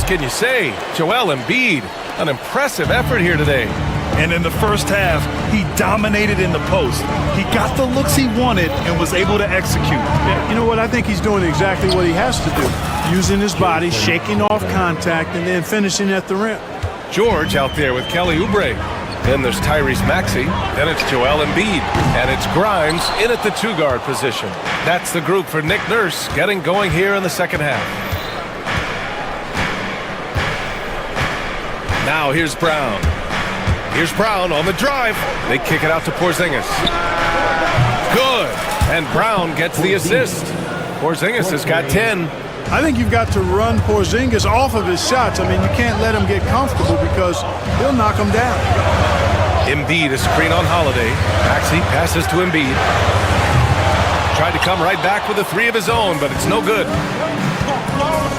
can you say? Joel Embiid, an impressive effort here today. And in the first half, he dominated in the post. He got the looks he wanted and was able to execute. Yeah, you know what? I think he's doing exactly what he has to do. Using his body, shaking off contact, and then finishing at the rim. George out there with Kelly Oubre. Then there's Tyrese Maxey. Then it's Joel Embiid. And it's Grimes in at the two-guard position. That's the group for Nick Nurse getting going here in the second half. Now here's Brown. Here's Brown on the drive. They kick it out to Porzingis. Good. And Brown gets the assist. Porzingis has got 10. I think you've got to run Porzingis off of his shots. I mean, you can't let him get comfortable because he'll knock him down. Embiid, a screen on Holiday. Maxey passes to Embiid. Tried to come right back with a three of his own, but it's no good.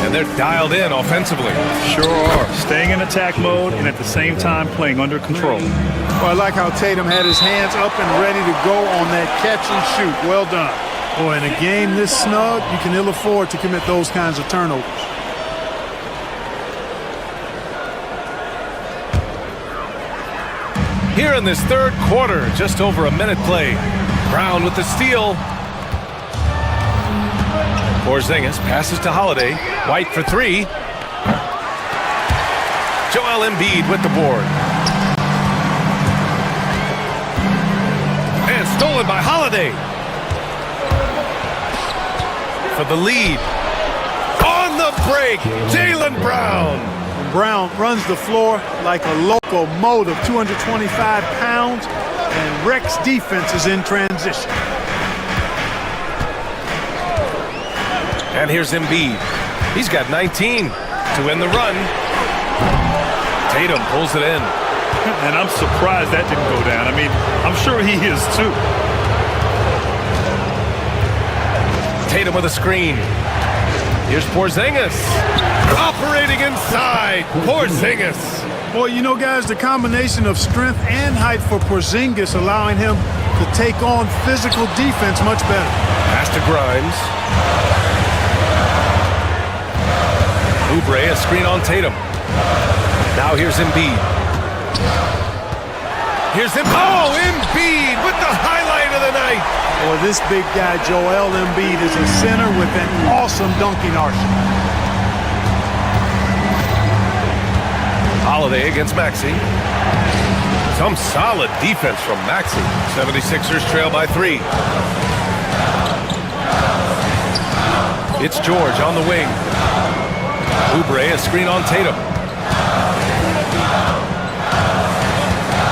And they're dialed in offensively. Sure are. Staying in attack mode and at the same time playing under control. Well, I like how Tatum had his hands up and ready to go on that catch and shoot. Well done. Boy, in a game this snug, you can ill afford to commit those kinds of turnovers. Here in this third quarter, just over a minute play. Brown with the steal. Porzingis passes to Holiday. White for three. Joel Embiid with the board. And stolen by Holiday. For the lead. On the break, Jaylen Brown. Brown runs the floor like a locomotive, 225 pounds, and wrecks defenses in transition. And here's Embiid. He's got 19 to win the run. Tatum pulls it in. And I'm surprised that didn't go down. I mean, I'm sure he is too. Tatum with a screen. Here's Porzingis. Operating inside. Porzingis. Boy, you know, guys, the combination of strength and height for Porzingis allowing him to take on physical defense much better. Pass to Grimes. Oubre, a screen on Tatum. Now here's Embiid. Here's him. Oh, Embiid with the highlight of the night. Boy, this big guy, Joel Embiid, is a center with an awesome dunking arsenal. Holiday against Maxey. Some solid defense from Maxey. 76ers trail by 3. It's George on the wing. Oubre, a screen on Tatum.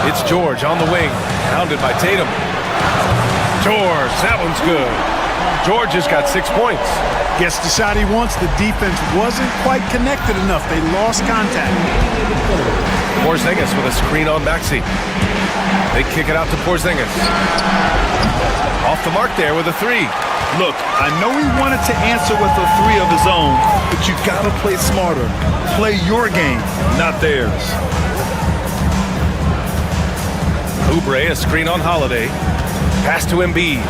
It's George on the wing. Pounded by Tatum. George, that one's good. George has got 6 points. Gets the shot he wants. The defense wasn't quite connected enough. They lost contact. Porzingis with a screen on Maxey. They kick it out to Porzingis. Off the mark there with a 3. Look, I know he wanted to answer with a 3 of his own, but you gotta play smarter. Play your game, not theirs. Oubre, a screen on Holiday. Pass to Embiid.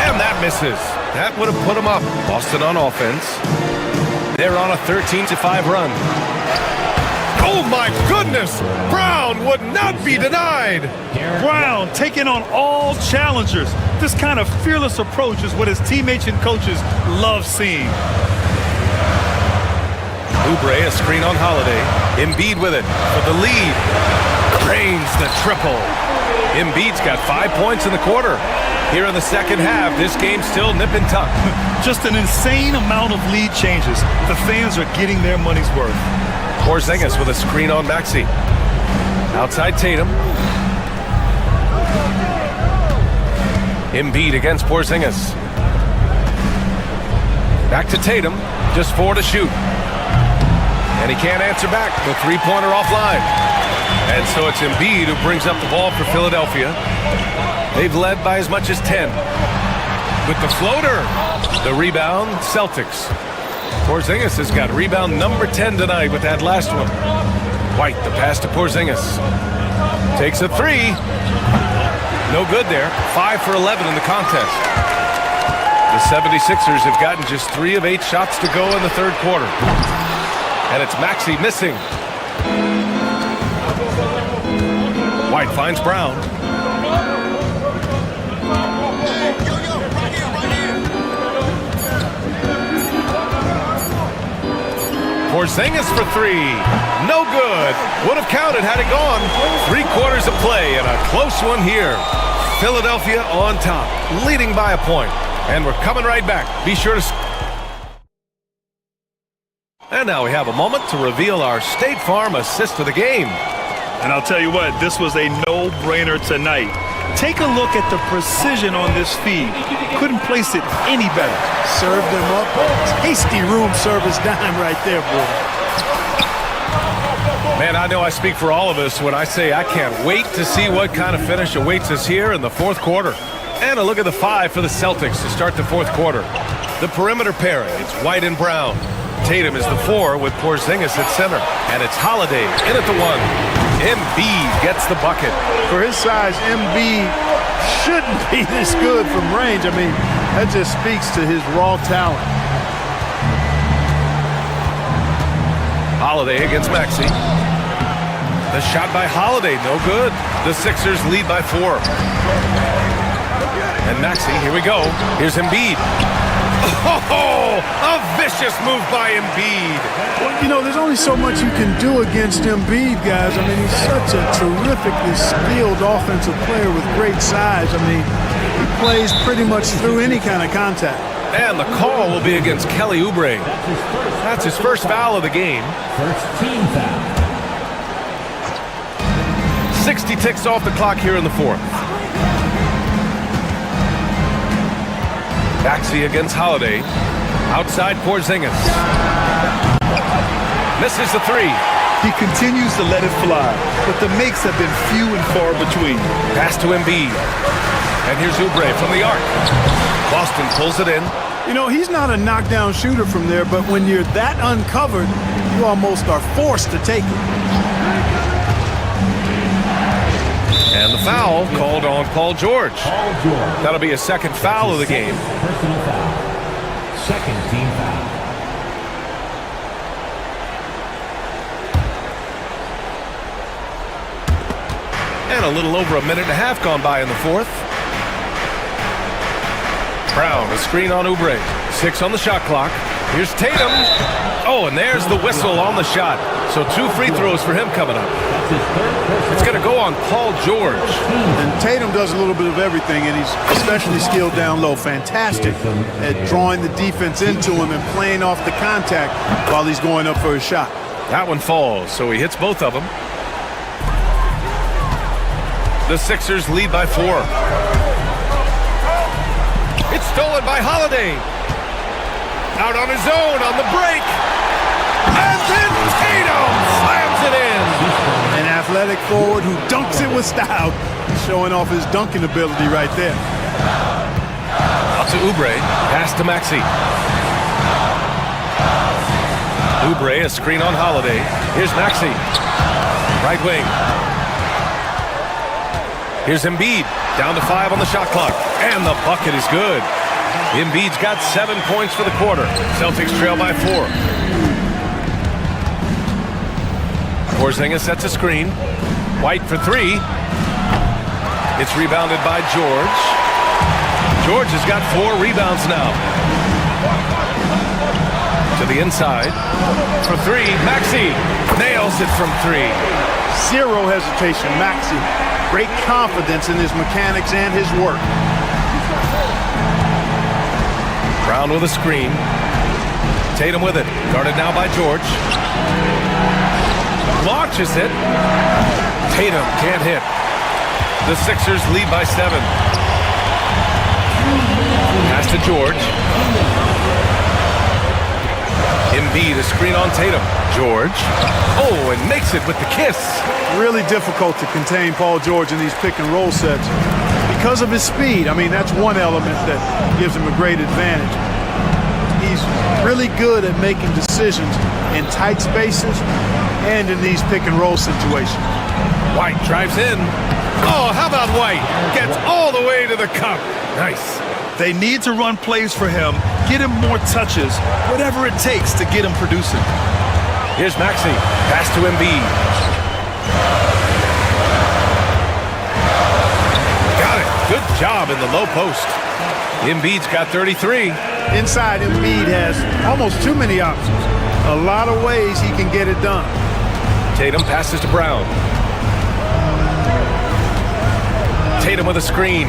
And that misses. That would have put him up. Boston on offense. They're on a 13-5 run. Oh my goodness! Brown would not be denied. Brown taking on all challengers. This kind of fearless approach is what his teammates and coaches love seeing. Oubre, a screen on Holiday. Embiid with it for the lead. Drains the triple. Embiid's got 5 points in the quarter. Here in the second half, this game's still nip and tuck. Just an insane amount of lead changes. The fans are getting their money's worth. Porzingis with a screen on Maxey. Outside Tatum. Embiid against Porzingis. Back to Tatum. Just 4 to shoot. And he can't answer back. The three-pointer offline. And so it's Embiid who brings up the ball for Philadelphia. They've led by as much as 10. With the floater. The rebound, Celtics. Porzingis has got rebound number 10 tonight with that last one. White, the pass to Porzingis. Takes a 3. No good there. 5 for 11 in the contest. The 76ers have gotten just 3 of 8 shots to go in the third quarter. And it's Maxey missing. White finds Brown. Porzingis for 3. No good. Would have counted had it gone. 3 quarters of play and a close one here. Philadelphia on top, leading by a point. And we're coming right back. Be sure to... And now we have a moment to reveal our State Farm assist of the game. And I'll tell you what, this was a no-brainer tonight. Take a look at the precision on this feed. Couldn't place it any better. Served him up. Tasty room service dime right there, boy. Man, I know I speak for all of us when I say I can't wait to see what kind of finish awaits us here in the fourth quarter. And a look at the 5 for the Celtics to start the fourth quarter. The perimeter pairing, it's White and Brown. Tatum is the 4 with Porzingis at center. And it's Holiday in at the 1. Embiid gets the bucket. For his size, Embiid shouldn't be this good from range. I mean, that just speaks to his raw talent. Holiday against Maxey. The shot by Holiday, no good. The Sixers lead by 4. And Maxey, here we go. Here's Embiid. Oh, a vicious move by Embiid. Well, you know, there's only so much you can do against Embiid, guys. I mean, he's such a terrifically skilled offensive player with great size. I mean, he plays pretty much through any kind of contact. And the call will be against Kelly Oubre. That's his first foul of the game. First team foul. 60 ticks off the clock here in the fourth. Maxey against Holiday. Outside Porzingis. Misses the 3. He continues to let it fly, but the makes have been few and far between. Pass to Embiid. And here's Oubre from the arc. Boston pulls it in. You know, he's not a knockdown shooter from there, but when you're that uncovered, you almost are forced to take it. And the foul called on Paul George. Paul George. That'll be a second foul of the game. Personal foul. Second team foul. And a little over a minute and a half gone by in the fourth. Brown, a screen on Oubre. 6 on the shot clock. Here's Tatum. Oh, and there's the whistle on the shot. So 2 free throws for him coming up. It's going to go on Paul George. And Tatum does a little bit of everything, and he's especially skilled down low. Fantastic at drawing the defense into him and playing off the contact while he's going up for a shot. That one falls, so he hits both of them. The Sixers lead by 4. It's stolen by Holiday. Out on his own on the break. And then Tatum slams it in. An athletic forward who dunks it with style. He's showing off his dunking ability right there. Out to Oubre. Pass to Maxey. Oubre, a screen on Holiday. Here's Maxey. Right wing. Here's Embiid. Down to 5 on the shot clock. And the bucket is good. Embiid's got 7 points for the quarter. Celtics trail by 4. Porzingis sets a screen. White for 3. It's rebounded by George. George has got 4 rebounds now. To the inside. For 3, Maxey nails it from 3. Zero hesitation, Maxey. Great confidence in his mechanics and his work. Brown with a screen. Tatum with it. Guarded now by George. Launches it. Tatum can't hit. The Sixers lead by 7. Pass to George. Embiid, a screen on Tatum. George. Oh, and makes it with the kiss. Really difficult to contain Paul George in these pick and roll sets because of his speed. I mean, that's one element that gives him a great advantage. He's really good at making decisions in tight spaces and in these pick and roll situations. White drives in. Oh, how about White? Gets all the way to the cup. Nice. They need to run plays for him, get him more touches, whatever it takes to get him producing. Here's Maxey. Pass to Embiid. Got it. Good job in the low post. Embiid's got 33. Inside, Embiid has almost too many options. A lot of ways he can get it done. Tatum passes to Brown. Tatum with a screen.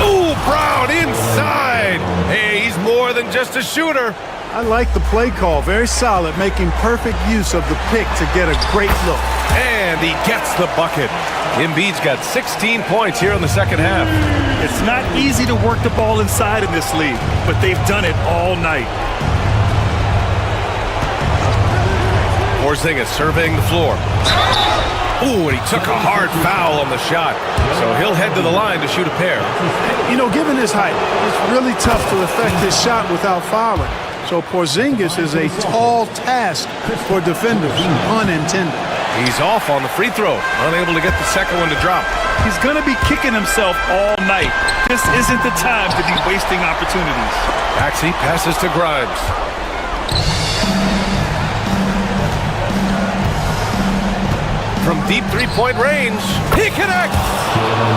Ooh, Brown inside. Hey, he's more than just a shooter. I like the play call. Very solid, making perfect use of the pick to get a great look. And he gets the bucket. Embiid's got 16 points here in the second half. It's not easy to work the ball inside in this league, but they've done it all night. Porzingis surveying the floor. Ooh, and he took a hard foul on the shot. So he'll head to the line to shoot a pair. You know, given his height, it's really tough to affect his shot without fouling. So Porzingis is a tall task for defenders, pun intended. He's off on the free throw, unable to get the second one to drop. He's going to be kicking himself all night. This isn't the time to be wasting opportunities. Maxey passes to Grimes. From deep three-point range, he connects!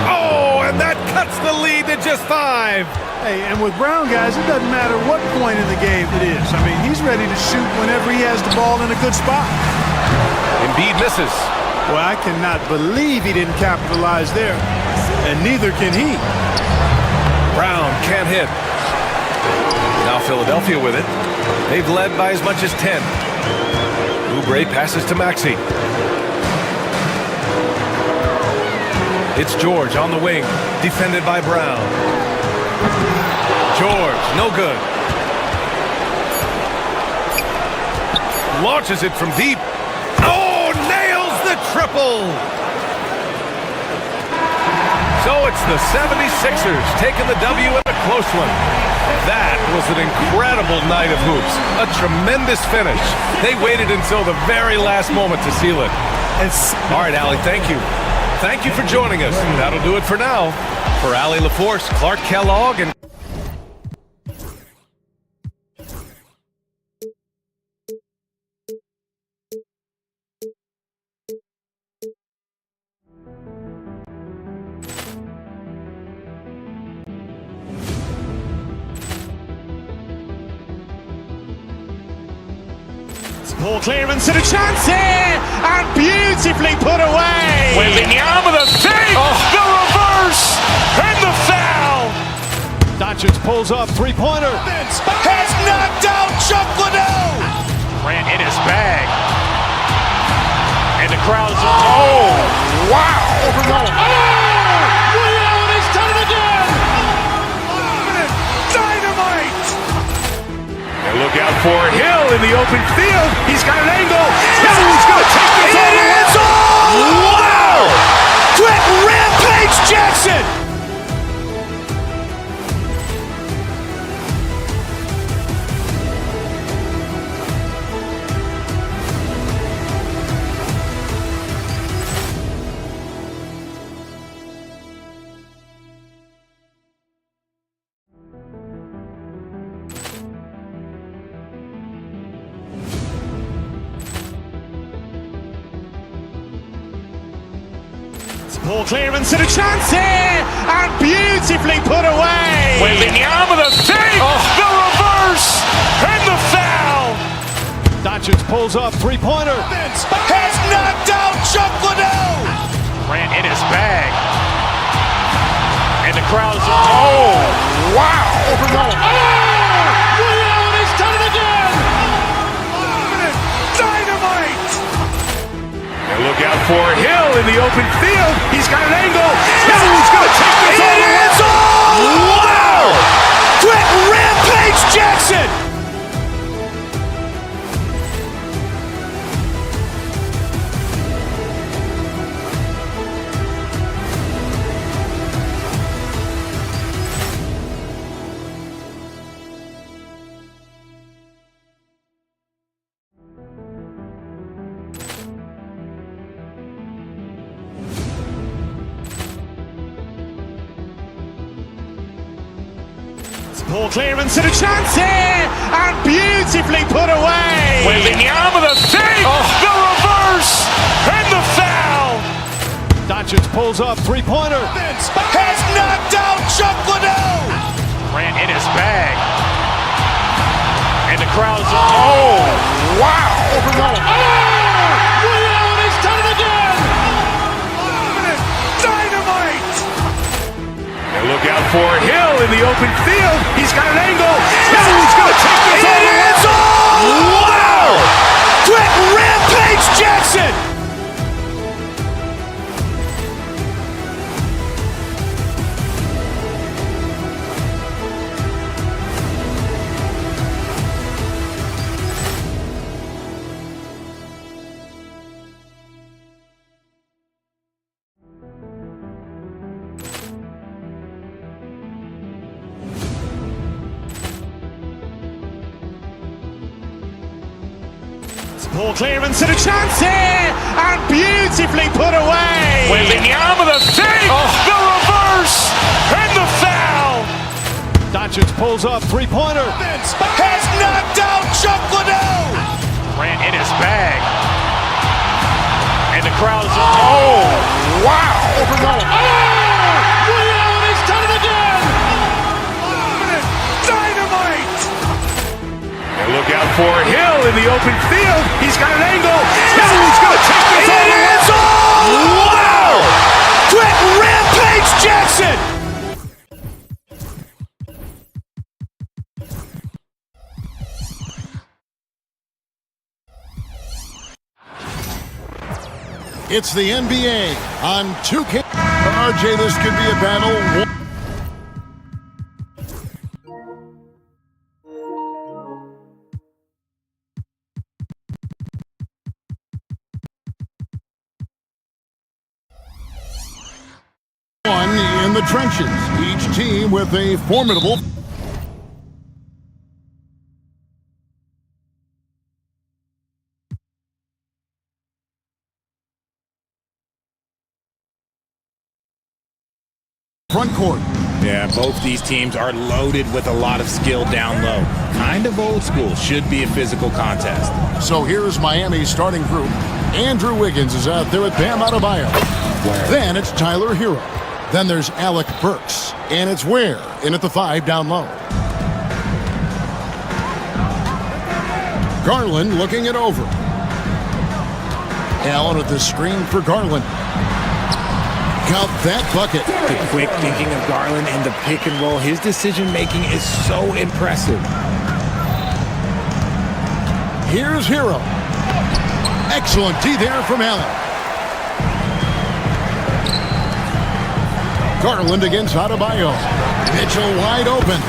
Oh, and that cuts the lead to just 5. Hey, and with Brown, guys, it doesn't matter what point in the game it is. I mean, he's ready to shoot whenever he has the ball in a good spot. Embiid misses. Well, I cannot believe he didn't capitalize there, and neither can he. Brown can't hit. Now Philadelphia with it. They've led by as much as 10. Oubre passes to Maxey. It's George on the wing, defended by Brown. George, no good. Launches it from deep. Oh, nails the triple! So it's the 76ers taking the W in a close one. That was an incredible night of hoops. A tremendous finish. They waited until the very last moment to seal it. All right, Allie, thank you. Thank you for joining us. That'll do it for now. For Allie LaForce, Clark Kellogg, and Poor clearance and a chance here, and beautifully put away. Wembanyama the save, the reverse, and the foul. Doncic pulls up, three-pointer. Has knocked out Chuck Liddell. Ran in his bag. And the crowd's oh, wow. Oh, Liddell has done it again. Dynamite. And look out for Hill in the open field. He's got an angle. He's going to take this all the way. It's all wow. Quick Rampage Jackson. Poor clearance and a chance here, and beautifully put away. Wembanyama the save, the reverse, and the foul. Doncic pulls up, three-pointer. Has knocked out Chuck Liddell. Ran in his bag. And the crowd's oh, wow. Liddell has done it again. Dynamite. And look out for Hill in the open field. He's got an angle. He's going to take this all the way. It's all wow. Quick Rampage Jackson. Ball clearance and a chance here, and beautifully put away. Wembanyama the save, the reverse, and the foul. Doncic pulls up, three-pointer. Has knocked out Chuck Liddell. Grant in his bag, and the crowd's oh wow! Ray Allen has done it again. Dynamite! And look out for Hill in the open field. He's got an angle. He's going to take this all the way. It's all wow! Quick Rampage Jackson. Ball clearance and a chance here, and beautifully put away. Wembanyama the save, the reverse, and the foul. Doncic pulls up, three-pointer. Has knocked out Chuck Liddell. Grant in his bag, and the crowd's oh wow! Ray Allen has done it again. Dynamite! And look out for Hill in the open field. He's got an angle. He's going to take this all the way. It's all wow! Quick Rampage Jackson. It's the NBA on 2K. RJ, this could be a battle. One in the trenches, each team with a formidable front court. Yeah, both these teams are loaded with a lot of skill down low. Kind of old school, should be a physical contest. So here's Miami's starting group. Andrew Wiggins is out there with Bam Adebayo. Then it's Tyler Hero. Then there's Alec Burks. And it's Ware in at the 5 down low. Garland looking it over. Allen at the screen for Garland. Count that bucket. The quick thinking of Garland in the pick and roll. His decision making is so impressive. Here's Hero. Excellent D there from Allen. Garland against Adebayo. Mitchell wide open.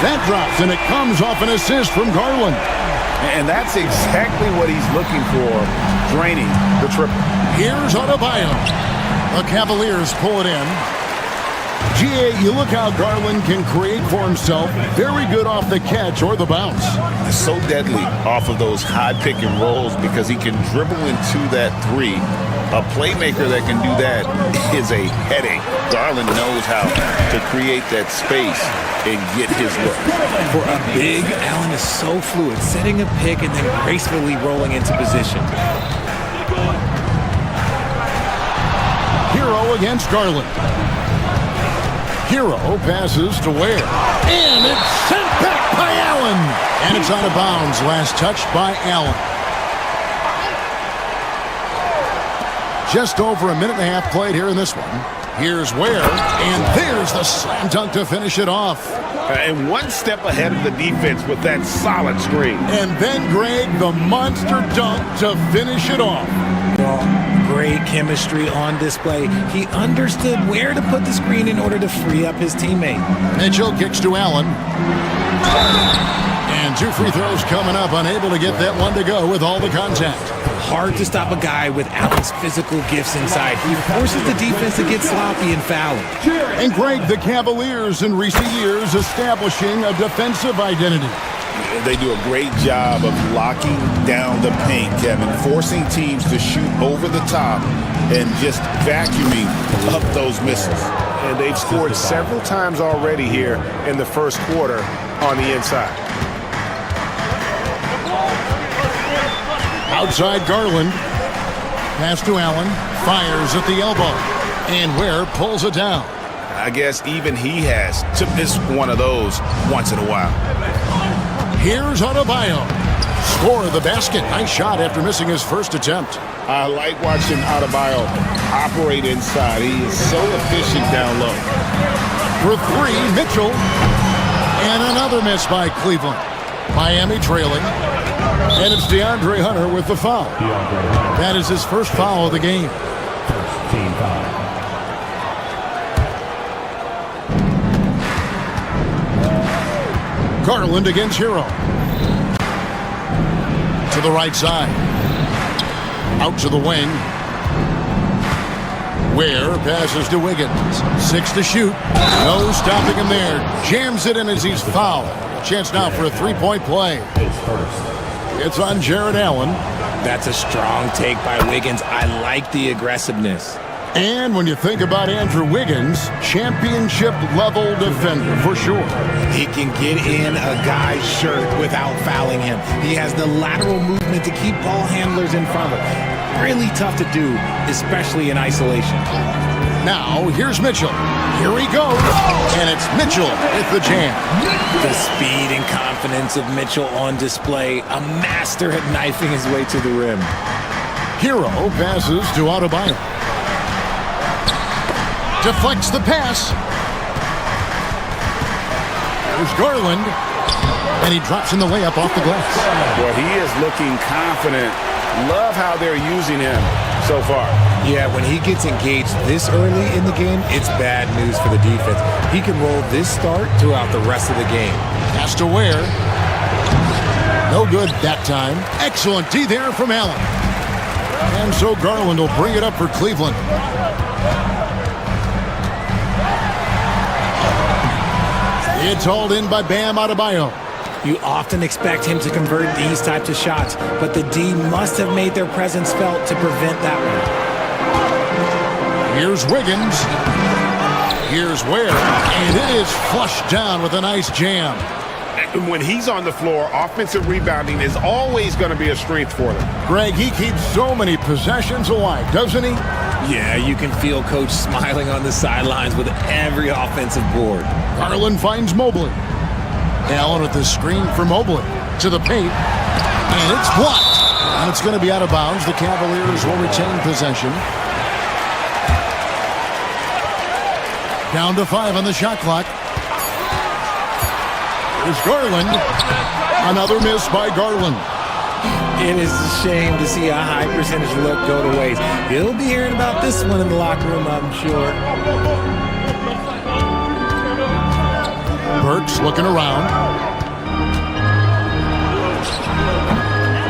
That drops, and it comes off an assist from Garland. And that's exactly what he's looking for, draining the triple. Here's Adebayo. The Cavaliers pull it in. GA, you look how Garland can create for himself. Very good off the catch or the bounce. It's so deadly off of those high pick and rolls because he can dribble into that three. A playmaker that can do that is a headache. Garland knows how to create that space and get his look. For a big, Allen is so fluid, setting a pick and then gracefully rolling into position. Hero against Garland. Hero passes to Ware. And it's sent back by Allen. And it's out of bounds. Last touch by Allen. Just over a minute and a half played here in this one. Here's Ware. And there's the slam dunk to finish it off. And one step ahead of the defense with that solid screen. And then Greg, the monster dunk to finish it off. Great chemistry on display. He understood where to put the screen in order to free up his teammate. Mitchell kicks to Allen. And 2 free throws coming up. Unable to get that one to go with all the contact. Hard to stop a guy with Allen's physical gifts inside. He forces the defense to get sloppy and fouling. And Greg, the Cavaliers in recent years establishing a defensive identity. They do a great job of locking down the paint, Kevin, forcing teams to shoot over the top and just vacuuming up those misses. and they've scored several times already here in the first quarter on the inside. Outside Garland. Pass to Allen. Fires at the elbow. And Ware pulls it down. I guess even he has to miss one of those once in a while. Here's Adebayo. Score the basket. Nice shot after missing his first attempt. I like watching Adebayo operate inside. He is so efficient down low. For three, Mitchell. And another miss by Cleveland. Miami trailing. And it's DeAndre Hunter with the foul. That is his first foul of the game. First team foul. Garland against Hero. To the right side. Out to the wing. Ware passes to Wiggins. 6 to shoot. No stopping him there. Jams it in as he's fouled. Chance now for a three-point play. It's first. It's on Jared Allen. That's a strong take by Wiggins. I like the aggressiveness. And when you think about Andrew Wiggins, championship-level defender for sure. He can get in a guy's shirt without fouling him. He has the lateral movement to keep ball handlers in front of him. Really tough to do, especially in isolation. Now, here's Mitchell. Here he goes. And it's Mitchell with the jam. The speed and confidence of Mitchell on display. A master at knifing his way to the rim. Hero passes to Adebayo. Deflects the pass. There's Garland. And he drops in the layup off the glass. Well, he is looking confident. Love how they're using him so far. Yeah, when he gets engaged this early in the game, it's bad news for the defense. He can roll this start throughout the rest of the game. Pass to Ware. No good that time. Excellent D there from Allen. And so Garland will bring it up for Cleveland. It's hauled in by Bam Adebayo. You often expect him to convert these types of shots, but the D must have made their presence felt to prevent that one. Here's Wiggins. Here's Ware. And it is flushed down with a nice jam. When he's on the floor, offensive rebounding is always going to be a strength for them. Greg, he keeps so many possessions alive, doesn't he? Yeah, you can feel Coach smiling on the sidelines with every offensive board. Garland finds Mobley. Allen with the screen for Mobley. To the paint. And it's blocked. And it's going to be out of bounds. The Cavaliers will retain possession. Down to 5 on the shot clock. There's Garland. Another miss by Garland. It is a shame to see a high percentage look go to waste. He'll be hearing about this one in the locker room, I'm sure. Burks looking around.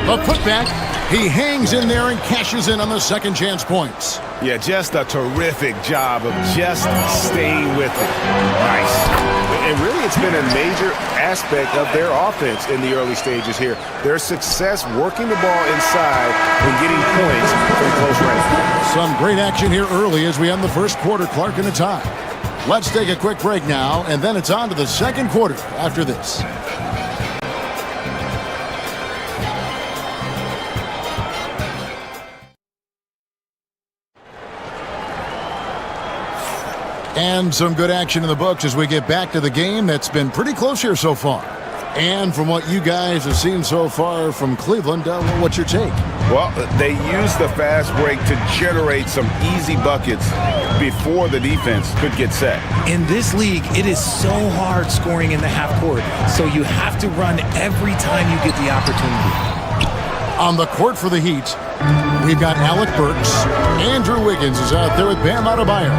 A putback. He hangs in there and cashes in on the second chance points. Yeah, just a terrific job of just staying with it. Nice. And really, it's been a major aspect of their offense in the early stages here. Their success working the ball inside and getting points from close range. Some great action here early as we end the first quarter. Clark in a tie. Let's take a quick break now, and then it's on to the second quarter after this. And some good action in the books as we get back to the game that's been pretty close here so far. And from what you guys have seen so far from Cleveland, what's your take? Well, they use the fast break to generate some easy buckets before the defense could get set. In this league, it is so hard scoring in the half court, so you have to run every time you get the opportunity. On the court for the Heat, we've got Alec Burks. Andrew Wiggins is out there with Bam Adebayo.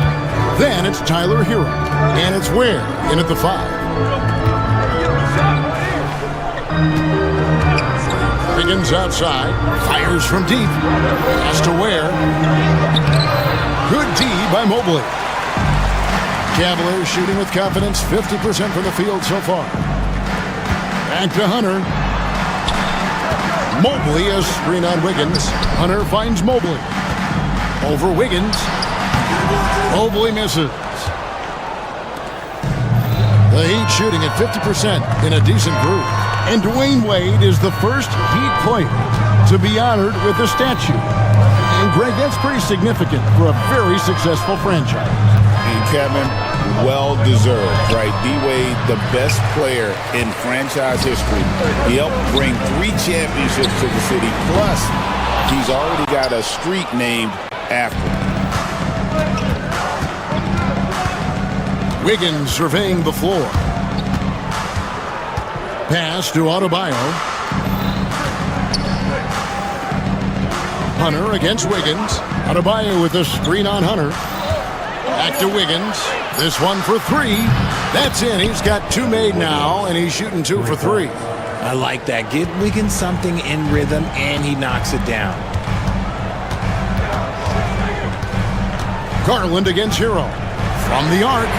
Then it's Tyler Hero. And it's Ware in at the 5. Wiggins outside. Fires from deep. Pass to Ware. Good D by Mobley. Cavaliers shooting with confidence. 50% from the field so far. Back to Hunter. Mobley a screen on Wiggins. Hunter finds Mobley. Over Wiggins. Mobley misses. The Heat shooting at 50% in a decent group. And Dwayne Wade is the first Heat player to be honored with a statue. And Greg, that's pretty significant for a very successful franchise. And Kevin, well-deserved, right? D-Wade, the best player in franchise history. He helped bring 3 championships to the city. Plus, he's already got a street named after him. Wiggins surveying the floor. Pass to Adebayo. Hunter against Wiggins. Adebayo with the screen on Hunter. Back to Wiggins. This one for 3. That's in. He's got 2 made now, and he's shooting 2 for 3. I like that. Give Wiggins something in rhythm, and he knocks it down. Garland against Hero. From the arc.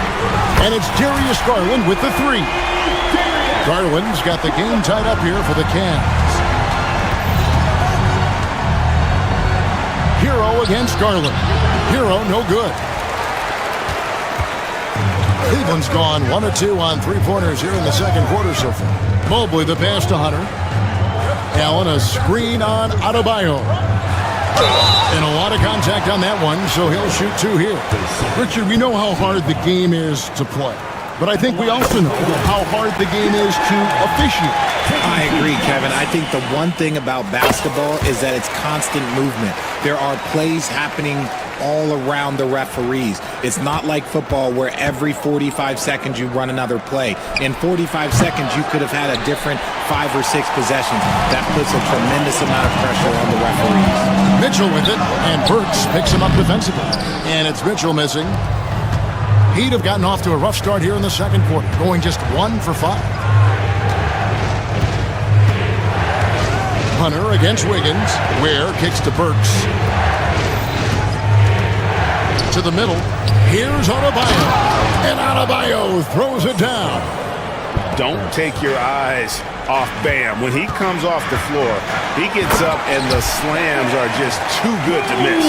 And it's Darius Garland with the 3. Garland's got the game tied up here for the Cavs. Hero against Garland. Hero no good. Cleveland's gone 1 of 2 on 3-pointers here in the second quarter so far. Mobley the pass to Hunter. Allen a screen on Adebayo. And a lot of contact on that one, so he'll shoot 2 here. Richard, we know how hard the game is to play, but I think we also know how hard the game is to officiate. I agree, Kevin. I think the one thing about basketball is that it's constant movement. There are plays happening all around the referees. It's not like football where every 45 seconds you run another play. In 45 seconds, you could have had a different 5 or 6 possessions. That puts a tremendous amount of pressure on the referees. Mitchell with it, and Burks picks him up defensively. And it's Mitchell missing. He'd have gotten off to a rough start here in the second quarter, going just 1 for 5. Hunter against Wiggins. Ware kicks to Burks. To the middle. Here's Adebayo. And Adebayo throws it down. Don't take your eyes off Bam. When he comes off the floor, he gets up and the slams are just too good to miss.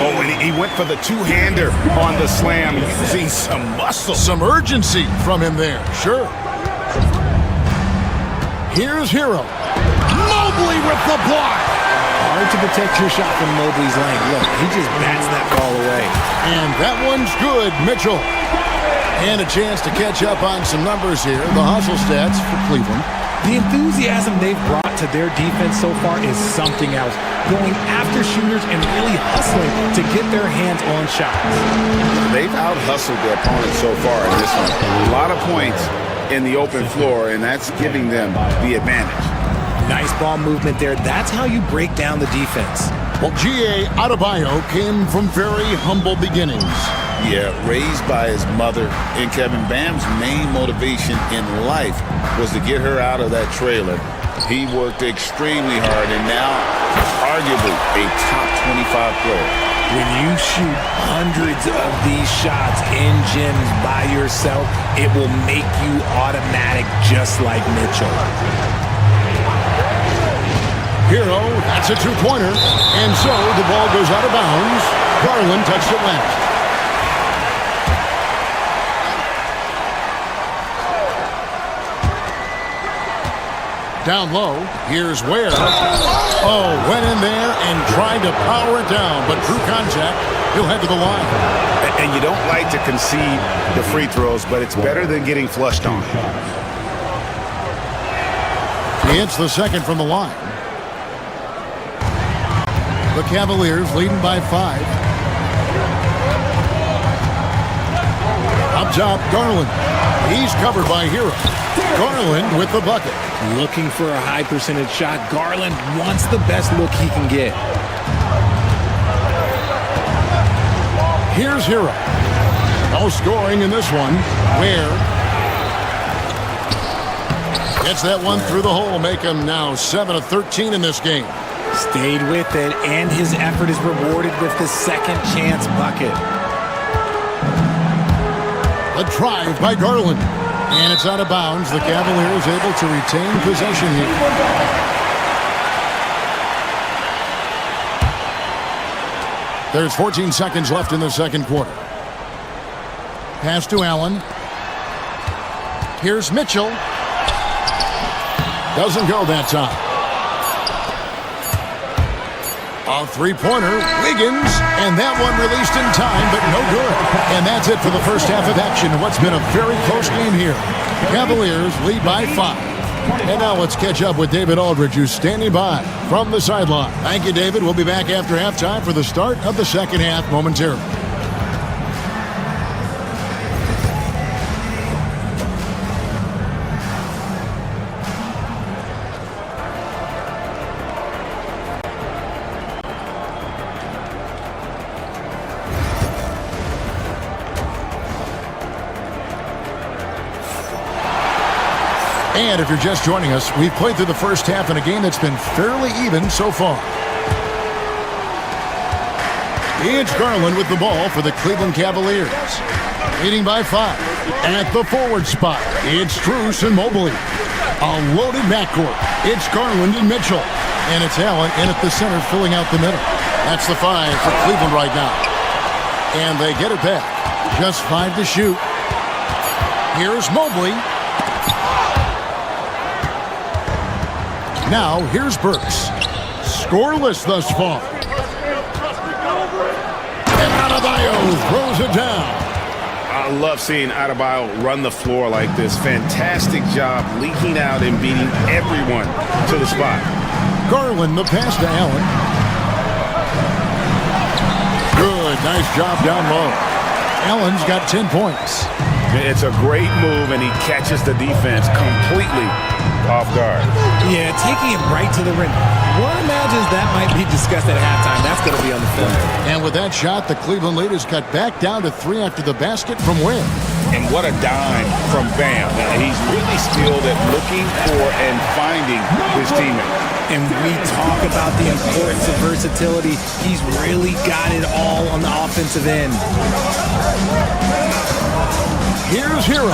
Oh, and he went for the 2-hander on the slam. Using some muscle. Some urgency from him there. Sure. Here's Hero. Mobley with the block. Hard to protect your shot from Mobley's length. Look, he just bats that ball away. And that one's good, Mitchell. And a chance to catch up on some numbers here. The hustle stats for Cleveland. The enthusiasm they've brought to their defense so far is something else. Going after shooters and really hustling to get their hands on shots. They've out-hustled their opponents so far in this one. A lot of points in the open floor, and that's giving them the advantage. Nice ball movement there. That's how you break down the defense. Well, G.A. Adebayo came from very humble beginnings. Yeah, raised by his mother. And Kevin, Bam's main motivation in life was to get her out of that trailer. He worked extremely hard and now arguably a top 25 player. When you shoot hundreds of these shots in gyms by yourself, it will make you automatic just like Mitchell. Hero, that's a 2-pointer. And so the ball goes out of bounds. Garland touched it last. Down low, here's Ware. Oh, went in there and tried to power it down, but through contact, he'll head to the line. And you don't like to concede the free throws, but it's better than getting flushed on. He hits the second from the line. The Cavaliers leading by 5. Up top, Garland. He's covered by Hero. Garland with the bucket. Looking for a high percentage shot. Garland wants the best look he can get. Here's Hero. No scoring in this one. Ware gets that one through the hole. Make him now 7 of 13 in this game. Stayed with it, and his effort is rewarded with the second chance bucket. A drive by Garland. And it's out of bounds. The Cavaliers able to retain possession here. There's 14 seconds left in the second quarter. Pass to Allen. Here's Mitchell. Doesn't go that time. A three-pointer, Wiggins, and that one released in time, but no good. And that's it for the first half of action in what's been a very close game here. Cavaliers lead by 5. And now let's catch up with David Aldridge, who's standing by from the sideline. Thank you, David. We'll be back after halftime for the start of the second half momentarily. And if you're just joining us, we've played through the first half in a game that's been fairly even so far. It's Garland with the ball for the Cleveland Cavaliers. Leading by 5. At the forward spot, it's Strus and Mobley. A loaded backcourt. It's Garland and Mitchell. And it's Allen in at the center, filling out the middle. That's the 5 for Cleveland right now. And they get it back. Just 5 to shoot. Here's Mobley. Now, here's Burks. Scoreless thus far. And Adebayo throws it down. I love seeing Adebayo run the floor like this. Fantastic job leaking out and beating everyone to the spot. Garland, the pass to Allen. Good, nice job down low. Allen's got 10 points. It's a great move, and he catches the defense completely off guard. Yeah, taking it right to the rim. One imagines that might be discussed at halftime. That's going to be on the film. And with that shot, the Cleveland lead is cut back down to 3 after the basket from Ware. And what a dime from Bam. He's really skilled at looking for and finding his teammate. And we talk about the importance of versatility. He's really got it all on the offensive end. Here's Hero.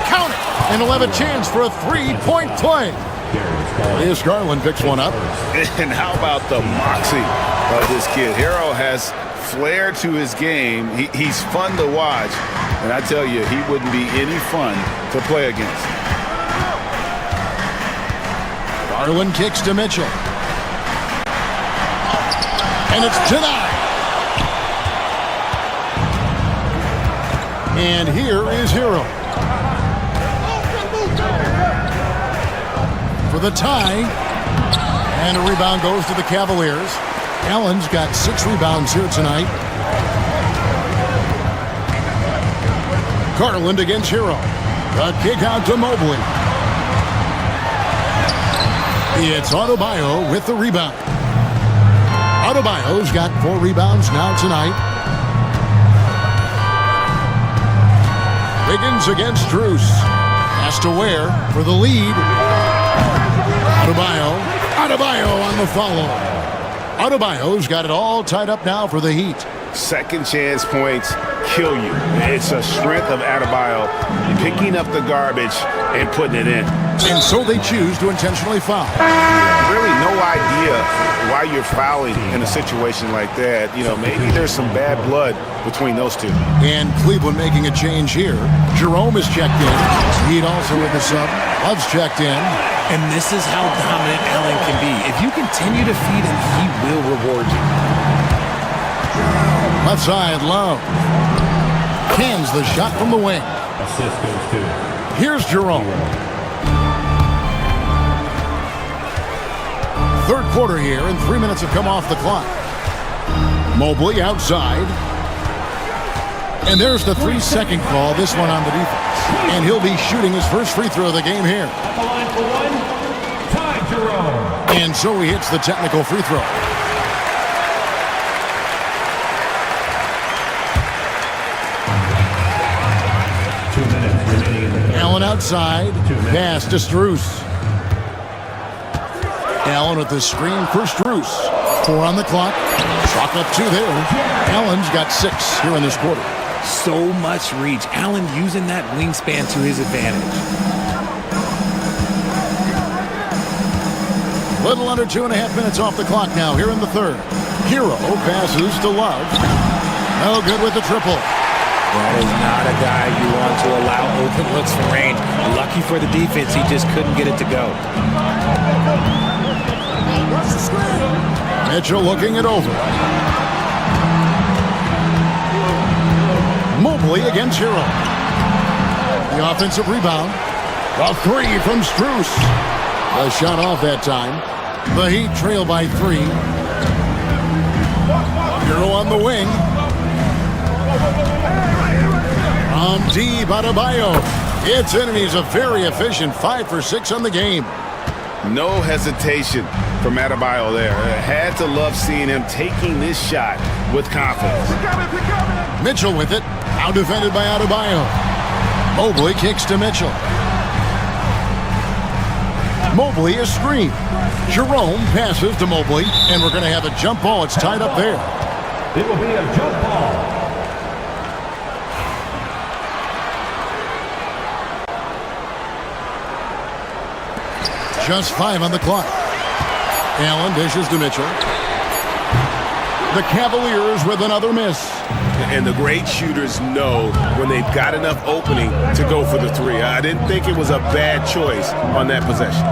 Count it. And he'll have a chance for a 3-point play. Here's Garland picks one up. And how about the moxie of this kid? Hero has flair to his game. He's fun to watch. And I tell you, he wouldn't be any fun to play against. Garland kicks to Mitchell. And it's denied. And here is Hero. For the tie. And a rebound goes to the Cavaliers. Allen's got 6 rebounds here tonight. Garland against Hero. A kick out to Mobley. It's Adebayo with the rebound. Adebayo's got 4 rebounds now tonight. Wiggins against Strus. Has to Ware for the lead. Adebayo on the follow. Adebayo's got it all tied up now for the Heat. Second chance points kill you. It's a strength of Adebayo picking up the garbage and putting it in. And so they choose to intentionally foul. Really no idea why you're fouling in a situation like that. You know, maybe there's some bad blood between those two. And Cleveland making a change here. Jerome is checked in. Heat also with the sub. Love's checked in. And this is how dominant Allen can be. If you continue to feed him, he will reward you. Left side, Love. Cans the shot from the wing. Assist goes to. Here's Jerome. Third quarter here, and 3 minutes have come off the clock. Mobley outside. And there's the 3-second call, this one on the defense. And he'll be shooting his first free throw of the game here. At the line for one. Time, Jerome. And so he hits the technical free throw. Allen outside. Pass to Strus. Allen with the screen for Strus. 4 on the clock. Chalk up 2 there. Allen's got 6 here in this quarter. So much reach. Allen using that wingspan to his advantage. Little under 2.5 minutes off the clock now here in the third. Hero passes to Love. No good with the triple. That is not a guy you want to allow open looks from range. Lucky for the defense, he just couldn't get it to go. Mitchell looking it over. Mobley against Hero. The offensive rebound. A three from Strus. A shot off that time. The Heat trail by 3. Hero on the wing. From deep, Adebayo. It's in, and he's a very efficient 5 for 6 on the game. No hesitation from Adebayo there. Had to love seeing him taking this shot with confidence. Mitchell with it. Now defended by Adebayo. Mobley kicks to Mitchell. Mobley a screen. Jerome passes to Mobley, and we're going to have a jump ball. It's tied up there. It will be a jump ball. Just 5 on the clock. Allen dishes to Mitchell. The Cavaliers with another miss. And the great shooters know when they've got enough opening to go for the 3. I didn't think it was a bad choice on that possession.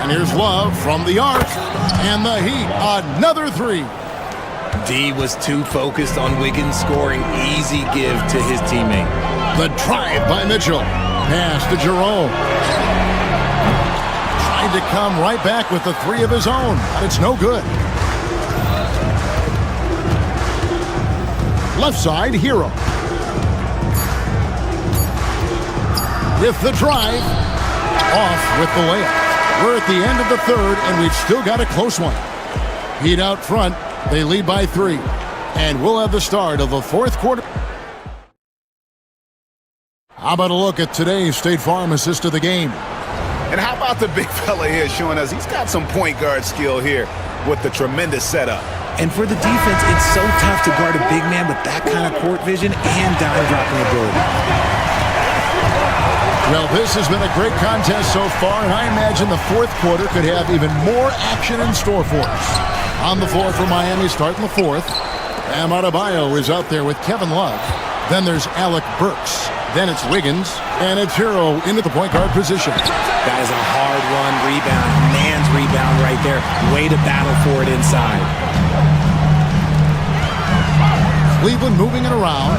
And here's Love from the arc. And the Heat, another 3. D was too focused on Wiggins scoring. Easy give to his teammate. The drive by Mitchell. Pass to Jerome. Tried to come right back with the 3 of his own, but it's no good. Left side, Hero. With the drive. Off with the layup. We're at the end of the 3rd, and we've still got a close one. Heat out front. They lead by 3. And we'll have the start of the 4th quarter. How about a look at today's State Farm assist of the game? And how about the big fella here showing us he's got some point guard skill here with the tremendous setup. And for the defense, it's so tough to guard a big man with that kind of court vision and dime-dropping ability. Well, this has been a great contest so far, and I imagine the 4th quarter could have even more action in store for us. On the floor for Miami, starting the 4th. Bam Adebayo is out there with Kevin Love. Then there's Alec Burks. Then it's Wiggins, and it's Hero into the point guard position. That is a hard-run rebound, man's rebound right there. Way to battle for it inside. Cleveland moving it around.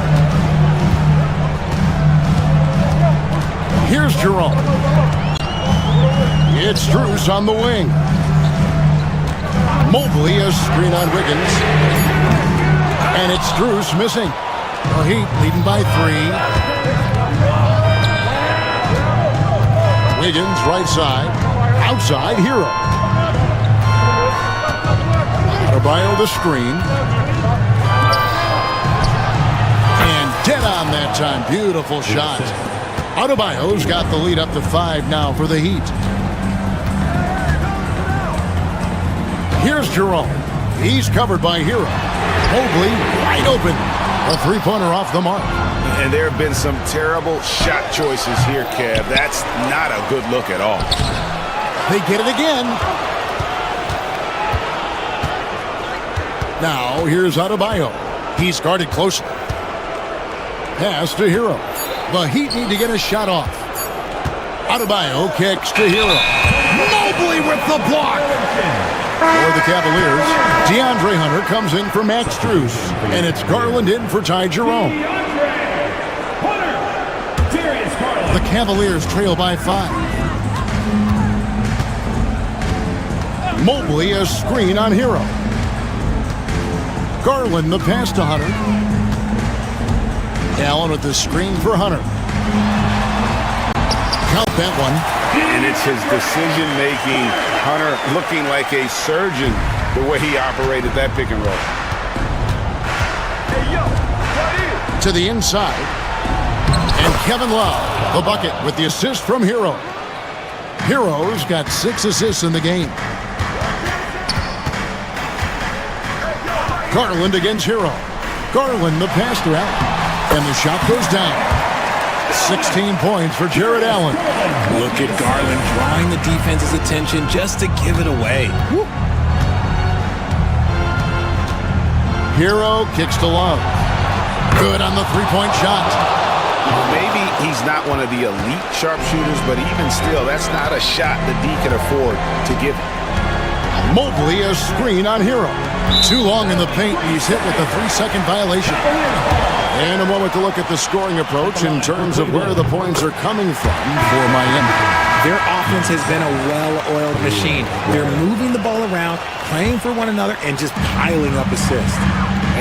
Here's Jerome. It's Strus on the wing. Mobley a screen on Wiggins. And it's Strus missing. The Heat leading by 3. Wiggins right side. Outside, Hero. Adebayo the screen. And dead on that time. Beautiful shot. Adebayo's got the lead up to 5 now for the Heat. Here's Jerome. He's covered by Hero. Mobley wide open. A 3-pointer off the mark. And there have been some terrible shot choices here, Kev. That's not a good look at all. They get it again. Now, here's Adebayo. He's guarded closely. Pass to Hero. The Heat need to get a shot off. Adebayo kicks to Hero. Mobley with the block. For the Cavaliers, DeAndre Hunter comes in for Max Strus. And it's Garland in for Ty Jerome. The Cavaliers trail by 5. Mobley a screen on Hero. Garland the pass to Hunter. Allen with the screen for Hunter. Count that one. And it's his decision-making. Hunter looking like a surgeon the way he operated that pick and roll. To the inside. And Kevin Love, the bucket with the assist from Hero. Hero's got 6 assists in the game. Garland against Hero. Garland the pass to Allen. And the shot goes down. 16 points for Jared Allen. Look at Garland drawing the defense's attention just to give it away. Woo. Hero kicks to Love. Good on the three-point shot. Maybe he's not one of the elite sharpshooters, but even still, that's not a shot that D can afford to give. Mobley a screen on Hero. Too long in the paint, and he's hit with a 3-second violation. And a moment to look at the scoring approach in terms of where the points are coming from for Miami. Their offense has been a well-oiled machine. They're moving the ball around, playing for one another, and just piling up assists.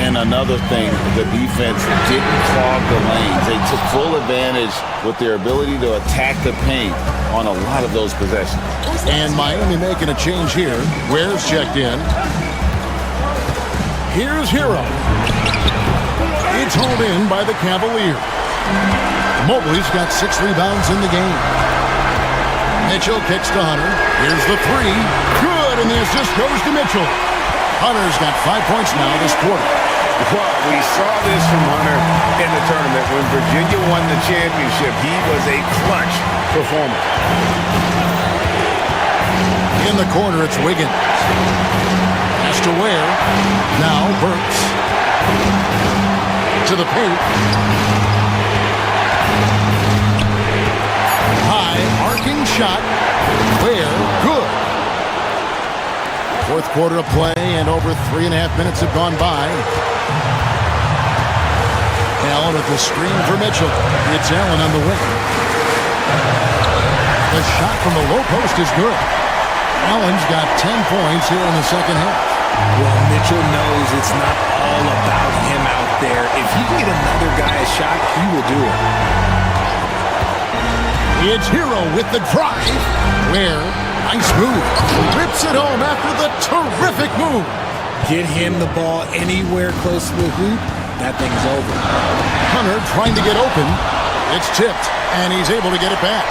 And another thing, the defense didn't clog the lanes. They took full advantage with their ability to attack the paint on a lot of those possessions. And Miami making a change here. Ware's checked in. Here's Hero. It's hauled in by the Cavaliers. Mobley's got 6 rebounds in the game. Mitchell kicks to Hunter. Here's the three. Good, and the assist goes to Mitchell. Hunter's got 5 points now this quarter. Well, we saw this from Hunter in the tournament. When Virginia won the championship, he was a clutch performer. In the corner, it's Wiggins. Pass to Ware. Now Burks. To the paint. High, arcing shot. Ware, good. Fourth quarter of play, and over 3.5 minutes have gone by. Allen with the screen for Mitchell. It's Allen on the wing. The shot from the low post is good. Allen's got 10 points here in the second half. Well, Mitchell knows it's not all about him out there. If he can get another guy a shot, he will do it. It's Hero with the drive. Ware, nice move. Rips it home after the terrific move. Get him the ball anywhere close to the hoop, that thing's over. Hunter trying to get open. It's tipped, and he's able to get it back.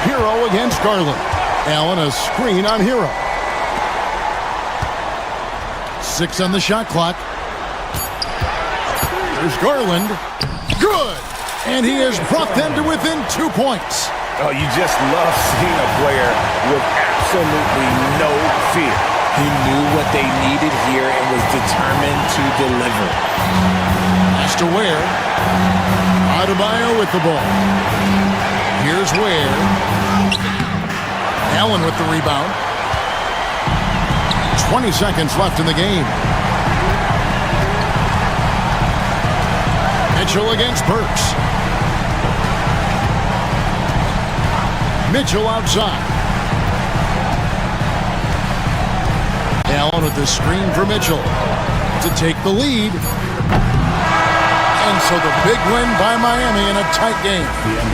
Hero against Garland. Allen a screen on Hero. 6 on the shot clock. There's Garland. Good! And he has brought them to within 2 points. Oh, you just love seeing a player with absolutely no fear. He knew what they needed here and was determined to deliver. Pass to Ware. Adebayo with the ball. Here's Ware. Allen with the rebound. 20 seconds left in the game. Mitchell against Burks. Mitchell outside. Allen with the screen for Mitchell to take the lead. And so the big win by Miami in a tight game.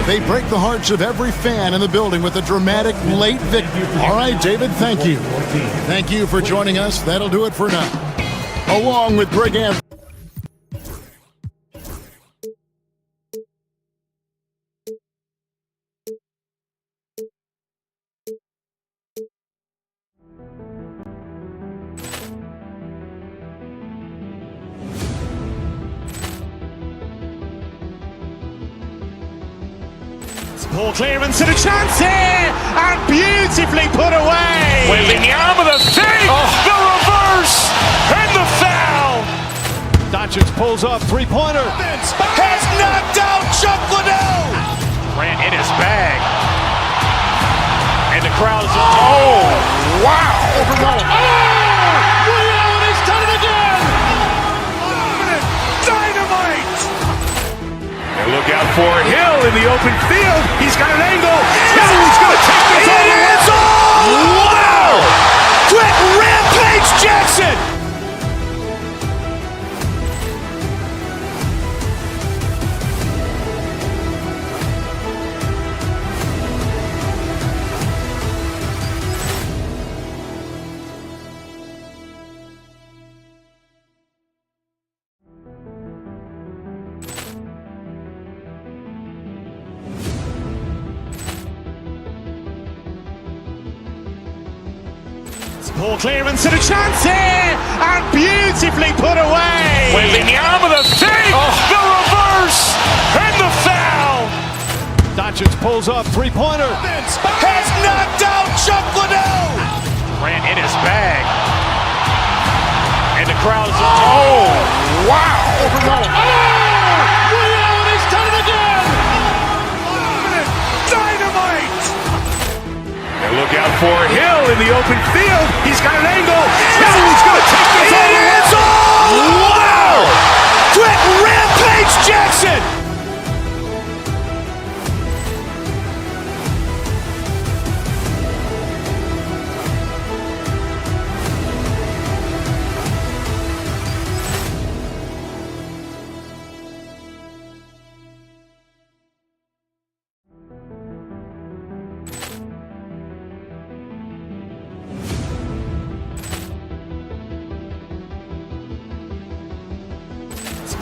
They break the hearts of every fan in the building with a dramatic late victory. All right, David, thank you. Thank you for joining us. That'll do it for now. Along with Greg Anthony. Ball clearance and a chance here, and beautifully put away. Wembanyama the fake, the reverse, and the foul. Doncic pulls up, three-pointer. Has knocked out Chuck Liddell. Ran in his bag, and the crowd is. Oh, wow! He's done it again. Dynamite! And look out for Hill in the open field. He's got an angle. Yes! He's going to take this all the way. Wow! Quick rampage Jackson! Ball clearance and a chance here, and beautifully put away. Wembanyama the fake, the reverse, and the foul. Doncic pulls up, three-pointer. Has knocked out Chuck Liddell. Ran in his bag, and And the crowd's, oh, wow. He's done it again! Dynamite! And look out for Hill in the open field. He's got an angle. He's going to take this all the way. Wow! Quick Rampage Jackson!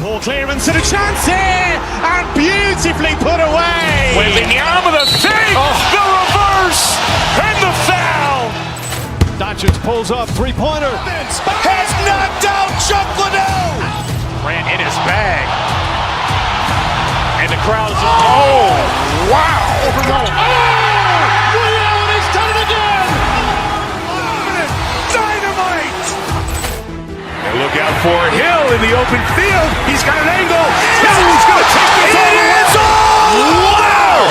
Ball clearance and a chance here, and beautifully put away. Wembanyama the save, the reverse, and the foul. Doncic pulls up, three-pointer. Has knocked out Chuck Liddell. Ran in his bag. And the crowd's, oh, wow. He's done it again! Dynamite! And look out for Hill in the open field. He's got an angle. He's going to take this all the way. Wow!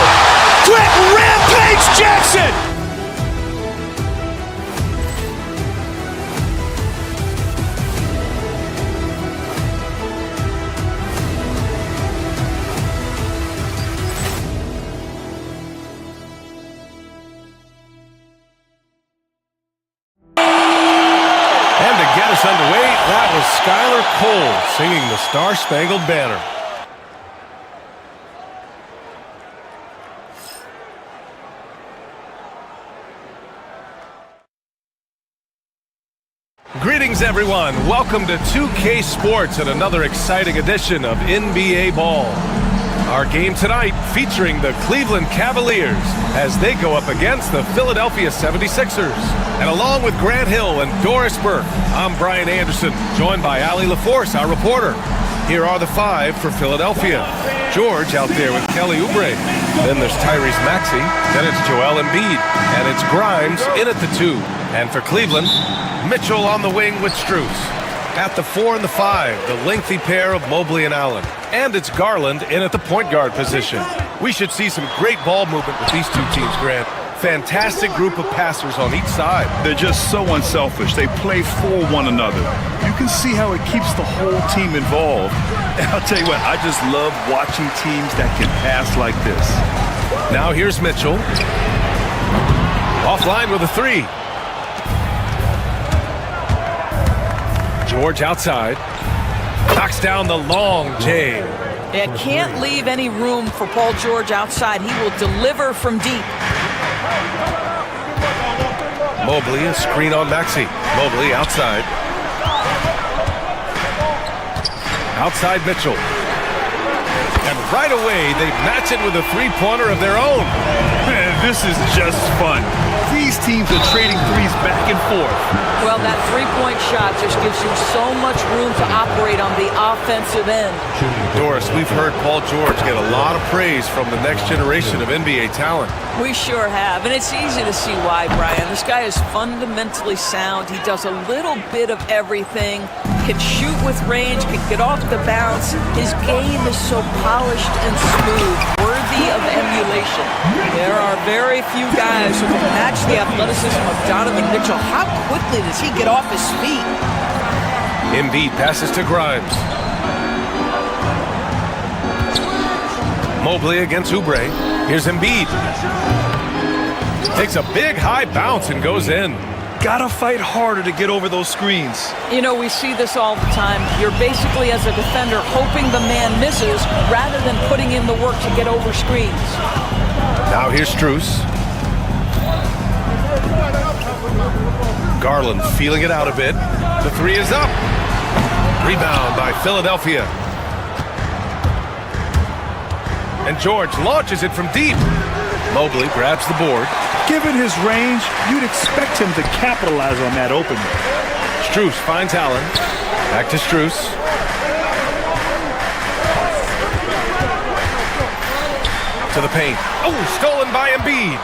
Quick Rampage Jackson! And to get us underway, that was Skylar Cole singing the Star-Spangled Banner. Greetings, everyone. Welcome to 2K Sports and another exciting edition of NBA Ball. Our game tonight featuring the Cleveland Cavaliers as they go up against the Philadelphia 76ers. And along with Grant Hill and Doris Burke, I'm Brian Anderson, joined by Ali LaForce, our reporter. Here are the five for Philadelphia. George out there with Kelly Oubre. Then there's Tyrese Maxey. Then it's Joel Embiid. And it's Grimes in at the 2. And for Cleveland, Mitchell on the wing with Strus. At the 4 and the 5, the lengthy pair of Mobley and Allen. And it's Garland in at the point guard position. We should see some great ball movement with these two teams, Grant. Fantastic group of passers on each side. They're just so unselfish. They play for one another. You can see how it keeps the whole team involved. And I'll tell you what, I just love watching teams that can pass like this. Now here's Mitchell. Offline with a 3. George outside. Knocks down the long J. Yeah, can't leave any room for Paul George outside. He will deliver from deep. Mobley, a screen on Maxey. Mobley outside. Outside Mitchell. And right away, they match it with a three-pointer of their own. Man, this is just fun. These teams are trading threes back and forth. Well, that three-point shot just gives you so much room to operate on the offensive end. Doris, we've heard Paul George get a lot of praise from the next generation of NBA talent. We sure have, and it's easy to see why, Brian. This guy is fundamentally sound. He does a little bit of everything, can shoot with range, can get off the bounce. His game is so polished and smooth, worthy of emulation. There are very few guys who can match the athleticism of Donovan Mitchell. How quickly does he get off his feet? Embiid passes to Grimes. Mobley against Oubre. Here's Embiid. Takes a big high bounce and goes in. Gotta fight harder to get over those screens. You know, we see this all the time. You're basically, as a defender, hoping the man misses rather than putting in the work to get over screens. Now here's Strus. Garland feeling it out a bit. The 3 is up. Rebound by Philadelphia. And George launches it from deep. Mobley grabs the board. Given his range, you'd expect him to capitalize on that opening. Strus finds Allen. Back to Strus. To the paint. Oh, stolen by Embiid.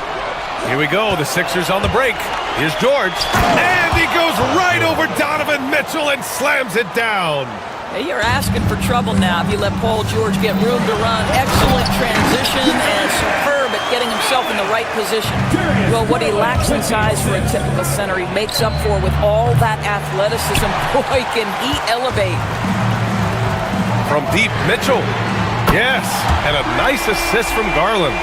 Here we go. The Sixers on the break. Here's George. And he goes right over Donovan Mitchell and slams it down. Hey, you're asking for trouble now if you let Paul George get room to run. Excellent transition and superb at getting himself in the right position. Well, what he lacks in size for a typical center, he makes up for with all that athleticism. Boy, can he elevate. From deep, Mitchell. Yes, and a nice assist from Garland.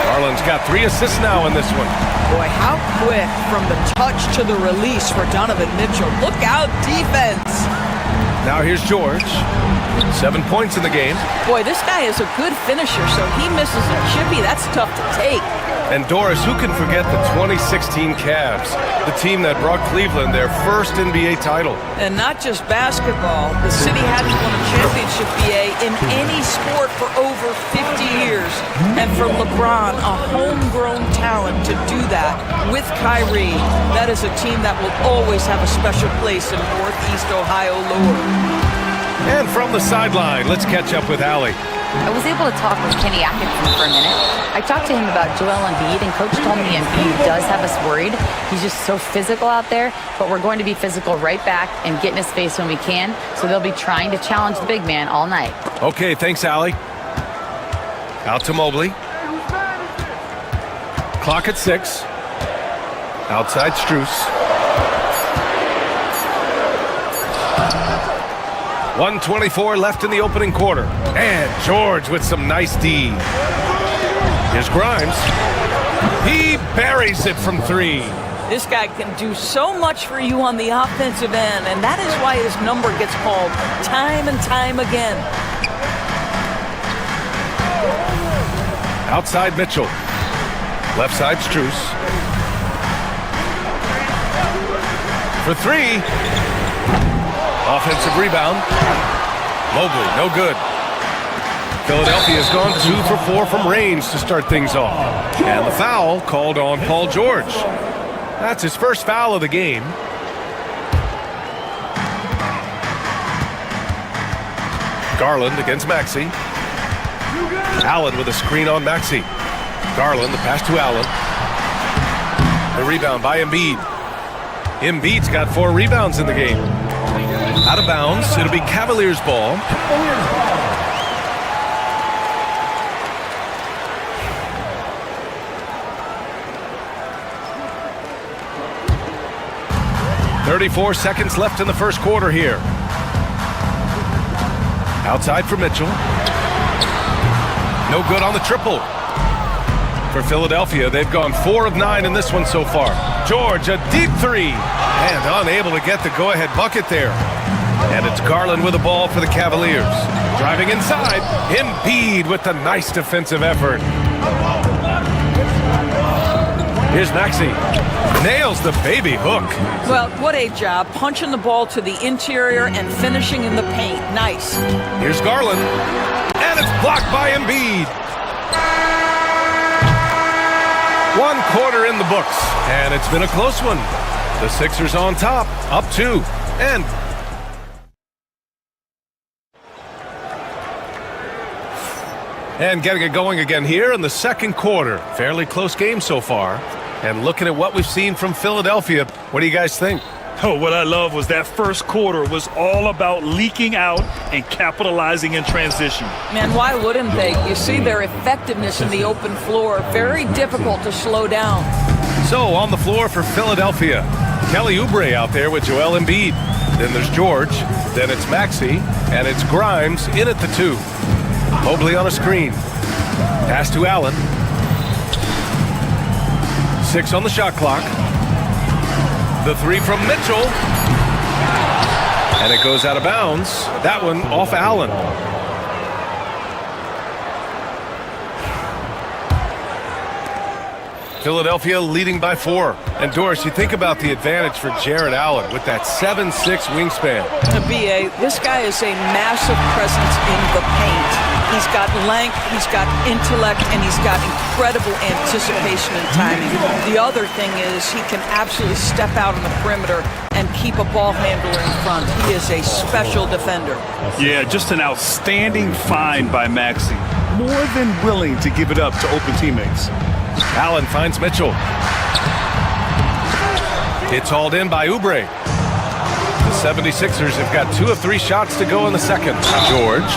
Garland's got 3 assists now in this one. Boy, how quick from the touch to the release for Donovan Mitchell. Look out, defense. Now here's George. 7 points in the game. Boy, this guy is a good finisher, so he misses a chippy. That's tough to take. And Doris, who can forget the 2016 Cavs, the team that brought Cleveland their first NBA title? And not just basketball. The city hadn't won a championship, BA, in any sport for over 50 years. And for LeBron, a homegrown talent to do that with Kyrie, that is a team that will always have a special place in Northeast Ohio lore. And from the sideline, let's catch up with Allie. I was able to talk with Kenny Atkinson for a minute. I talked to him about Joel Embiid, and Coach told me Embiid does have us worried. He's just so physical out there, but we're going to be physical right back and get in his face when we can, so they'll be trying to challenge the big man all night. Okay, thanks, Allie. Out to Mobley. Clock at 6. Outside Strus. 1:24 left in the opening quarter. And George with some nice D. Here's Grimes. He buries it from 3. This guy can do so much for you on the offensive end, and that is why his number gets called time and time again. Outside Mitchell. Left side Strus. For 3. Offensive rebound. Mobley, no good. Philadelphia has gone 2 for 4 from range to start things off. And the foul called on Paul George. That's his first foul of the game. Garland against Maxey. Allen with a screen on Maxey. Garland, the pass to Allen. The rebound by Embiid. Embiid's got 4 rebounds in the game. Out of bounds. It'll be Cavaliers ball. .34 seconds left in the first quarter here. Outside for Mitchell. No good on the triple. For Philadelphia, they've gone 4 of 9 in this one so far. George, a deep 3. And unable to get the go-ahead bucket there. And it's Garland with the ball for the Cavaliers. Driving inside, Embiid with the nice defensive effort. Here's Maxey. Nails the baby hook. Well, what a job. Punching the ball to the interior and finishing in the paint. Nice. Here's Garland. And it's blocked by Embiid. 1 quarter in the books. And it's been a close one. The Sixers on top, up 2. And getting it going again here in the second quarter. Fairly close game so far. And looking at what we've seen from Philadelphia, what do you guys think? Oh, what I love was that first quarter was all about leaking out and capitalizing in transition. Man, why wouldn't they? You see their effectiveness in the open floor. Very difficult to slow down. So on the floor for Philadelphia, Kelly Oubre out there with Joel Embiid. Then there's George. Then it's Maxey. And it's Grimes in at the 2. Mobley on a screen. Pass to Allen. 6 on the shot clock. The 3 from Mitchell. And it goes out of bounds. That one off Allen. Philadelphia leading by 4. And Doris, you think about the advantage for Jared Allen with that 7'6" wingspan. BA, this guy is a massive presence in the paint. He's got length, he's got intellect, and he's got incredible anticipation and timing. The other thing is he can absolutely step out on the perimeter and keep a ball handler in front. He is a special defender. Yeah, just an outstanding find by Maxey. More than willing to give it up to open teammates. Allen finds Mitchell. It's hauled in by Oubre. The 76ers have got 2 of 3 shots to go in the second. George.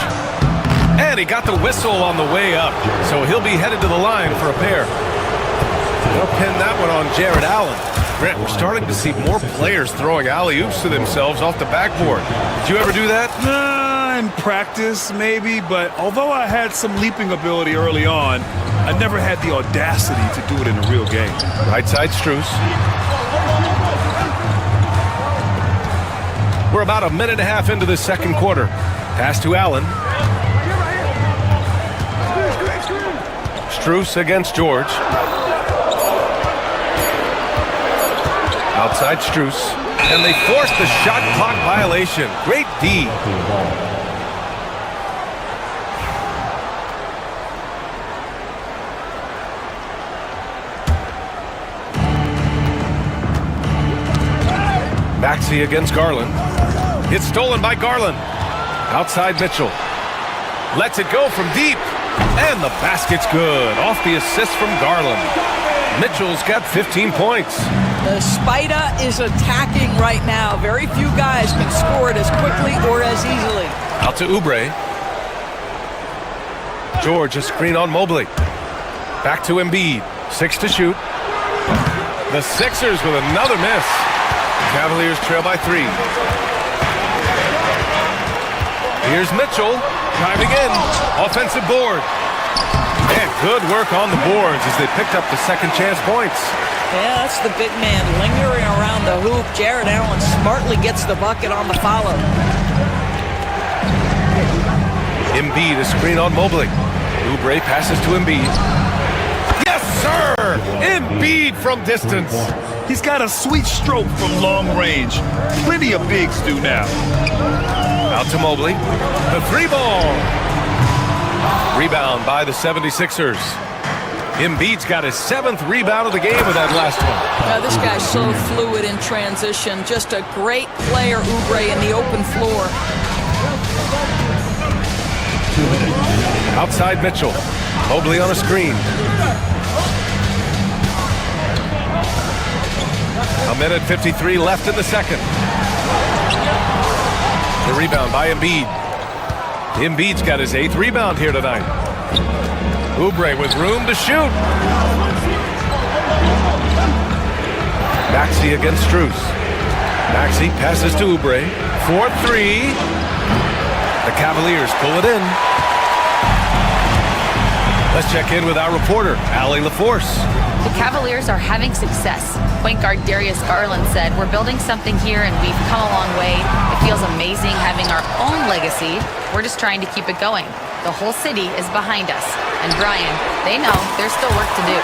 And he got the whistle on the way up, so he'll be headed to the line for a pair. They'll pin that one on Jared Allen. Grant, we're starting to see more players throwing alley-oops to themselves off the backboard. Did you ever do that? In practice, maybe, but although I had some leaping ability early on, I never had the audacity to do it in a real game. Right side, Strus. We're about a minute and a half into the second quarter. Pass to Allen. Strus against George. Outside Strus. And they forced the shot clock violation. Great D. Maxey against Garland. It's stolen by Garland. Outside Mitchell. Lets it go from deep. And the basket's good. Off the assist from Garland. Mitchell's got 15 points. The Spider is attacking right now. Very few guys can score it as quickly or as easily. Out to Oubre. George, a screen on Mobley. Back to Embiid. 6 to shoot. The Sixers with another miss. Cavaliers trail by 3. Here's Mitchell. Driving in. Offensive board. And good work on the boards as they picked up the second chance points. Yeah, that's the big man lingering around the hoop. Jared Allen smartly gets the bucket on the follow. Embiid, a screen on Mobley. Oubre passes to Embiid. Yes, sir! Embiid from distance. He's got a sweet stroke from long range. Plenty of bigs do now. Out to Mobley. The 3-ball. Rebound by the 76ers. Embiid's got his 7th rebound of the game with that last one. Yeah, this guy's so fluid in transition. Just a great player, Oubre, in the open floor. Outside Mitchell. Mobley on a screen. A minute 53 left in the second. The rebound by Embiid. Embiid's got his 8th rebound here tonight. Oubre with room to shoot. Maxey against Strus. Maxey passes to Oubre. 4-3. The Cavaliers pull it in. Let's check in with our reporter, Allie LaForce. The Cavaliers are having success. Point guard Darius Garland said, "We're building something here and we've come a long way. It feels amazing having our own legacy. We're just trying to keep it going. The whole city is behind us." And Brian, they know there's still work to do.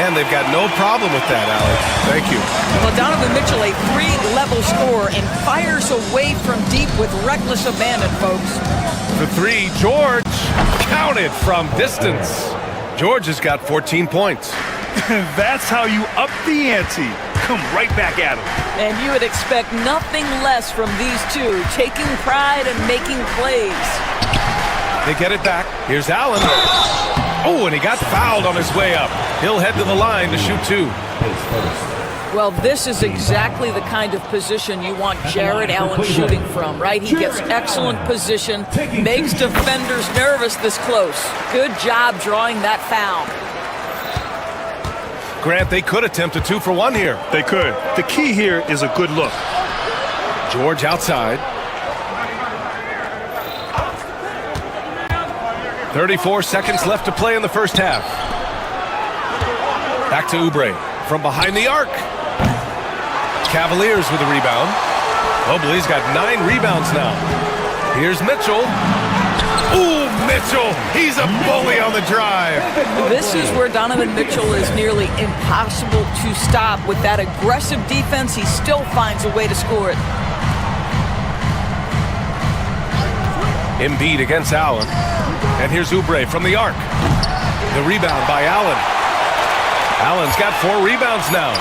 And they've got no problem with that, Alex. Thank you. Well, Donovan Mitchell, a 3-level scorer, and fires away from deep with reckless abandon, folks. The 3, George, counted from distance. George has got 14 points. That's how you up the ante. Come right back at him. And you would expect nothing less from these two, taking pride and making plays. They get it back. Here's Allen. Oh, and he got fouled on his way up. He'll head to the line to shoot 2. Well, this is exactly the kind of position you want Jared Allen shooting from, right? He gets excellent position, makes defenders nervous this close. Good job drawing that foul. Grant, they could attempt a 2-for-1 here. They could. The key here is a good look. George outside. 34 seconds left to play in the first half. Back to Oubre from behind the arc. Cavaliers with a rebound. Mobley's got 9 rebounds now. Here's Mitchell. Ooh, Mitchell. He's a bully on the drive. This is where Donovan Mitchell is nearly impossible to stop. With that aggressive defense, he still finds a way to score it. Embiid against Allen. And here's Oubre from the arc. The rebound by Allen. Allen's got 4 rebounds now.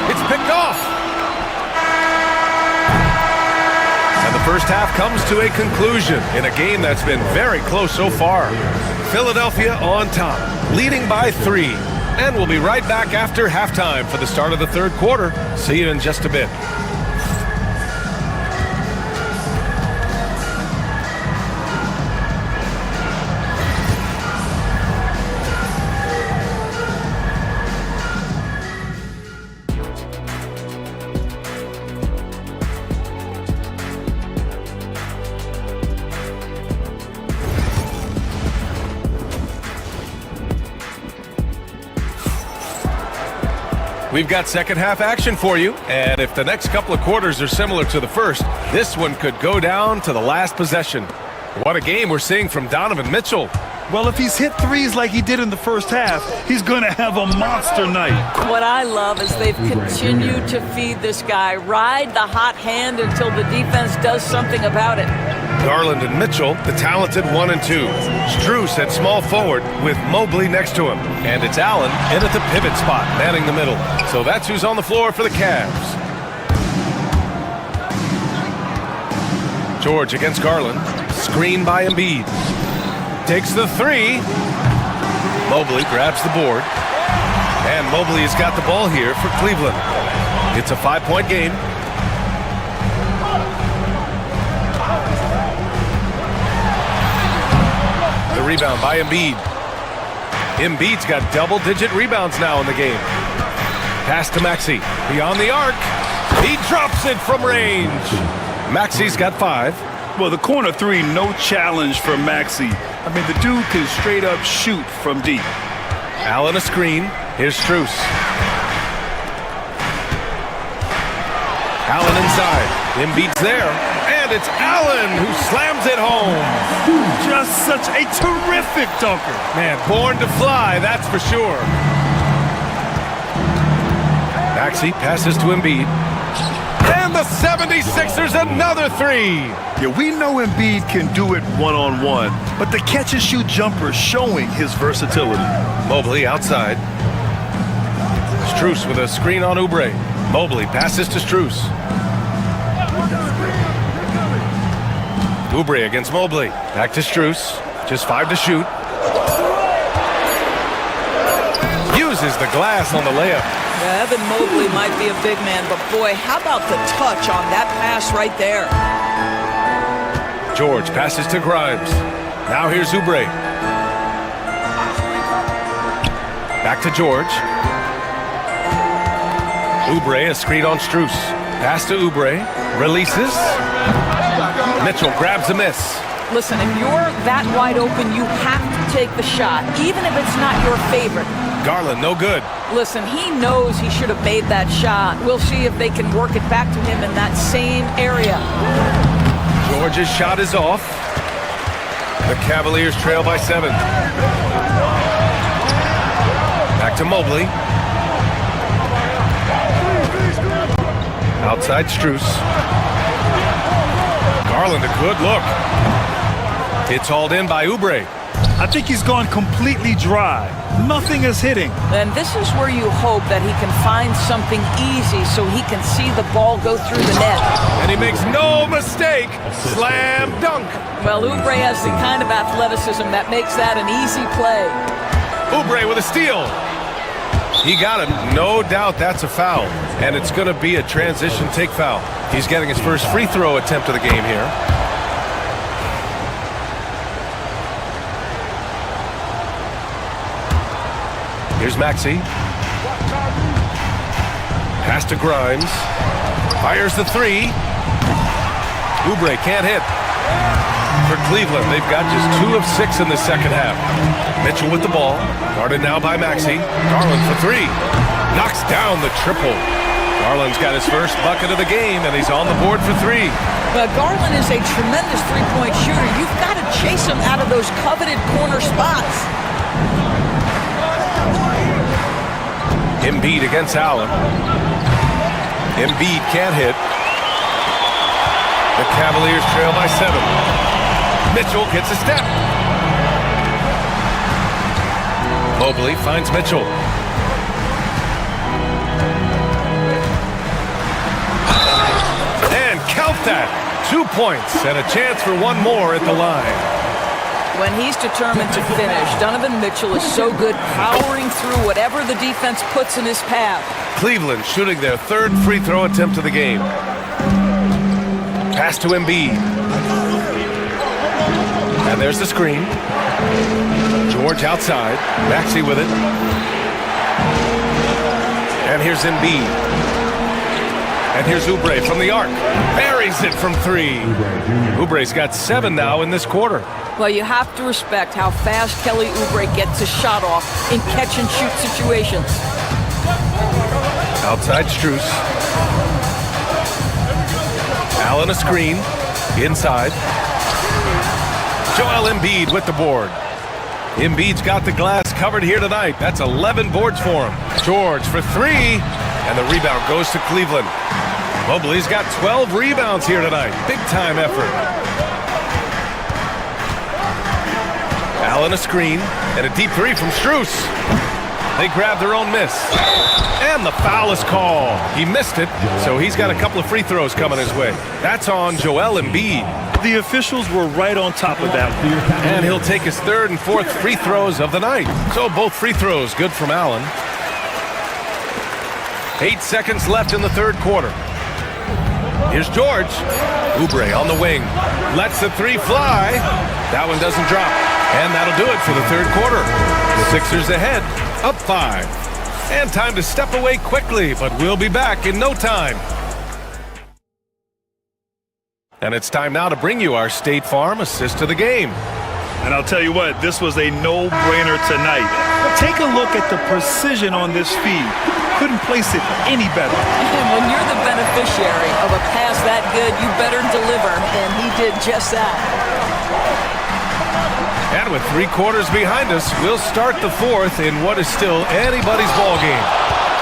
It's picked off. And the first half comes to a conclusion in a game that's been very close so far. Philadelphia on top, leading by 3. And we'll be right back after halftime for the start of the third quarter. See you in just a bit. We've got second half action for you, and if the next couple of quarters are similar to the first, this one could go down to the last possession. What a game we're seeing from Donovan Mitchell. Well, if he's hit threes like he did in the first half, he's going to have a monster night. What I love is they've continued to feed this guy, ride the hot hand until the defense does something about it. Garland and Mitchell, the talented 1 and 2. Strus at small forward with Mobley next to him. And it's Allen in at the pivot spot, manning the middle. So that's who's on the floor for the Cavs. George against Garland. Screen by Embiid. Takes the three. Mobley grabs the board. And Mobley has got the ball here for Cleveland. It's a 5-point game. The rebound by Embiid. Embiid's got double-digit rebounds now in the game. Pass to Maxey. Beyond the arc. He drops it from range. Maxey's got 5. Well, the corner three, no challenge for Maxey. I mean, the dude can straight up shoot from deep. Allen a screen. Here's Strus. Allen inside. Embiid's there. And it's Allen who slams it home. Just such a terrific dunker. Man, born to fly, that's for sure. Maxey passes to Embiid. And the 76ers another three. Yeah, we know Embiid can do it one-on-one, but the catch-and-shoot jumper showing his versatility. Mobley outside. Strus with a screen on Oubre. Mobley passes to Strus. Oubre against Mobley. Back to Strus. Just 5 to shoot. Uses the glass on the layup. Yeah, Evan Mobley might be a big man, but boy, how about the touch on that pass right there? George passes to Grimes. Now here's Oubre. Back to George. Oubre, a screen on Strus. Pass to Oubre. Releases. Mitchell grabs a miss. Listen, if you're that wide open, you have to take the shot, even if it's not your favorite. Garland, no good. Listen, he knows he should have made that shot. We'll see if they can work it back to him in that same area. George's shot is off. The Cavaliers trail by 7. Back to Mobley. Outside Strus. Garland, a good look. It's hauled in by Oubre. I think he's gone completely dry. Nothing is hitting. And this is where you hope that he can find something easy so he can see the ball go through the net. And he makes no mistake. Slam dunk. Well, Oubre has the kind of athleticism that makes that an easy play. Oubre with a steal. He got him. No doubt that's a foul. And it's going to be a transition take foul. He's getting his first free throw attempt of the game here. Here's Maxey. Pass to Grimes. Fires the three. Oubre can't hit. For Cleveland, they've got just 2 of 6 in the second half. Mitchell with the ball. Guarded now by Maxey. Garland for 3. Knocks down the triple. Garland's got his first bucket of the game, and he's on the board for 3. But Garland is a tremendous three-point shooter. You've got to chase him out of those coveted corner spots. Embiid against Allen. Embiid can't hit. The Cavaliers trail by 7. Mitchell gets a step. Mobley finds Mitchell. And count that. 2 points and a chance for one more at the line. when he's determined to finish. Donovan Mitchell is so good powering through whatever the defense puts in his path. Cleveland shooting their third free throw attempt of the game. Pass to Embiid. And there's the screen. George outside. Maxey with it. And here's Embiid. And here's Oubre from the arc. Buries it from three. Oubre's got 7 now in this quarter. Well, you have to respect how fast Kelly Oubre gets a shot off in catch-and-shoot situations. Outside Strus. Allen a screen. Inside. Joel Embiid with the board. Embiid's got the glass covered here tonight. That's 11 boards for him. George for three. And the rebound goes to Cleveland. Mobley's got 12 rebounds here tonight. Big-time effort. Allen a screen. And a deep three from Strus. They grab their own miss. And the foul is called. He missed it, so he's got a couple of free throws coming his way. That's on Joel Embiid. The officials were right on top of that. And he'll take his third and fourth free throws of the night. So both free throws good from Allen. 8 seconds left in the third quarter. Here's George. Oubre on the wing. Lets the three fly. That one doesn't drop. And that'll do it for the third quarter. The Sixers ahead, up 5. And time to step away quickly, but we'll be back in no time. And it's time now to bring you our State Farm assist to the game. And I'll tell you what, this was a no-brainer tonight. Take a look at the precision on this feed. Couldn't place it any better. And when you're the beneficiary of a pass that good, you better deliver, and he did just that. And with 3 quarters behind us, we'll start the fourth in what is still anybody's ball game.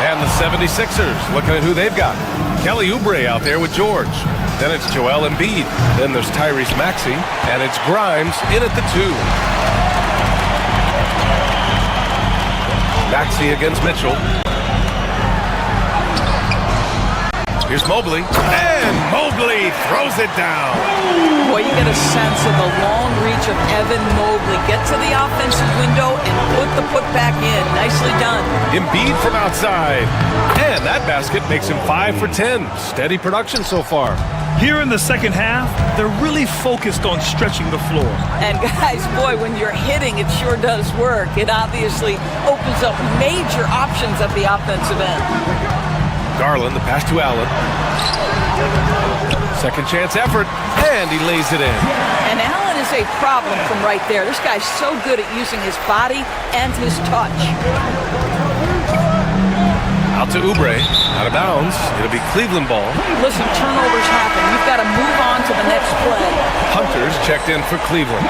And the 76ers, looking at who they've got. Kelly Oubre out there with George. Then it's Joel Embiid. Then there's Tyrese Maxey. And it's Grimes in at the 2. Maxey against Mitchell. Here's Mobley. And Mobley throws it down. Boy, you get a sense of the long reach of Evan Mobley. Get to the offensive window and put the putback in. Nicely done. Embiid from outside. And that basket makes him 5 for 10. Steady production so far. Here in the second half, they're really focused on stretching the floor. And guys, boy, when you're hitting, it sure does work. It obviously opens up major options at the offensive end. Garland, the pass to Allen. Second chance effort, and he lays it in. And Allen is a problem from right there. This guy's so good at using his body and his touch. Out to Oubre, out of bounds. It'll be Cleveland ball. Listen, turnovers happen. You've got to move on to the next play. Hunter's checked in for Cleveland.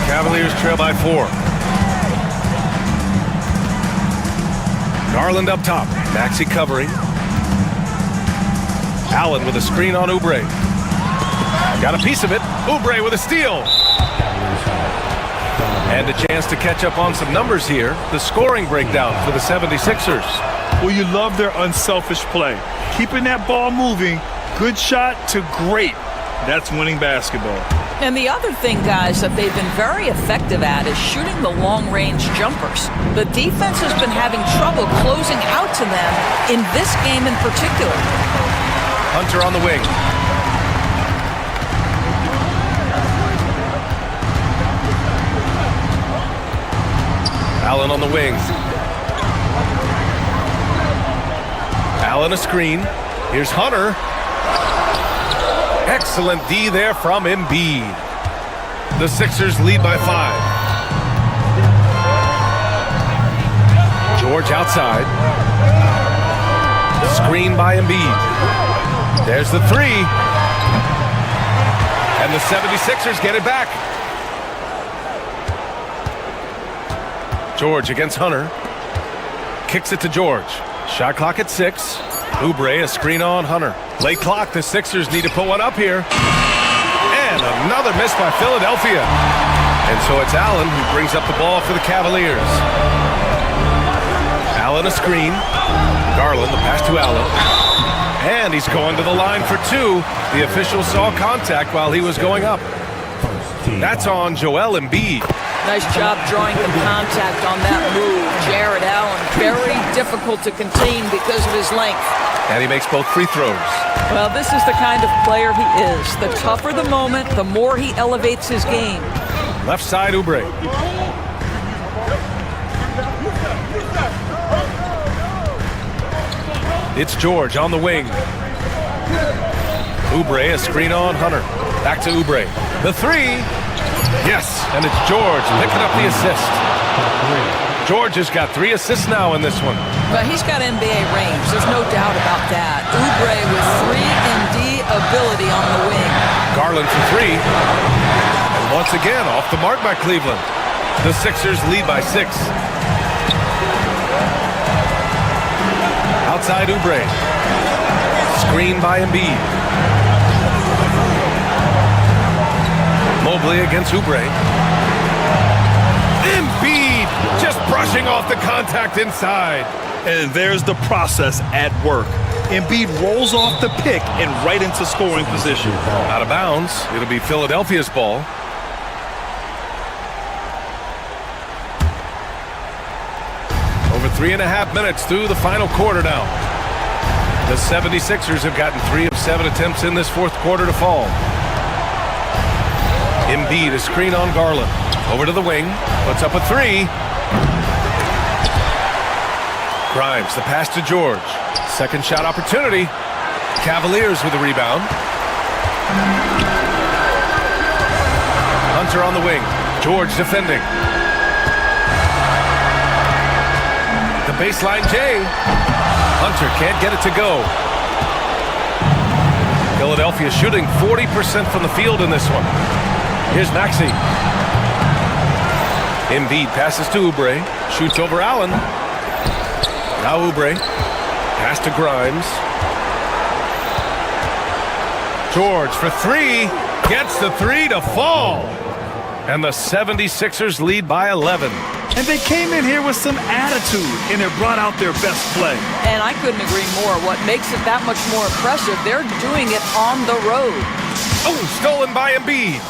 Cavaliers trail by 4. Garland up top. Maxey covering. Allen with a screen on Oubre. Got a piece of it. Oubre with a steal. And a chance to catch up on some numbers here. The scoring breakdown for the 76ers. Well, you love their unselfish play. Keeping that ball moving, good shot to great. That's winning basketball. And the other thing, guys, that they've been very effective at is shooting the long-range jumpers. The defense has been having trouble closing out to them in this game in particular. Hunter on the wing. Allen on the wing. Allen a screen. Here's Hunter. Excellent D there from Embiid. The Sixers lead by 5. George outside. Screen by Embiid. There's the 3. And the 76ers get it back. George against Hunter. Kicks it to George. Shot clock at 6. Oubre, a screen on Hunter. Late clock, the Sixers need to put one up here. And another miss by Philadelphia. And so it's Allen who brings up the ball for the Cavaliers. Allen a screen. Garland, the pass to Allen. And he's going to the line for 2. The official saw contact while he was going up. That's on Joel Embiid. Nice job drawing the contact on that move. Jared Allen, very difficult to contain because of his length. And he makes both free throws. Well, this is the kind of player he is. The tougher the moment, the more he elevates his game. Left side, Oubre. It's George on the wing. Oubre, a screen on Hunter. Back to Oubre. The three. Yes, and it's George picking up the assist. George has got 3 assists now in this one. But he's got NBA range. There's no doubt about that. Oubre with 3-and-D ability on the wing. Garland for 3. And once again, off the mark by Cleveland. The Sixers lead by 6. Outside Oubre. Screen by Embiid. Mobley against Oubre. Embiid just brushing off the contact inside. And there's the process at work. Embiid rolls off the pick and right into scoring position. Out of bounds. It'll be Philadelphia's ball. Over 3.5 minutes through the final quarter now. The 76ers have gotten 3 of 7 attempts in this fourth quarter to fall. Embiid, a screen on Garland. Over to the wing. Puts up a 3. Grimes, the pass to George. Second shot opportunity. Cavaliers with a rebound. Hunter on the wing. George defending. The baseline J. Hunter can't get it to go. Philadelphia shooting 40% from the field in this one. Here's Maxey. Embiid passes to Oubre. Shoots over Allen. Now Oubre. Pass to Grimes. George for 3. Gets the 3 to fall. And the 76ers lead by 11. And they came in here with some attitude, and it brought out their best play. And I couldn't agree more. What makes it that much more impressive, they're doing it on the road. Oh, stolen by Embiid.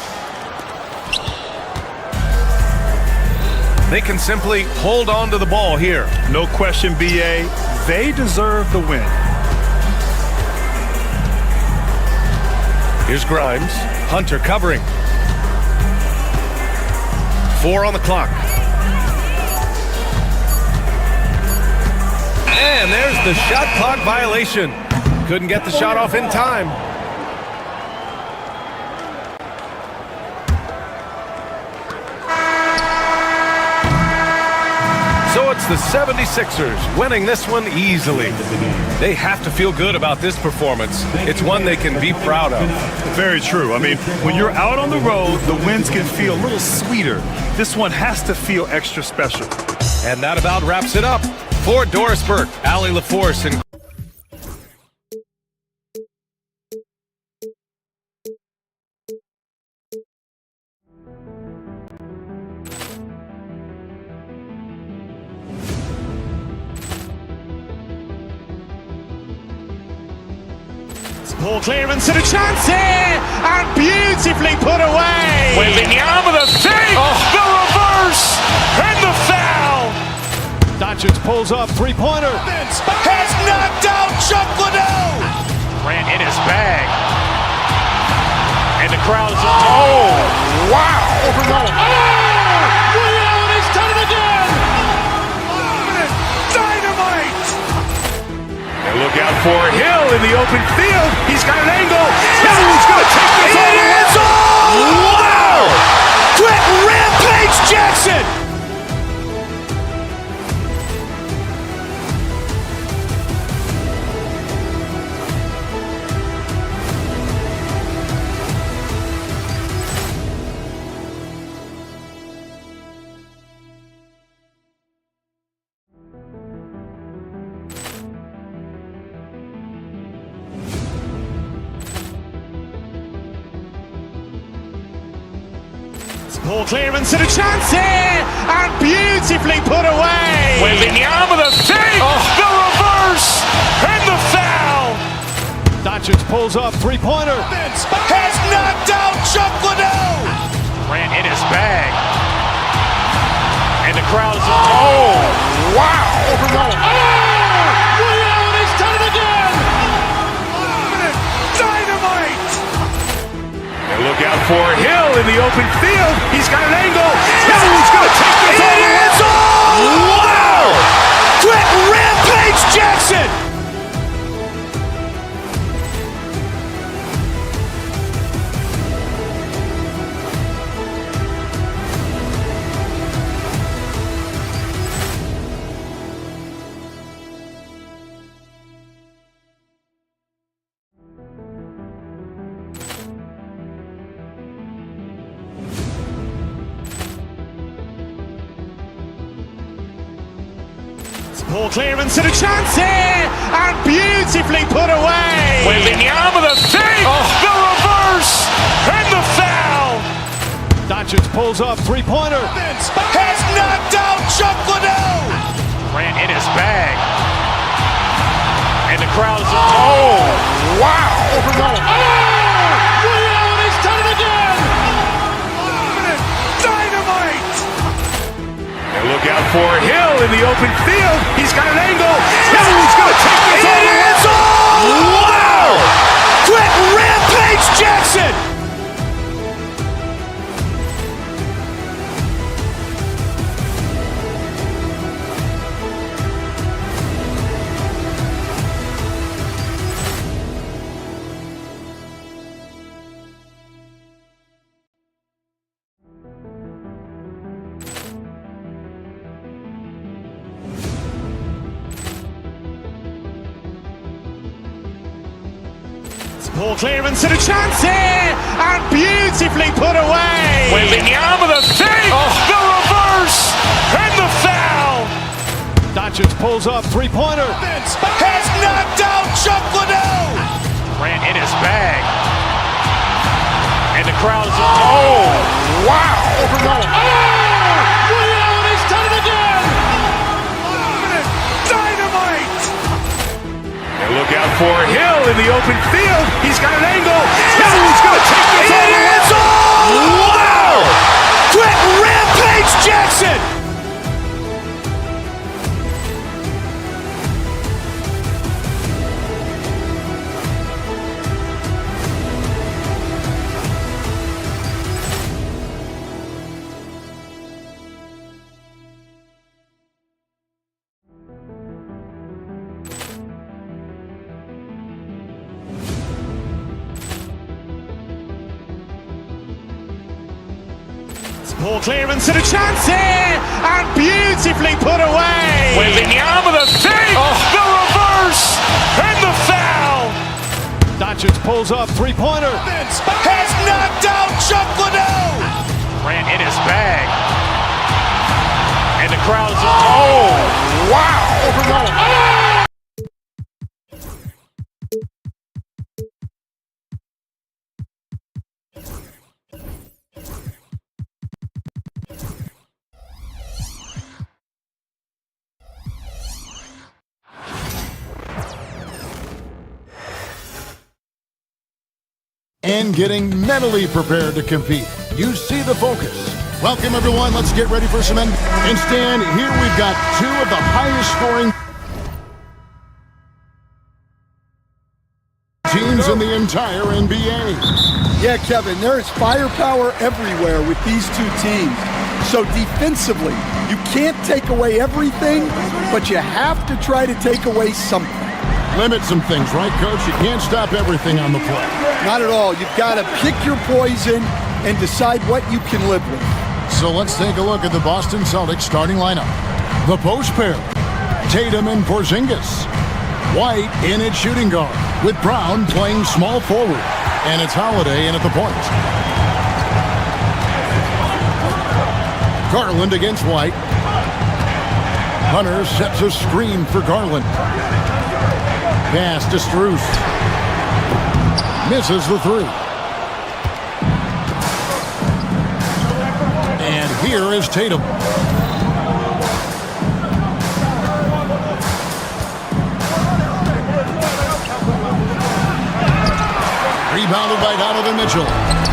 They can simply hold on to the ball here. No question, BA. They deserve the win. Here's Grimes. Hunter covering. 4 on the clock. And there's the shot clock violation. Couldn't get the shot off in time. So it's the 76ers winning this one easily. They have to feel good about this performance. It's one they can be proud of. Very true. I mean, when you're out on the road, the wins can feel a little sweeter. This one has to feel extra special. And that about wraps it up. For Doris Burke, Allie LaForce, and Ball clearance and a chance here, and beautifully put away. Wembanyama the save, the reverse, and the foul. Doncic pulls up, three-pointer, has knocked out Chuck Liddell. Grant in his bag, and the crowd's oh, wow. Liddell has done it again. Dynamite. And look out for Hill in the open field. He's got an angle. Hill is going to take this all the way. Wow! Brett Rampage Jackson. Ball clearance and a chance here, and beautifully put away. Wembanyama the save, the reverse, and the foul. Doncic pulls up, three-pointer, has knocked out Chuck Liddell. Grant in his bag. And the crowd is, oh, wow. Ray Allen has done it again. Dynamite! And look out for Hill in the open field. He's got an angle. Hill's going to take this all the way. Wow! Quick Rampage Jackson! Ball clearance and a chance here, and beautifully put away. Wembanyama the save, the reverse, and the foul. Doncic pulls up, three-pointer. Has knocked out Chuck Liddell. Grant in his bag, and the crowd is, oh, wow. Ray Allen has done it again. Dynamite! And look out for Hill in the open field. He's got an angle. Hill's going to take this all the way. Wow! Quick Rampage Jackson! Ball clearance and a chance here, and beautifully put away. Wembanyama the save, the reverse, and the foul. Doncic pulls up, three-pointer. Has knocked out Chuck Liddell. Grant in his bag, and the crowd is, oh, wow. Ray Allen has done it again. Dynamite! And look out for Hill in the open field. He's got an angle. Hill's going to take this all the way. Wow! Quick Rampage Jackson! Ball clearance and a chance here, and beautifully put away. Wembanyama the save, the reverse, and the foul. Doncic pulls up, three-pointer. Has knocked out Chuck Liddell. Grant in his bag, and the crowd is, oh, wow. And getting mentally prepared to compete. You see the focus. Welcome, everyone. Let's get ready for some end. And Stan, here we've got two of the highest scoring teams in the entire NBA. Yeah, Kevin, there is firepower everywhere with these two teams. So defensively, you can't take away everything, but you have to try to take away something. Limit some things, right, Coach? You can't stop everything on the play. Not at all. You've got to pick your poison and decide what you can live with. So let's take a look at the Boston Celtics starting lineup. The post pair, Tatum and Porzingis. White in at shooting guard, with Brown playing small forward. And it's Holiday in at the point. Garland against White. Hunter sets a screen for Garland. Pass to Strus. Misses the three. And here is Tatum. Rebounded by Donovan Mitchell.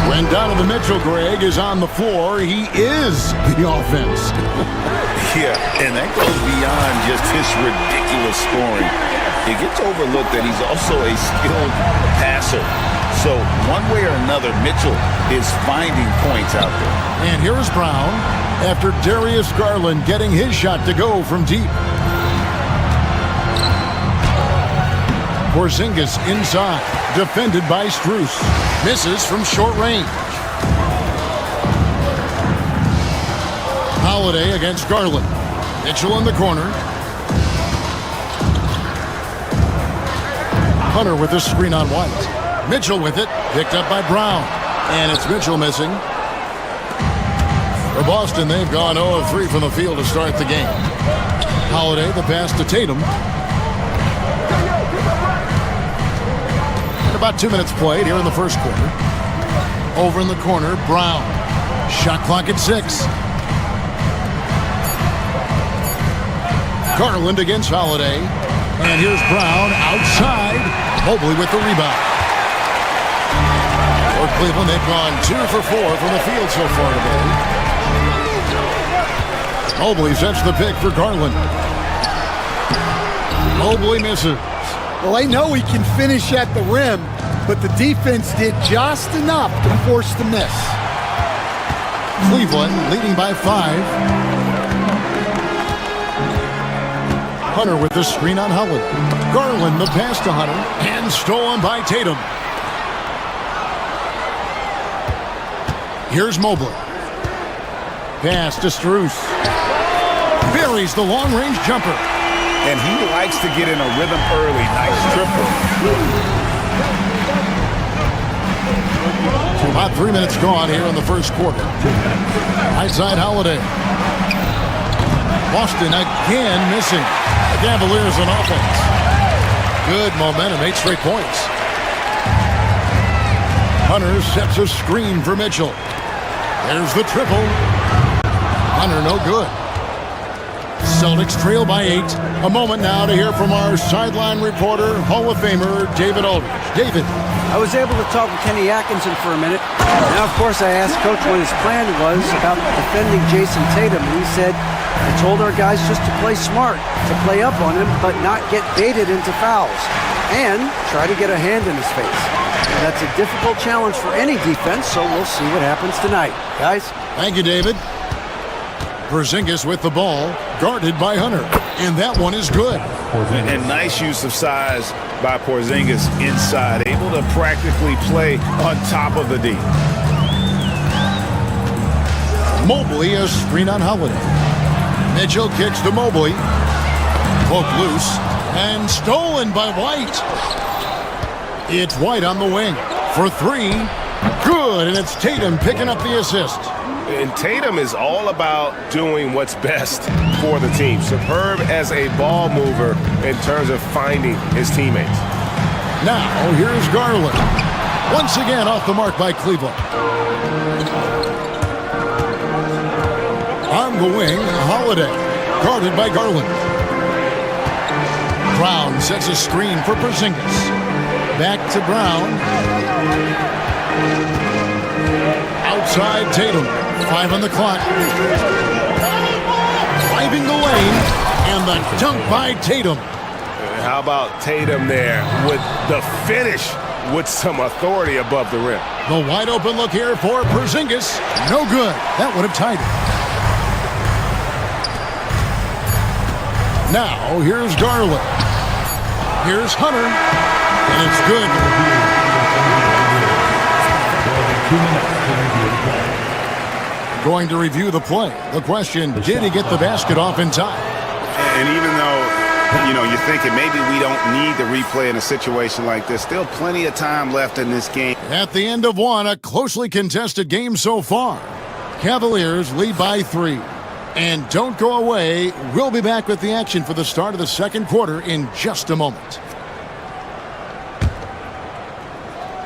When Donovan Mitchell, Greg, is on the floor, he is the offense. Yeah, and that goes beyond just his ridiculous scoring. It gets overlooked that he's also a skilled passer. So one way or another, Mitchell is finding points out there. And here is Brown after Darius Garland getting his shot to go from deep. Porzingis inside, defended by Strus. Misses from short range. Holiday against Garland. Mitchell in the corner. Hunter with the screen on White. Mitchell with it, picked up by Brown. And it's Mitchell missing. For Boston, they've gone 0 of 3 from the field to start the game. Holiday, the pass to Tatum. And about 2 minutes played here in the first quarter. Over in the corner, Brown. Shot clock at 6. Garland against Holiday. And here's Brown outside. Mobley with the rebound. For Cleveland, they've gone 2 for 4 from the field so far today. Mobley sets the pick for Garland. Mobley misses. Well, I know he can finish at the rim, but the defense did just enough to force the miss. Cleveland leading by 5. Hunter with the screen on Howard. Garland the pass to Hunter and stolen by Tatum. Here's Mobley. Pass to Strus. Buries the long-range jumper. And he likes to get in a rhythm early. Nice triple. About 3 minutes gone here in the first quarter. Right side Holiday. Boston again missing. The Cavaliers on offense. Good momentum, 8 straight points. Hunter sets a screen for Mitchell. There's the triple. Hunter no good. Celtics trail by 8. A moment now to hear from our sideline reporter, Hall of Famer David Aldridge. David. I was able to talk with Kenny Atkinson for a minute. Now, of course, I asked Coach what his plan was about defending Jason Tatum. And he said, I told our guys just to play smart, to play up on him, but not get baited into fouls, and try to get a hand in his face. And that's a difficult challenge for any defense, so we'll see what happens tonight. Guys? Thank you, David. Porzingis with the ball, guarded by Hunter. And that one is good. And nice use of size by Porzingis inside. Able to practically play on top of the D. Mobley a screen on Holiday. Mitchell kicks to Mobley. Poke loose. And stolen by White. It's White on the wing. For 3. Good. And it's Tatum picking up the assist. And Tatum is all about doing what's best for the team. Superb as a ball mover in terms of finding his teammates. Now, here's Garland. Once again off the mark by Cleveland. On the wing, Holiday. Guarded by Garland. Brown sets a screen for Porzingis. Back to Brown. Outside Tatum. 5 on the clock. Driving the lane. And the dunk by Tatum. How about Tatum there with the finish with some authority above the rim. The wide open look here for Porzingis. No good. That would have tied it. Now, here's Garland. Here's Hunter. And it's good. Going to review the play. The question, did he get the basket off in time? And even though, you know, you're thinking maybe we don't need the replay in a situation like this, still plenty of time left in this game. At the end of one, a closely contested game so far. Cavaliers lead by 3. And don't go away. We'll be back with the action for the start of the second quarter in just a moment.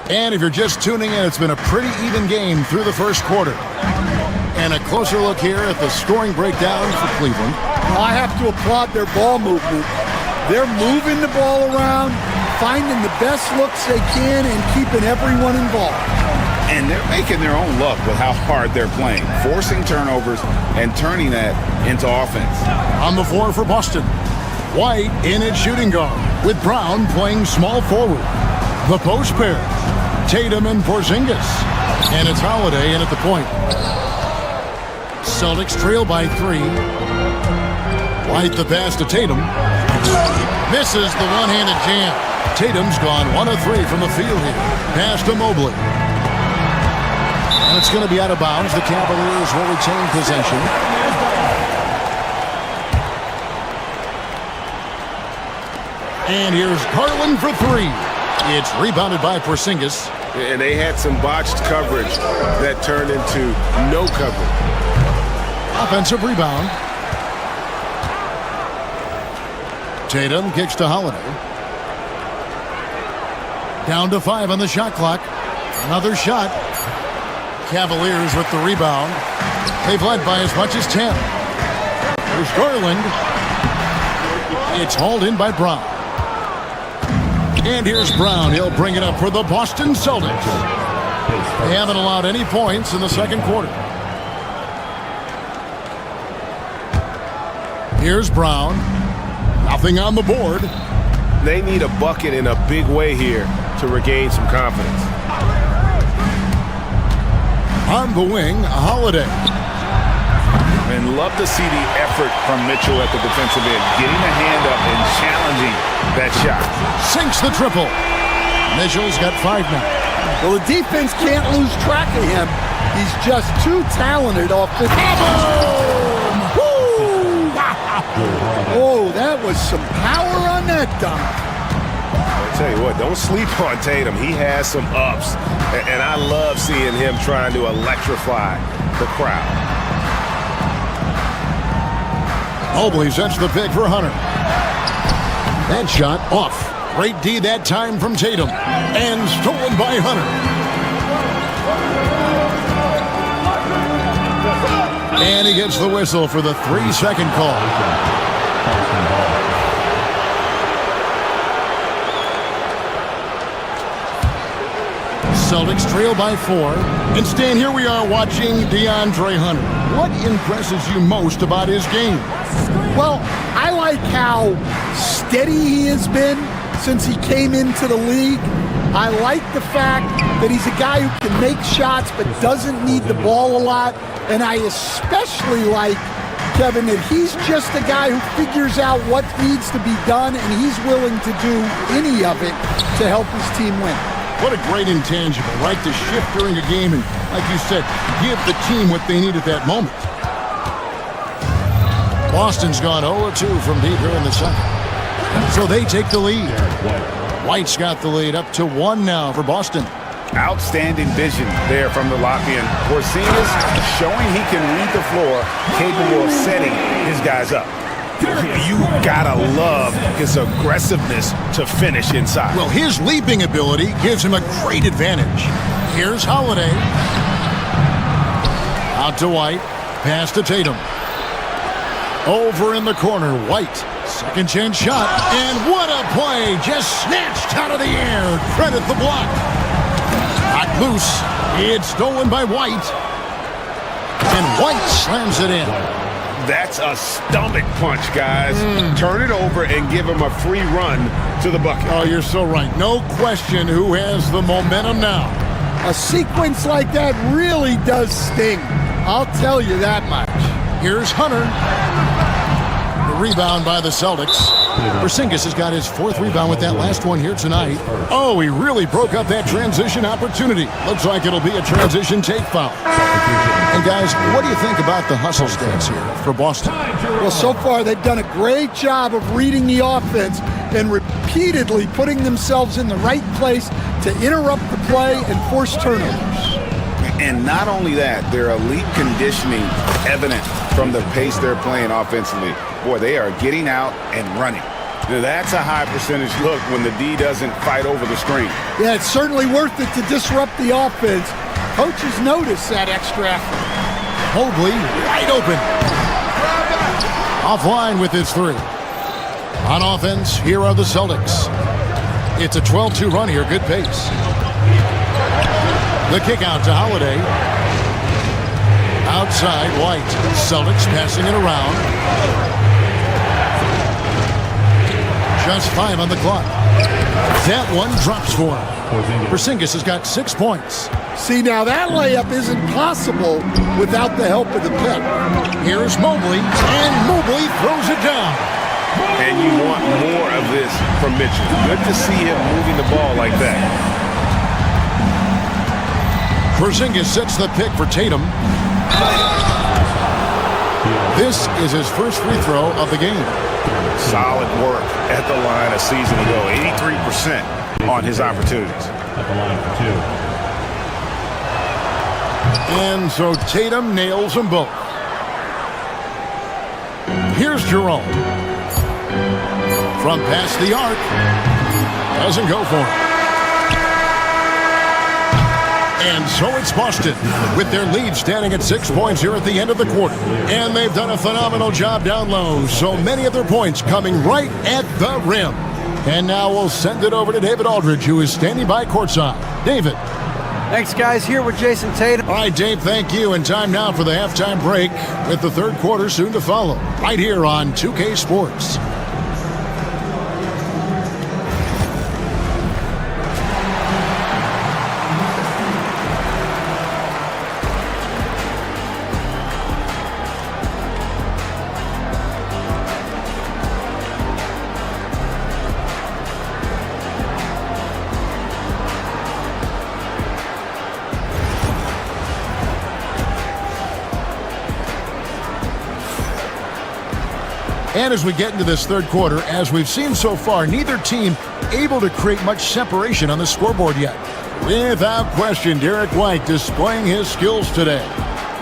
And if you're just tuning in, it's been a pretty even game through the first quarter. And a closer look here at the scoring breakdown for Cleveland. I have to applaud their ball movement. They're moving the ball around, finding the best looks they can and keeping everyone involved. And they're making their own luck with how hard they're playing, forcing turnovers and turning that into offense. On the floor for Boston, White in at shooting guard, with Brown playing small forward. The post pair, Tatum and Porzingis. And it's Holiday in at the point. Celtics trail by 3. White the pass to Tatum. Misses the one-handed jam. Tatum's gone 1 of 3 from the field here. Pass to Mobley. And it's going to be out of bounds. The Cavaliers will retain possession. And here's Garland for 3. It's rebounded by Porzingis. And they had some botched coverage that turned into no coverage. Offensive rebound. Tatum kicks to Holiday. Down to 5 on the shot clock. Another shot. Cavaliers with the rebound. They've led by as much as 10. There's Garland. It's hauled in by Brown. And here's Brown. He'll bring it up for the Boston Celtics. They haven't allowed any points in the second quarter. Here's Brown. Nothing on the board. They need a bucket in a big way here to regain some confidence. On the wing, Holiday. And love to see the effort from Mitchell at the defensive end, getting a hand up and challenging that shot. Sinks the triple. Mitchell's got 5 now. Well, the defense can't lose track of him. He's just too talented offensively. Oh, that was some power on that dunk. I'll tell you what, don't sleep on Tatum. He has some ups, and I love seeing him trying to electrify the crowd. Mobley sets the pick for Hunter. That shot off. Great D that time from Tatum. And stolen by Hunter. And he gets the whistle for the 3-second call. Celtics trail by 4. And Stan, here we are watching DeAndre Hunter. What impresses you most about his game? Well, I like how steady he has been since he came into the league. I like the fact that he's a guy who can make shots but doesn't need the ball a lot. And I especially like, Kevin, that he's just a guy who figures out what needs to be done, and he's willing to do any of it to help his team win. What a great intangible, right? To shift during a game and, like you said, give the team what they need at that moment. Boston's gone 0-2 from deep here in the second. So they take the lead. White's got the lead up to 1 now for Boston. Outstanding vision there from the Latvian. Porzingis showing he can read the floor, capable of setting his guys up. You gotta love his aggressiveness to finish inside. Well, his leaping ability gives him a great advantage. Here's Holiday. Out to White. Pass to Tatum. Over in the corner, White. Second chance shot. And what a play. Just snatched out of the air. Credit the block. Knocked loose. It's stolen by White. And White slams it in. That's a stomach punch, guys. Turn it over and give him a free run to the bucket. Oh, you're so right. No question who has the momentum now. A sequence like that really does sting. I'll tell you that much. Here's Hunter. The rebound by the Celtics. Porzingis has got his 4th rebound with that last one here tonight. Oh, he really broke up that transition opportunity. Looks like it'll be a transition take foul. And guys, what do you think about the hustle stats here for Boston? Well, so far they've done a great job of reading the offense and repeatedly putting themselves in the right place to interrupt the play and force turnovers. And not only that, their elite conditioning evident from the pace they're playing offensively. Boy, they are getting out and running. Now, that's a high percentage look when the D doesn't fight over the screen. Yeah, it's certainly worth it to disrupt the offense. Coaches notice that extra effort. Mobley wide open. Offline with his 3. On offense, here are the Celtics. It's a 12-2 run here. Good pace. The kick out to Holiday. Outside, White. Celtics passing it around. Just 5 on the clock. That one drops for him. Porzingis has got 6 points. See, now that layup isn't possible without the help of the pick. Here's Mobley, and Mobley throws it down. And you want more of this from Mitchell. Good to see him moving the ball like that. Porzingis sets the pick for Tatum. This is his first free throw of the game. Solid work at the line a season ago. 83% on his opportunities. At the line for 2. And so Tatum nails them both. Here's Jerome. From past the arc. Doesn't go for him. And so it's Boston, with their lead standing at 6 points here at the end of the quarter. And they've done a phenomenal job down low, so many of their points coming right at the rim. And now we'll send it over to David Aldridge, who is standing by courtside. David. Thanks, guys. Here with Jason Tatum. All right, Dave, thank you. And time now for the halftime break, with the third quarter soon to follow, right here on 2K Sports. And as we get into this third quarter, as we've seen so far, neither team able to create much separation on the scoreboard yet. Without question, Derek White displaying his skills today.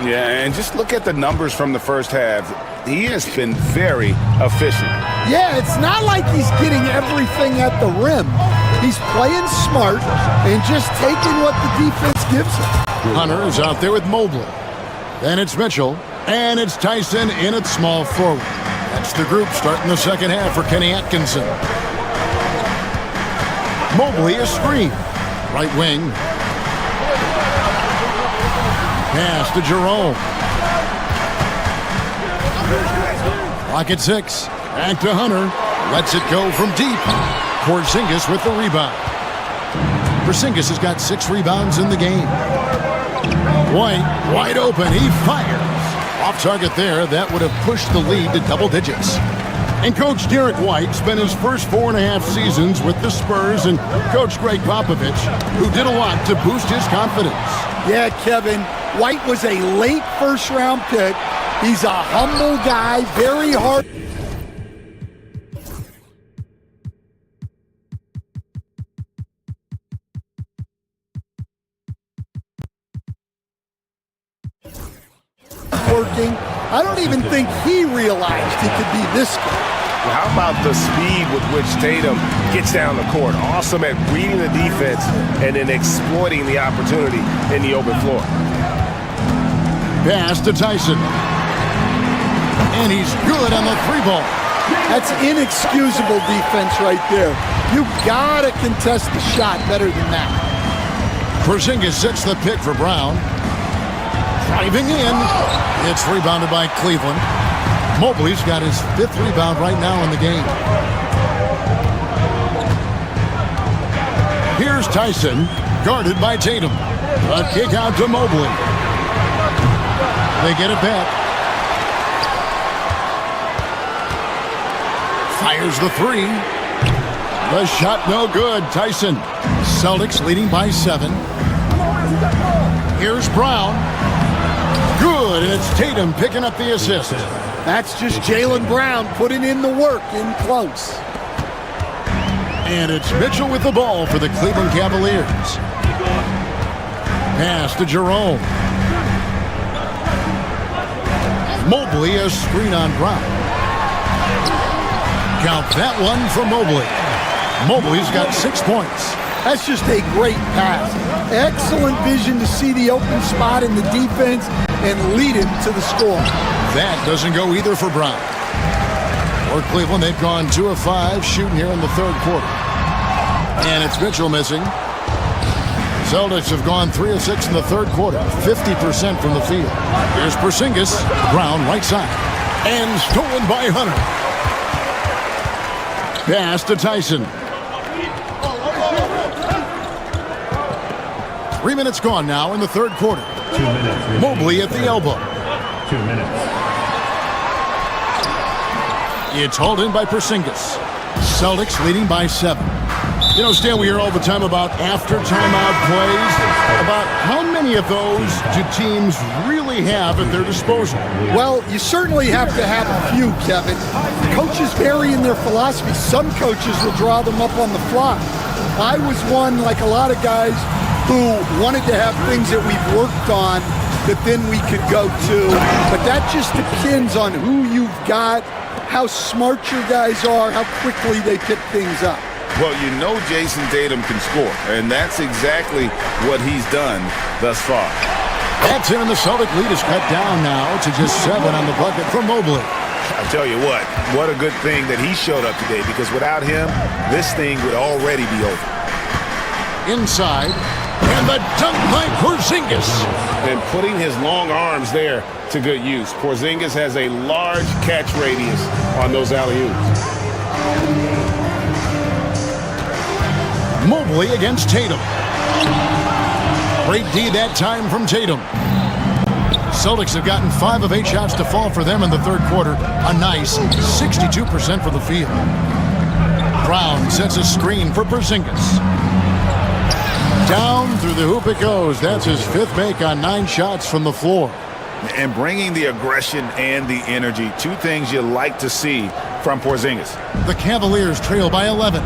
Yeah, and just look at the numbers from the first half. He has been very efficient. Yeah, it's not like he's getting everything at the rim. He's playing smart and just taking what the defense gives him. Hunter is out there with Mobley. Then it's Mitchell. And it's Tyson in at small forward. That's the group starting the second half for Kenny Atkinson. Mobley a screen. Right wing. Pass to Jerome. Clock at 6. Back to Hunter. Lets it go from deep. Porzingis with the rebound. Porzingis has got 6 rebounds in the game. White wide open. He fires. Off target there, that would have pushed the lead to double digits. And Coach Derek White spent his first 4.5 seasons with the Spurs and Coach Greg Popovich, who did a lot to boost his confidence. Yeah, Kevin, White was a late first-round pick. He's a humble guy, very hard. Working. I don't even think he realized he could be this good. Well, how about the speed with which Tatum gets down the court? Awesome at reading the defense and then exploiting the opportunity in the open floor. Pass to Tyson. And he's good on the 3-ball. That's inexcusable defense right there. You gotta contest the shot better than that. Porzingis sets the pick for Brown. Driving in. It's rebounded by Cleveland. Mobley's got his 5th rebound right now in the game. Here's Tyson, guarded by Tatum. A kick out to Mobley. They get it back. Fires the 3. The shot no good. Tyson. Celtics leading by 7. Here's Brown. Good, and it's Tatum picking up the assist. That's just Jaylen Brown putting in the work in close. And it's Mitchell with the ball for the Cleveland Cavaliers. Pass to Jerome. Mobley a screen on Brown. Count that one for Mobley. Mobley's got 6 points. That's just a great pass. Excellent vision to see the open spot in the defense and lead him to the score. That doesn't go either for Brown. For Cleveland, they've gone 2 of 5 shooting here in the third quarter. And it's Mitchell missing. Celtics have gone 3 of 6 in the third quarter, 50% from the field. Here's Porzingis, Brown right side, and stolen by Hunter. Pass to Tyson. 3 minutes gone now in the third quarter. 2 minutes. Mobley at the elbow. 2 minutes. It's hauled in by Porzingis. Celtics leading by 7. You know, Stan, we hear all the time about after timeout plays. About how many of those do teams really have at their disposal? Well, you certainly have to have a few, Kevin. Coaches vary in their philosophy. Some coaches will draw them up on the fly. I was one, like a lot of guys, who wanted to have things that we've worked on that then we could go to. But that just depends on who you've got, how smart your guys are, how quickly they pick things up. Well, you know Jason Tatum can score, and that's exactly what he's done thus far. That's it, and the Celtic lead is cut down now to just 7 on the bucket from Mobley. I tell you what a good thing that he showed up today, because without him, this thing would already be over. Inside, and the dunk by Porzingis. And putting his long arms there to good use. Porzingis has a large catch radius on those alley-oops. Mobley against Tatum. Great D that time from Tatum. Celtics have gotten 5 of 8 shots to fall for them in the third quarter. A nice 62% from the field. Brown sets a screen for Porzingis. Down through the hoop it goes. That's his 5th make on 9 shots from the floor. And bringing the aggression and the energy, 2 things you like to see from Porzingis. The Cavaliers trail by 11.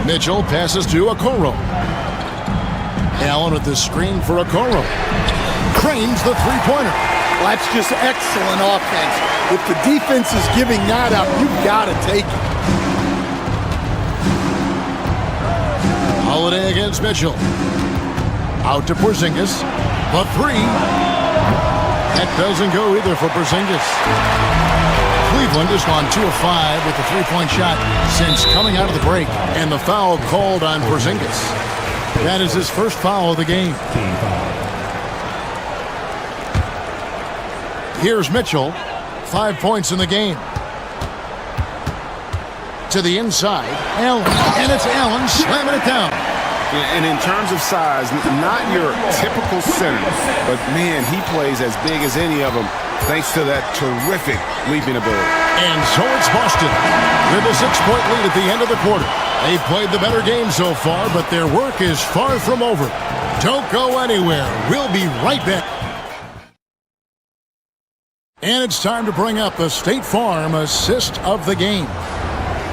Mitchell passes to Okoro. Allen with the screen for Okoro. Cranes the three-pointer. Well, that's just excellent offense. If the defense is giving that up, you've got to take it. Holiday against Mitchell. Out to Porzingis. The 3. That doesn't go either for Porzingis. Cleveland has gone 2 of 5 with the 3-point shot since coming out of the break. And the foul called on Porzingis. That is his first foul of the game. Here's Mitchell. 5 points in the game. To the inside. Allen. And it's Allen slamming it down. And in terms of size, not your typical center, but man, he plays as big as any of them thanks to that terrific leaping ability. And so it's Boston with a 6-point lead at the end of the quarter. They've played the better game so far, but their work is far from over. Don't go anywhere. We'll be right back. And it's time to bring up the State Farm assist of the game.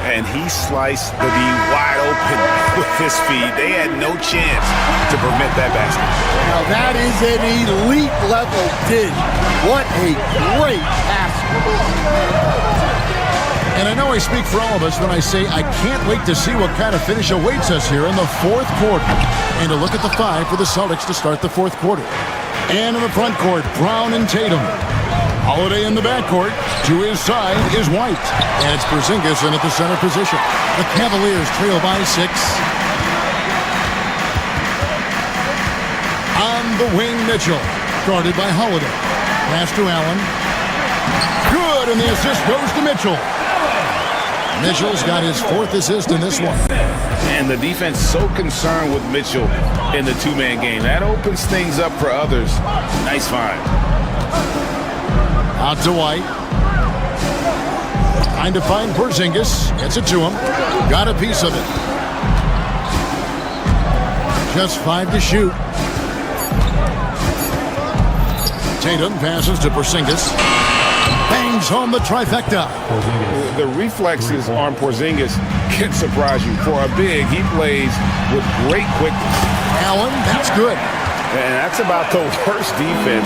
And he sliced the D wide open with his feed. They had no chance to prevent that basket. Now that is an elite level dish. What a great pass. And I know I speak for all of us when I say I can't wait to see what kind of finish awaits us here in the fourth quarter. And to look at the 5 for the Celtics to start the fourth quarter. And in the front court, Brown and Tatum. Holiday in the backcourt. To his side is White. And it's Porzingis in at the center position. The Cavaliers trail by 6. On the wing, Mitchell. Guarded by Holiday. Pass to Allen. Good, and the assist goes to Mitchell. Mitchell's got his 4th assist in this one. And the defense so concerned with Mitchell in the 2-man game. That opens things up for others. Nice find. Out to White. Trying to find Porzingis. Gets it to him. Got a piece of it. Just 5 to shoot. Tatum passes to Porzingis. Bangs home the trifecta. The reflexes on Porzingis can surprise you. For a big, he plays with great quickness. Allen, that's good. And that's about the worst defense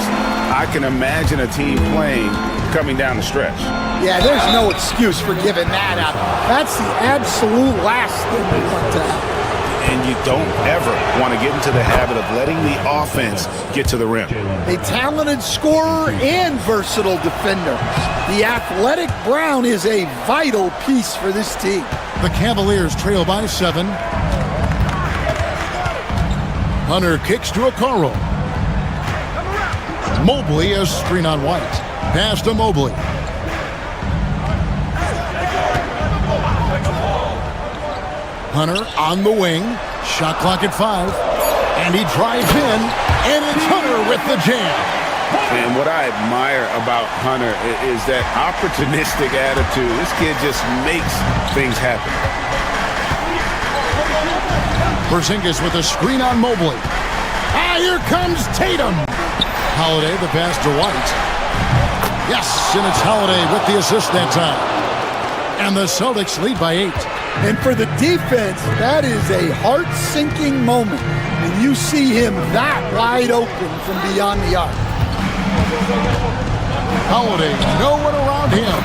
I can imagine a team playing coming down the stretch. Yeah, there's no excuse for giving that up. That's the absolute last thing we want to have. and you don't ever want to get into the habit of letting the offense get to the rim. A talented scorer and versatile defender. The athletic Brown is a vital piece for this team. The Cavaliers trail by 7. Hunter kicks to Okoro. Mobley a screen on White. Pass to Mobley. Hunter on the wing. Shot clock at 5. And he drives in. And it's Hunter with the jam. And what I admire about Hunter is that opportunistic attitude. This kid just makes things happen. Porzingis with a screen on Mobley. Here comes Tatum. Holiday, the pass to White. Yes, and it's Holiday with the assist that time. And the Celtics lead by 8. And for the defense, that is a heart-sinking moment when you see him that wide open from beyond the arc. Holiday, no one around him.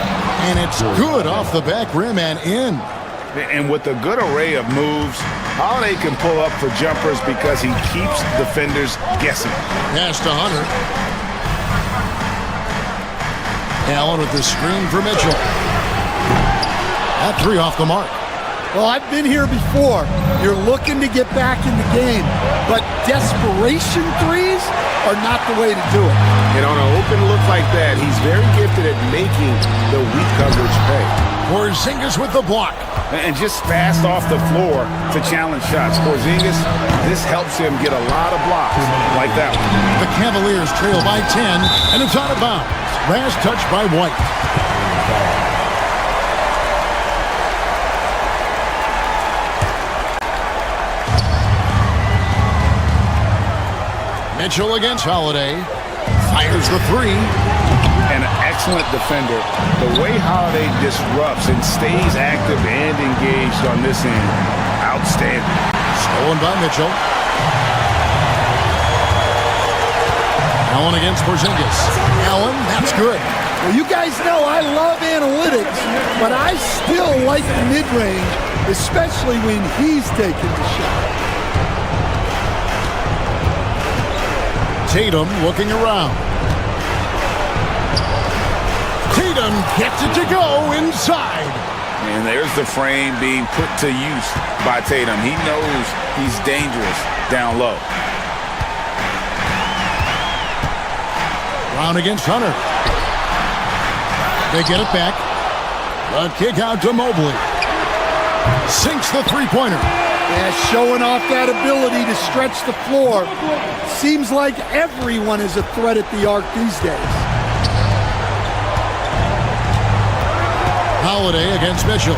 And it's good off the back rim and in. And with a good array of moves, Holiday can pull up for jumpers because he keeps defenders guessing. Pass to Hunter. Allen with the screen for Mitchell. That 3 off the mark. Well, I've been here before. You're looking to get back in the game, but desperation threes are not the way to do it. And on an open look like that, he's very gifted at making the weak coverage pay. Porzingis with the block. And just fast off the floor to challenge shots. Porzingis, this helps him get a lot of blocks like that one. The Cavaliers trail by 10, and it's out of bounds. Last touch by White. Mitchell against Holiday. Fires the 3. And an excellent defender. The way Holiday disrupts and stays active and engaged on this end, outstanding. Stolen by Mitchell. Allen against Porzingis. Allen, that's good. Well, you guys know I love analytics, but I still like the mid-range, especially when he's taking the shot. Tatum looking around. Tatum gets it to go inside. And there's the frame being put to use by Tatum. He knows he's dangerous down low. Brown against Hunter. They get it back. A kick out to Mobley. Sinks the three-pointer. Yeah, showing off that ability to stretch the floor. Seems like everyone is a threat at the arc these days. Holiday against Mitchell.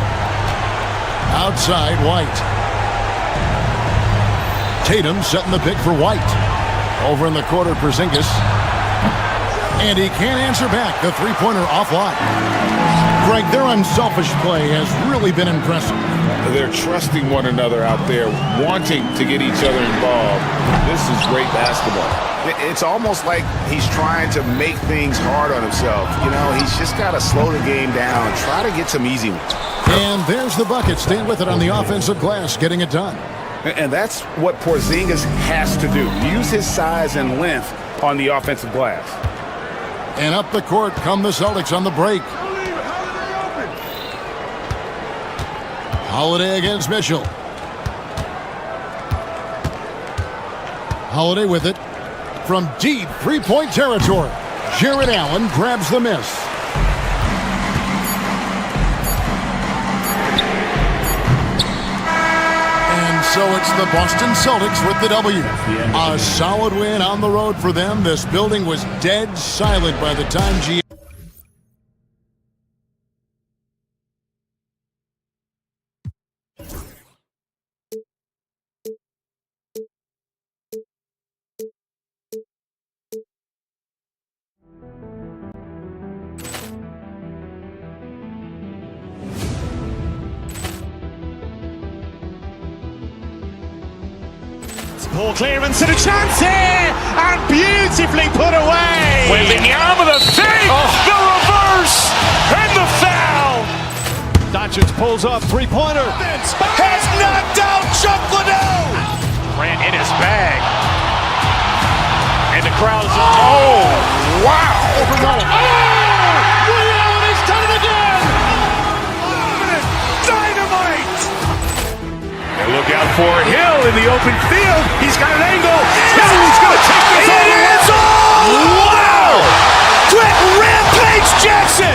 Outside, White. Tatum setting the pick for White. Over in the corner, Porzingis. And he can't answer back. The three-pointer offline. Greg, their unselfish play has really been impressive. They're trusting one another out there, wanting to get each other involved. This is great basketball. It's almost like he's trying to make things hard on himself. You know, he's just got to slow the game down, try to get some easy ones. And there's the bucket. Staying with it on the offensive glass, getting it done. And that's what Porzingis has to do. Use his size and length on the offensive glass. And up the court come the Celtics on the break. Holiday against Mitchell. Holiday with it from deep three-point territory. Jared Allen grabs the miss. And so it's the Boston Celtics with the W. A solid win on the road for them. This building was dead silent by the time G. Poor clearance and a chance here, and beautifully put away. Waving the arm of the thing, the reverse, and the foul. Doncic Doncic pulls up, three-pointer. Vince has knocked out Chuck Liddell. Grant in his bag. And the crowd's, oh, wow. Ray Allen has done it again. Dynamite. And look out for Hill in the open field. He's got an angle. Hill's going to take this all the way. Wow! Quick Rampage Jackson.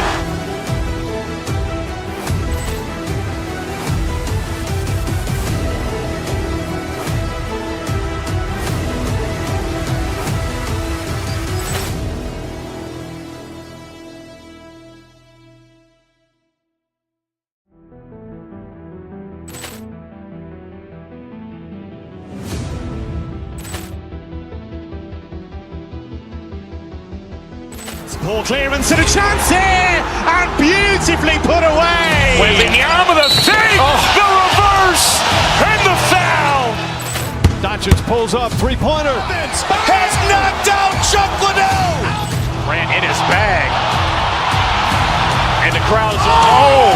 Ball clearance and a chance here, and beautifully put away. Wembanyama the fake, the reverse, and the foul. Doncic pulls up, three-pointer. Vince has knocked out Chuck Liddell. Grant in his bag, and the crowd's, oh,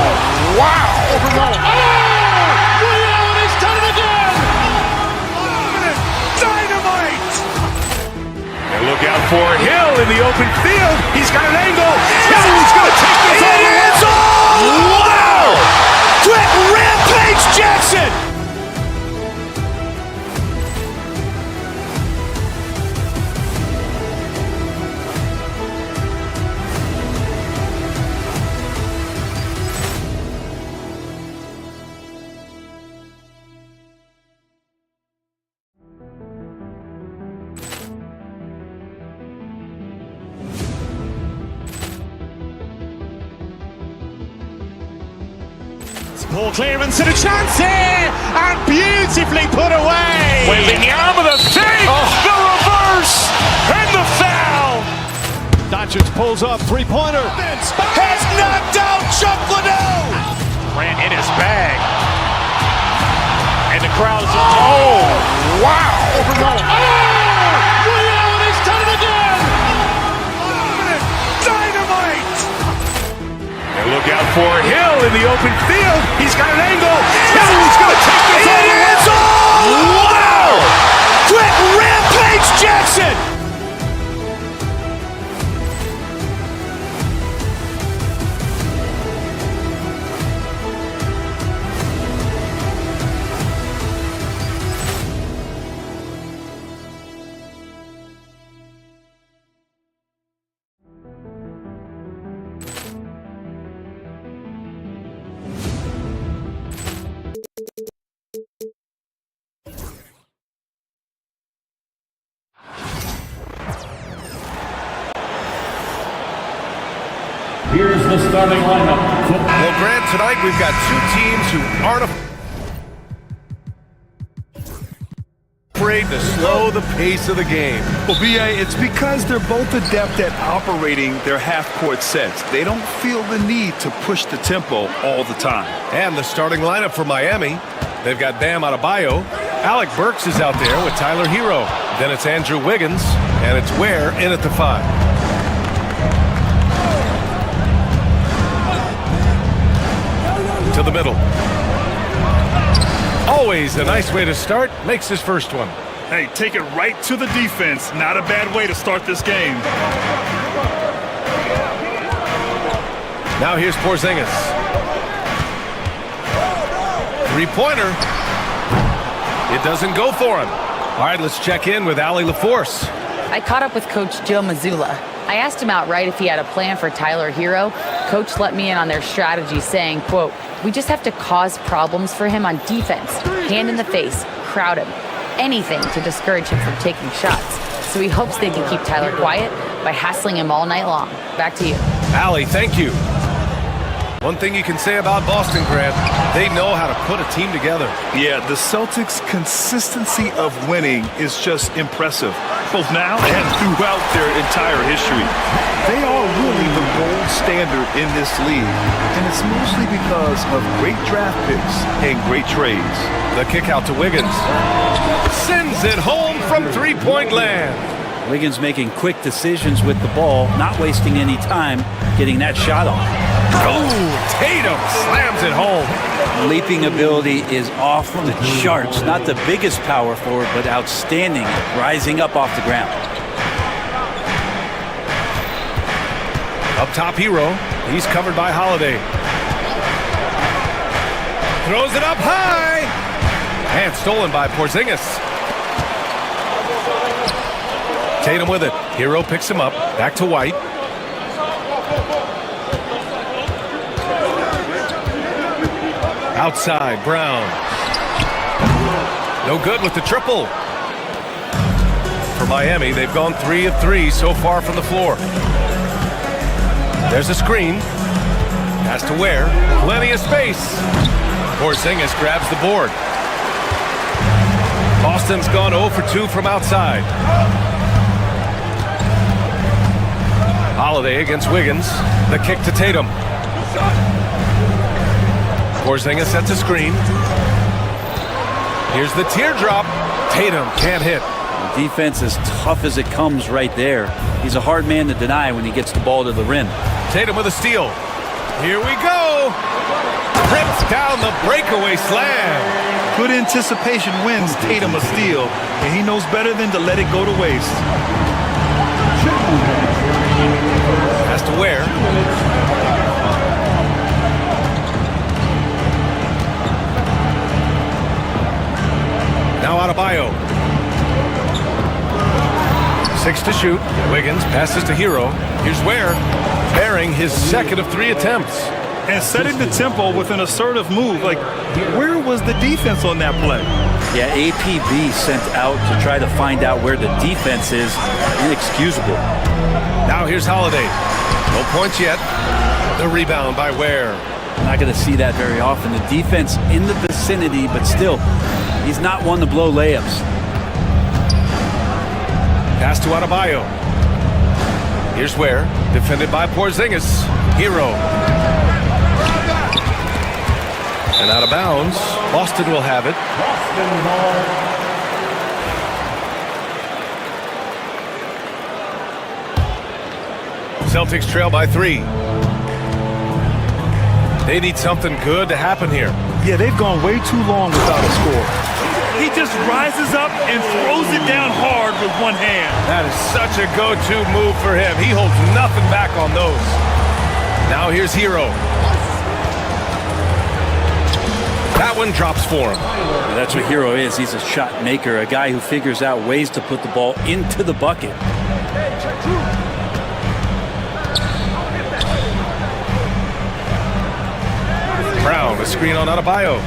wow. Ray Allen has done it again. Dynamite. And look out for Hill in the open field. He's got an angle. Hill's going to take this all the way. Wow! Quick Rampage Jackson. Ball clearance and a chance here, and beautifully put away. Wembanyama the fake, the reverse, and the foul. Doncic pulls up, three-pointer. Vince has knocked out Chuck Liddell. Grant in his bag, and the crowd's, oh, wow. Ray Allen has done it again. Dynamite. And look out for Hill in the open field. He's got an angle. Hill's going to take this all the way. Wow! Quick Rampage Jackson. Here's the starting lineup. Well, Grant, tonight we've got two teams who aren't afraid to slow the pace of the game. Well, B.A., it's because they're both adept at operating their half-court sets. They don't feel the need to push the tempo all the time. And the starting lineup for Miami, they've got Bam Adebayo. Alec Burks is out there with Tyler Hero. Then it's Andrew Wiggins, and it's Ware in at the 5. To the middle. Always a nice way to start. Makes his first one. Hey, take it right to the defense. Not a bad way to start this game. Now here's Porzingis. Three-pointer. It doesn't go for him. All right, let's check in with Allie LaForce. I caught up with Coach Joe Mazzulla. I asked him outright if he had a plan for Tyler Hero. Coach let me in on their strategy, saying, quote, "We just have to cause problems for him on defense. Hand in the face, crowd him. Anything to discourage him from taking shots. So he hopes they can keep Tyler quiet by hassling him all night long." Back to you. Allie, thank you. One thing you can say about Boston, Grant, they know how to put a team together. Yeah, the Celtics' consistency of winning is just impressive, both now and throughout their entire history. They are really the gold standard in this league, and it's mostly because of great draft picks and great trades. The kick out to Wiggins. Sends it home from three-point land. Wiggins making quick decisions with the ball, not wasting any time getting that shot off. Oh, Tatum slams it home. Leaping ability is off the charts. Not the biggest power forward, but outstanding, rising up off the ground. Up top, Hero. He's covered by Holiday. Throws it up high. And stolen by Porzingis. Tatum with it. Hero picks him up. Back to White. Outside, Brown. No good with the triple. For Miami, they've gone 3 of 3 so far from the floor. There's a screen. Has to Ware. Plenty of space. Porzingis grabs the board. Boston's gone 0 for 2 from outside. Holiday against Wiggins. The kick to Tatum. Porzingis sets a screen. Here's the teardrop. Tatum can't hit. The defense is tough as it comes right there. He's a hard man to deny when he gets the ball to the rim. Tatum with a steal. Here we go. Rips down the breakaway slam. Good anticipation wins Tatum a steal, and he knows better than to let it go to waste. Has to Ware. Now Adebayo. 6 to shoot. Wiggins passes to Hero. Here's Ware, bearing his second of 3 attempts. And setting the tempo with an assertive move. Like, where was the defense on that play? Yeah, APB sent out to try to find out where the defense is. Inexcusable. Now here's Holiday. No points yet. The rebound by Ware. Not going to see that very often. The defense in the vicinity, but still, he's not one to blow layups. Pass to Adebayo. Here's Ware, defended by Porzingis. Hero. And out of bounds. Boston will have it. Celtics trail by 3. They need something good to happen here. Yeah, they've gone way too long without a score. He just rises up and throws it down hard with one hand. That is such a go-to move for him. He holds nothing back on those. Now here's Hero. That one drops for him. That's what Hero is. He's a shot maker, a guy who figures out ways to put the ball into the bucket. Brown, a screen on Adebayo.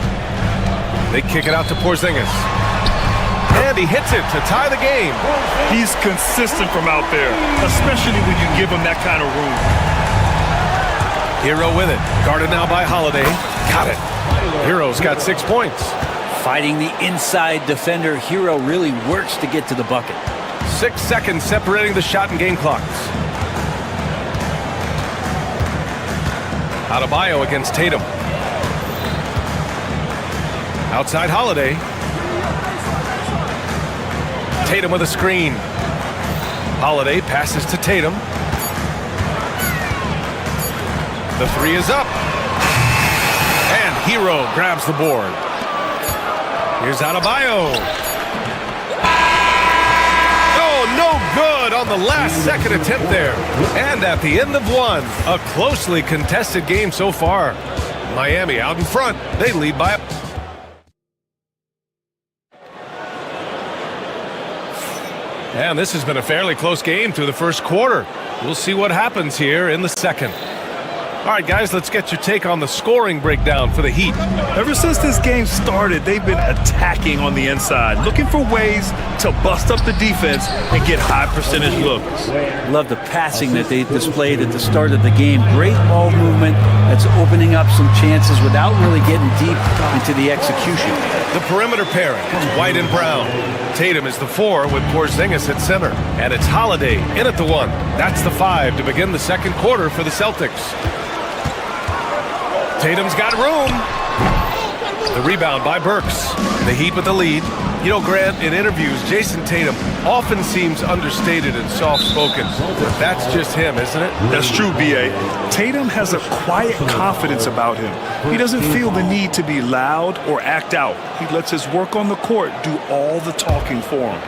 They kick it out to Porzingis. And he hits it to tie the game. He's consistent from out there, especially when you give him that kind of room. Hero with it. Guarded now by Holiday. Got it. Hero's got 6 points. Fighting the inside defender, Hero really works to get to the bucket. 6 seconds separating the shot and game clocks. Adebayo against Tatum. Outside Holiday. Tatum with a screen. Holiday passes to Tatum. The 3 is up. And Hero grabs the board. Here's Adebayo. Oh, no good on the last second attempt there. And at the end of 1, a closely contested game so far. Miami out in front. They lead by a... And this has been a fairly close game through the first quarter. We'll see what happens here in the second. All right, guys, let's get your take on the scoring breakdown for the Heat. Ever since this game started, they've been attacking on the inside, looking for ways to bust up the defense and get high percentage looks. Love the passing that they displayed at the start of the game. Great ball movement that's opening up some chances without really getting deep into the execution. The perimeter pairing, White and Brown. Tatum is the 4 with Porzingis at center. And it's Holiday in at the 1. That's the 5 to begin the second quarter for the Celtics. Tatum's got room. The rebound by Burks. The Heat with the lead. You know, Grant, in interviews, Jason Tatum often seems understated and soft-spoken. But that's just him, isn't it? That's true, B.A. Tatum has a quiet confidence about him. He doesn't feel the need to be loud or act out. He lets his work on the court do all the talking for him.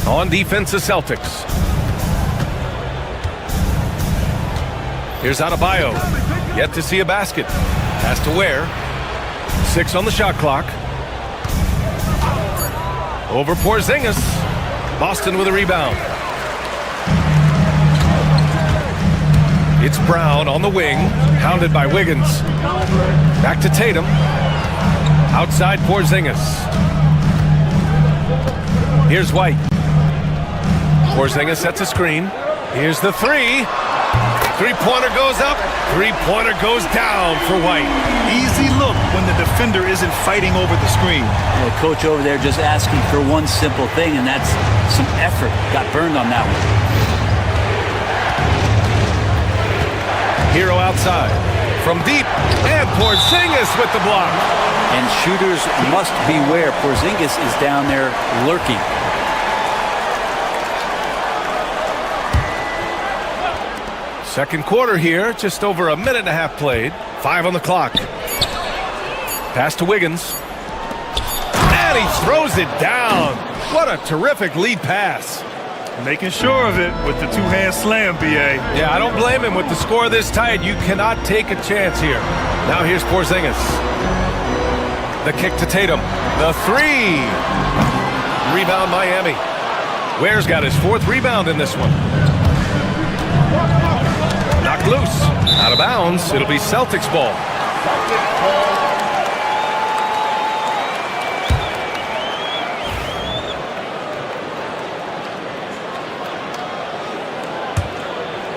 On defense, the Celtics. Here's Adebayo. Yet to see a basket. Has to wear. 6 on the shot clock. Over Porzingis. Boston with a rebound. It's Brown on the wing. Hounded by Wiggins. Back to Tatum. Outside Porzingis. Here's White. Porzingis sets a screen. Here's the three. Three-pointer goes up. Three-pointer goes down for White. Easy look when the defender isn't fighting over the screen. The coach over there just asking for one simple thing, and that's some effort. Got burned on that one. Hero outside. From deep. And Porzingis with the block. And shooters must beware. Porzingis is down there lurking. Second quarter here, just over a minute and a half played. 5 on the clock. Pass to Wiggins. And he throws it down. What a terrific lead pass. Making sure of it with the two-hand slam, B.A. Yeah, I don't blame him with the score this tight. You cannot take a chance here. Now here's Porzingis. The kick to Tatum. The three. Rebound Miami. Ware's got his 4th rebound in this one. Knocked loose. Out of bounds. It'll be Celtics ball.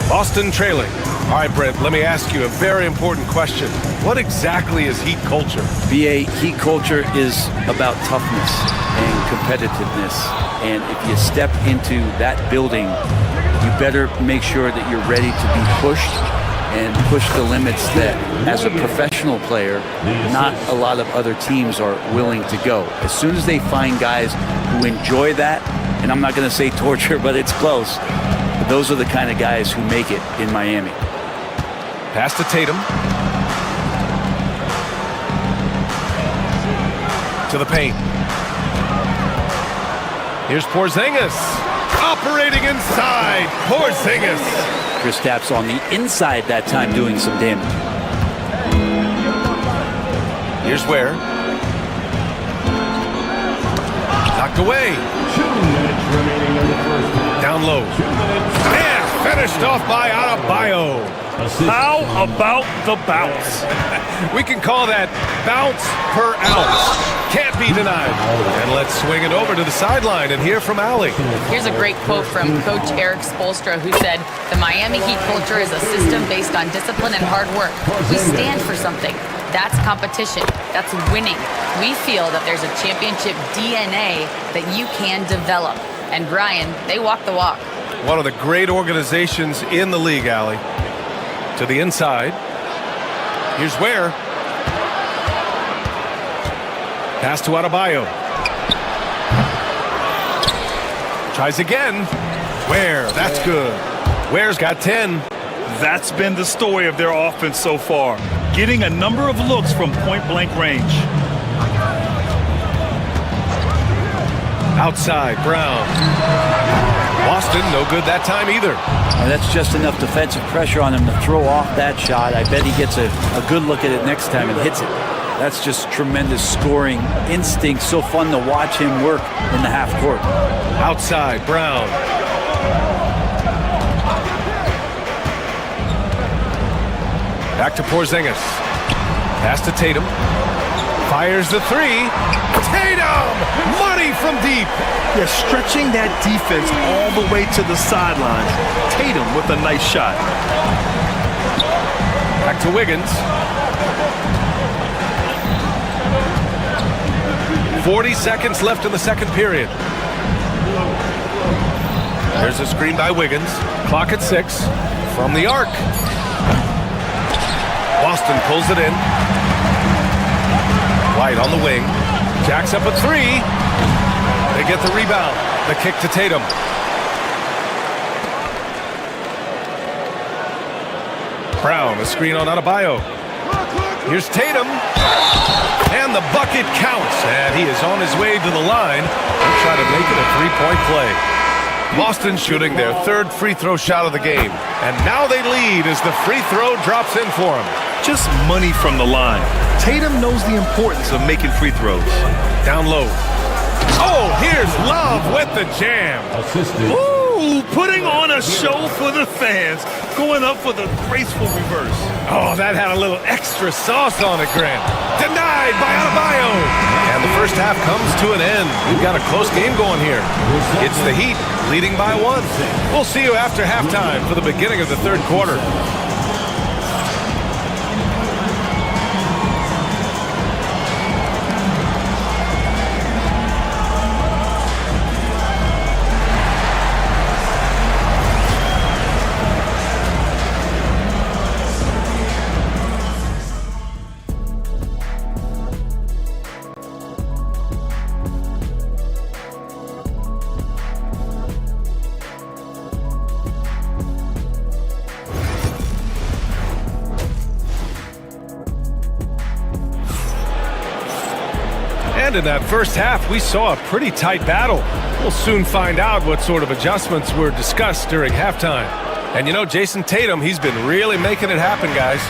Boston trailing. All right, Brent, let me ask you a very important question. What exactly is Heat culture? BA, Heat culture is about toughness and competitiveness. And if you step into that building, you better make sure that you're ready to be pushed and push the limits that, as a professional player, not a lot of other teams are willing to go. As soon as they find guys who enjoy that, and I'm not going to say torture, but it's close, those are the kind of guys who make it in Miami. Pass to Tatum. To the paint. Here's Porzingis. Operating inside. Porzingis. Kristaps on the inside that time doing some damage. Here's Ware. Knocked away. 2 minutes remaining in the first half. Down low. And finished off by Adebayo. How about the bounce? We can call that bounce per ounce. Can't be denied. And let's swing it over to the sideline and hear from Allie. Here's a great quote from Coach Eric Spoelstra, who said, "The Miami Heat culture is a system based on discipline and hard work. We stand for something. That's competition. That's winning. We feel that there's a championship DNA that you can develop." And Brian, they walk the walk. One of the great organizations in the league, Allie. To the inside. Here's Ware. Pass to Adebayo. Tries again. Ware, that's good. Ware's got 10. That's been the story of their offense so far. Getting a number of looks from point-blank range. Outside, Brown. Boston, no good that time either. And that's just enough defensive pressure on him to throw off that shot. I bet he gets a good look at it next time and hits it. That's just tremendous scoring instinct. So fun to watch him work in the half court. Outside, Brown. Back to Porzingis. Pass to Tatum. Fires the three. Tatum! Money from deep. Yeah, stretching that defense all the way to the sidelines. Tatum with a nice shot. Back to Wiggins. 40 seconds left in the second period. There's a screen by Wiggins. Clock at 6. From the arc. Boston pulls it in. White on the wing. Jacks up a three. They get the rebound. The kick to Tatum. Brown, a screen on Adebayo. Here's Tatum. And the bucket counts. And he is on his way to the line. He'll try to make it a three-point play. Boston shooting their third free throw shot of the game. And now they lead as the free throw drops in for them. Just money from the line. Tatum knows the importance of making free throws. Down low. Oh, here's Love with the jam. Ooh, putting on a show for the fans. Going up for the graceful reverse. Oh, that had a little extra sauce on it, Grant. Denied by Adebayo. And the first half comes to an end. We've got a close game going here. It's the Heat leading by 1. We'll see you after halftime for the beginning of the third quarter. And in that first half, we saw a pretty tight battle. We'll soon find out what sort of adjustments were discussed during halftime. And you know, Jason Tatum, he's been really making it happen, guys.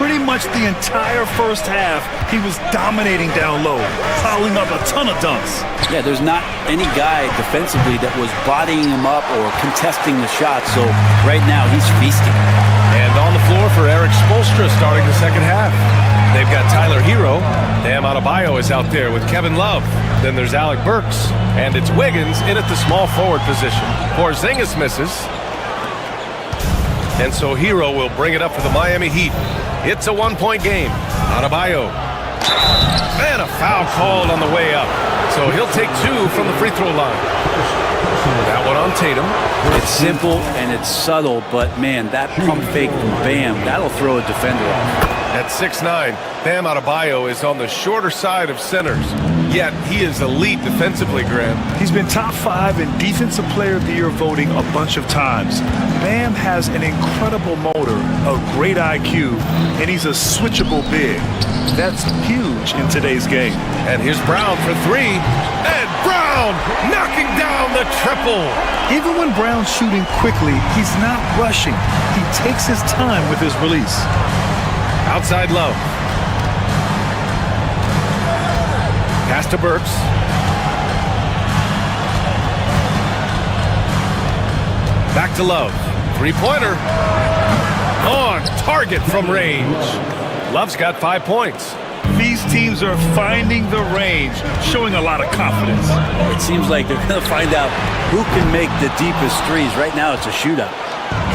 Pretty much the entire first half, he was dominating down low, piling up a ton of dunks. Yeah, there's not any guy defensively that was bodying him up or contesting the shot, so right now he's feasting. And on the floor for Eric Spoelstra starting the second half. They've got Tyler Hero. Bam Adebayo is out there with Kevin Love. Then there's Alec Burks. And it's Wiggins in at the small forward position. Porzingis misses. And so Hero will bring it up for the Miami Heat. It's a one-point game. Adebayo. And a foul called on the way up. So he'll take 2 from the free throw line. That one on Tatum. It's simple and it's subtle, but man, that pump fake from Bam, that'll throw a defender off. At 6'9", Bam Adebayo is on the shorter side of centers. Yet he is elite defensively, Graham. He's been top 5 in Defensive Player of the Year voting a bunch of times. Bam has an incredible motor, a great IQ, and he's a switchable big. That's huge in today's game. And here's Brown for 3. And Brown knocking down the triple. Even when Brown's shooting quickly, he's not rushing. He takes his time with his release. Outside Love. Pass to Burks. Back to Love. Three-pointer. On target from range. Love's got 5 points. These teams are finding the range, showing a lot of confidence. It seems like they're going to find out who can make the deepest threes. Right now, it's a shootout.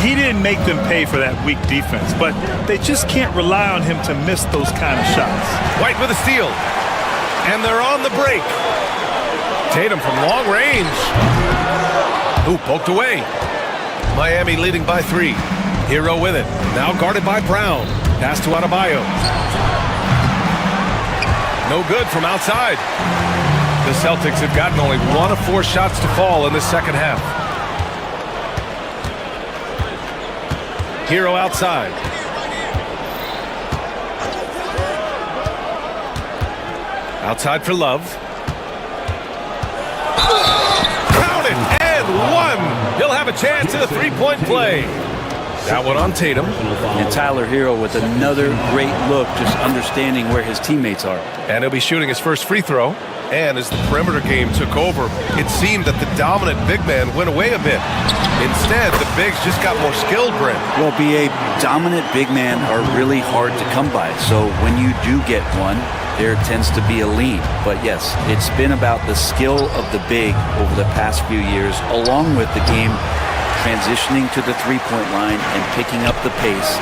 He didn't make them pay for that weak defense, but they just can't rely on him to miss those kind of shots. White with a steal. And they're on the break. Tatum from long range. Ooh, poked away. Miami leading by 3. Hero with it. Now guarded by Brown. Pass to Adebayo. No good from outside. The Celtics have gotten only 1 of 4 shots to fall in the second half. Hero outside. Outside for Love. Count it, and 1. He'll have a chance at a three-point play. That one on Tatum. And Tyler Hero with another great look, just understanding where his teammates are. And he'll be shooting his first free throw. And as the perimeter game took over, it seemed that the dominant big man went away a bit. Instead, the bigs just got more skilled, Brent. Well, BA, dominant big men are really hard to come by. So when you do get one, there tends to be a lean. But yes, it's been about the skill of the big over the past few years, along with the game transitioning to the three-point line and picking up the pace.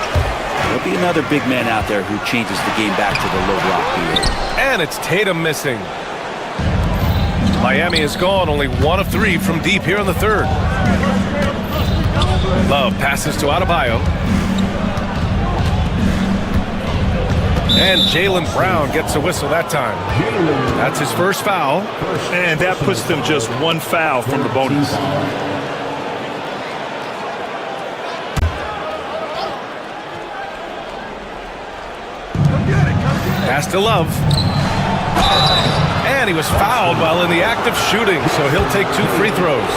There'll be another big man out there who changes the game back to the low block BA. And it's Tatum missing. Miami has gone only 1 of 3 from deep here in the third. Love passes to Adebayo. And Jaylen Brown gets a whistle that time. That's his first foul. And that puts them just one foul from the bonus. Pass to Love. And he was fouled while in the act of shooting, so he'll take 2 free throws.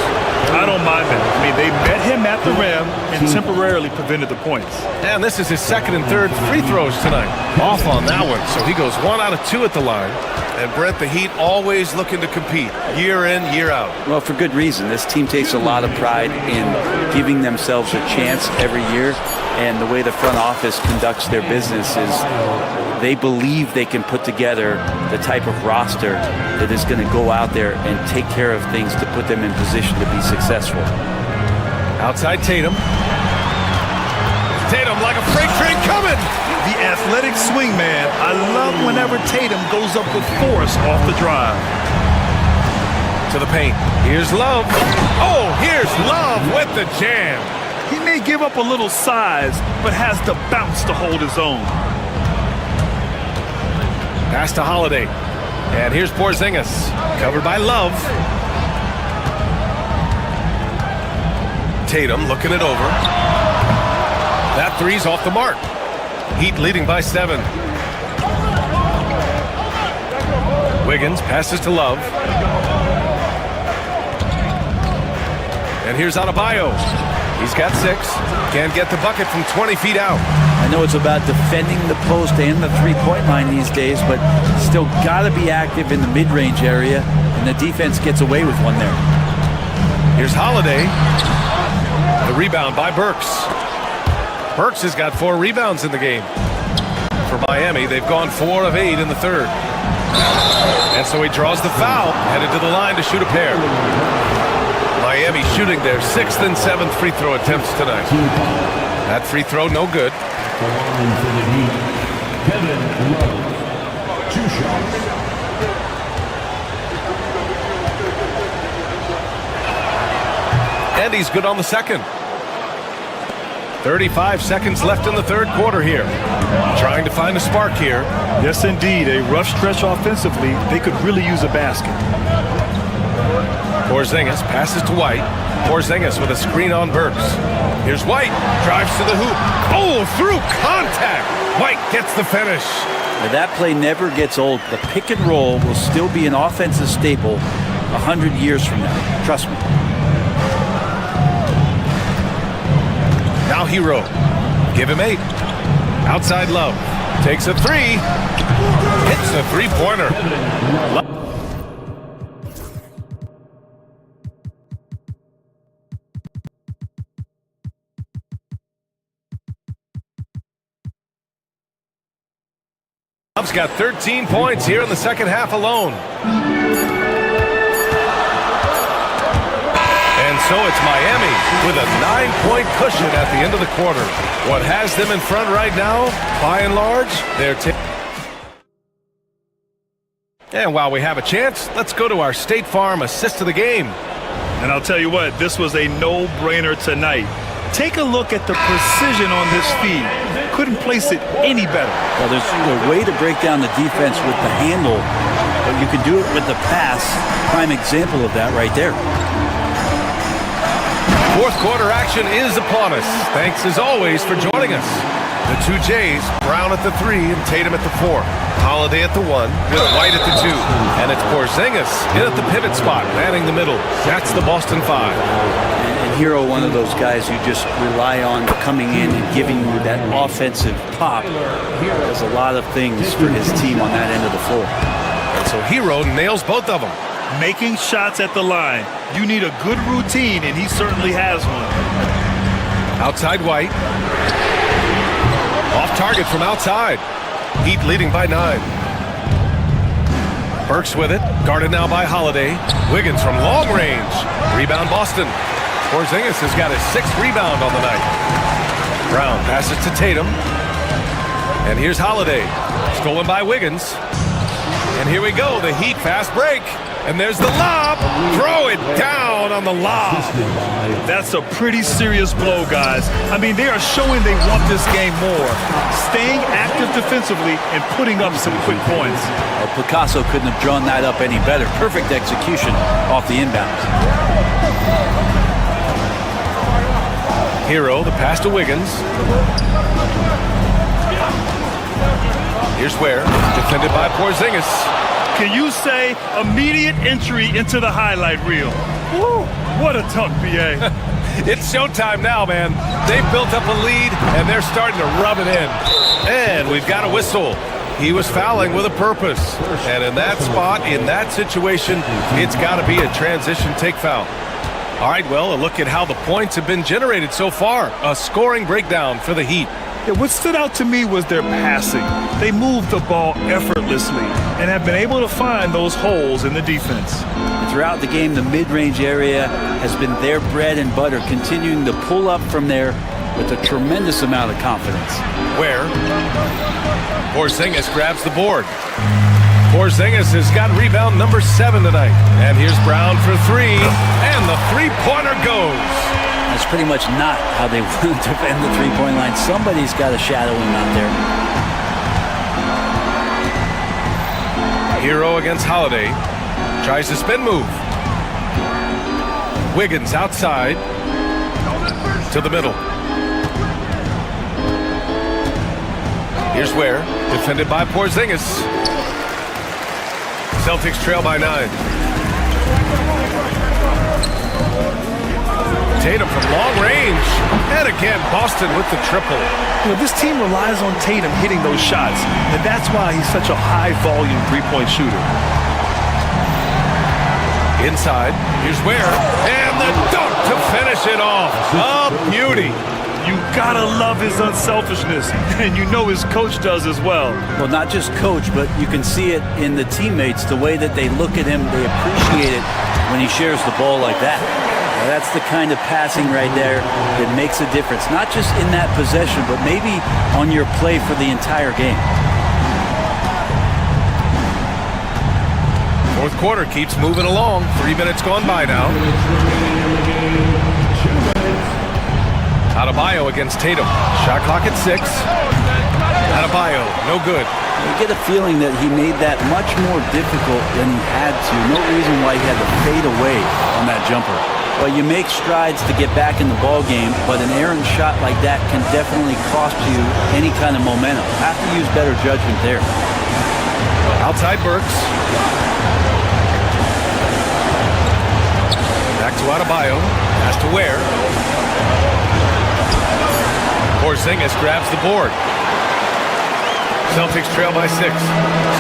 I don't mind that. I mean, they met him at the rim and temporarily prevented the points. And this is his second and third free throws tonight. Off on that one, so he goes 1 out of 2 at the line. And Brent, the Heat always looking to compete year in, year out. Well, for good reason. This team takes a lot of pride in giving themselves a chance every year. And the way the front office conducts their business is they believe they can put together the type of roster that is going to go out there and take care of things to put them in position to be successful. Outside Tatum. Tatum like a freight train coming. The athletic swing man. I love whenever Tatum goes up with force off the drive. To the paint. Here's Love. Oh, here's Love with the jam. He may give up a little size, but has the bounce to hold his own. Pass to Holiday. And here's Porzingis. Covered by Love. Tatum looking it over. That three's off the mark. Heat leading by 7. Wiggins passes to Love. And here's Adebayo. He's got 6. Can't get the bucket from 20 feet out. I know it's about defending the post and the three-point line these days, but still got to be active in the mid-range area, and the defense gets away with one there. Here's Holiday. The rebound by Burks. Burks has got 4 rebounds in the game. For Miami, they've gone 4 of 8 in the third. And so he draws the foul, headed to the line to shoot a pair. Miami shooting their 6th and 7th free throw attempts tonight. That free throw, no good. Kevin Love, 2 shots. And he's good on the second. 35 seconds left in the third quarter here. Trying to find a spark here. Yes, indeed. A rough stretch offensively. They could really use a basket. Porzingis passes to White. Porzingis with a screen on Burks. Here's White. Drives to the hoop. Oh, through contact. White gets the finish. Now that play never gets old. The pick and roll will still be an offensive staple 100 years from now. Trust me. Now Hero. Give him 8. Outside Love. Takes a 3. Hits the three-pointer. Love's got 13 points here in the second half alone. And so it's Miami with a 9-point cushion at the end of the quarter. What has them in front right now, by and large, they're and while we have a chance, let's go to our State Farm assist of the game. And I'll tell you what, this was a no-brainer tonight. Take a look at the precision on this feed. Couldn't place it any better. Well, there's a way to break down the defense with the handle, but you can do it with the pass. Prime example of that right there. Fourth quarter action is upon us. Thanks as always for joining us. The 2 J's, Brown at the 3 and Tatum at the 4. Holiday at the 1 with White at the 2. And it's Porzingis in at the pivot spot, manning the middle. That's the Boston 5. And Hero, one of those guys who just rely on coming in and giving you that offensive pop. Does a lot of things for his team on that end of the floor. And so Hero nails both of them. Making shots at the line. You need a good routine, and he certainly has one. Outside White. Off target from outside. Heat leading by 9. Burks with it. Guarded now by Holiday. Wiggins from long range. Rebound Boston. Porzingis has got his 6th rebound on the night. Brown passes to Tatum. And here's Holiday. Stolen by Wiggins. And here we go. The Heat fast break. And there's the lob. Throw it down on the lob. That's a pretty serious blow, guys. I mean, they are showing they want this game more. Staying active defensively and putting up some quick points. Well, Picasso couldn't have drawn that up any better. Perfect execution off the inbounds. Hero, the pass to Wiggins. Here's where, defended by Porzingis. Can you say immediate entry into the highlight reel? Woo, what a tuck, B.A. It's showtime now, man. They've built up a lead, and they're starting to rub it in. And we've got a whistle. He was fouling with a purpose. And in that spot, in that situation, it's got to be a transition take foul. All right, well, a look at how the points have been generated so far. A scoring breakdown for the Heat. Yeah, what stood out to me was their passing. They moved the ball effortlessly and have been able to find those holes in the defense. Throughout the game, the mid-range area has been their bread and butter, continuing to pull up from there with a tremendous amount of confidence. Where Porzingis grabs the board. Porzingis has got rebound number 7 tonight. And here's Brown for 3, and the three-pointer goes. That's pretty much not how they want to defend the three-point line. Somebody's got to shadow him out there. Hero against Holiday. Tries the spin move. Wiggins outside to the middle. Here's where, defended by Porzingis. Celtics trail by 9. Tatum from long range. And again, Boston with the triple. You know, this team relies on Tatum hitting those shots, and that's why he's such a high-volume three-point shooter. Inside, here's where, and the dunk to finish it off. A beauty. You gotta love his unselfishness, and you know his coach does as well. Well, not just coach, but you can see it in the teammates, the way that they look at him. They appreciate it when he shares the ball like that. Now, that's the kind of passing right there that makes a difference, not just in that possession, but maybe on your play for the entire game. Fourth quarter keeps moving along. 3 minutes gone by now. Adebayo against Tatum. Shot clock at 6. Adebayo, no good. You get a feeling that he made that much more difficult than he had to. No reason why he had to fade away on that jumper. Well, you make strides to get back in the ball game, but an errant shot like that can definitely cost you any kind of momentum. Have to use better judgment there. Outside Burks. Back to Adebayo. Pass to Ware. Porzingis grabs the board. Celtics trail by 6.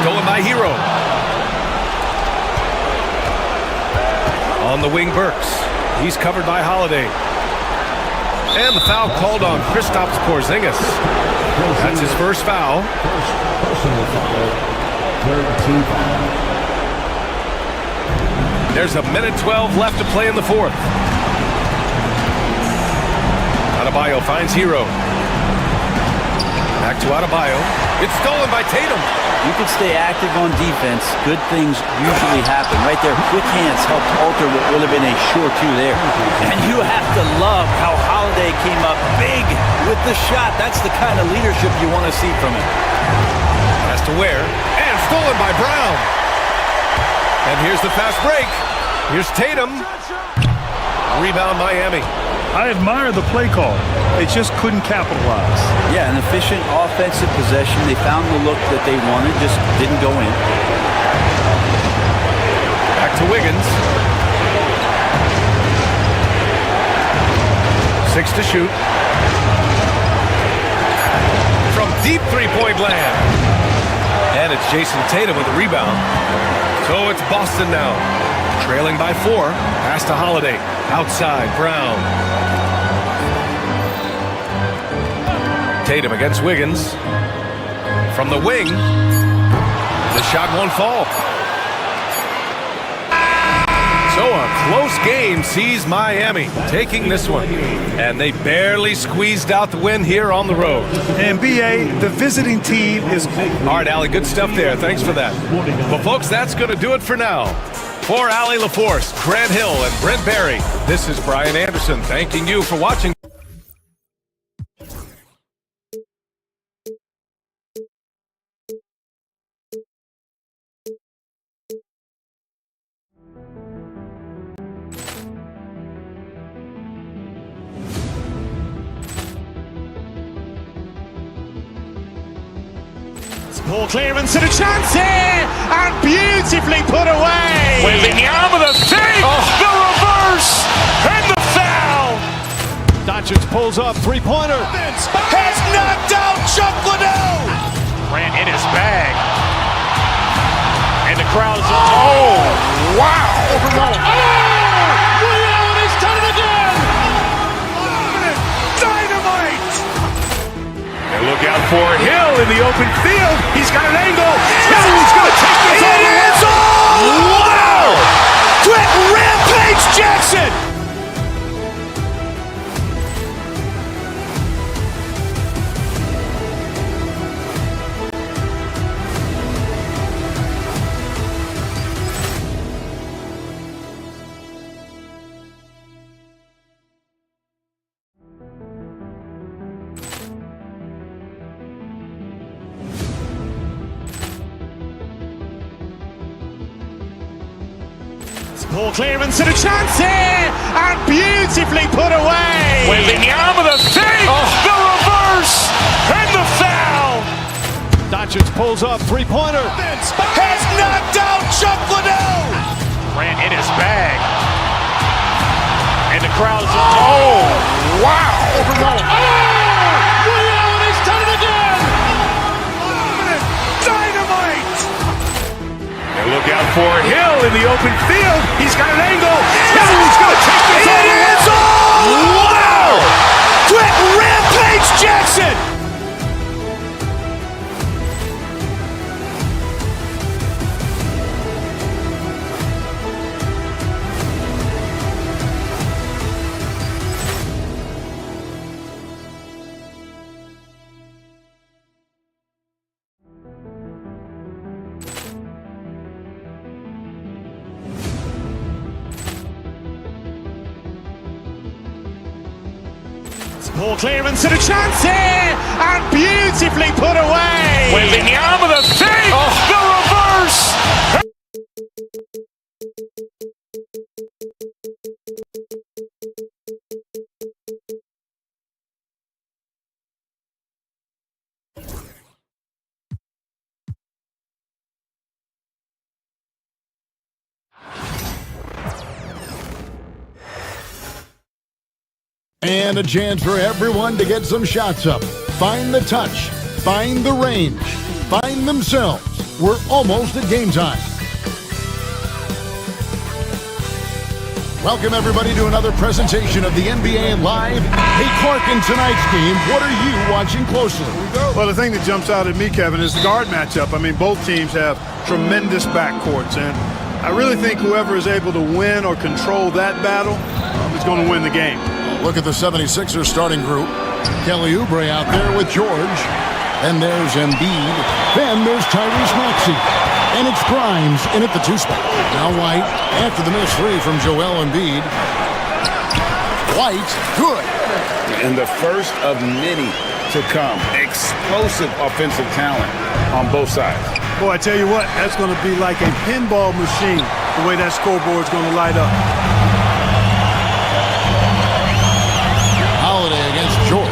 Stolen by Hero. On the wing, Burks. He's covered by Holiday. And the foul called on Kristaps Porzingis. That's his first foul. Personal foul. Third team foul. There's a minute 12 left to play in the fourth. Adebayo finds Hero. Back to Adebayo. It's stolen by Tatum. You can stay active on defense. Good things usually happen. Right there, quick hands helped alter what would have been a sure 2 there. And you have to love how Holiday came up big with the shot. That's the kind of leadership you want to see from him. Has to Ware. And stolen by Brown. And here's the fast break. Here's Tatum. Rebound Miami. I admire the play call. They just couldn't capitalize. Yeah, an efficient offensive possession. They found the look that they wanted, just didn't go in. Back to Wiggins. 6 to shoot. From deep three-point land. And it's Jason Tatum with the rebound. So it's Boston now. Trailing by 4. Pass to Holiday. Outside, Brown. Tatum against Wiggins. From the wing. The shot won't fall. So a close game sees Miami taking this one. And they barely squeezed out the win here on the road. And B.A., the visiting team is... All right, Allie, good stuff there. Thanks for that. Well, folks, that's going to do it for now. For Allie LaForce, Grant Hill, and Brent Barry, this is Brian Anderson thanking you for watching. Ball clearance and a chance here, and beautifully put away. With the arm of the thing, the reverse, and the foul. Doncic pulls up, three-pointer. Has knocked out Chuck Liddell. Grant in his bag. And the crowd's oh, wow. Liddell has done it again. Dynamite. And look out for Hill in the open field. He's got an angle. He's going to take this all the way. Wow! Brett Rampage Jackson. Ball clearance and a chance here, and beautifully put away. With the arm of the thing, the reverse, and the foul. Doncic pulls up, three-pointer. Has knocked out Chuck Liddell. Grant in his bag. And the crowd's oh, wow. Liddell has done it again. Dynamite. And look out for Hill in the open field. He's got an angle. He's going to take this all the way. Wow! Brett Rampage Jackson. Ball clearance and a chance here, and beautifully put away. With the arm of the thing, the reverse. And a chance for everyone to get some shots up. Find the touch. Find the range. Find themselves. We're almost at game time. Welcome, everybody, to another presentation of the NBA Live. Hey, Clark, in tonight's game, what are you watching closely? Well, the thing that jumps out at me, Kevin, is the guard matchup. I mean, both teams have tremendous backcourts, and I really think whoever is able to win or control that battle is going to win the game. Look at the 76ers starting group. Kelly Oubre out there with George. And there's Embiid. Then there's Tyrese Maxey. And it's Grimes in at the 2 spot. Now White after the missed three from Joel Embiid. White, good. And the first of many to come. Explosive offensive talent on both sides. Boy, I tell you what, that's going to be like a pinball machine, the way that scoreboard's going to light up. Holiday against George.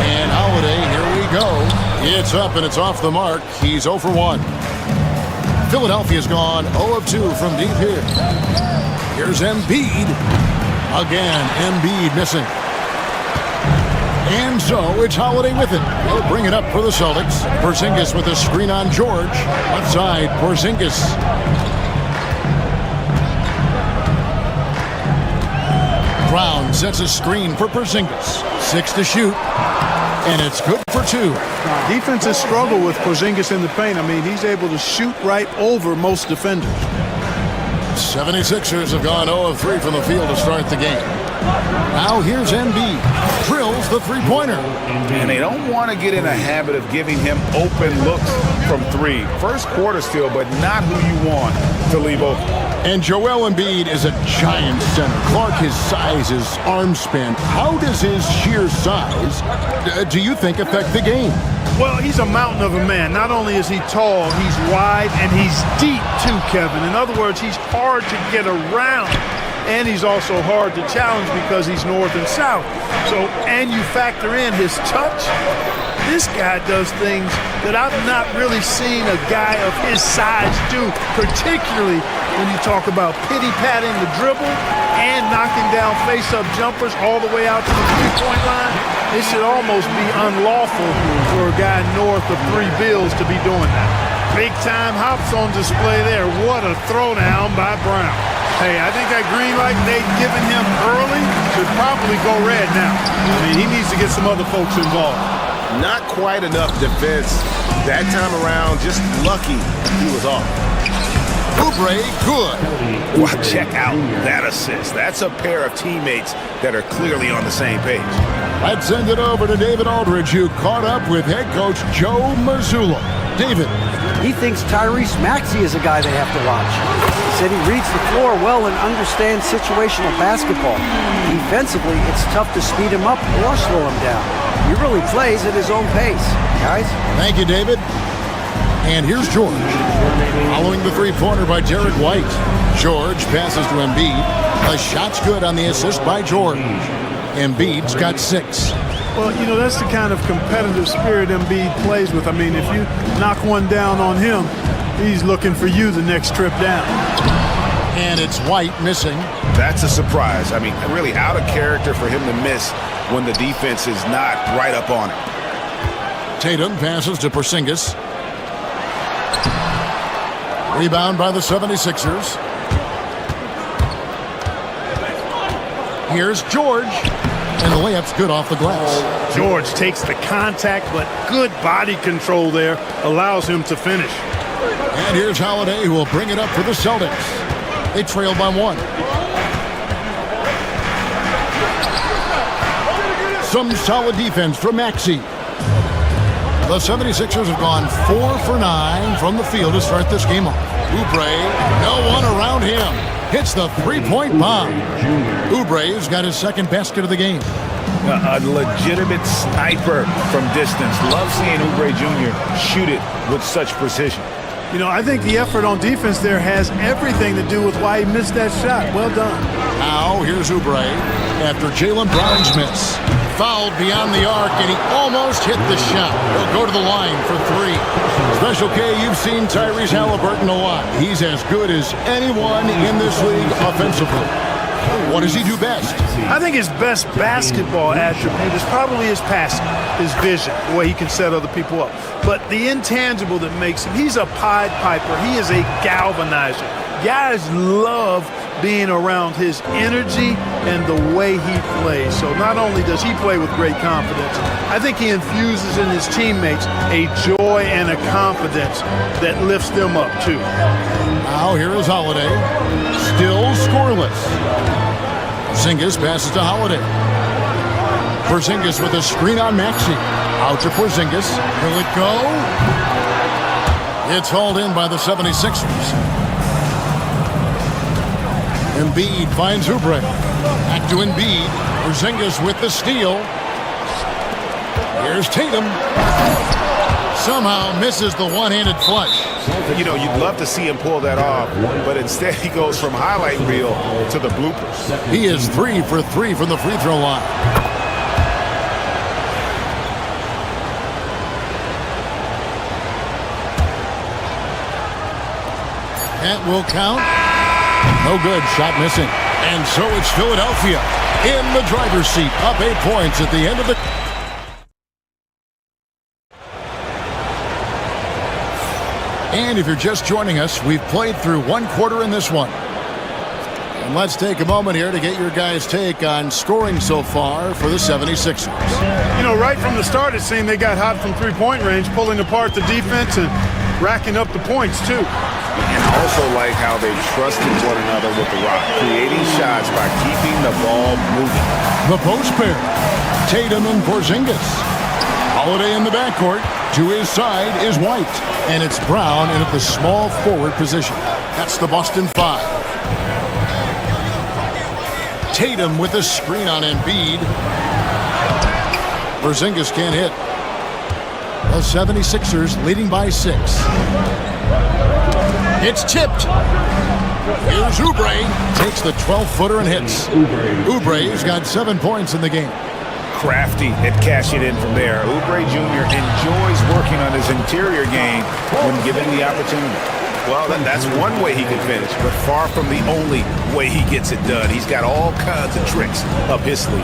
And Holiday, here we go. It's up and it's off the mark. He's 0 for 1. Philadelphia's gone 0 of 2 from deep here. Here's Embiid. Again, Embiid missing. And so it's Holiday with it. He'll bring it up for the Celtics. Porzingis with a screen on George. Left side, Porzingis. Brown sets a screen for Porzingis. 6 to shoot. And it's good for 2. Defenses struggle with Porzingis in the paint. I mean, he's able to shoot right over most defenders. 76ers have gone 0 of 3 from the field to start the game. Now here's Embiid. Drills drills the three-pointer. And they don't want to get in a habit of giving him open looks from three. First quarter still, but not who you want to leave open. And Joel Embiid is a giant center. Clark, his size, his arm span. How does his sheer size, do you think, affect the game? Well, he's a mountain of a man. Not only is he tall, he's wide, and he's deep too, Kevin. In other words, he's hard to get around. And he's also hard to challenge because he's north and south. So, and you factor in his touch. This guy does things that I've not really seen a guy of his size do, particularly when you talk about pity-patting the dribble and knocking down face-up jumpers all the way out to the three-point line. It should almost be unlawful for a guy north of 3 bills to be doing that. Big-time hops on display there. What a throwdown by Brown. Hey, I think that green light they'd given him early should probably go red now. I mean, he needs to get some other folks involved. Not quite enough defense that time around. Just lucky he was off. Oubre, good. Well, check out that assist. That's a pair of teammates that are clearly on the same page. Let's send it over to David Aldridge, who caught up with head coach Joe Mazzulla. David. He thinks Tyrese Maxey is a guy they have to watch. He said he reads the floor well and understands situational basketball. Defensively, it's tough to speed him up or slow him down. He really plays at his own pace, guys. Thank you, David. And here's George. Following the three-pointer by Jared White. George passes to Embiid. The shot's good on the assist by George. Embiid's got 6. Well, you know, that's the kind of competitive spirit Embiid plays with. I mean, if you knock one down on him, he's looking for you the next trip down. And it's White missing. That's a surprise. I mean, really out of character for him to miss when the defense is not right up on it. Tatum passes to Porzingis. Rebound by the 76ers. Here's George. And the layup's good off the glass. George takes the contact, but good body control there allows him to finish. And here's Holiday, who will bring it up for the Celtics. They trail by 1. Some solid defense from Maxey. The 76ers have gone 4 for 9 from the field to start this game off. Oubre, no one around him. Hits the three-point bomb. Oubre's got his second basket of the game. A legitimate sniper from distance. Love seeing Oubre Jr. shoot it with such precision. You know, I think the effort on defense there has everything to do with why he missed that shot. Well done. Now, here's Oubre after Jaylen Brown's miss. Fouled beyond the arc, and he almost hit the shot. He'll go to the line for 3. Special K, you've seen Tyrese Halliburton a lot. He's as good as anyone in this league offensively. What does he do best? I think his best basketball attribute is probably his passing, his vision, the way he can set other people up. But the intangible that makes him, he's a Pied Piper. He is a galvanizer. Guys love being around his energy and the way he plays. So not only does he play with great confidence, I think he infuses in his teammates a joy and a confidence that lifts them up too. Now here is Holiday, still scoreless. Porzingis passes to Holiday. Porzingis with a screen on Maxey. Out to Porzingis. Will it go? It's hauled in by the 76ers. Embiid finds Oubre. Back to Embiid. Porzingis with the steal. Here's Tatum. Somehow misses the one-handed flush. You know, you'd love to see him pull that off, but instead he goes from highlight reel to the bloopers. He is 3 for 3 from the free throw line. That will count. No good. Shot missing. And so it's Philadelphia in the driver's seat. Up 8 points at the end of the... And if you're just joining us, we've played through 1 quarter in this one. And let's take a moment here to get your guys' take on scoring so far for the 76ers. You know, right from the start, it seemed they got hot from three-point range, pulling apart the defense and racking up the points, too. And also like how they trusted one another with the rock, creating shots by keeping the ball moving. The post pair. Tatum and Porzingis. Holiday in the backcourt. To his side is White. And it's Brown in at the small forward position. That's the Boston 5. Tatum with a screen on Embiid. Porzingis can't hit. The 76ers leading by 6. It's tipped. Here's Oubre. Takes the 12-footer and hits. Oubre's got 7 points in the game. Crafty at cashing in from there. Oubre Jr. enjoys working on his interior game when given the opportunity. Well, that's one way he can finish, but far from the only way he gets it done. He's got all kinds of tricks up his sleeve.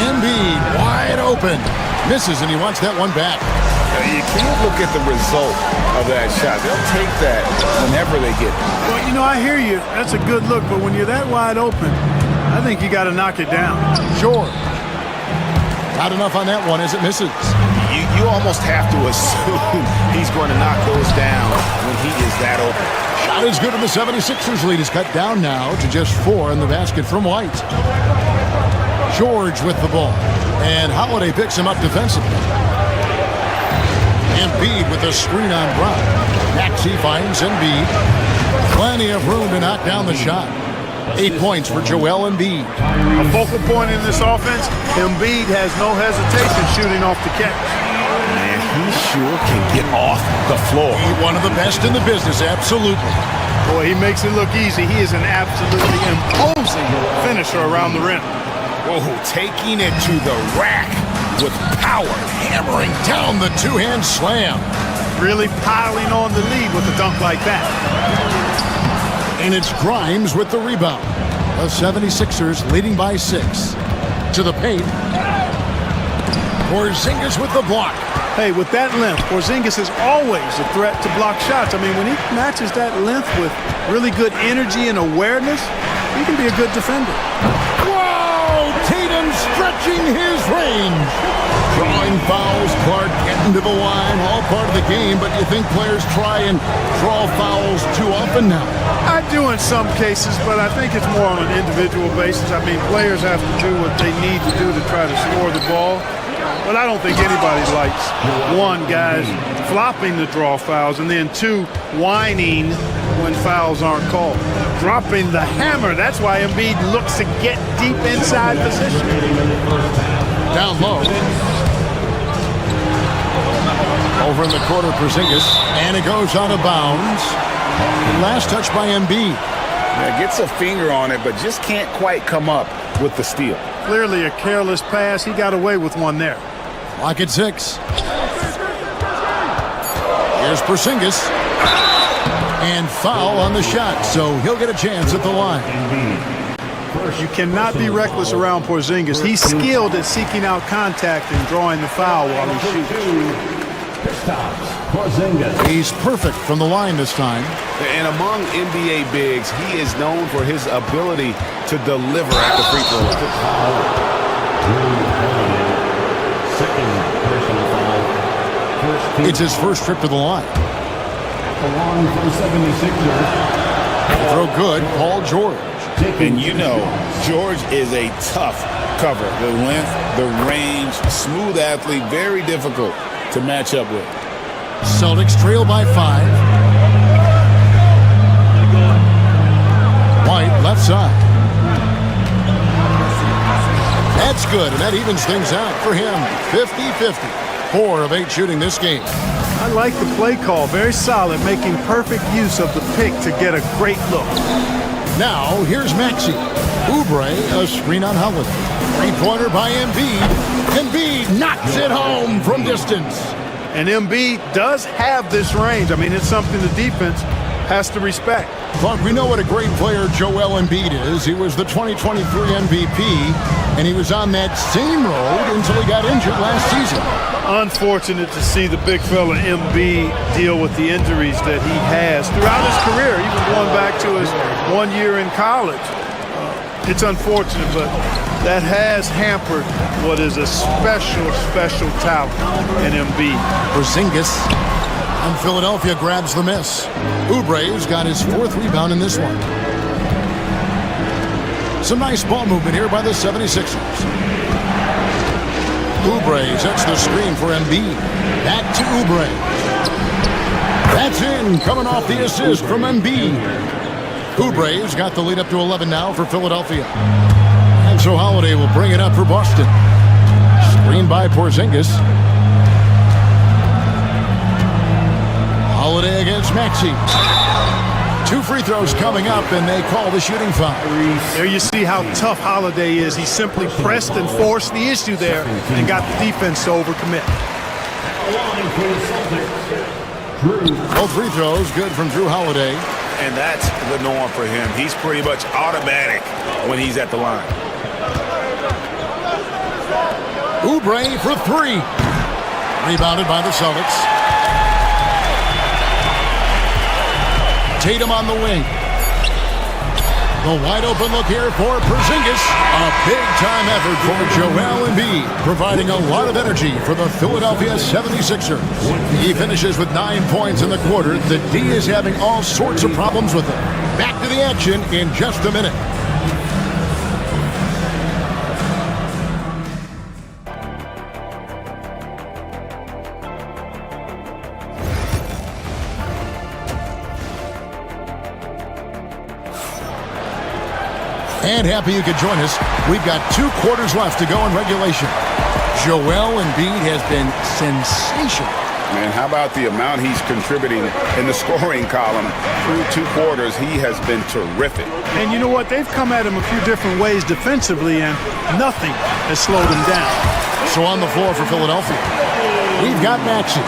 Embiid wide open. Misses, and he wants that one back. You can't look at the result of that shot. They'll take that whenever they get it. Well, you know, I hear you. That's a good look, but when you're that wide open, I think you got to knock it down. Sure. Not enough on that one as it misses. You almost have to assume he's going to knock those down when he is that open. Shot is good, and the 76ers lead is cut down now to just 4 in the basket from White. George with the ball, and Holiday picks him up defensively. Embiid with a screen on Brown. Maxey finds Embiid. Plenty of room to knock down the shot. 8 points for Joel Embiid. A focal point in this offense, Embiid has no hesitation shooting off the catch. Man, he sure can get off the floor. He's one of the best in the business, absolutely. Boy, he makes it look easy. He is an absolutely imposing finisher around the rim. Oh, taking it to the rack with power. Hammering down the two-hand slam. Really piling on the lead with a dunk like that. And it's Grimes with the rebound. The 76ers leading by 6. To the paint. Porzingis with the block. Hey, with that length, Porzingis is always a threat to block shots. I mean, when he matches that length with really good energy and awareness, he can be a good defender. Whoa! Tatum stretching his range. Drawing fouls, Clark getting to the line, all part of the game, but you think players try and draw fouls too often now? I do in some cases, but I think it's more on an individual basis. I mean, players have to do what they need to do to try to score the ball. But I don't think anybody likes, 1, guys flopping the draw fouls, and then 2, whining when fouls aren't called. Dropping the hammer. That's why Embiid looks to get deep inside position. Down low. Over in the corner, Porzingis, and it goes out of bounds. Last touch by Embiid. Yeah, gets a finger on it, but just can't quite come up with the steal. Clearly a careless pass. He got away with one there. Lock at 6. Here's Porzingis. And foul on the shot, so he'll get a chance at the line. You cannot be reckless around Porzingis. He's skilled at seeking out contact and drawing the foul while he shoots. He's perfect from the line this time. And among NBA bigs, he is known for his ability to deliver at the free throw line. It's his first trip to the line. Throw good, Paul George. And you know, George is a tough cover. The length, the range, smooth athlete, very difficult to match up with. Celtics trail by 5. White, left side. That's good, and that evens things out for him. 50-50. 4 of 8 shooting this game. I like the play call. Very solid, making perfect use of the pick to get a great look. Now, here's Maxey. Oubre, a screen on Holiday. 3-pointer by Embiid. Embiid knocks it home from distance. And Embiid does have this range. I mean, it's something the defense has to respect. Clark, we know what a great player Joel Embiid is. He was the 2023 MVP, and he was on that same road until he got injured last season. Unfortunate to see the big fella Embiid deal with the injuries that he has throughout his career, even going back to his 1 year in college. It's unfortunate, but that has hampered what is a special talent in Embiid. Porzingis, and Philadelphia grabs the miss. Oubre's got his 4th rebound in this one. Some nice ball movement here by the 76ers. Oubre sets the screen for Embiid. Back to Oubre. That's in, coming off the assist from Embiid. Oubre's got the lead up to 11 now for Philadelphia. And so Holiday will bring it up for Boston. Screen by Porzingis. Holiday against Maxey. 2 free throws coming up, and they call the shooting foul. There you see how tough Holiday is. He simply pressed and forced the issue there and got the defense to overcommit. Both free throws good from Drew Holiday. And that's the norm for him. He's pretty much automatic when he's at the line. Oubre for 3. Rebounded by the Celtics. Tatum on the wing. The wide open look here for Porzingis. A big-time effort for Joel Embiid, providing a lot of energy for the Philadelphia 76ers. He finishes with 9 points in the quarter. The D is having all sorts of problems with him. Back to the action in just a minute. And happy you could join us. We've got 2 quarters left to go in regulation. Joel Embiid has been sensational. Man, how about the amount he's contributing in the scoring column? Through 2 quarters, he has been terrific. And you know what? They've come at him a few different ways defensively, and nothing has slowed him down. So on the floor for Philadelphia, we've got Maxey.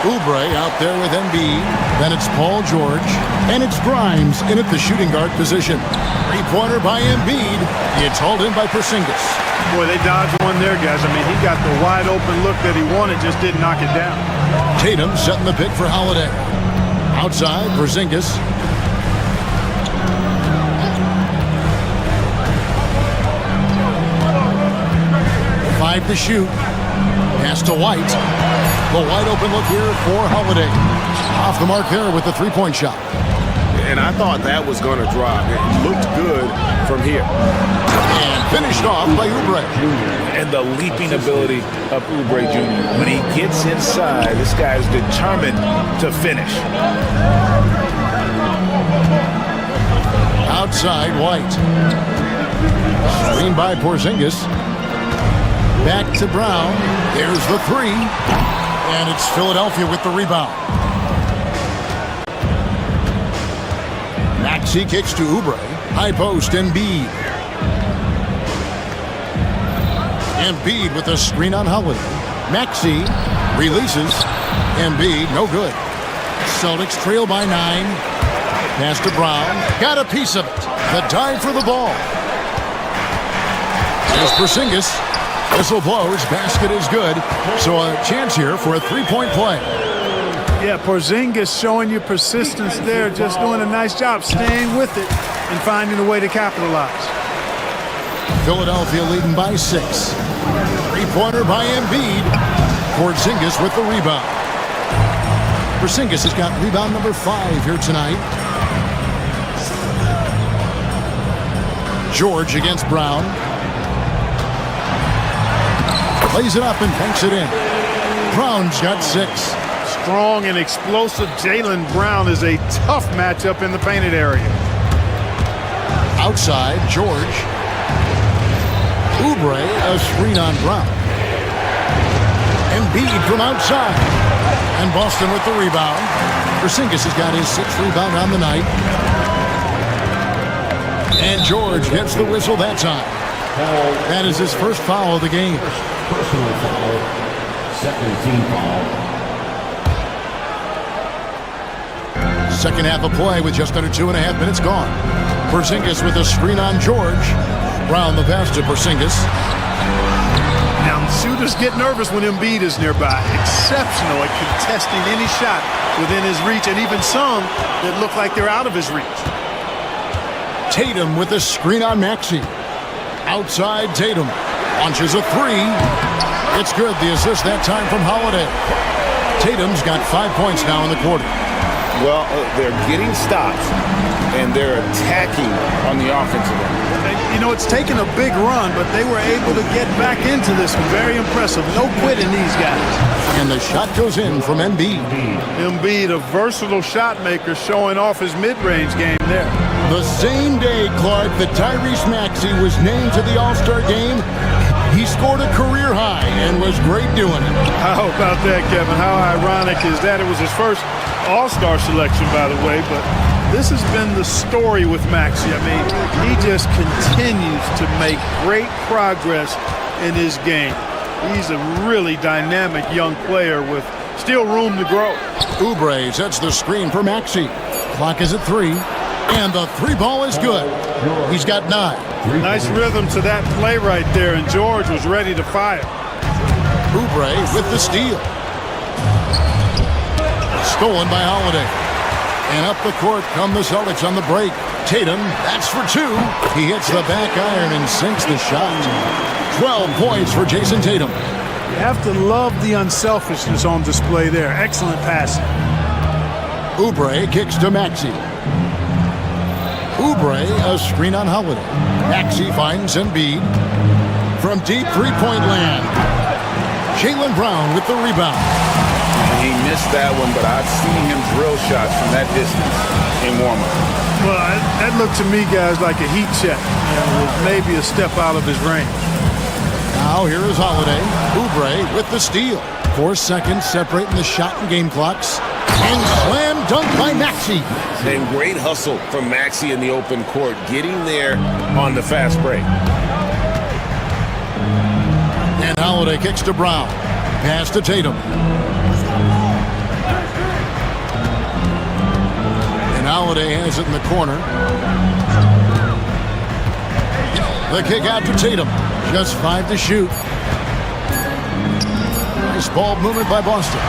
Oubre out there with Embiid. Then it's Paul George. And it's Grimes in at the shooting guard position. 3-pointer by Embiid. It's hauled in by Porzingis. Boy, they dodged one there, guys. I mean, he got the wide open look that he wanted, just didn't knock it down. Tatum setting the pick for Holiday. Outside, Porzingis. Five to shoot. Pass to White. The wide open look here for Holiday. Off the mark there with the 3-point shot. And I thought that was going to drop. It looked good from here. And finished off by Oubre. And the leaping ability of Oubre Jr. When he gets inside, this guy is determined to finish. Outside, White. Screen by Porzingis. Back to Brown. There's the 3. And it's Philadelphia with the rebound. Maxey kicks to Oubre. High post, Embiid. Embiid with a screen on Holiday. Maxey releases. Embiid, no good. Celtics trail by 9. Pass to Brown. Got a piece of it. The dive for the ball. There's Porzingis. Whistle blows. Basket is good. So a chance here for a 3-point play. Yeah, Porzingis showing you persistence there, just doing a nice job staying with it and finding a way to capitalize. Philadelphia leading by 6. 3-pointer by Embiid. Porzingis with the rebound. Porzingis has got rebound number 5 here tonight. George against Brown. Lays it up and banks it in. Brown's got 6. Strong and explosive Jaylen Brown is a tough matchup in the painted area. Outside, George. Oubre, a screen on Brown. Embiid from outside. And Boston with the rebound. Porzingis has got his 6th rebound on the night. And George gets the whistle that time. That is his first foul of the game. Personal foul, second team foul. Second half of play with just under 2.5 minutes gone. Porzingis with a screen on George. Brown the pass to Porzingis. Now, shooters get nervous when Embiid is nearby. Exceptional at contesting any shot within his reach, and even some that look like they're out of his reach. Tatum with a screen on Maxey. Outside, Tatum launches a 3. It's good. The assist that time from Holiday. Tatum's got 5 points now in the quarter. Well, they're getting stops. and they're attacking on the offensive end. You know, it's taken a big run, but they were able to get back into this one. Very impressive. No quitting these guys. And the shot goes in from Embiid. Embiid, a versatile shot maker, showing off his mid-range game there. The same day, Clark, that Tyrese Maxey was named to the All-Star game, he scored a career high and was great doing it. How about that, Kevin? How ironic is that? It was his first All-Star selection, by the way, but this has been the story with Maxey. I mean, he just continues to make great progress in his game. He's a really dynamic young player with still room to grow. Oubre sets the screen for Maxey. Clock is at 3, and the 3 ball is good. He's got 9. Nice rhythm to that play right there, and George was ready to fire. Oubre with the steal. Stolen by Holiday. And up the court come the Celtics on the break. Tatum, that's for 2. He hits the back iron and sinks the shot. 12 points for Jason Tatum. You have to love the unselfishness on display there. Excellent passing. Oubre kicks to Maxey. Oubre, a screen on Holiday. Maxey finds Embiid. From deep three-point land. Jaylen Brown with the rebound. He missed that one, but I've seen him drill shots from that distance in warm-up. Well, that looked to me, guys, like a heat check. With maybe a step out of his range. Now here is Holiday. Oubre with the steal. 4 seconds separating the shot and game clocks. And slam dunk by Maxey. And great hustle from Maxey in the open court, getting there on the fast break. And Holiday kicks to Brown. Pass to Tatum. And Holiday has it in the corner. The kick out to Tatum. Just 5 to shoot. Nice ball movement by Boston.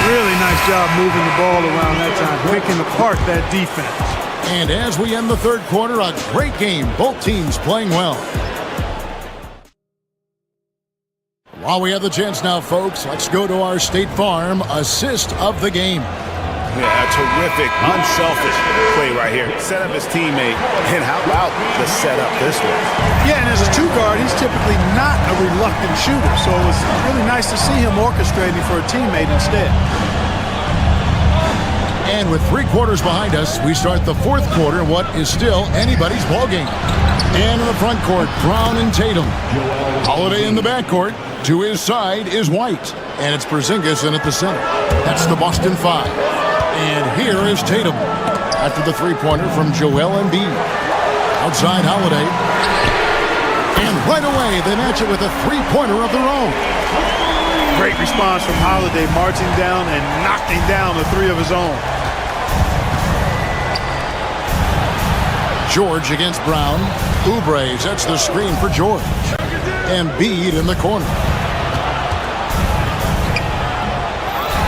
Really nice job moving the ball around that time, picking apart that defense. And as we end the third quarter, a great game. Both teams playing well. While we have the chance now, folks, let's go to our State Farm assist of the game. Yeah, a terrific, unselfish play right here. Set up his teammate, and how about the setup this way? Yeah, and as a 2 guard, he's typically not a reluctant shooter, so it was really nice to see him orchestrating for a teammate instead. And with 3 quarters behind us, we start the fourth quarter, what is still anybody's ballgame. And in the front court, Brown and Tatum. Holiday in the backcourt. To his side is White. And it's Porzingis in at the center. That's the Boston 5. And here is Tatum. After the 3-pointer from Joel Embiid. Outside Holiday. And right away, they match it with a 3-pointer of their own. Great response from Holiday, marching down and knocking down a 3 of his own. George against Brown. Oubre sets the screen for George. Embiid in the corner.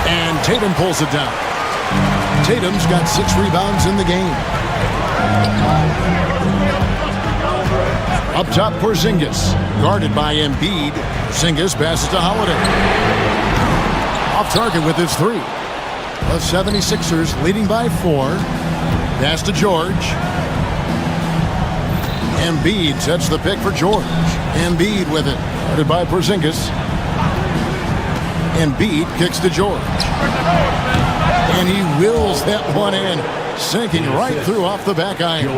And Tatum pulls it down. Tatum's got 6 rebounds in the game. Up top, Porzingis. Guarded by Embiid. Porzingis passes to Holiday. Off target with his 3. The 76ers leading by 4. Pass to George. Embiid sets the pick for George. Embiid with it. Guarded by Porzingis. Embiid kicks to George. And he wills that one in. Sinking right through off the back iron.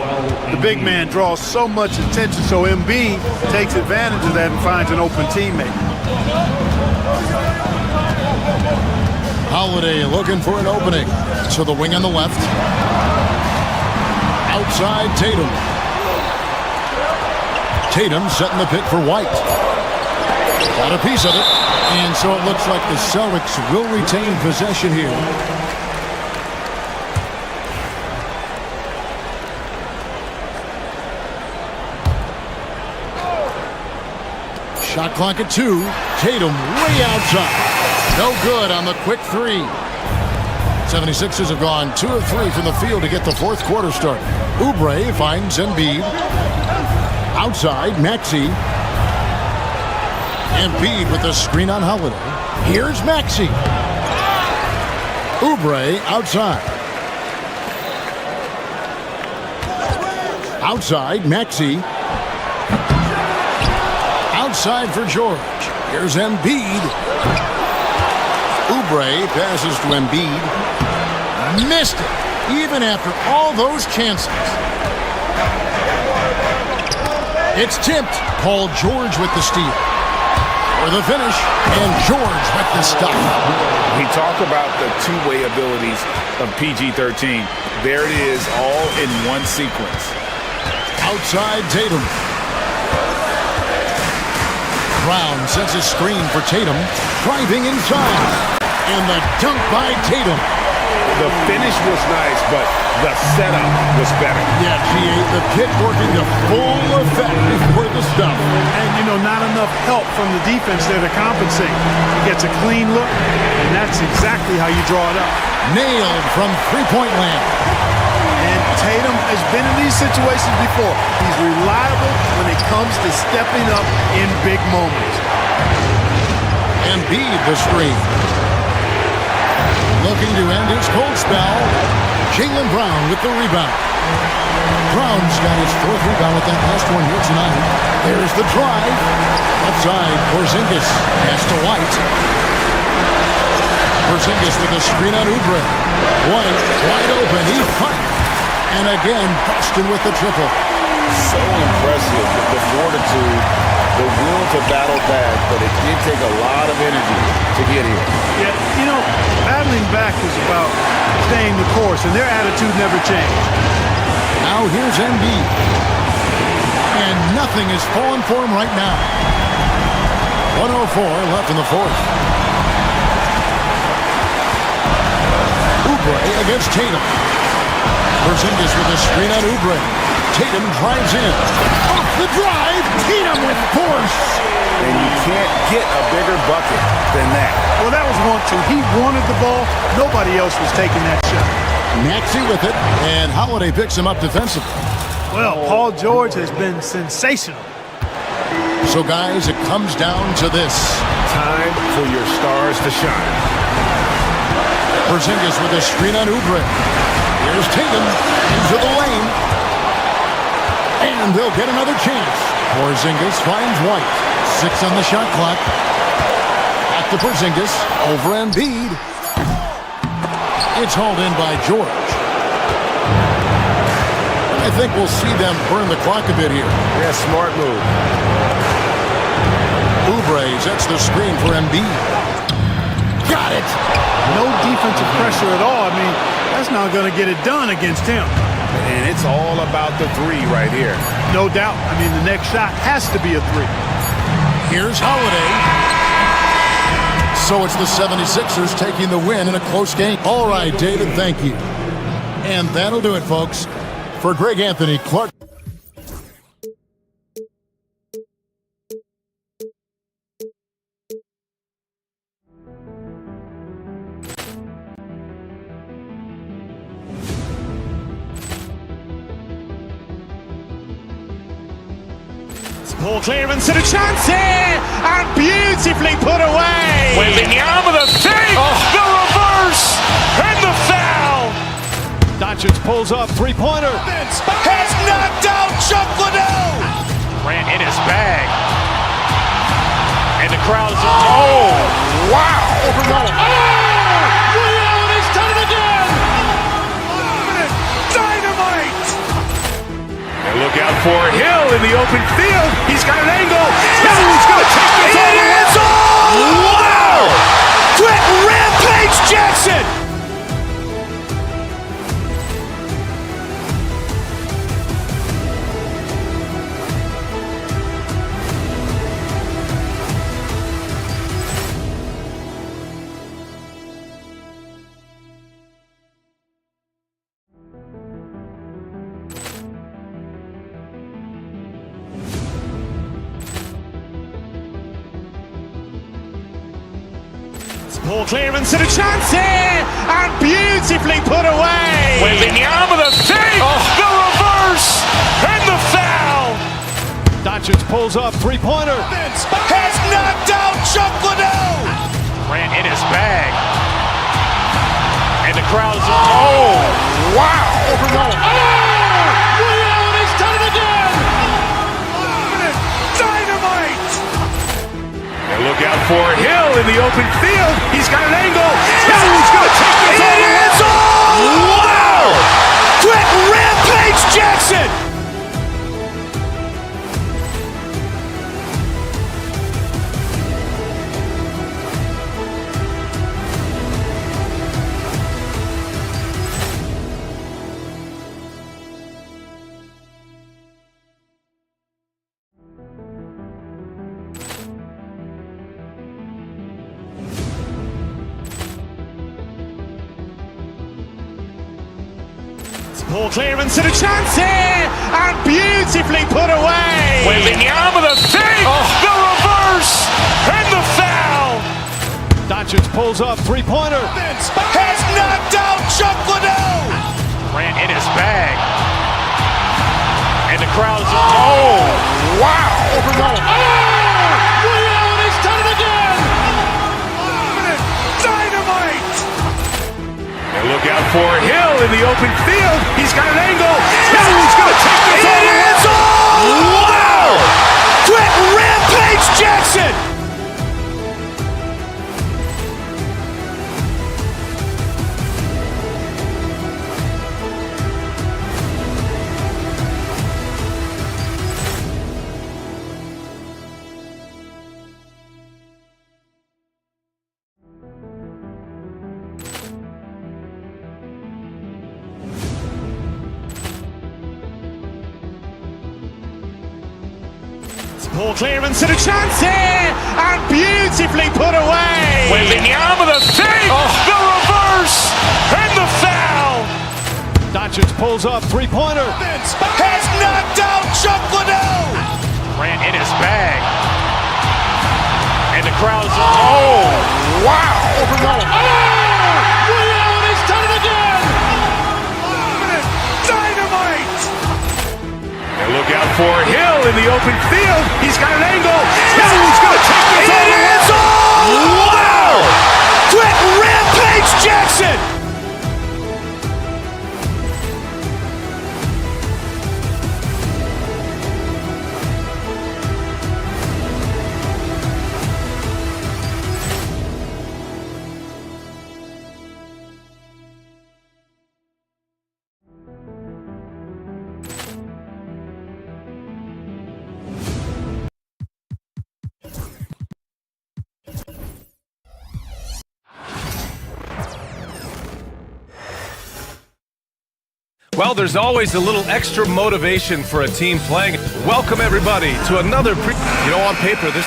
The big man draws so much attention, so Embiid takes advantage of that and finds an open teammate. Holiday looking for an opening. So the wing on the left. Outside Tatum. Tatum setting the pick for White. Got a piece of it. And so it looks like the Celtics will retain possession here. Shot clock at 2. Tatum way outside. No good on the quick 3. 76ers have gone 2 of 3 from the field to get the fourth quarter started. Oubre finds Embiid. Outside, Maxey. Embiid with the screen on Holiday. Here's Maxey. Oubre outside. Outside, Maxey. Outside for George. Here's Embiid. Oubre passes to Embiid. Missed it, even after all those chances. It's tipped. Paul George with the steal. For the finish, and George with the stop. We talk about the two-way abilities of PG-13. There it is, all in one sequence. Outside Tatum. Brown sets a screen for Tatum. Driving inside. And the dunk by Tatum. The finish was nice, but the setup was better. Yeah, G.A., the pit working to full effect before the stop. And, you know, not enough help from the defense there to compensate. He gets a clean look, and that's exactly how you draw it up. Nailed from three-point land. And Tatum has been in these situations before. He's reliable when it comes to stepping up in big moments. Embiid the screen. Looking to end his cold spell. Jaylen Brown with the rebound. Brown's got his fourth rebound with that last one here tonight. There's the drive. Outside, Porzingis. Pass to White. Porzingis with a screen on Oubre. White wide open. He fired. And again, Boston with the triple. So impressive with the fortitude, the will to battle back, but it did take a lot of energy to get here. Yeah, you know, battling back is about staying the course, and their attitude never changed. Now here's Embiid. And nothing is falling for him right now. 1:04 left in the fourth. Oubre against Tatum. Porzingis with a screen on Oubre. Tatum drives in. Off the drive, Tatum with force. And you can't get a bigger bucket than that. Well, that was 1-2. He wanted the ball. Nobody else was taking that shot. Maxey with it, and Holiday picks him up defensively. Well, Paul George has been sensational. So, guys, it comes down to this. Time for your stars to shine. Porzingis with a screen on Oubre. Here's Tatum into the lane. And they'll get another chance. Porzingis finds White. 6 on the shot clock. Back to Porzingis. Over Embiid. It's hauled in by George. I think we'll see them burn the clock a bit here. Yeah, smart move. Oubre sets the screen for Embiid. Got it. No defensive pressure at all. I mean, that's not going to get it done against him. And it's all about the three right here. No doubt. I mean, the next shot has to be a three. Here's Holiday. So it's the 76ers taking the win in a close game. All right, David, thank you. And that'll do it, folks. For Greg Anthony, Clark. Ball clearance and a chance here, and beautifully put away. Wembanyama with a save, the reverse, and the foul. Doncic pulls up, three-pointer. Has knocked out Chuck Liddell. Ran in his bag. And the crowd is... Oh, wow. He's done it again. Dynamite. And look out for Hill in the open field. He's got an angle. He's going to take this all the way. Wow! Quick Rampage Jackson. Ball clearance and a chance here, and beautifully put away. Wembanyama with a save, the reverse, and the foul. Doncic pulls up, three-pointer. Has knocked out Chuck Liddell. Ran in his bag. And the crowd is... Oh, wow. He's done it open field. He's got an angle. He's going to take this all the way. Wow! Quick rampage Jackson! Ball clearance and a chance here, and beautifully put away. Wembanyama the fake, the reverse, and the foul. Doncic pulls up, three-pointer. Has knocked out Chuck Liddell. Grant in his bag, and the crowd is wow! Liddell has done it again. Dynamite! And look out for Hill in the open field. He's got an angle. He's going to take this all the way. Wow! Quick rampage Jackson! Ball clearance and a chance here, and beautifully put away. Wembanyama the fake, the reverse, and the foul. Doncic pulls up, three-pointer. Has knocked out Chuck Liddell. Grant in his bag, and the crowd is wow! Liddell has done it again. Dynamite! And look out for Hill in the open field. He's got an angle. He's going to take this all the way. Wow! Quick rampage Jackson! Well, there's always a little extra motivation for a team playing. Welcome, everybody, to another on paper, this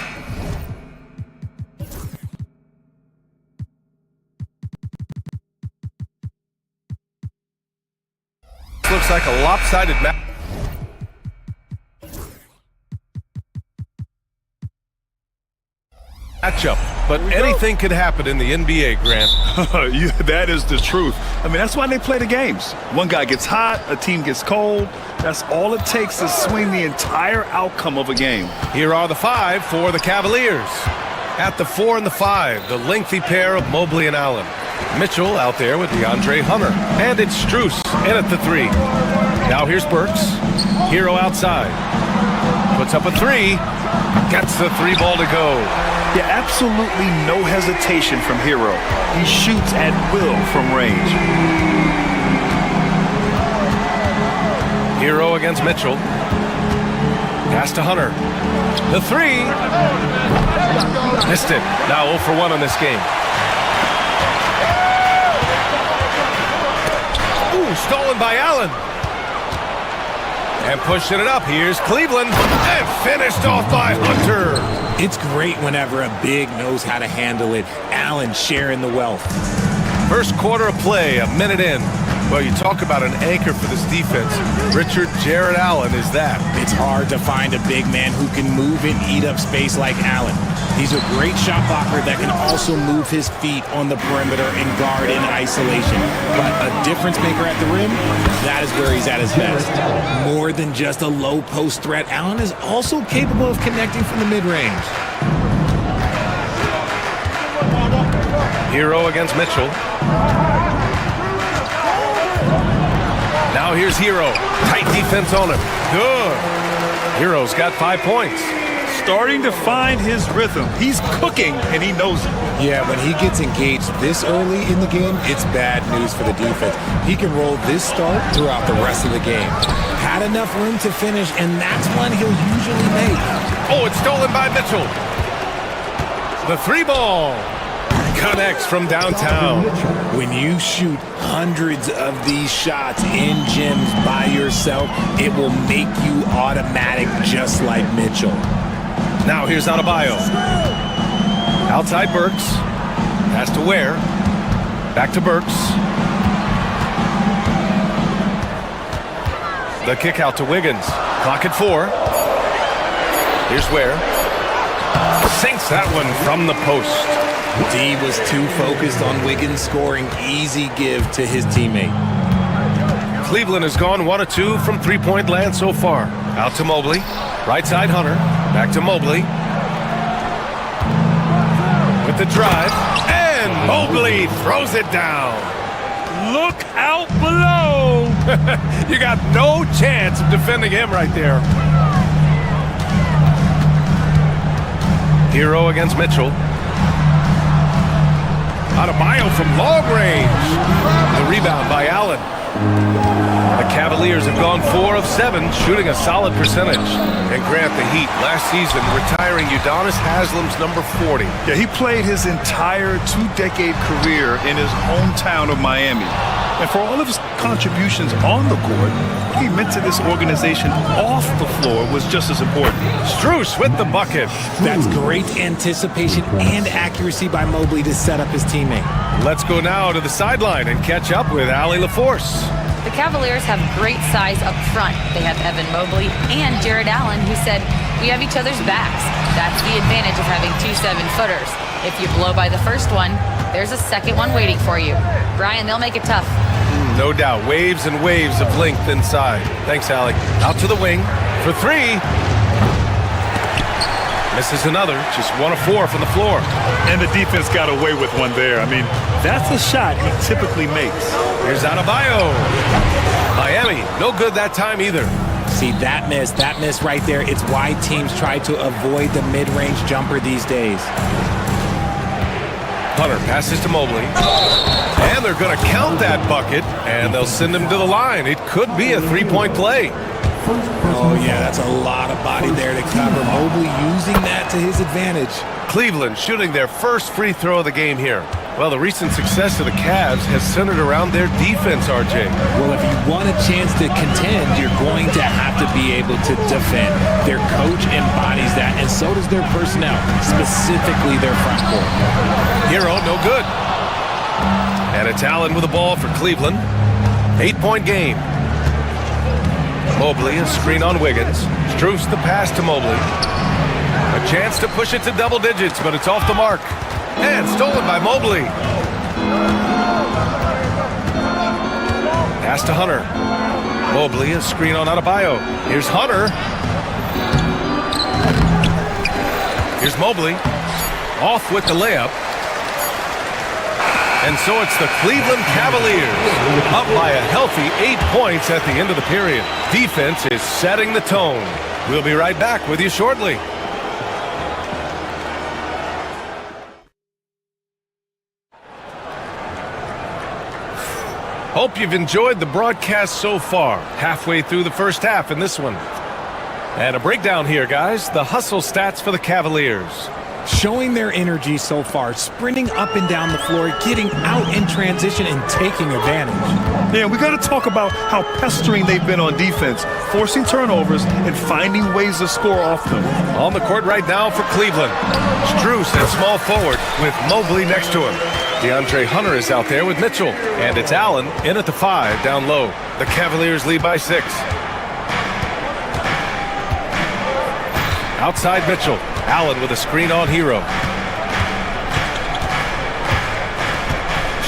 looks like a lopsided matchup, but anything could happen in the NBA, Grant. Yeah, that is the truth. I mean, that's why they play the games. One guy gets hot, a team gets cold. That's all it takes to swing the entire outcome of a game. Here are the five for the Cavaliers. At the 4 and the 5, the lengthy pair of Mobley and Allen. Mitchell out there with DeAndre Hunter. And it's Strus in at the 3. Now here's Burks. Hero outside. Puts up a 3. Gets the 3 ball to go. Yeah, absolutely no hesitation from Hero. He shoots at will from range. Hero against Mitchell. Pass to Hunter. The 3. Missed it. Now 0 for 1 on this game. Ooh, stolen by Allen. And pushing it up, here's Cleveland, and finished off by Hunter. It's great whenever a big knows how to handle it. Allen sharing the wealth. First quarter of play, a minute in. Well, you talk about an anchor for this defense. Richard Jared Allen is that. It's hard to find a big man who can move and eat up space like Allen. He's a great shot blocker that can also move his feet on the perimeter and guard in isolation. But a difference maker at the rim, that is where he's at his best. More than just a low post threat, Allen is also capable of connecting from the mid-range. Hero against Mitchell. Now here's Hero. Tight defense on him. Good. Hero's got 5 points. starting to find his rhythm. He's cooking, and he knows it. Yeah, when he gets engaged this early in the game, it's bad news for the defense. He can roll this start throughout the rest of the game. Had enough room to finish, and that's one he'll usually make. Oh, it's stolen by Mitchell. The 3-ball connects from downtown. When you shoot hundreds of these shots in gyms by yourself, it will make you automatic just like Mitchell. Now here's Adebayo. Outside Burks. Pass to Ware. Back to Burks. The kick out to Wiggins. Clock at 4. Here's Ware. Sinks that one from the post. D was too focused on Wiggins scoring. Easy give to his teammate. Cleveland has gone 1 of 2 from three-point land so far. Out to Mobley. Right side Hunter. Back to Mobley. With the drive. And Mobley throws it down. Look out below. You got no chance of defending him right there. Hero against Mitchell. Adebayo from long range. The rebound by Allen. The Cavaliers have gone 4 of 7, shooting a solid percentage. And Grant, the Heat, last season retiring Udonis Haslam's number 40. Yeah, he played his entire 2-decade career in his hometown of Miami. And for all of his contributions on the court, what he meant to this organization off the floor was just as important. Strus with the bucket. That's great anticipation and accuracy by Mobley to set up his teammate. Let's go now to the sideline and catch up with Allie LaForce. The Cavaliers have great size up front. They have Evan Mobley and Jared Allen, who said, "We have each other's backs." That's the advantage of having 2 7-footers. If you blow by the first one, there's a second one waiting for you. Brian, they'll make it tough. No doubt. Waves and waves of length inside. Thanks, Allie. Out to the wing for 3. Misses another. Just 1 of 4 from the floor. And the defense got away with one there. I mean, that's a shot he typically makes. Here's Adebayo. Miami, no good that time either. See, that miss right there, it's why teams try to avoid the mid-range jumper these days. Hunter passes to Mobley. And they're going to count that bucket, and they'll send him to the line. It could be a 3-point play. Oh, yeah, that's a lot of body there to cover. Mobley using that to his advantage. Cleveland shooting their first free throw of the game here. Well, the recent success of the Cavs has centered around their defense, RJ. Well, if you want a chance to contend, you're going to have to be able to defend. Their coach embodies that, and so does their personnel, specifically their front court. Hero, no good. And it's Allen with the ball for Cleveland. 8-point game. Mobley, a screen on Wiggins. Strus the pass to Mobley. A chance to push it to double digits, but it's off the mark. And stolen by Mobley. Pass to Hunter. Mobley, a screen on Adebayo. Here's Hunter. Here's Mobley. Off with the layup. And so it's the Cleveland Cavaliers up by a healthy 8 points at the end of the period. Defense is setting the tone. We'll be right back with you shortly. Hope you've enjoyed the broadcast so far. Halfway through the first half in this one. And a breakdown here, guys. The hustle stats for the Cavaliers. Showing their energy so far, sprinting up and down the floor, getting out in transition and taking advantage. Yeah, we got to talk about how pestering they've been on defense, forcing turnovers and finding ways to score off them. On the court right now for Cleveland. Strus at small forward with Mobley next to him. DeAndre Hunter is out there with Mitchell. And it's Allen in at the 5 down low. The Cavaliers lead by 6. Outside Mitchell. Allen with a screen on Hero.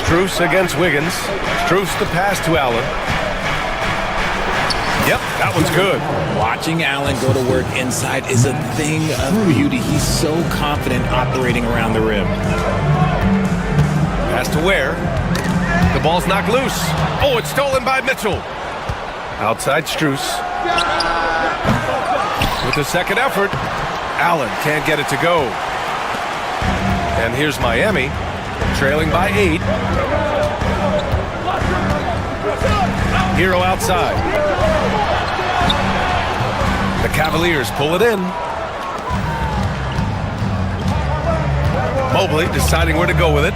Strus against Wiggins. Strus the pass to Allen. Yep, that one's good. Watching Allen go to work inside is a thing of beauty. He's so confident operating around the rim. Pass to Ware. The ball's knocked loose. Oh, it's stolen by Mitchell. Outside Strus. With the second effort. Allen can't get it to go. And here's Miami, trailing by 8. Hero outside. The Cavaliers pull it in. Mobley deciding where to go with it.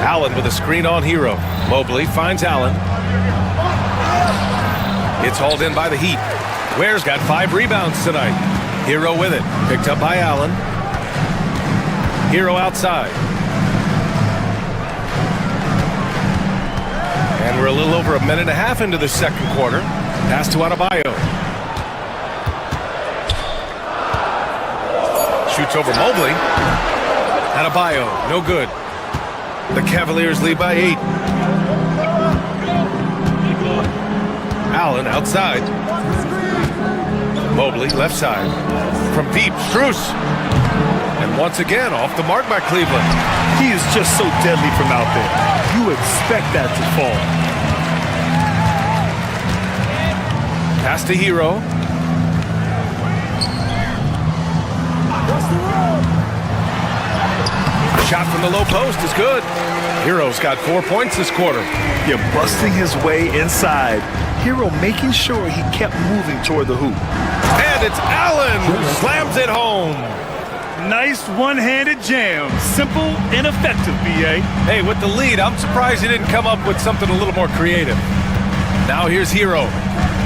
Allen with a screen on Hero. Mobley finds Allen. It's hauled in by the Heat. Ware's got 5 rebounds tonight. Hero with it. Picked up by Allen. Hero outside. And we're a little over a minute and a half into the second quarter. Pass to Adebayo. Shoots over Mobley. Adebayo, no good. The Cavaliers lead by 8. Allen outside. Mobley left side. From deep, Strus. And once again, off the mark by Cleveland. He is just so deadly from out there. You expect that to fall. Pass to Hero. Shot from the low post is good. Hero's got 4 points this quarter. Yeah, busting his way inside. Hero making sure he kept moving toward the hoop. And it's Allen who slams it home. Nice one-handed jam. Simple and effective, B.A. Hey, with the lead, I'm surprised he didn't come up with something a little more creative. Now here's Hero.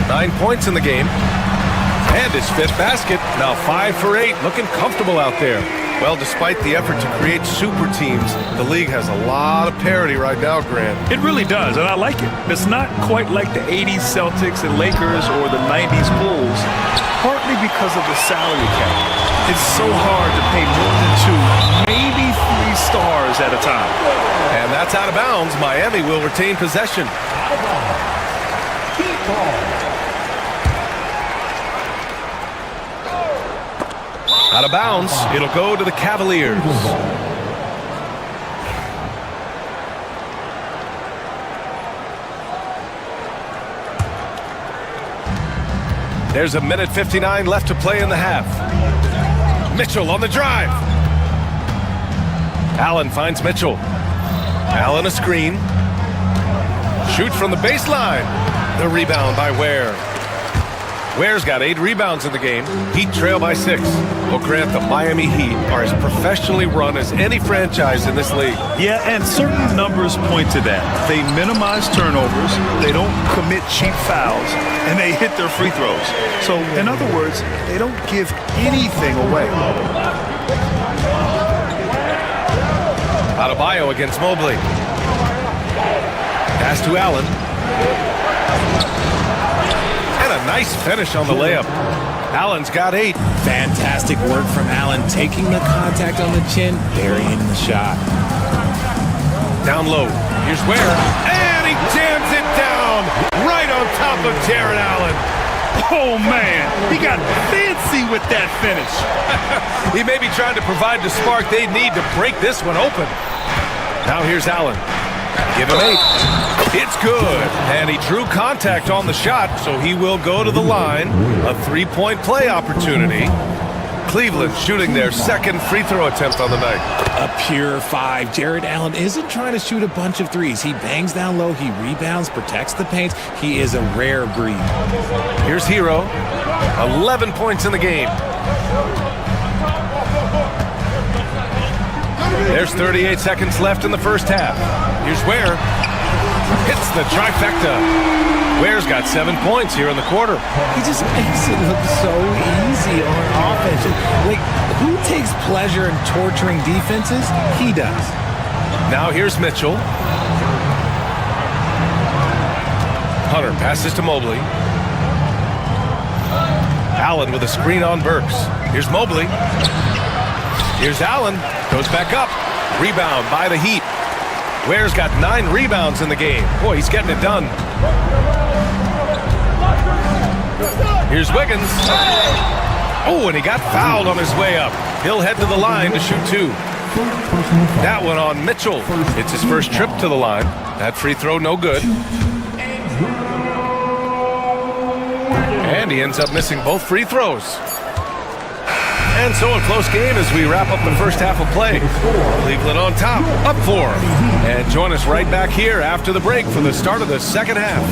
9 points in the game. And his 5th basket. Now 5 for 8. Looking comfortable out there. Well, despite the effort to create super teams, the league has a lot of parity right now, Grant. It really does, and I like it. It's not quite like the 80s Celtics and Lakers or the 90s Bulls, partly because of the salary cap. It's so hard to pay more than 2, maybe 3 stars at a time. And that's out of bounds. Miami will retain possession. Out of bounds. It'll go to the Cavaliers. There's a minute 59 left to play in the half. Mitchell on the drive. Allen finds Mitchell. Allen a screen. Shoots from the baseline. The rebound by Ware. Ware's got 8 rebounds in the game. Heat trail by 6. Well, Grant, the Miami Heat are as professionally run as any franchise in this league. Yeah, and certain numbers point to that. They minimize turnovers, they don't commit cheap fouls, and they hit their free throws. So, in other words, they don't give anything away. Adebayo against Mobley. Pass to Allen. And a nice finish on the layup. Allen's got 8. Fantastic work from Allen, taking the contact on the chin, burying the shot. Down low. Here's Ware. And he jams it down right on top of Jared Allen. Oh, man. He got fancy with that finish. He may be trying to provide the spark they need to break this one open. Now here's Allen. Give him 8. It's good. And he drew contact on the shot, so he will go to the line. A 3-point play opportunity. Cleveland shooting their 2nd free throw attempt on the night. A pure 5. Jared Allen isn't trying to shoot a bunch of threes. He bangs down low, he rebounds, protects the paint. He is a rare breed. Here's Hero. 11 points in the game. There's 38 seconds left in the first half. Here's Ware. Hits the trifecta. Ware's got 7 points here in the quarter. He just makes it look so easy on offense. Like, who takes pleasure in torturing defenses? He does. Now here's Mitchell. Hunter passes to Mobley. Allen with a screen on Burks. Here's Mobley. Here's Allen. Goes back up. Rebound by the Heat. Ware's got 9 rebounds in the game. Boy, he's getting it done. Here's Wiggins. Oh, and he got fouled on his way up. He'll head to the line to shoot 2. That one on Mitchell. It's his first trip to the line. That free throw, no good. And he ends up missing both free throws. And so a close game as we wrap up the first half of play. Cleveland on top, up 4. And join us right back here after the break for the start of the second half.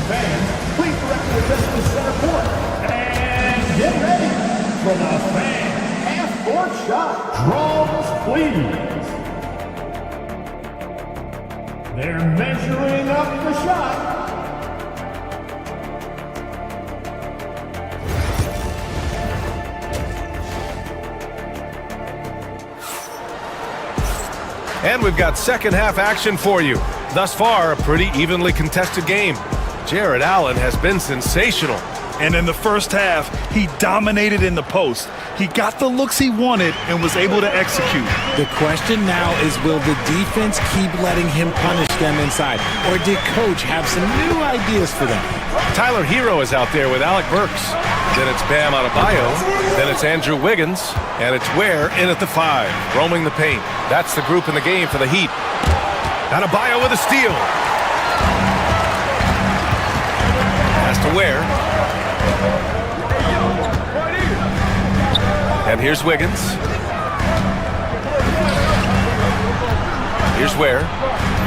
Fans, please direct your attention to center court. And get ready for the fan half-court shot. Drums, please. They're measuring up the shot. And we've got second half action for you. Thus far, a pretty evenly contested game. Jared Allen has been sensational. And in the first half, he dominated in the post. He got the looks he wanted and was able to execute. The question now is, will the defense keep letting him punish them inside? Or did Coach have some new ideas for them? Tyler Hero is out there with Alec Burks. Then it's Bam Adebayo. Then it's Andrew Wiggins. And it's Ware in at the 5, roaming the paint. That's the group in the game for the Heat. Adebayo with a steal. Pass to Ware. And here's Wiggins. Here's Ware.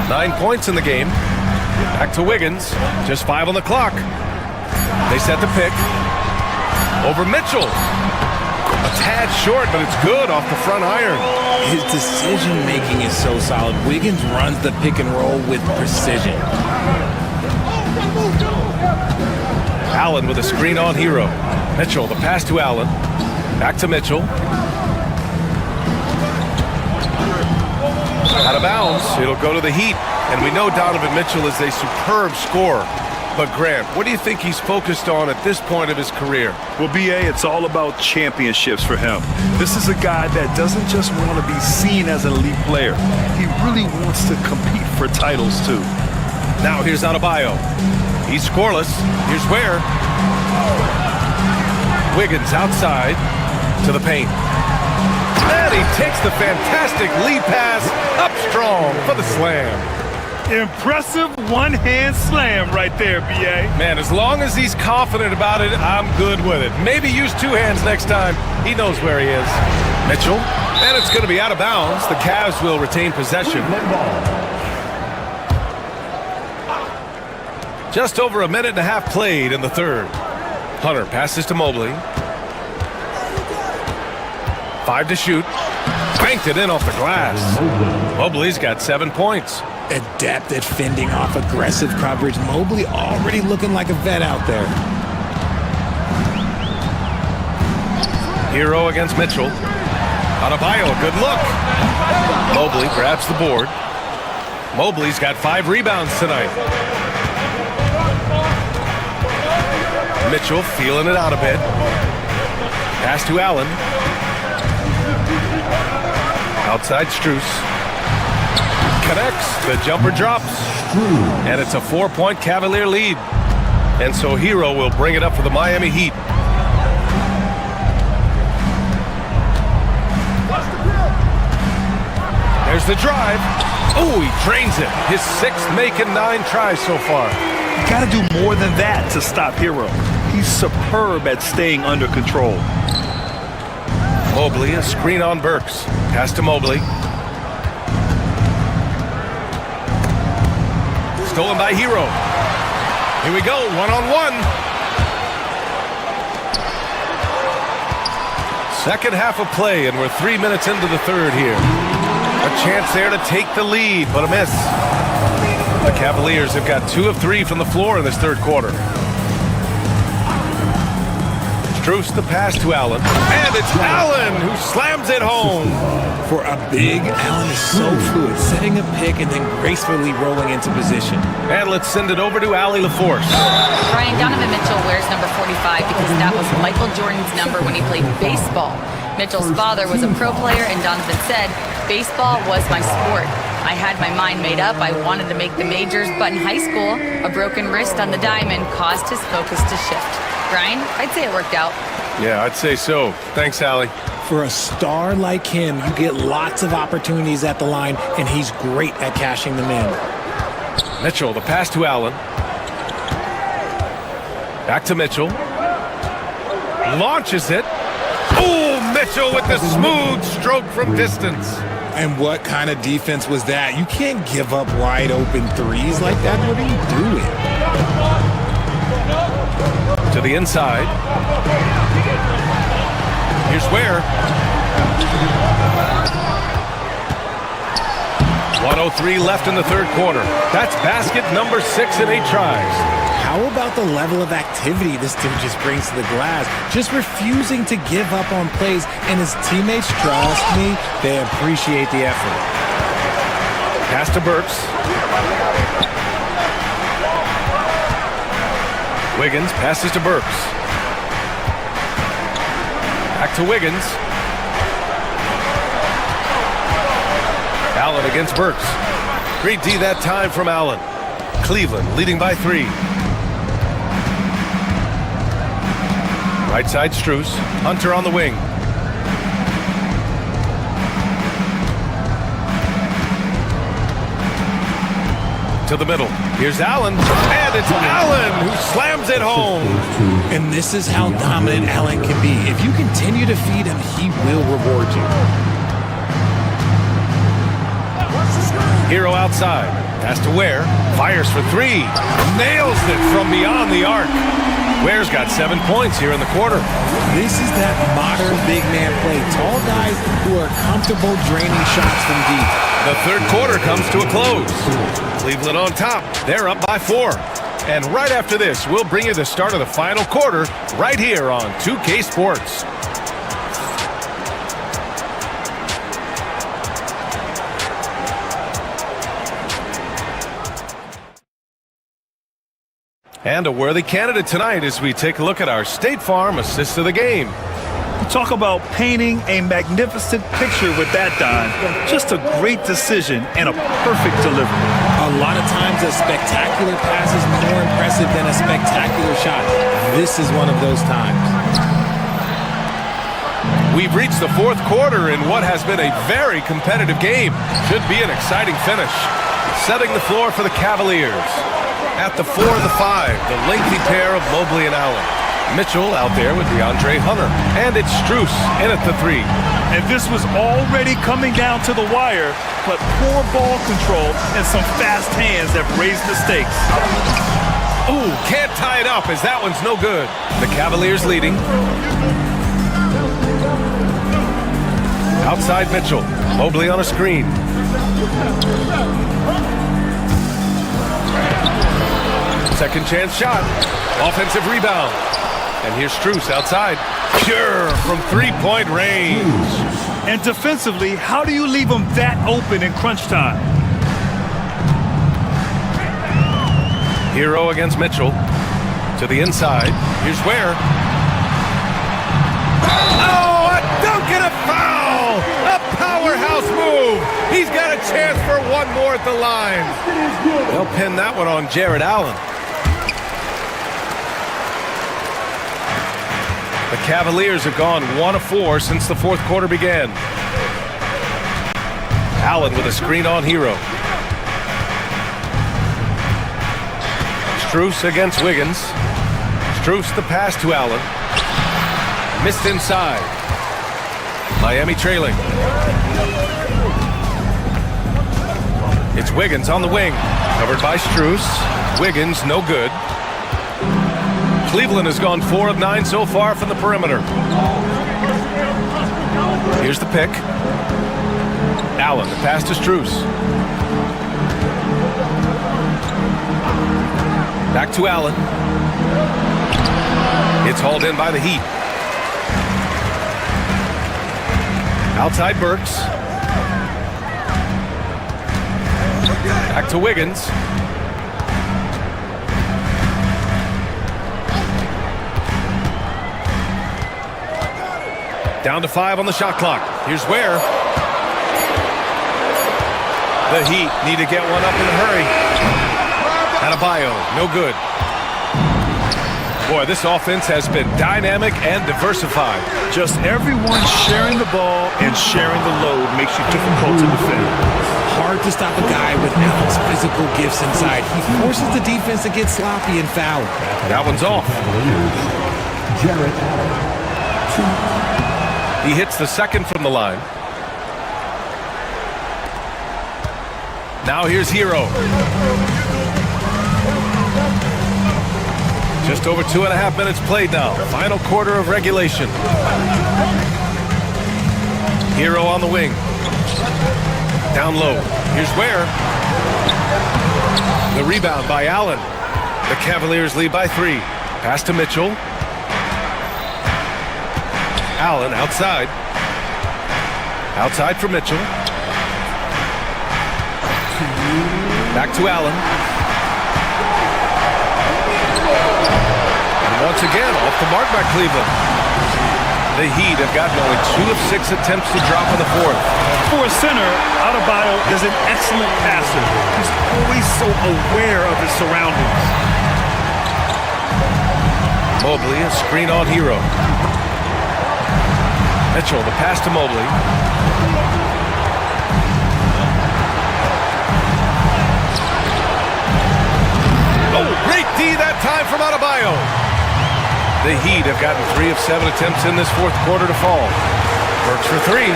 9 points in the game. Back to Wiggins. Just 5 on the clock. They set the pick. Over Mitchell. A tad short, but it's good off the front iron. His decision-making is so solid. Wiggins runs the pick and roll with precision. Allen with a screen on Hero. Mitchell, the pass to Allen. Back to Mitchell. Out of bounds. It'll go to the Heat. And we know Donovan Mitchell is a superb scorer. But Grant, what do you think he's focused on at this point of his career? Well, B.A., it's all about championships for him. This is a guy that doesn't just want to be seen as an elite player. He really wants to compete for titles, too. Now here's Adebayo. He's scoreless. Here's Ware. Wiggins outside to the paint. And he takes the fantastic lead pass up strong for the slam. Impressive one-hand slam right there, B.A. Man, as long as he's confident about it, I'm good with it. Maybe use 2 hands next time. He knows where he is. Mitchell. And it's going to be out of bounds. The Cavs will retain possession. Just over a minute and a half played in the third. Hunter passes to Mobley. 5 to shoot. Banked it in off the glass. Mobley's got 7 points. Adept at fending off aggressive coverage. Mobley already looking like a vet out there. Hero against Mitchell. Adebayo, a good look. Mobley grabs the board. Mobley's got 5 rebounds tonight. Mitchell feeling it out a bit. Pass to Allen. Outside Strus. Connects. The jumper drops. And it's a 4-point Cavalier lead. And so Hero will bring it up for the Miami Heat. There's the drive. Oh, he drains it. His 6th make in 9 tries so far. You got to do more than that to stop Hero. He's superb at staying under control. Mobley, a screen on Burks. Pass to Mobley. Stolen by Hero. Here we go, one-on-one. Second half of play, and we're 3 minutes into the third here. A chance there to take the lead, but a miss. The Cavaliers have got 2 of 3 from the floor in this third quarter. Strus the pass to Allen. And it's Allen who slams it home. For a big, Allen is so fluid, setting a pick and then gracefully rolling into position. And let's send it over to Allie LaForce. Brian, Donovan Mitchell wears number 45 because that was Michael Jordan's number when he played baseball. Mitchell's father was a pro player, and Donovan said, "Baseball was my sport. I had my mind made up. I wanted to make the majors, but in high school, a broken wrist on the diamond caused his focus to shift." Brian, I'd say it worked out. Yeah, I'd say so. Thanks, Allie. For a star like him, you get lots of opportunities at the line, and he's great at cashing them in. Mitchell, the pass to Allen. Back to Mitchell. Launches it. Oh, Mitchell with the smooth stroke from distance. And what kind of defense was that? You can't give up wide open threes like that. What are you doing? To the inside. Here's Ware. 1:03 left in the third quarter. That's basket number 6 in 8 tries. How about the level of activity this team just brings to the glass? Just refusing to give up on plays, and his teammates, trust me, they appreciate the effort. Pass to Burks. Wiggins passes to Burks. Back to Wiggins. Allen against Burks. Great D that time from Allen. Cleveland leading by 3. Right side Strus. Hunter on the wing. To the middle. Here's Allen. And it's Allen who slams it home. And this is how dominant Allen can be. If you continue to feed him, he will reward you. Hero outside. Pass to Ware. Fires for 3. Nails it from beyond the arc. Ware's got 7 points here in the quarter. This is that modern big man play. Tall guys who are comfortable draining shots from deep. The third quarter comes to a close. Cleveland on top. They're up by 4. And right after this, we'll bring you the start of the final quarter right here on 2K Sports. And a worthy candidate tonight as we take a look at our State Farm assist of the game. Talk about painting a magnificent picture with that, Don. Just a great decision and a perfect delivery. A lot of times a spectacular pass is more impressive than a spectacular shot. This is one of those times. We've reached the fourth quarter in what has been a very competitive game. Should be an exciting finish. Setting the floor for the Cavaliers. At the 4 and the 5, the lengthy pair of Mobley and Allen. Mitchell out there with DeAndre Hunter. And it's Strus in at the 3. And this was already coming down to the wire, but poor ball control and some fast hands have raised the stakes. Ooh, can't tie it up as that one's no good. The Cavaliers leading. Outside Mitchell. Mobley on a screen. Second chance shot. Offensive rebound. And here's Strus outside. Pure from three-point range. And defensively, how do you leave them that open in crunch time? Hero against Mitchell. To the inside. Here's Ware. Oh, a dunk and a foul! A powerhouse move! He's got a chance for one more at the line. They'll pin that one on Jared Allen. The Cavaliers have gone 1 of 4 since the fourth quarter began. Allen with a screen on Hero. Strus against Wiggins. Strus the pass to Allen. Missed inside. Miami trailing. It's Wiggins on the wing. Covered by Strus. Wiggins no good. Cleveland has gone 4 of 9 so far from the perimeter. Here's the pick. Allen, the pass to Strus. Back to Allen. It's hauled in by the Heat. Outside Burks. Back to Wiggins. Down to 5 on the shot clock. Here's Ware. The Heat need to get one up in a hurry. Adebayo, no good. Boy, this offense has been dynamic and diversified. Just everyone sharing the ball and sharing the load makes you difficult to defend. hard to stop a guy with Allen's physical gifts inside. He forces the defense to get sloppy and foul. That one's off. He hits the second from the line. Now here's Hero. Just over 2.5 minutes played now. Final quarter of regulation. Hero on the wing. Down low. Here's Ware. The rebound by Allen. The Cavaliers lead by 3. Pass to Mitchell. Allen outside. Outside for Mitchell. Back to Allen. And once again, off the mark by Cleveland. The Heat have gotten only 2 of 6 attempts to drop in the fourth. For a center, Adebayo is an excellent passer. He's always so aware of his surroundings. Mobley, a screen on Hero. Mitchell, the pass to Mobley. Oh, great D that time from Adebayo. The Heat have gotten 3 of 7 attempts in this fourth quarter to fall. Burks for 3.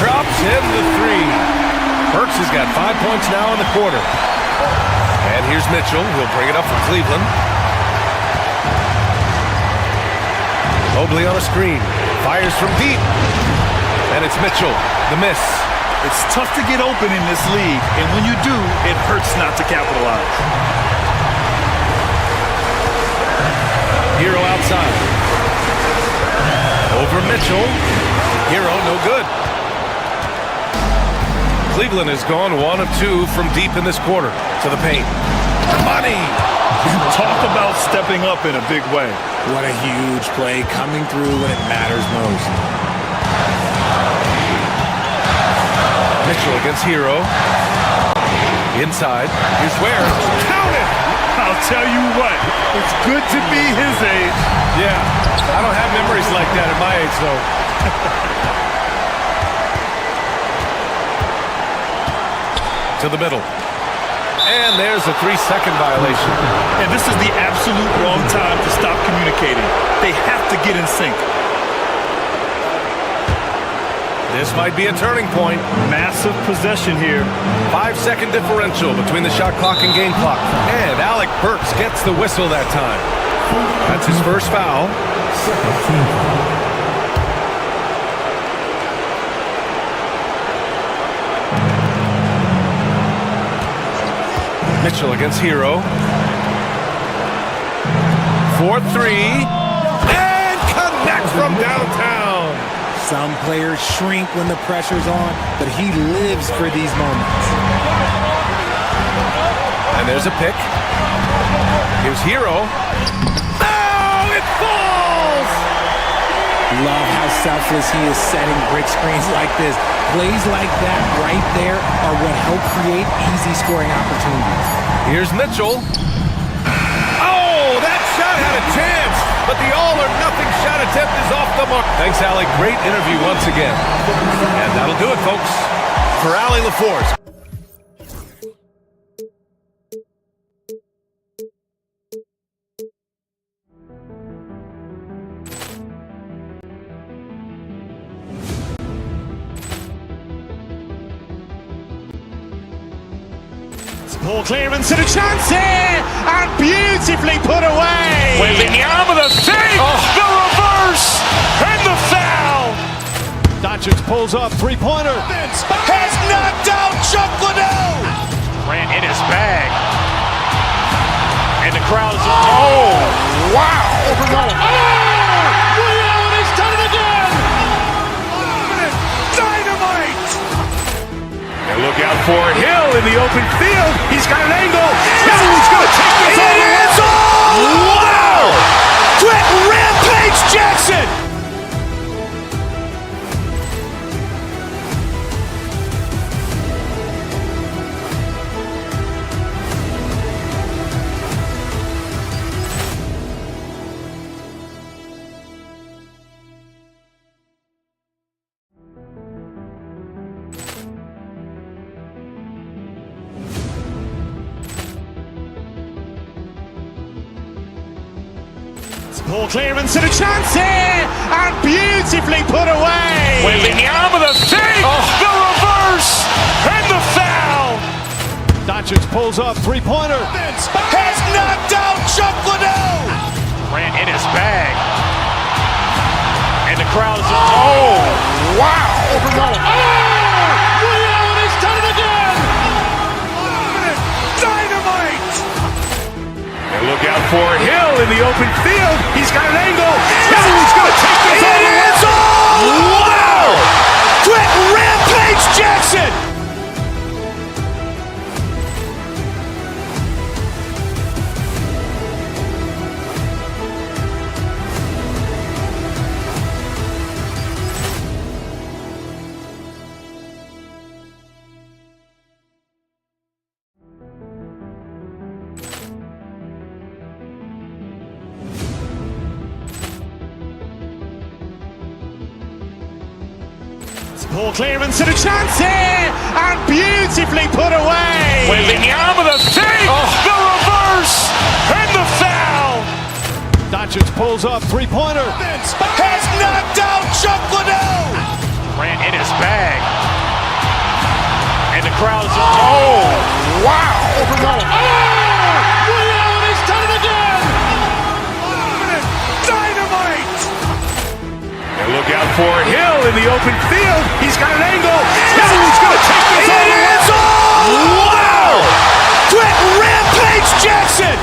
Drops in the 3. Burks has got 5 points now in the quarter. And here's Mitchell. He'll bring it up for Cleveland. Mobley on a screen. Fires from deep. And it's Mitchell. The miss. It's tough to get open in this league, and when you do, it hurts not to capitalize. Hero outside. Over Mitchell. Hero no good. Cleveland has gone 1 of 2 from deep in this quarter to the paint. Money! Talk about stepping up in a big way. What a huge play, coming through when it matters most. Mitchell against Hero. Inside. Here's Ware. Count it! I'll tell you what, it's good to be his age. Yeah, I don't have memories like that at my age, though. To the middle. And there's a 3-second violation. And this is the absolute wrong time to stop communicating. They have to get in sync. This might be a turning point. Massive possession here. 5-second differential between the shot clock and game clock. And Alec Burks gets the whistle that time. That's his first foul. Mitchell against Hero. 4-3. And connects from downtown. Some players shrink when the pressure's on, but he lives for these moments. And there's a pick. Here's Hero. Oh, it falls! Love how selfless he is setting brick screens like this. Plays like that right there are what help create easy scoring opportunities. Here's Mitchell. Oh, that shot had a chance, but the all-or-nothing shot attempt is off the mark. Thanks, Allie. Great interview once again. And that'll do it, folks, for Allie LaForce. Ball clearance and a chance here, and beautifully put away. With the arm of the fake, the reverse, and the foul. Doncic pulls up, three-pointer, has knocked out Chuck Liddell. Grant in his bag, and the crowd's oh, wow. Ray Allen has done it again. Dynamite. And look out for Hill in the open field. He's got an angle. Hill's going to take this all the way. Wow! Brett Rampage Jackson. Ball clearance and a chance here, and beautifully put away. Wembanyama the fake, the reverse, and the foul. Doncic pulls up, three-pointer. Has knocked out Chuck Liddell. Ran in his bag, and the crowd is. Oh, wow! Ray Allen has done it again. Dynamite! And look out for Hill in the open field. He's got an angle. He's going to take this all the way. Wow! Quick Rampage Jackson! Ball clearance and a chance here, and beautifully put away. Wembanyama the fake, the reverse, and the foul. Doncic pulls up, three-pointer. Has knocked out Chuck Liddell. Ran in his bag, and the crowd is. Oh, wow! Ray Allen has done it again. Dynamite! And look out for Hill in the open field. He's got an angle. He's going to take this all the way. Wow! Quick Rampage Jackson!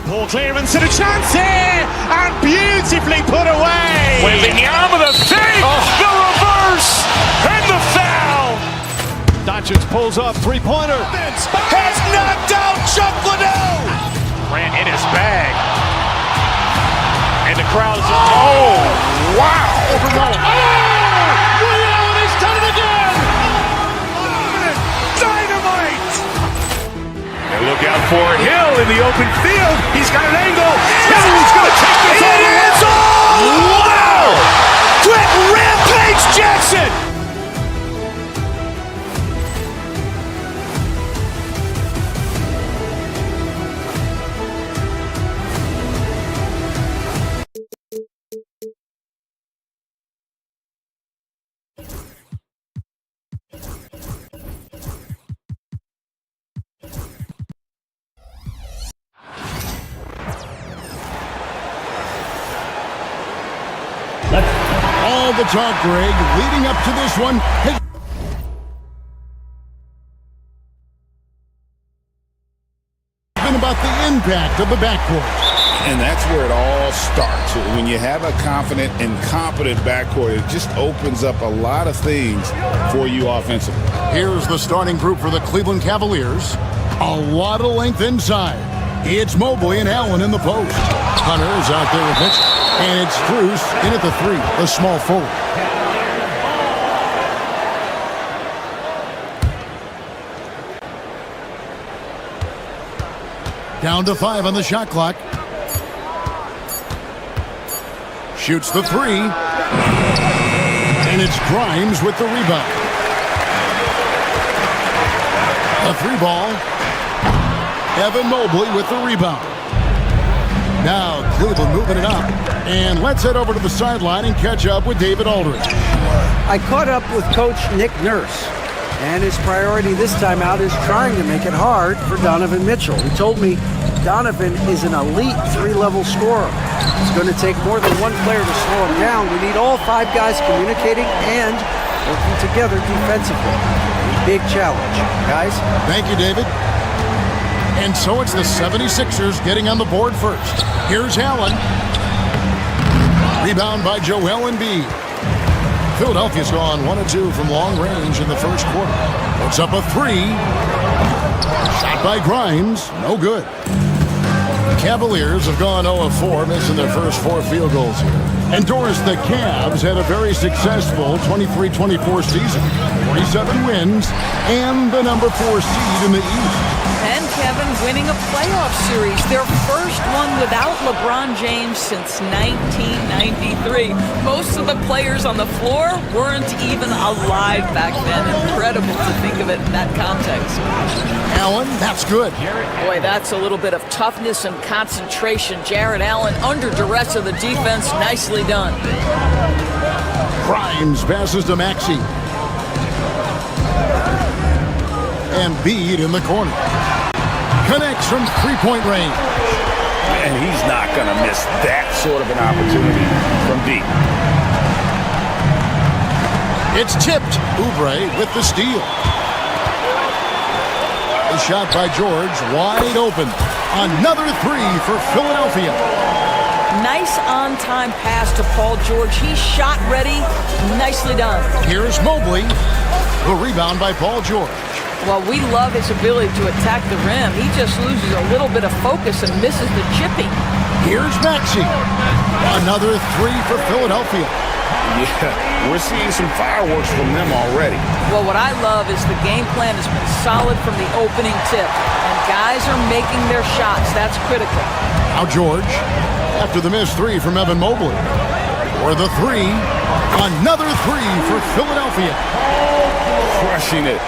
Ball clearance and a chance here, and beautifully put away. Wembanyama the fake, the reverse, and the foul. Doncic pulls up, three-pointer. Has knocked out Chuck Liddell. Ran in his bag, and the crowd is. Oh, wow! Ray Allen has done it again. Dynamite! And look out for Hill in the open field. He's got an angle. He's going to take this all the way. Wow! Quick Rampage Jackson! All the talk, Greg, leading up to this one has been about the impact of the backcourt. And that's where it all starts. When you have a confident and competent backcourt, it just opens up a lot of things for you offensively. Here's the starting group for the Cleveland Cavaliers. A lot of length inside. It's Mobley and Allen in the post. Hunter is out there with Mitchell. And it's Strus in at the three, a small forward. Down to 5 on the shot clock. Shoots the three. And it's Grimes with the rebound. A three ball. Evan Mobley with the rebound. Now Cleveland moving it up. And let's head over to the sideline and catch up with David Aldridge. I caught up with Coach Nick Nurse, and his priority this time out is trying to make it hard for Donovan Mitchell. He told me Donovan is an elite three-level scorer. It's going to take more than one player to slow him down. We need all 5 guys communicating and working together defensively. A big challenge, guys. Thank you, David. And so it's the 76ers getting on the board first. Here's Allen. Rebound by Joel Embiid. Philadelphia's gone 1 of 2 from long range in the first quarter. Puts up a 3. Shot by Grimes. No good. Cavaliers have gone 0 of 4, missing their first 4 field goals here. And Doris, the Cavs had a very successful 23-24 season. 47 wins and the number 4 seed in the East. And Kevin winning a playoff series, their first one without LeBron James since 1993. Most of the players on the floor weren't even alive back then. Incredible to think of it in that context. Allen, that's good. Boy, that's a little bit of toughness and concentration. Jarrett Allen under duress of the defense. Nicely done. Grimes passes to Maxey. And Bede in the corner. Connects from three-point range. And he's not going to miss that sort of an opportunity from deep. It's tipped. Oubre with the steal. The shot by George, wide open. Another 3 for Philadelphia. Nice on-time pass to Paul George. He's shot ready. Nicely done. Here's Mobley. The rebound by Paul George. Well, we love his ability to attack the rim. He just loses a little bit of focus and misses the chipping. Here's Maxey. Another 3 for Philadelphia. Yeah, we're seeing some fireworks from them already. Well, what I love is the game plan has been solid from the opening tip. And guys are making their shots. That's critical. Now George, after the missed 3 from Evan Mobley. For the 3, another 3 for Philadelphia. Crushing it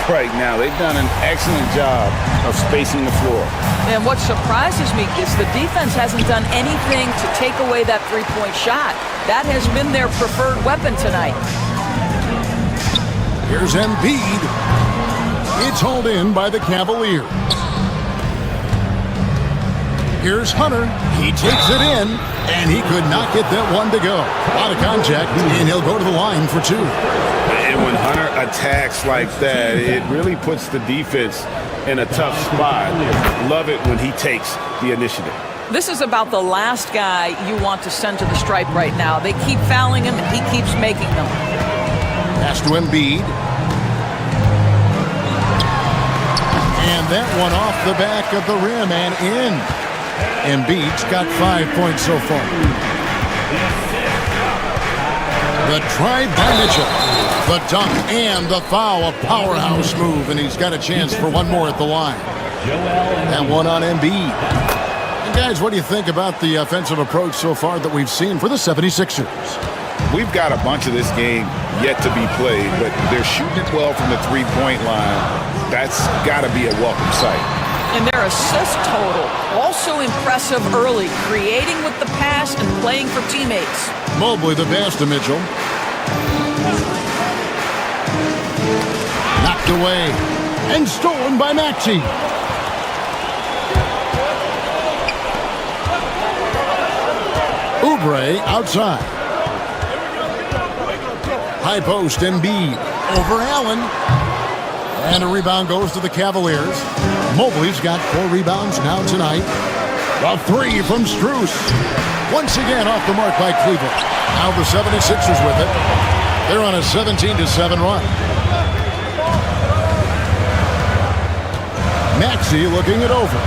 right now. They've done an excellent job of spacing the floor. And what surprises me is the defense hasn't done anything to take away that three-point shot. That has been their preferred weapon tonight. Here's Embiid. It's hauled in by the Cavaliers. Here's Hunter. He takes it in, and he could not get that one to go. A lot of contact, and he'll go to the line for 2. And when Hunter attacks like that, it really puts the defense in a tough spot. Love it when he takes the initiative. This is about the last guy you want to send to the stripe right now. They keep fouling him, and he keeps making them. Pass to Embiid. And that one off the back of the rim and in. Embiid's got 5 points so far. The drive by Mitchell. The dunk and the foul, a powerhouse move, and he's got a chance for one more at the line. That one on Embiid. And guys, what do you think about the offensive approach so far that we've seen for the 76ers? We've got a bunch of this game yet to be played, but they're shooting it well from the three-point line. That's got to be a welcome sight. And their assist total, also impressive early, creating with the pass and playing for teammates. Mobley the pass to Mitchell. Knocked away and stolen by Maxey. Oubre outside. High post Embiid over Allen. And a rebound goes to the Cavaliers. Mobley's got 4 rebounds now tonight. A 3 from Strus. Once again off the mark by Cleveland. Now the 76ers with it. They're on a 17-7 run. Maxey looking it over.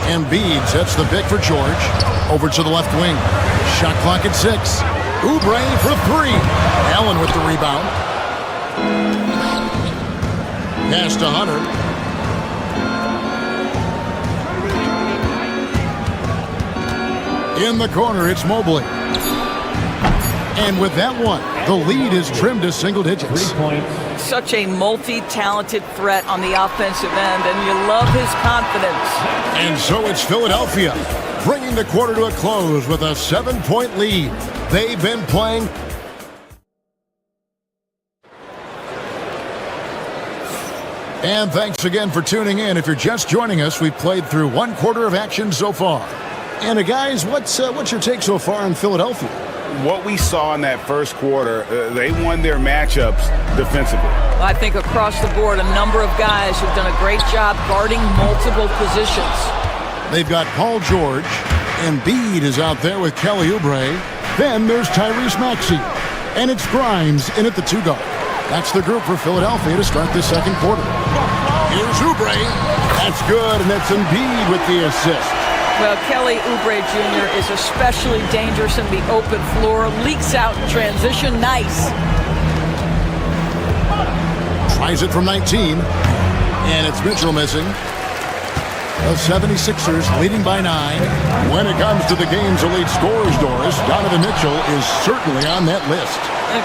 Embiid sets the pick for George. Over to the left wing. Shot clock at 6. Oubre for 3. Allen with the rebound. Pass to Hunter. In the corner, it's Mobley. And with that one, the lead is trimmed to single digits. Such a multi-talented threat on the offensive end, and you love his confidence. And so it's Philadelphia, bringing the quarter to a close with a 7-point lead. They've been playing. And thanks again for tuning in. If you're just joining us, we've played through 1 quarter of action so far. And guys, what's your take so far on Philadelphia? What we saw in that first quarter, they won their matchups defensively. I think across the board, a number of guys who've done a great job guarding multiple positions. They've got Paul George. Embiid is out there with Kelly Oubre. Then there's Tyrese Maxey. And it's Grimes in at the 2 guard. That's the group for Philadelphia to start this second quarter. Here's Oubre. That's good, and that's Embiid with the assist. Well, Kelly Oubre Jr. is especially dangerous in the open floor. Leaks out in transition. Nice. Tries it from 19, and it's Mitchell missing. The 76ers leading by 9. When it comes to the game's elite scorers, Doris, Donovan Mitchell is certainly on that list.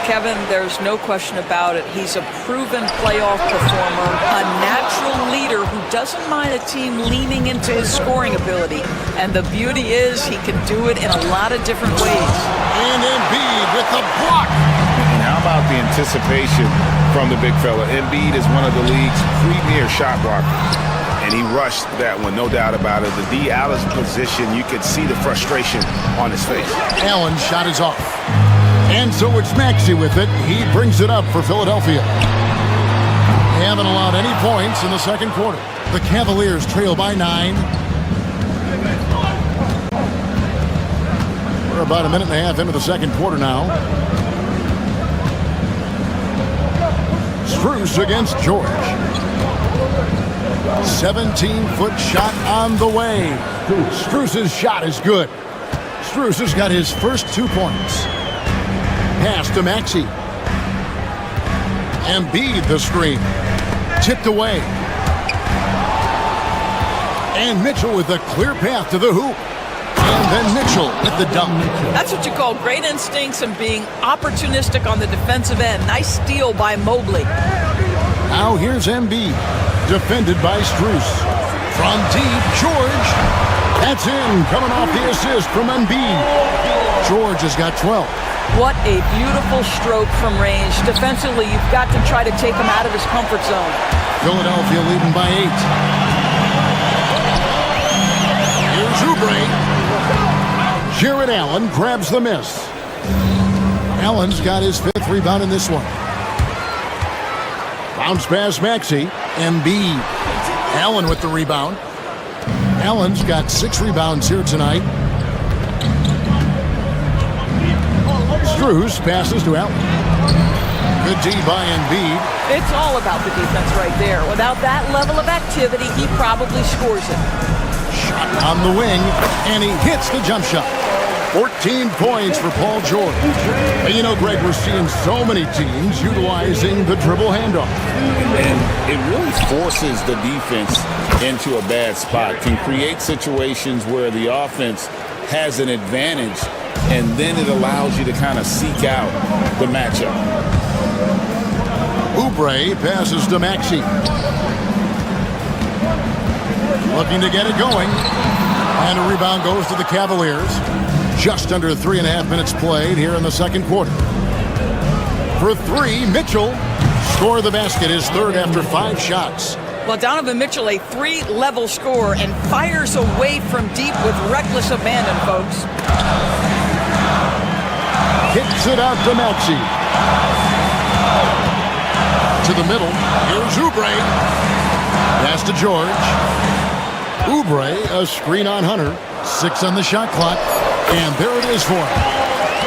Kevin, there's no question about it. He's a proven playoff performer, a natural leader who doesn't mind a team leaning into his scoring ability. And the beauty is he can do it in a lot of different ways. And Embiid with the block. And how about the anticipation from the big fella? Embiid is one of the league's premier shot blockers. And he rushed that one, no doubt about it. The D out of position, you could see the frustration on his face. Allen's shot is off. And so it's Maxey with it. He brings it up for Philadelphia. They haven't allowed any points in the second quarter. The Cavaliers trail by 9. We're about a minute and a half into the second quarter now. Strus against George. 17-foot shot on the way. Strus's shot is good. Strus has got his first 2 points. Pass to Maxey. Embiid the screen. Tipped away. And Mitchell with a clear path to the hoop. And then Mitchell with the dunk. That's what you call great instincts and being opportunistic on the defensive end. Nice steal by Mobley. Now here's Embiid. Defended by Strus. From deep, George. That's in. Coming off the assist from Embiid. George has got 12. What a beautiful stroke from range. Defensively, you've got to try to take him out of his comfort zone. Philadelphia leading by 8. Here's Oubre. Jared Allen grabs the miss. Allen's got his 5th rebound in this one. Bounce pass Maxey. Embiid. Allen with the rebound. Allen's got 6 rebounds here tonight. Strus passes to Allen. Good D by Embiid. It's all about the defense right there. Without that level of activity, he probably scores it. Shot on the wing, and he hits the jump shot. 14 points for Paul George. And you know, Greg, we're seeing so many teams utilizing the dribble handoff. And it really forces the defense into a bad spot. Can create situations where the offense has an advantage, and then it allows you to kind of seek out the matchup. Oubre passes to Maxey. Looking to get it going. And a rebound goes to the Cavaliers. Just under 3.5 minutes played here in the second quarter. For 3, Mitchell scored the basket, his 3rd after 5 shots. Well, Donovan Mitchell, a 3-level scorer, and fires away from deep with reckless abandon, folks. Kicks it out to Maxey. To the middle. Here's Oubre. Pass to George. Oubre, a screen on Hunter. 6 on the shot clock. And there it is for him.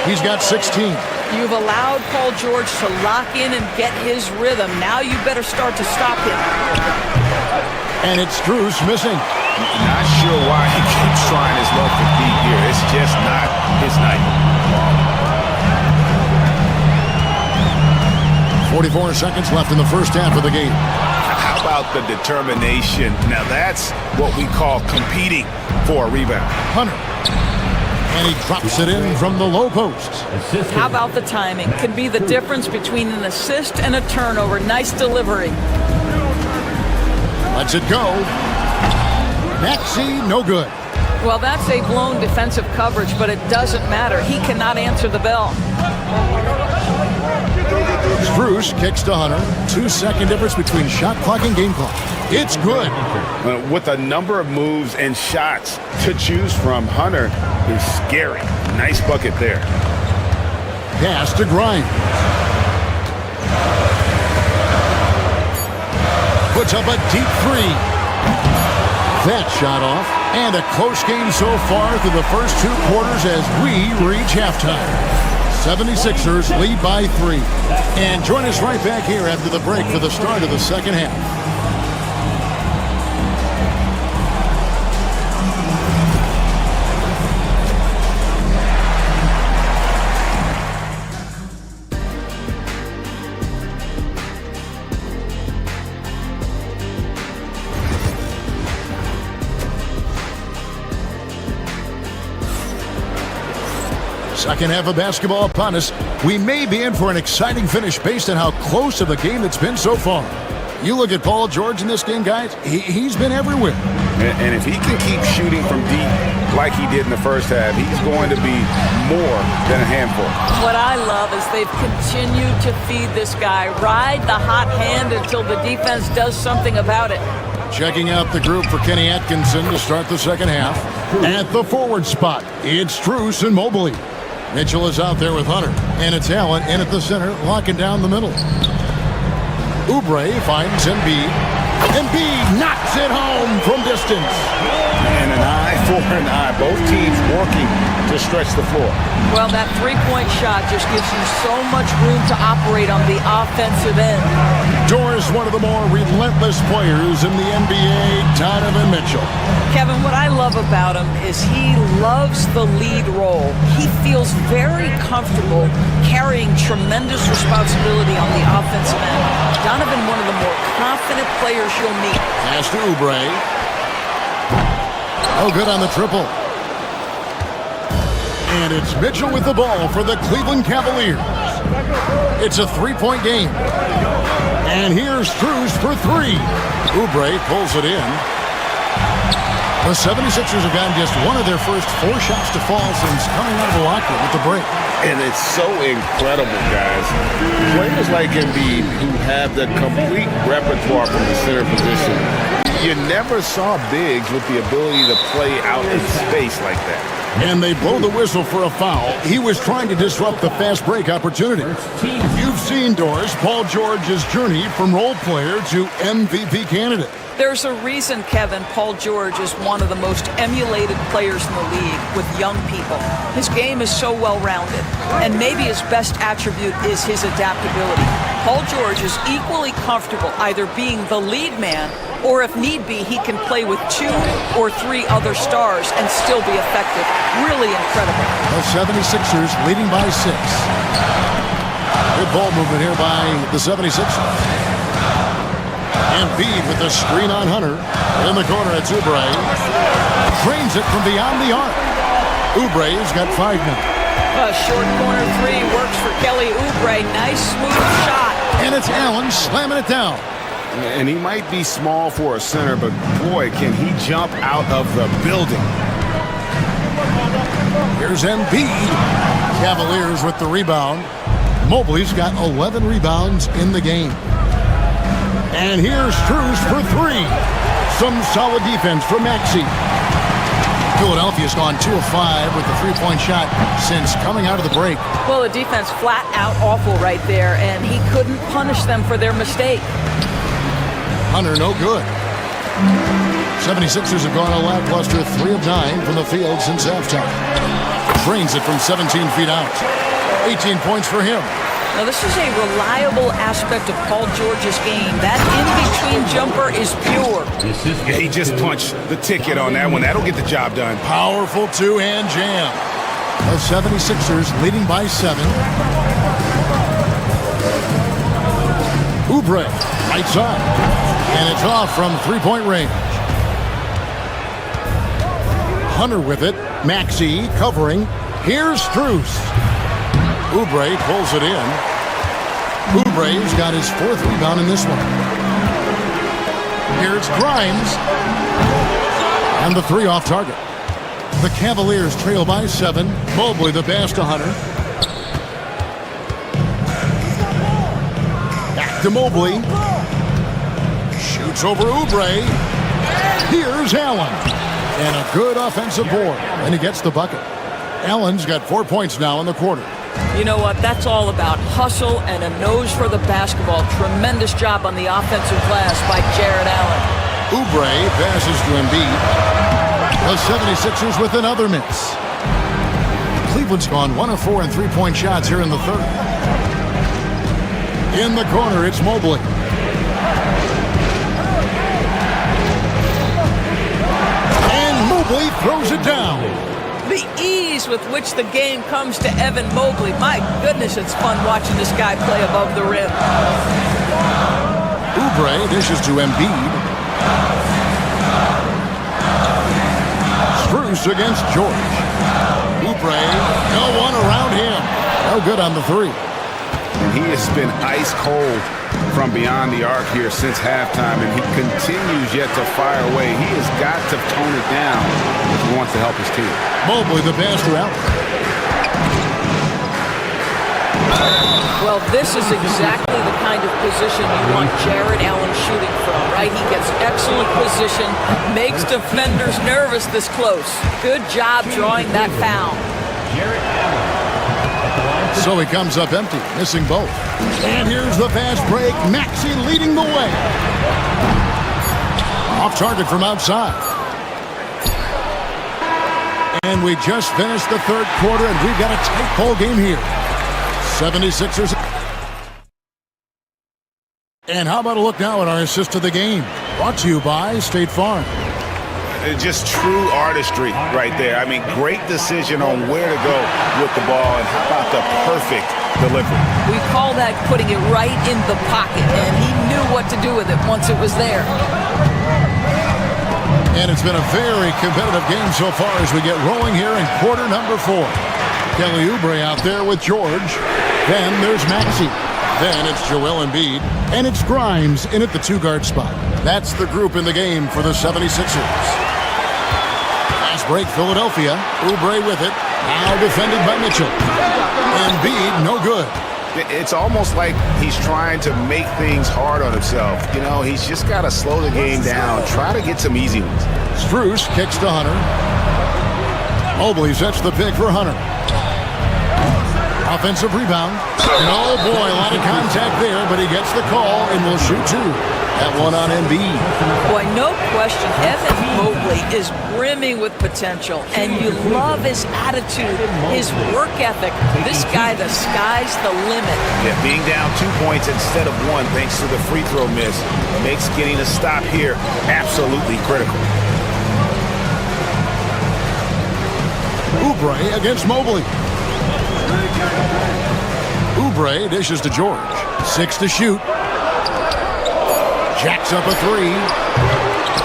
He's got 16. You've allowed Paul George to lock in and get his rhythm. Now you better start to stop him. And it's Strus missing. Not sure why he keeps trying his luck for deep here. It's just not his night. 44 seconds left in the first half of the game. How about the determination? Now that's what we call competing for a rebound. Hunter. And he drops it in from the low post. How about the timing? Could be the difference between an assist and a turnover. Nice delivery. Lets it go. Maxey, no good. Well, that's a blown defensive coverage, but it doesn't matter. He cannot answer the bell. Strus kicks to Hunter. 2-second difference between shot clock and game clock. It's good. With a number of moves and shots to choose from, Hunter is scary. Nice bucket there. Pass to Grimes. Puts up a deep 3. That shot off. And a close game so far through the first 2 quarters as we reach halftime. 76ers lead by 3. And join us right back here after the break for the start of the second half. second half of basketball upon us. We may be in for an exciting finish based on how close of a game it's been so far. You look at Paul George in this game, guys, he's been everywhere. And if he can keep shooting from deep like he did in the first half, he's going to be more than a handful. What I love is they've continued to feed this guy, ride the hot hand until the defense does something about it. Checking out the group for Kenny Atkinson to start the second half. At the forward spot, it's Strus and Mobley. Mitchell is out there with Hunter, and it's Allen in at the center, locking down the middle. Oubre finds Embiid. Embiid knocks it home from distance. And an eye for an eye. Both teams working to stretch the floor. Well, that three-point shot just gives you so much room to operate on the offensive end. Doors, one of the more relentless players in the NBA, Donovan Mitchell. Kevin, what I love about him is he loves the lead role. He feels very comfortable carrying tremendous responsibility on the offensive end. Donovan, one of the more confident players you'll meet. Pass to Oubre. Oh, good on the triple. And it's Mitchell with the ball for the Cleveland Cavaliers. It's a three-point game. And here's Strus for three. Oubre pulls it in. The 76ers have gotten just one of their first 4 shots to fall since coming out of the locker with the break. And it's so incredible, guys. Players like Embiid who have the complete repertoire from the center position. You never saw bigs with the ability to play out in space like that. And they blow the whistle for a foul. He was trying to disrupt the fast break opportunity. You've seen, Doris, Paul George's journey from role player to MVP candidate. There's a reason, Kevin, Paul George is one of the most emulated players in the league with young people. His game is so well-rounded, and maybe his best attribute is his adaptability. Paul George is equally comfortable either being the lead man, or if need be, he can play with 2 or 3 other stars and still be effective. Really incredible. The 76ers leading by 6. Good ball movement here by the 76ers. Embiid with the screen on Hunter. In the corner, it's Oubre. Drains it from beyond the arc. Oubre's got 5 now. A short corner 3 works for Kelly Oubre. Nice, smooth shot. And it's Allen slamming it down. And he might be small for a center, but boy, can he jump out of the building. Here's Embiid. Cavaliers with the rebound. Mobley's got 11 rebounds in the game. And here's Strus for 3. Some solid defense from Maxey. Philadelphia's gone 2 of 5 with the three-point shot since coming out of the break. Well, the defense flat out awful right there, and he couldn't punish them for their mistake. Hunter, no good. 76ers have gone a lackluster 3 of 9 from the field since halftime. Drains it from 17 feet out. 18 points for him. Now, this is a reliable aspect of Paul George's game. That in-between jumper is pure. Yeah, he just punched the ticket on that one. That'll get the job done. Powerful two-hand jam. The 76ers leading by 7. Oubre, right side. And it's off from three-point range. Hunter with it. Maxey covering. Here's Strus. Oubre pulls it in. Oubre's got his 4th rebound in this one. Here's Grimes. And the 3 off target. The Cavaliers trail by 7. Mobley the pass to Hunter. Back to Mobley. Shoots over Oubre. Here's Allen. And a good offensive board. And he gets the bucket. Allen's got 4 points now in the quarter. You know what? That's all about hustle and a nose for the basketball. Tremendous job on the offensive glass by Jared Allen. Oubre passes to Embiid. The 76ers with another miss. Cleveland's gone 1 of 4 in three-point shots here in the third. In the corner, it's Mobley. And Mobley throws it down. The ease with which the game comes to Evan Mobley. My goodness, it's fun watching this guy play above the rim. Oubre dishes to Embiid. Strus against George. Oubre, no one around him. No good on the three. And he has been ice cold from beyond the arc here since halftime, and he continues yet to fire away. He has got to tone it down if he wants to help his team. Mobley, the pass route. Well, this is exactly the kind of position you want Jared Allen shooting from, right? He gets excellent position, makes defenders nervous this close. Good job drawing that foul. So he comes up empty, missing both. And here's the fast break. Maxey leading the way. Off target from outside. And we just finished the third quarter, and we've got a tight ball game here. 76ers. And how about a look now at our assist of the game? Brought to you by State Farm. Just true artistry right there. I mean, great decision on where to go with the ball, and how about the perfect delivery? We call that putting it right in the pocket, and he knew what to do with it once it was there. And it's been a very competitive game so far as we get rolling here in quarter number 4. Kelly Oubre out there with George. Then there's Maxey. Then it's Joel Embiid. And it's Grimes in at the 2-guard spot. That's the group in the game for the 76ers. Fast break, Philadelphia. Oubre with it. Now defended by Mitchell. Embiid, no good. It's almost like he's trying to make things hard on himself. You know, he's just got to slow the game down. Try to get some easy ones. Strus kicks to Hunter. Mobley sets the pick for Hunter. Offensive rebound. And oh boy, a lot of contact there, but he gets the call and will shoot 2. That one on Embiid. Boy, no question, Evan Mobley is brimming with potential, and you love his attitude, his work ethic. This guy, the sky's the limit. Yeah, being down 2 points instead of 1 thanks to the free throw miss makes getting a stop here absolutely critical. Oubre against Mobley. Oubre dishes to George. 6 to shoot. Jacks up a 3.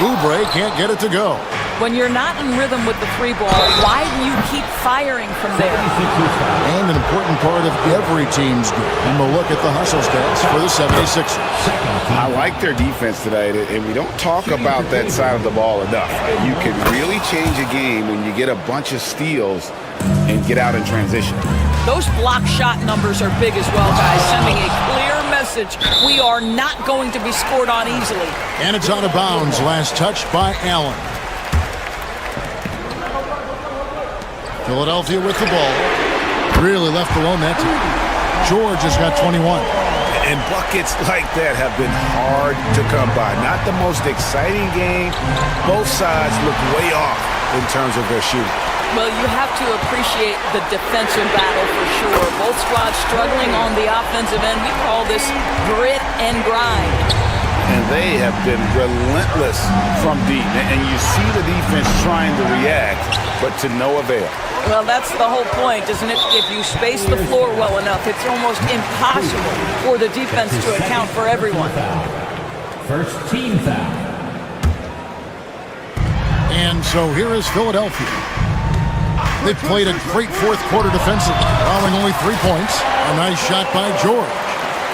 Oubre can't get it to go. When you're not in rhythm with the 3-ball, why do you keep firing from there? And an important part of every team's game. And we'll look at the hustle stats for the 76ers. I like their defense tonight, and we don't talk about that side of the ball enough. You can really change a game when you get a bunch of steals and get out in transition. Those block shot numbers are big as well, guys, sending a clear message. We are not going to be scored on easily. And it's out of bounds. Last touch by Allen. Philadelphia with the ball. Really left alone that time. George has got 21. And buckets like that have been hard to come by. Not the most exciting game. Both sides look way off in terms of their shooting. Well, you have to appreciate the defensive battle for sure. Both squads struggling on the offensive end. We call this grit and grind. And they have been relentless from deep. And you see the defense trying to react, but to no avail. Well, that's the whole point, isn't it? If you space the floor well enough, it's almost impossible for the defense to account for everyone. First team foul. And so here is Philadelphia. They've played a great fourth quarter defensively, allowing only 3 points. A nice shot by George.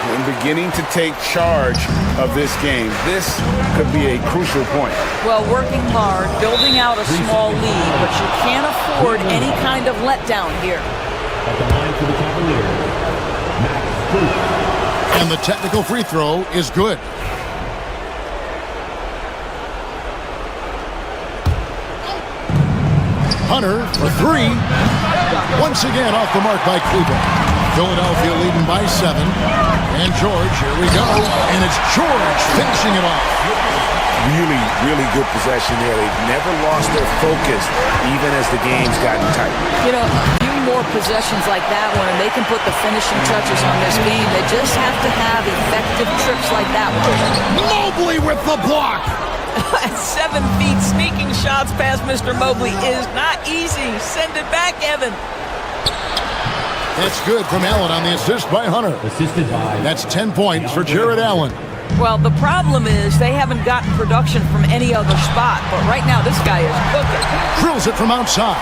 And beginning to take charge of this game. This could be a crucial point. Well, working hard, building out a small lead, but you can't afford any kind of letdown here. At the line for the Cavaliers, Max. And the technical free throw is good. Hunter for 3. Once again off the mark by Cleveland. Philadelphia leading by 7. And George, here we go. And it's George finishing it off. Really, really good possession there. They've never lost their focus, even as the game's gotten tight. You know, a few more possessions like that one, and they can put the finishing touches on this game. They just have to have effective trips like that one. Mobley with the block. At 7 feet, sneaking shots past Mr. Mobley is not easy. Send it back, Evan. That's good from Allen on the assist by Hunter. Assisted by. That's 10 points for Jared Allen. Well, the problem is they haven't gotten production from any other spot, but right now this guy is cooking. Drills it from outside.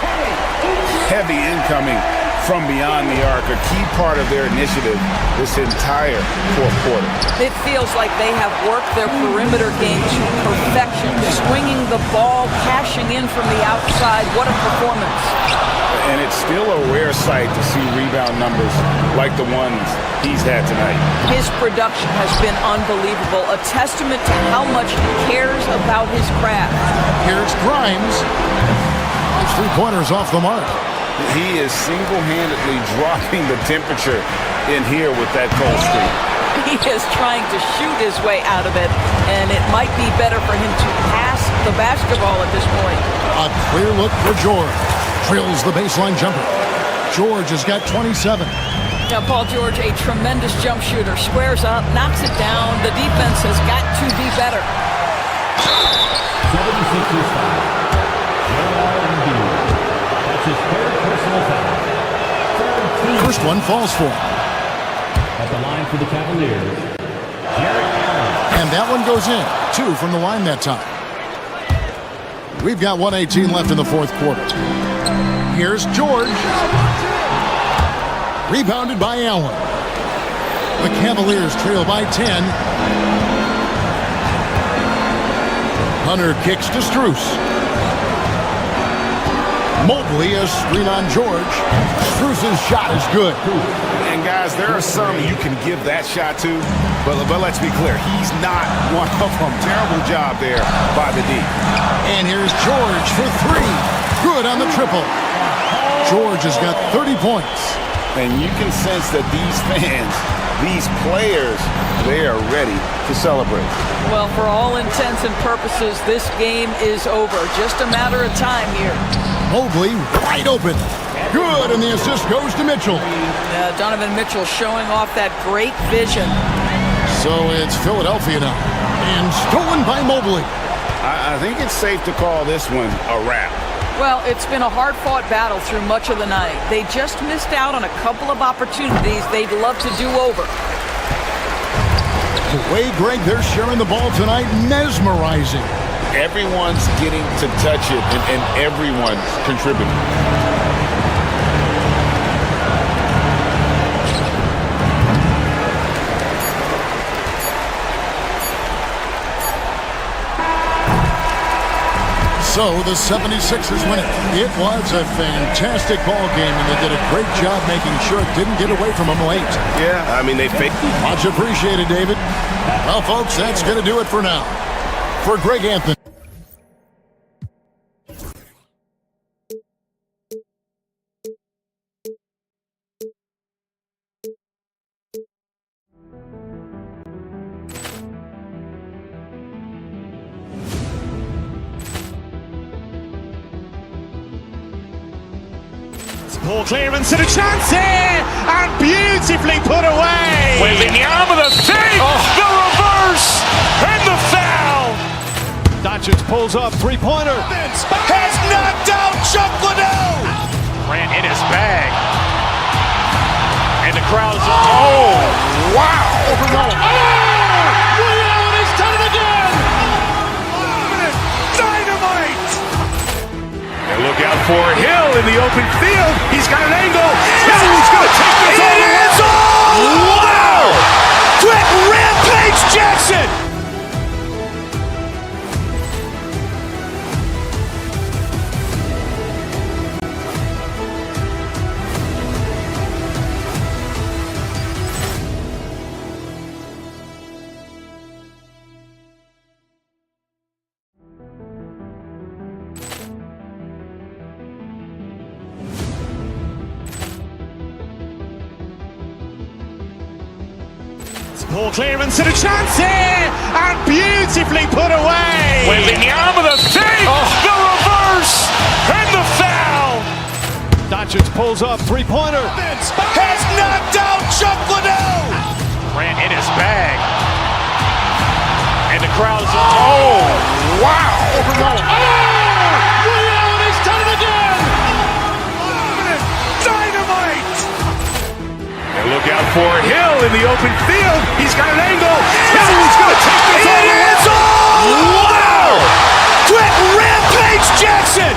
heavy incoming from beyond the arc, a key part of their initiative this entire fourth quarter. It feels like they have worked their perimeter game to perfection, swinging the ball, cashing in from the outside. What a performance. And it's still a rare sight to see rebound numbers like the ones he's had tonight. His production has been unbelievable, a testament to how much he cares about his craft. Here's Grimes. His three-pointers off the mark. He is single-handedly dropping the temperature in here with that cold streak. He is trying to shoot his way out of it, and it might be better for him to pass the basketball at this point. A clear look for George. Drills the baseline jumper. George has got 27. Now, Paul George, a tremendous jump shooter, squares up, knocks it down. The defense has got to be better. 76ers foul. Joel Embiid. That's his third personal foul. First one falls for him. At the line for the Cavaliers, Jarrett Allen. And that one goes in. 2 from the line that time. We've got 1:18 left in the fourth quarter. Here's George. Rebounded by Allen. The Cavaliers trail by 10. Hunter kicks to Strus. Mobley a screen on George. Strus's shot is good. And guys, there are some you can give that shot to, but let's be clear, he's not one of them. Terrible job there by the D. And here's George for 3. Good on the triple. George has got 30 points. And you can sense that these fans, these players, they are ready to celebrate. Well, for all intents and purposes, this game is over. Just a matter of time here. Mobley wide open. Good, and the assist goes to Mitchell. Donovan Mitchell showing off that great vision. So it's Philadelphia now. And stolen by Mobley. I think it's safe to call this one a wrap. Well, it's been a hard-fought battle through much of the night. They just missed out on a couple of opportunities they'd love to do over. The way, Greg, they're sharing the ball tonight, mesmerizing. Everyone's getting to touch it, and everyone's contributing. So the 76ers win it. It was a fantastic ball game, and they did a great job making sure it didn't get away from them late. Yeah, I mean, they faked. Much appreciated, David. Well, folks, that's going to do it for now. For Greg Anthony. Poor clearance and a chance here, and beautifully put away. Wembanyama the save, the reverse, and the foul. Doncic pulls up, three-pointer. Has knocked out Chuck Liddell. Ran in his bag, and the crowd is wow. Allen has done it again. Dynamite. And look out for Hill in the open field. He's got an angle. He's going to take this all. It is all. Wow. Quick Rampage Jackson. Poor clearance and a chance here, and beautifully put away. Wembanyama the save, the reverse, and the foul. Doncic pulls up, three-pointer. Has knocked out Chuck Liddell. Ran in his bag, and the crowd is wow. Allen has done it again. Dynamite. And look out for Hill in the open field. He's got an angle. He's going to take this all. It is all. Wow. Quick Rampage Jackson.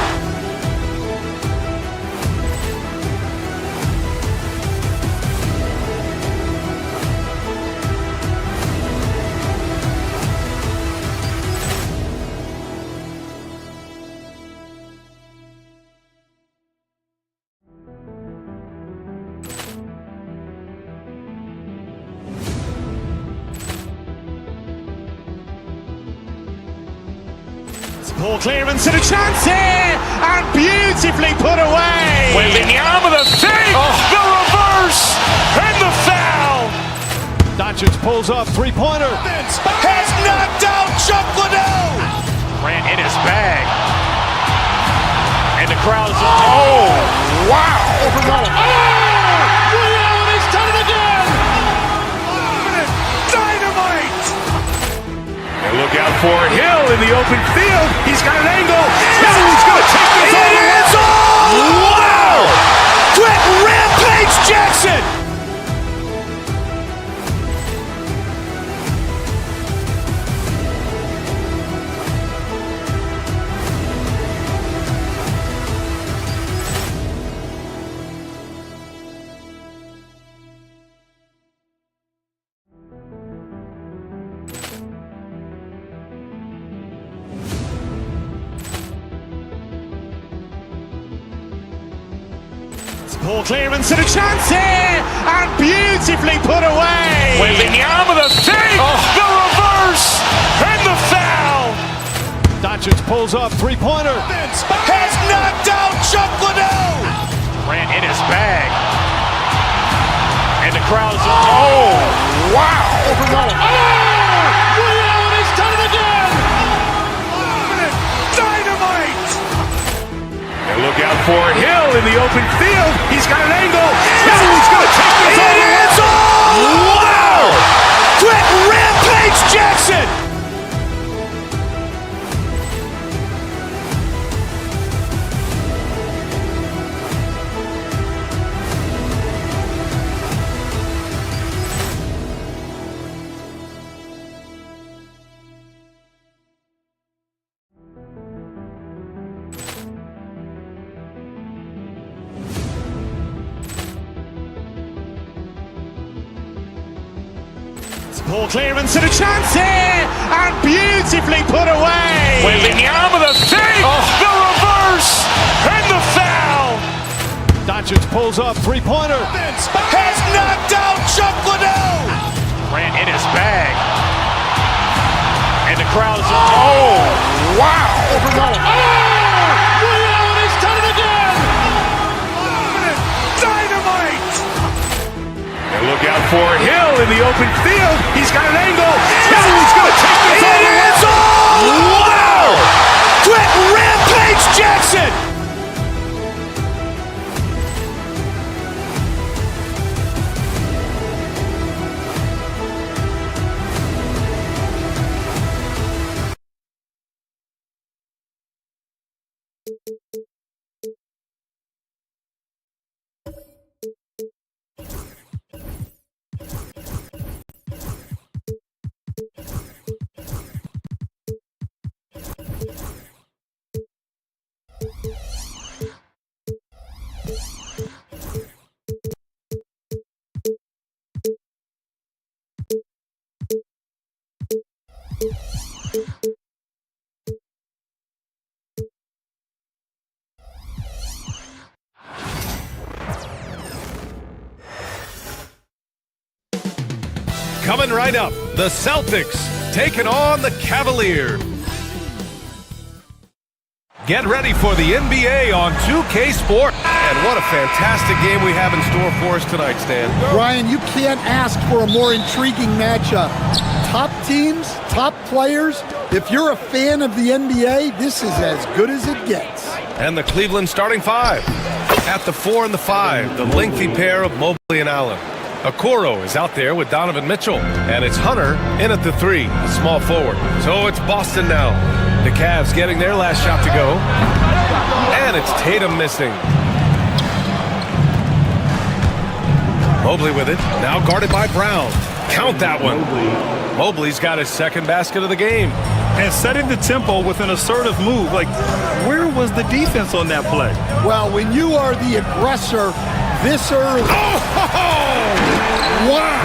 Ball clearance and a chance here, and beautifully put away. Wembanyama the fake, the reverse, and the foul. Doncic pulls up, three-pointer, has knocked out Chuck Liddell. Grant in his bag, and the crowd is wow! Ray Allen has done it again. Dynamite! And look out for Hill in the open field. He's got an angle. He's going to take this all the way. Wow! Quick Rampage Jackson! Ball clearance and a chance here, and beautifully put away. Wembanyama the fake, the reverse, and the foul. Doncic pulls up, three-pointer, has knocked out Chuck Liddell. Grant in his bag, and the crowd is wow! Ray Allen has done it again. Dynamite! And look out for Hill in the open field. He's got an angle. He's going to take this all the way. Wow! Quick Rampage Jackson! Ball clearance and a chance here, and beautifully put away. Wembanyama the fake, the reverse, and the foul. Doncic pulls up, three-pointer, has knocked out Chuck Liddell. Grant in his bag, and the crowd is wow! Ray Allen has done it again. Dynamite! And look out for Hill in the open field. He's got an angle. He's going to take this all the way. Wow! Quick Rampage Jackson! Coming right up, the Celtics taking on the Cavaliers. Get ready for the NBA on 2K Sport. And what a fantastic game we have in store for us tonight, Stan. Brian, you can't ask for a more intriguing matchup. Top teams, top players. If you're a fan of the NBA, this is as good as it gets. And the Cleveland starting five. At the 4 and the 5, the lengthy pair of Mobley and Allen. Okoro is out there with Donovan Mitchell. And it's Hunter in at the 3, a small forward. So it's Boston now. The Cavs getting their last shot to go. And it's Tatum missing. Mobley with it, now guarded by Brown. Count that one. Mobley's got his second basket of the game. And setting the tempo with an assertive move. Like, where was the defense on that play? Well, when you are the aggressor this early. Wow!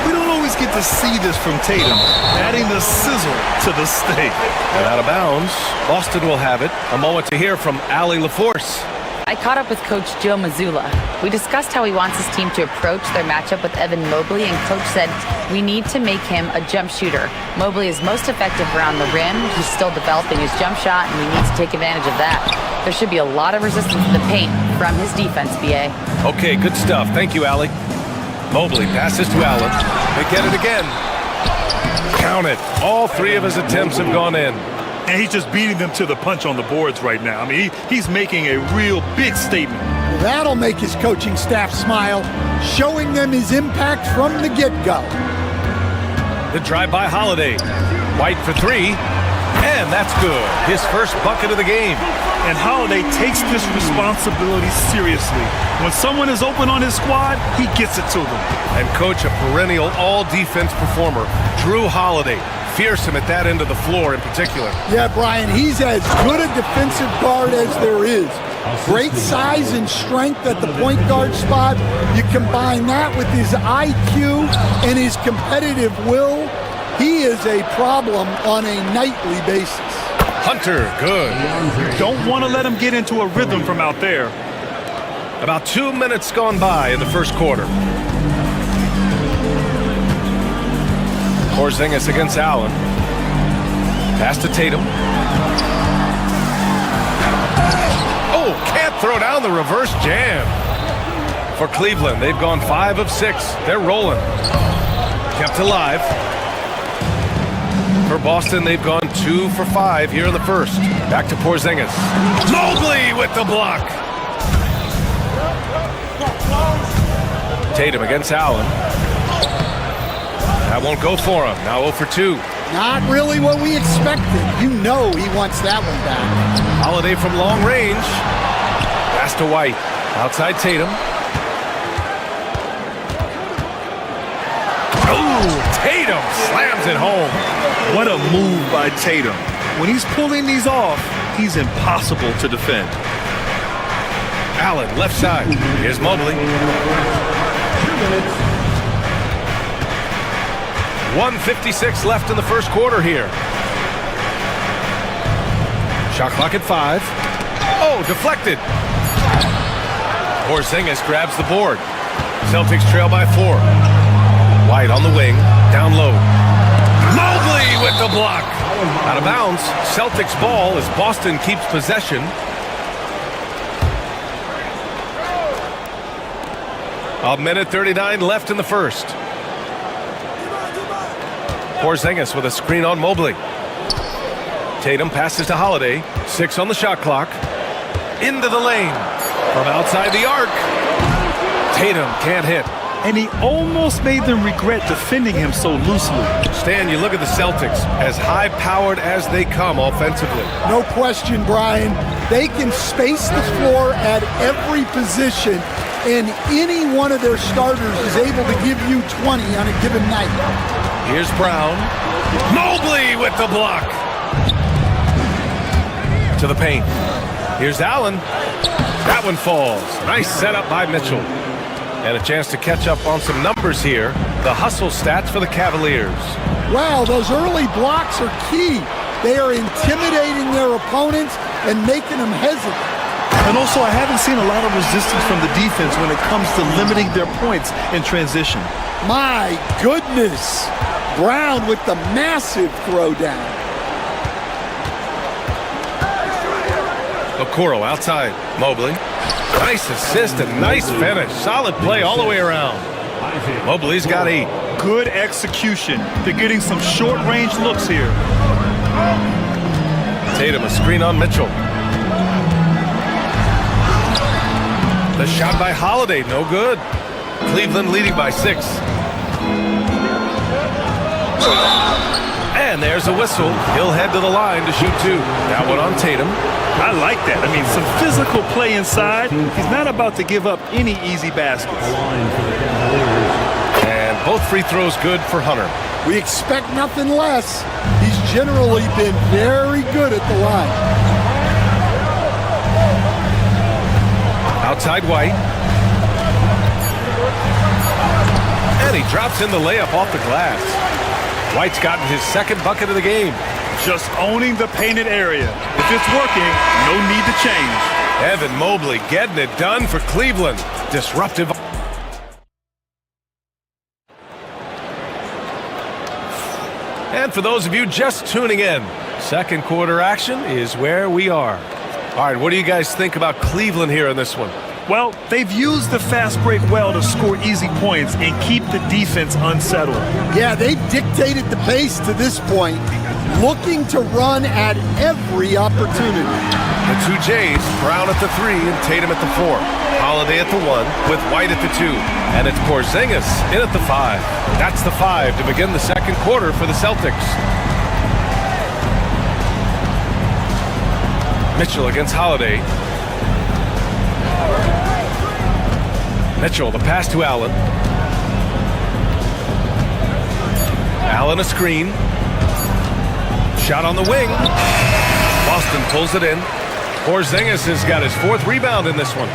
We don't always get to see this from Tatum, adding the sizzle to the steak. And out of bounds, Boston will have it. A moment to hear from Allie LaForce. I caught up with Coach Joe Mazzulla. We discussed how he wants his team to approach their matchup with Evan Mobley, and Coach said, we need to make him a jump shooter. Mobley is most effective around the rim. He's still developing his jump shot, and we need to take advantage of that. There should be a lot of resistance in the paint from his defense, B.A. Okay, good stuff. Thank you, Allie. Mobley passes to Allen. They get it again. Count it. All 3 of his attempts have gone in. And he's just beating them to the punch on the boards right now. I mean, he's making a real big statement. Well, that'll make his coaching staff smile, showing them his impact from the get-go. The drive by Holiday. White for 3. And that's good. His first bucket of the game. And Holiday takes this responsibility seriously. When someone is open on his squad, he gets it to them. And coach, a perennial all-defense performer, Drew Holiday. Fearsome at that end of the floor in particular. Yeah, Brian, he's as good a defensive guard as there is. Great size and strength at the point guard spot. You combine that with his IQ and his competitive will, he is a problem on a nightly basis. Hunter, good. Don't want to let him get into a rhythm from out there. About 2 minutes gone by in the first quarter. Porzingis against Allen. Pass to Tatum. Oh, can't throw down the reverse jam. For Cleveland, they've gone 5 of 6. They're rolling. Kept alive. For Boston, they've gone 2 for 5 here in the first. Back to Porzingis. Mobley with the block. Tatum against Allen. That won't go for him. Now 0 for 2. Not really what we expected. You know he wants that one back. Holiday from long range. Pass to White. Outside Tatum. Oh, Tatum slams it home. What a move by Tatum. When he's pulling these off, he's impossible to defend. Allen, left side. Here's Mobley. 1:56 left in the first quarter here. Shot clock at 5. Oh, deflected. Porzingis grabs the board. Celtics trail by 4. White on the wing, down low. Mobley with the block. Out of bounds. Celtics ball as Boston keeps possession. A minute 39 left in the first. Porzingis with a screen on Mobley. Tatum passes to Holiday. 6 on the shot clock. Into the lane. From outside the arc. Tatum can't hit. And he almost made them regret defending him so loosely. Stan, you look at the Celtics, as high-powered as they come offensively. No question, Brian. They can space the floor at every position, and any one of their starters is able to give you 20 on a given night. Here's Brown. Mobley with the block. To the paint. Here's Allen. That one falls. Nice setup by Mitchell. And a chance to catch up on some numbers here. The hustle stats for the Cavaliers. Wow, those early blocks are key. They are intimidating their opponents and making them hesitant. And also, I haven't seen a lot of resistance from the defense when it comes to limiting their points in transition. My goodness. Brown with the massive throwdown. Okoro outside. Mobley. Nice assist and nice finish. Solid play all the way around. Mobley's got 8. Good execution. They're getting some short-range looks here. Tatum, a screen on Mitchell. The shot by Holiday, no good. Cleveland leading by 6. And there's a whistle. He'll head to the line to shoot 2. That one on Tatum. I like that. I mean, some physical play inside. He's not about to give up any easy baskets. And both free throws good for Hunter. We expect nothing less. He's generally been very good at the line. Outside White. And he drops in the layup off the glass. White's gotten his second bucket of the game. Just owning the painted area. If it's working, no need to change. Evan Mobley getting it done for Cleveland. Disruptive. And for those of you just tuning in, second quarter action is where we are. All right, what do you guys think about Cleveland here in this one? Well, they've used the fast break well to score easy points and keep the defense unsettled. Yeah, they've dictated the pace to this point, looking to run at every opportunity. The two Jays, Brown at the 3 and Tatum at the 4. Holiday at the 1 with White at the 2. And it's Porzingis in at the 5. That's the 5 to begin the second quarter for the Celtics. Mitchell against Holiday. Mitchell, the pass to Allen. Allen a screen. Shot on the wing. Boston pulls it in. Porzingis has got his 4th rebound in this one.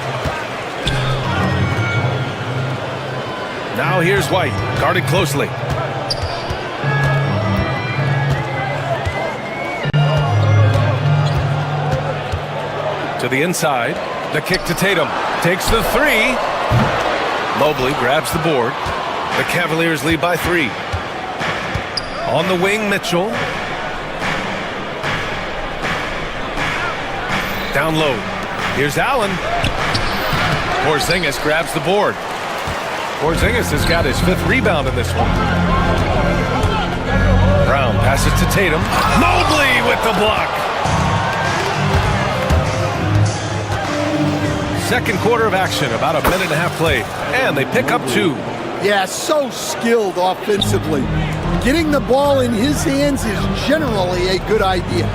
Now here's White, guarded closely. To the inside, the kick to Tatum. Takes the 3. Mobley grabs the board. The Cavaliers lead by 3. On the wing, Mitchell. Down low. Here's Allen. Porzingis grabs the board. Porzingis has got his 5th rebound in this one. Brown passes to Tatum. Mobley with the block. Second quarter of action, about a minute and a half played. And they pick up 2. Yeah, so skilled offensively. Getting the ball in his hands is generally a good idea.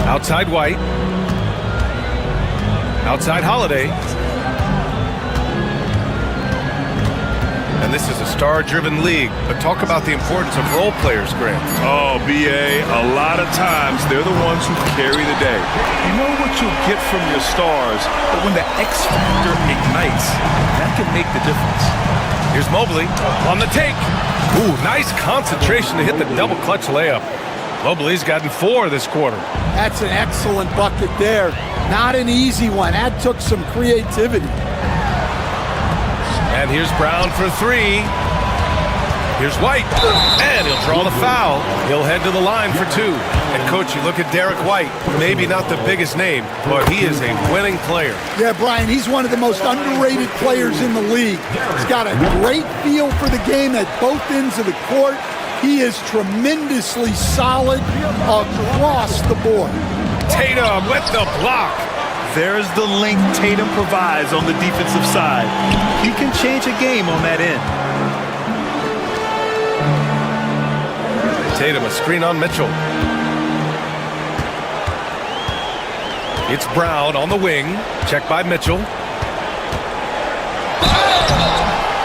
Outside White. Outside Holiday. And this is a star-driven league, but talk about the importance of role players, Grant. Oh, B.A., a lot of times they're the ones who carry the day. You know what you'll get from your stars, but when the X factor ignites, that can make the difference. Here's Mobley on the take. Ooh, nice concentration to hit the double clutch layup. Mobley's gotten 4 this quarter. That's an excellent bucket there. Not an easy one. That took some creativity. And here's Brown for 3. Here's White. And he'll draw the foul. He'll head to the line for 2. And, Coach, you look at Derek White. Maybe not the biggest name, but he is a winning player. Yeah, Brian, he's one of the most underrated players in the league. He's got a great feel for the game at both ends of the court. He is tremendously solid across the board. Tatum with the block. There's the length Tatum provides on the defensive side. He can change a game on that end. Tatum, a screen on Mitchell. It's Brown on the wing. Checked by Mitchell.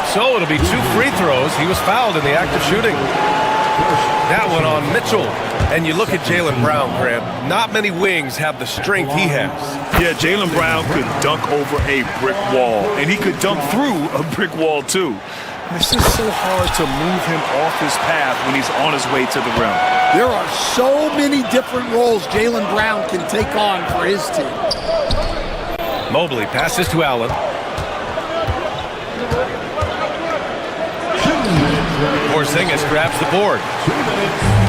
So it'll be 2 free throws. He was fouled in the act of shooting. That one on Mitchell. And you look at Jaylen Brown, Grant. Not many wings have the strength he has. Yeah, Jaylen Brown could dunk over a brick wall, and he could dunk through a brick wall, too. It's just so hard to move him off his path when he's on his way to the rim. There are so many different roles Jaylen Brown can take on for his team. Mobley passes to Allen. Porzingis grabs the board.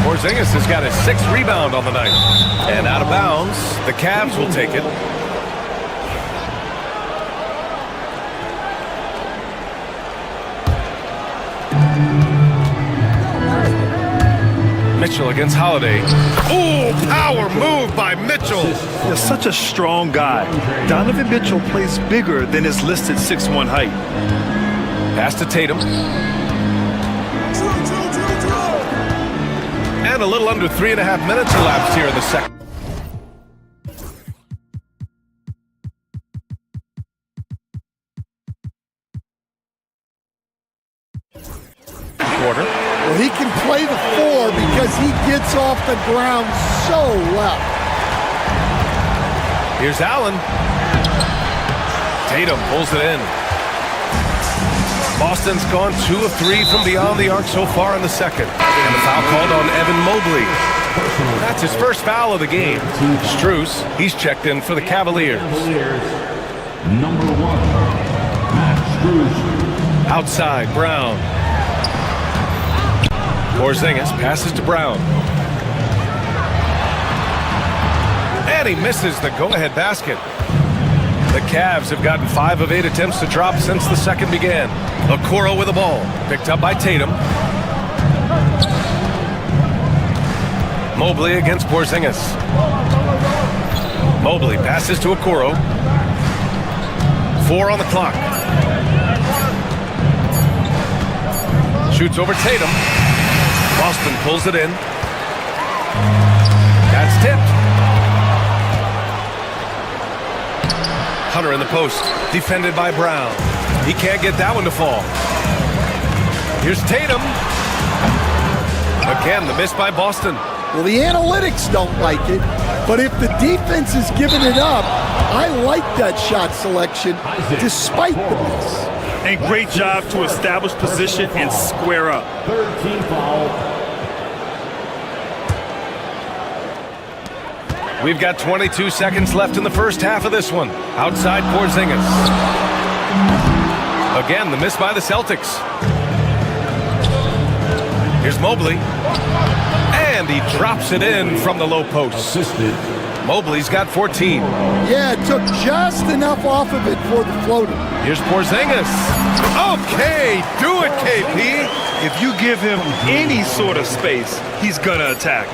Porzingis has got his 6th rebound on the night. And out of bounds, the Cavs will take it. Mitchell against Holiday. Ooh, power move by Mitchell. He's such a strong guy. Donovan Mitchell plays bigger than his listed 6'1" height. Pass to Tatum. And a little under 3.5 minutes elapsed here in the second quarter. Well, he can play the 4 because he gets off the ground so well. Here's Allen. Tatum pulls it in. Boston's gone 2 of 3 from beyond the arc so far in the second. And the foul called on Evan Mobley. That's his first foul of the game. Strus, he's checked in for the Cavaliers. Number 1, Matt Strus. Outside, Brown. Porzingis passes to Brown. And he misses the go-ahead basket. The Cavs have gotten 5 of 8 attempts to drop since the second began. Okoro with the ball, picked up by Tatum. Mobley against Porzingis. Mobley passes to Okoro. 4 on the clock. Shoots over Tatum. Boston pulls it in. That's tipped. Hunter in the post, defended by Brown. He can't get that one to fall. Here's Tatum. Again, the miss by Boston. Well, the analytics don't like it, but if the defense is giving it up, I like that shot selection despite the miss. And great job to establish position and square up. Third team foul. We've got 22 seconds left in the first half of this one. Outside Porzingis. Again, the miss by the Celtics. Here's Mobley. And he drops it in from the low post. Mobley's got 14. Yeah, it took just enough off of it for the floater. Here's Porzingis. Okay, do it, KP. If you give him any sort of space, he's gonna attack.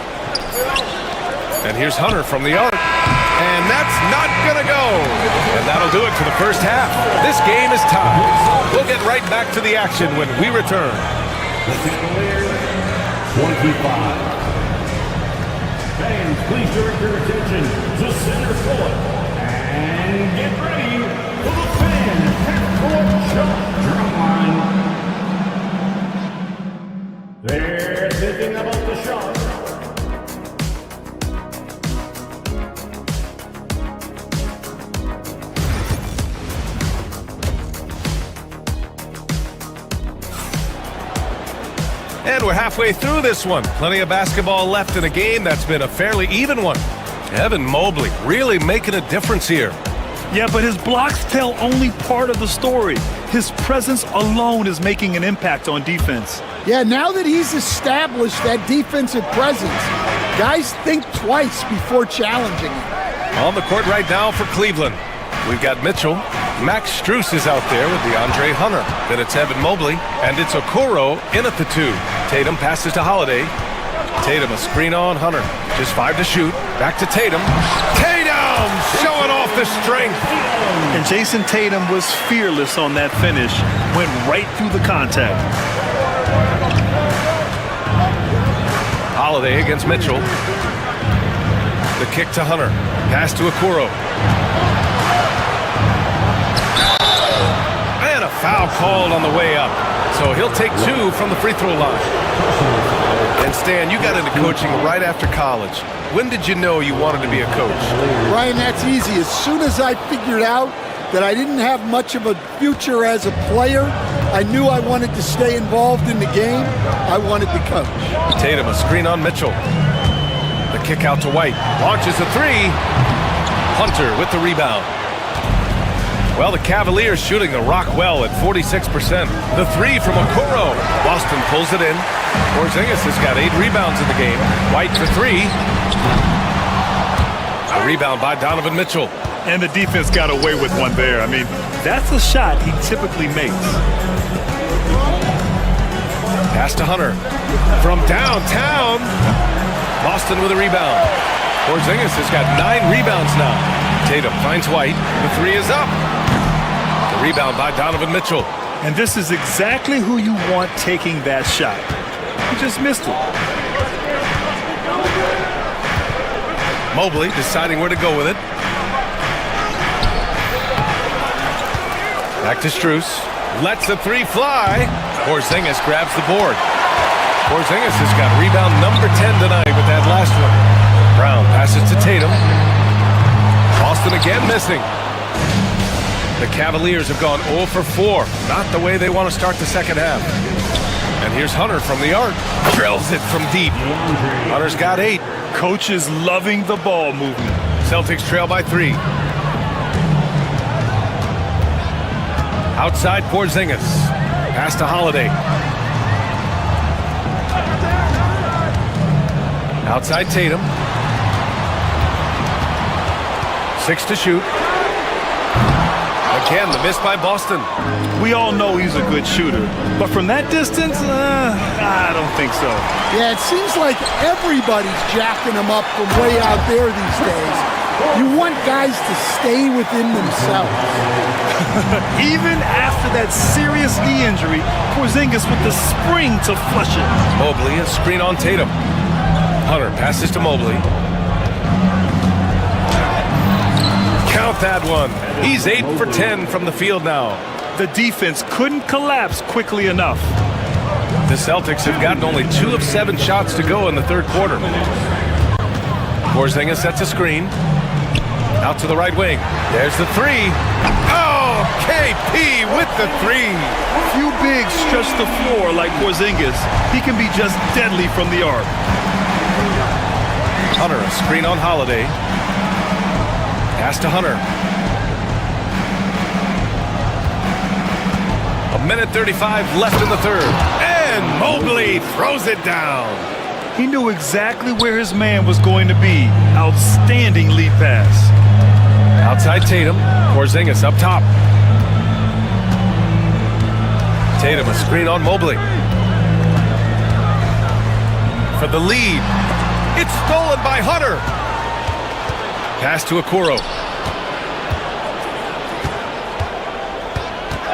And here's Hunter from the arc. And that's not gonna go. And that'll do it for the first half. This game is tied. We'll get right back to the action when we return. 25. Fans, please direct your attention to center court. And get ready for the fan half-court shot drum line. They're thinking about the shot. And we're halfway through this one. Plenty of basketball left in a game that's been a fairly even one. Evan Mobley really making a difference here. Yeah, but his blocks tell only part of the story. His presence alone is making an impact on defense. Yeah, now that he's established that defensive presence, guys think twice before challenging him. On the court right now for Cleveland, we've got Mitchell. Max Strus is out there with DeAndre Hunter. Then it's Evan Mobley, and it's Okoro in at the 2. Tatum passes to Holiday. Tatum a screen on Hunter. Just 5 to shoot. Back to Tatum. Tatum showing off the strength. And Jason Tatum was fearless on that finish. Went right through the contact. Holiday against Mitchell. The kick to Hunter. Pass to Okoro. And a foul called on the way up. So he'll take 2 from the free throw line. And Stan, you got into coaching right after college. When did you know you wanted to be a coach? Ryan, that's easy. As soon as I figured out that I didn't have much of a future as a player, I knew I wanted to stay involved in the game. I wanted to coach. Tatum a screen on Mitchell. The kick out to White. Launches a 3. Hunter with the rebound. Well, the Cavaliers shooting the rock well at 46%. The 3 from Okoro. Boston pulls it in. Porzingis has got 8 rebounds in the game. White for 3. A rebound by Donovan Mitchell. And the defense got away with one there. I mean, that's a shot he typically makes. Pass to Hunter. From downtown. Boston with a rebound. Porzingis has got 9 rebounds now. Tatum finds White. The 3 is up. The rebound by Donovan Mitchell. And this is exactly who you want taking that shot. He just missed it. Mobley deciding where to go with it. Back to Strus. Lets the 3 fly. Porzingis grabs the board. Porzingis has got rebound number 10 tonight with that last one. Brown passes to Tatum. Boston again missing. The Cavaliers have gone 0 for 4. Not the way they want to start the second half. And And here's Hunter from the arc. Drills it from deep. Hunter's got 8. Coach is loving the ball movement. Celtics trail by 3. Outside Porzingis. Pass to Holiday. Outside Tatum. 6 to shoot. Again, the miss by Boston. We all know he's a good shooter, but from that distance, I don't think so. Yeah, it seems like everybody's jacking him up from way out there these days. You want guys to stay within themselves. Even after that serious knee injury, Porzingis with the spring to flush it. Mobley, a screen on Tatum. Hunter passes to Mobley. Count that one. He's 8 for 10 from the field now. The defense couldn't collapse quickly enough. The Celtics have gotten only 2 of 7 shots to go in the third quarter. Porzingis sets a screen. Out to the right wing. There's the 3. Oh, KP with the 3. Few bigs stretch the floor like Porzingis. He can be just deadly from the arc. Hunter, a screen on Holiday. Pass to Hunter. 1:35 left in the third. And Mobley throws it down. He knew exactly where his man was going to be. Outstanding lead pass. Outside Tatum. Porzingis up top. Tatum, a screen on Mobley. For the lead. It's stolen by Hunter. Pass to Okoro.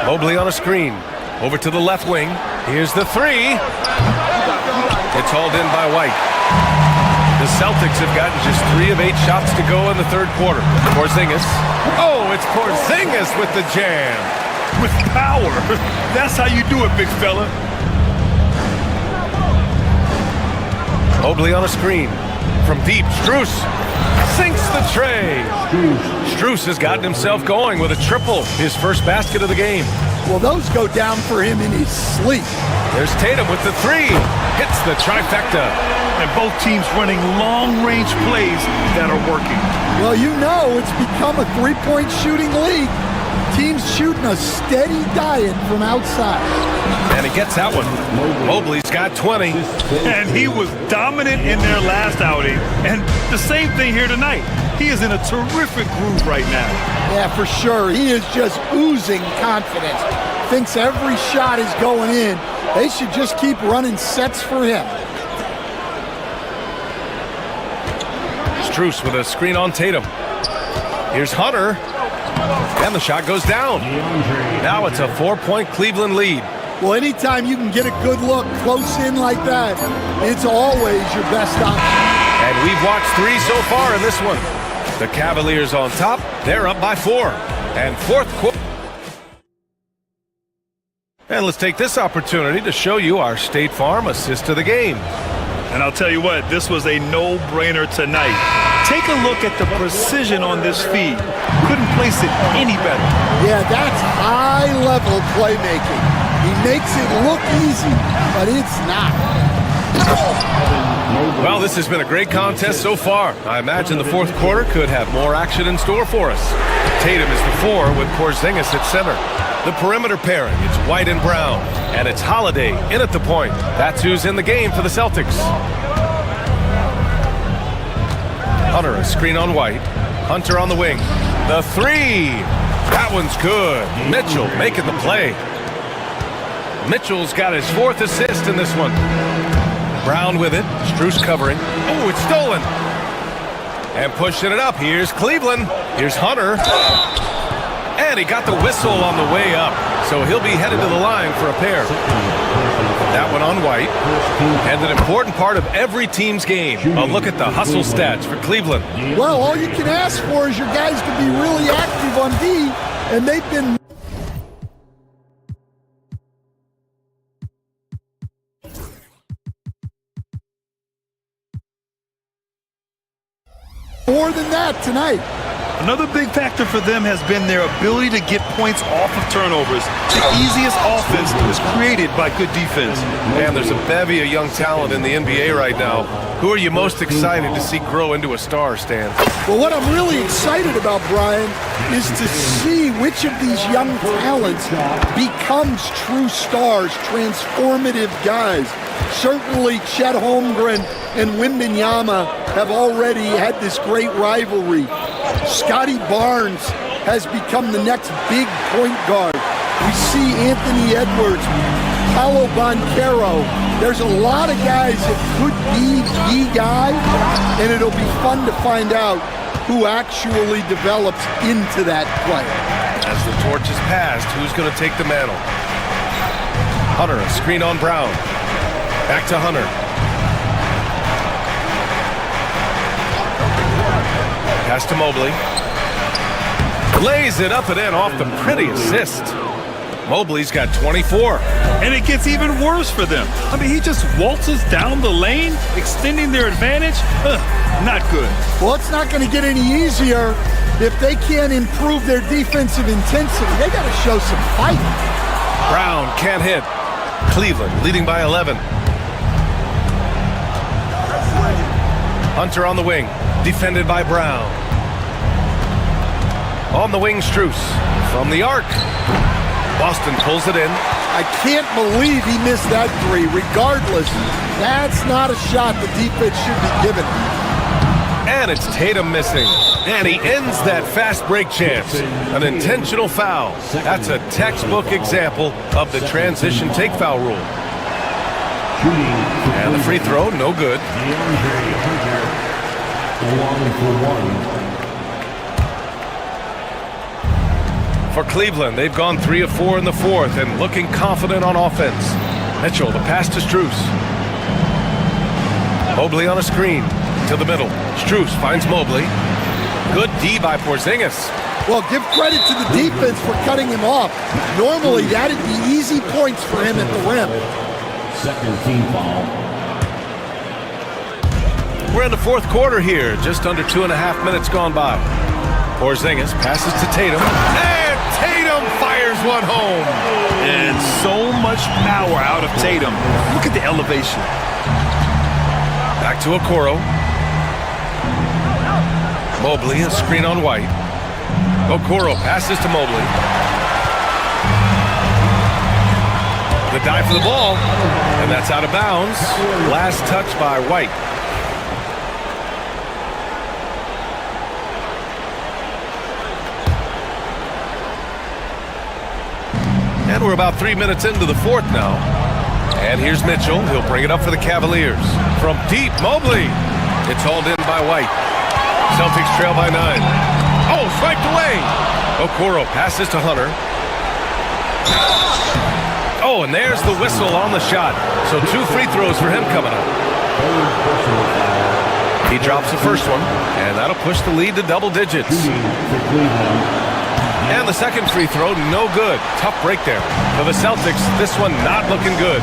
Mobley on a screen. Over to the left wing. Here's the 3. It's hauled in by White. The Celtics have gotten just 3 of 8 shots to go in the third quarter. Porzingis. Oh, it's Porzingis with the jam. With power. That's how you do it, big fella. Mobley on a screen. From deep, Strus sinks the tray. Strus has gotten himself going with a triple, his first basket of the game. Well, those go down for him in his sleep. There's Tatum with the 3. Hits the trifecta. And both teams running long-range plays that are working. Well, you know it's become a three-point shooting league. Teams shooting a steady diet from outside. And he gets that one. Mobley's got 20. And he was dominant in their last outing. And the same thing here tonight. He is in a terrific groove right now. Yeah, for sure. He is just oozing confidence. Thinks every shot is going in. They should just keep running sets for him. Strus with a screen on Tatum. Here's Hunter. And the shot goes down. Now it's a 4-point Cleveland lead. Well, anytime you can get a good look close in like that, it's always your best option. And we've watched 3 so far in this one. The Cavaliers on top. They're up by 4. And fourth quarter. And let's take this opportunity to show you our State Farm assist of the game. And I'll tell you what, this was a no-brainer tonight. Take a look at the precision on this feed. Couldn't place it any better. Yeah, that's high-level playmaking. He makes it look easy, but it's not. Well, this has been a great contest so far. I imagine the fourth quarter could have more action in store for us. Tatum is the 4 with Porzingis at center. The perimeter pairing, it's White and Brown. And it's Holiday in at the point. That's who's in the game for the Celtics. Hunter, a screen on White. Hunter on the wing. The 3. That one's good. Mitchell making the play. Mitchell's got his 4th assist in this one. Brown with it. Strus covering. Oh, it's stolen. And pushing it up. Here's Cleveland. Here's Hunter. And he got the whistle on the way up. So he'll be headed to the line for a pair. That one on White. And an important part of every team's game. A look at the hustle stats for Cleveland. Well, all you can ask for is your guys to be really active on D, and they've been more than that tonight. Another big factor for them has been their ability to get points off of turnovers. The easiest offense is created by good defense. Man, there's a bevy of young talent in the NBA right now. Who are you most excited to see grow into a star, Stan? Well, what I'm really excited about, Brian, is to see which of these young talents becomes true stars, transformative guys. Certainly, Chet Holmgren and Wembanyama have already had this great rivalry. Scotty Barnes has become the next big point guard. We see Anthony Edwards, Paolo Banchero. There's a lot of guys that could be the guy, and it'll be fun to find out who actually develops into that player. As the torch is passed, who's going to take the mantle? Hunter, a screen on Brown. Back to Hunter. Pass to Mobley. Lays it up and in off the pretty assist. Mobley's got 24. And it gets even worse for them. I mean, he just waltzes down the lane, extending their advantage. Not good. Well, it's not going to get any easier if they can't improve their defensive intensity. They got to show some fight. Brown can't hit. Cleveland leading by 11. Hunter on the wing, defended by Brown. On the wing, Strus. From the arc. Boston pulls it in. I can't believe he missed that three. Regardless, that's not a shot the defense should be giving. And it's Tatum missing. And he ends that fast break chance. An intentional foul. That's a textbook example of the transition take foul rule. And the free throw, no good. For Cleveland, they've gone 3 of 4 in the fourth and looking confident on offense. Mitchell, the pass to Strus. Mobley on a screen to the middle. Strus finds Mobley. Good D by Porzingis. Well, give credit to the defense for cutting him off. Normally, that'd be easy points for him at the rim. Second team foul. We're in the fourth quarter here. Just under 2.5 minutes gone by. Porzingis passes to Tatum. And Tatum fires one home. And so much power out of Tatum. Look at the elevation. Back to Okoro. Mobley, a screen on White. Okoro passes to Mobley. The dive for the ball. And that's out of bounds. Last touch by White. And we're about 3 minutes into the fourth now. And here's Mitchell. He'll bring it up for the Cavaliers. From deep, Mobley. It's hauled in by White. Celtics trail by 9. Oh, swiped away. Okoro passes to Hunter. Oh, and there's the whistle on the shot. So 2 free throws for him coming up. He drops the first one, and that'll push the lead to double digits. And the second free throw, no good. Tough break there. For the Celtics, this one not looking good.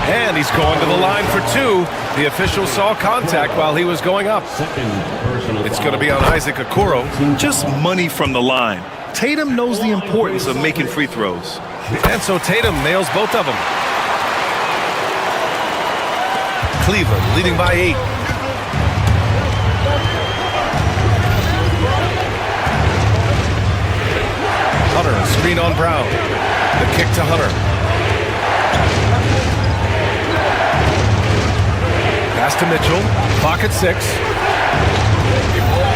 And he's going to the line for 2. The official saw contact while he was going up. It's going to be on Isaac Okoro. Just money from the line. Tatum knows the importance of making free throws. And so Tatum nails both of them. Cleveland leading by 8. Hunter, a screen on Brown. The kick to Hunter. Pass to Mitchell. Clock at 6.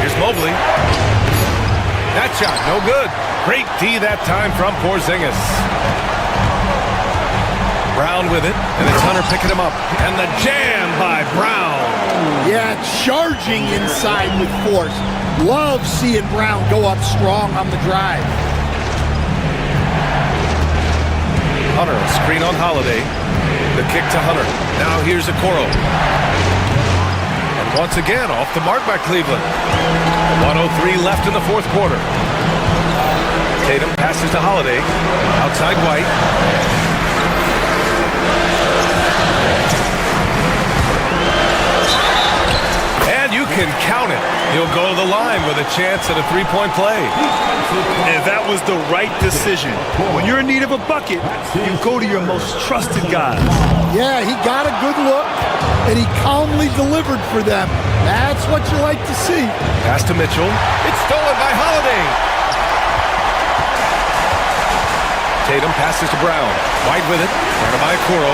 Here's Mobley. That shot, no good. Great D that time from Porzingis. Brown with it, and it's Hunter picking him up. And the jam by Brown. Yeah, charging inside with force. Love seeing Brown go up strong on the drive. Hunter, a screen on Holiday. The kick to Hunter. Now here's Okoro. And once again, off the mark by Cleveland. 1:03 left in the fourth quarter. Tatum passes to Holiday. Outside White. And you can count it. He'll go to the line with a chance at a three-point play. And that was the right decision. When you're in need of a bucket, you go to your most trusted guys. Yeah, he got a good look, and he calmly delivered for them. That's what you like to see. Pass to Mitchell. It's stolen by Holiday. Tatum passes to Brown. White with it. Guarded by Okoro.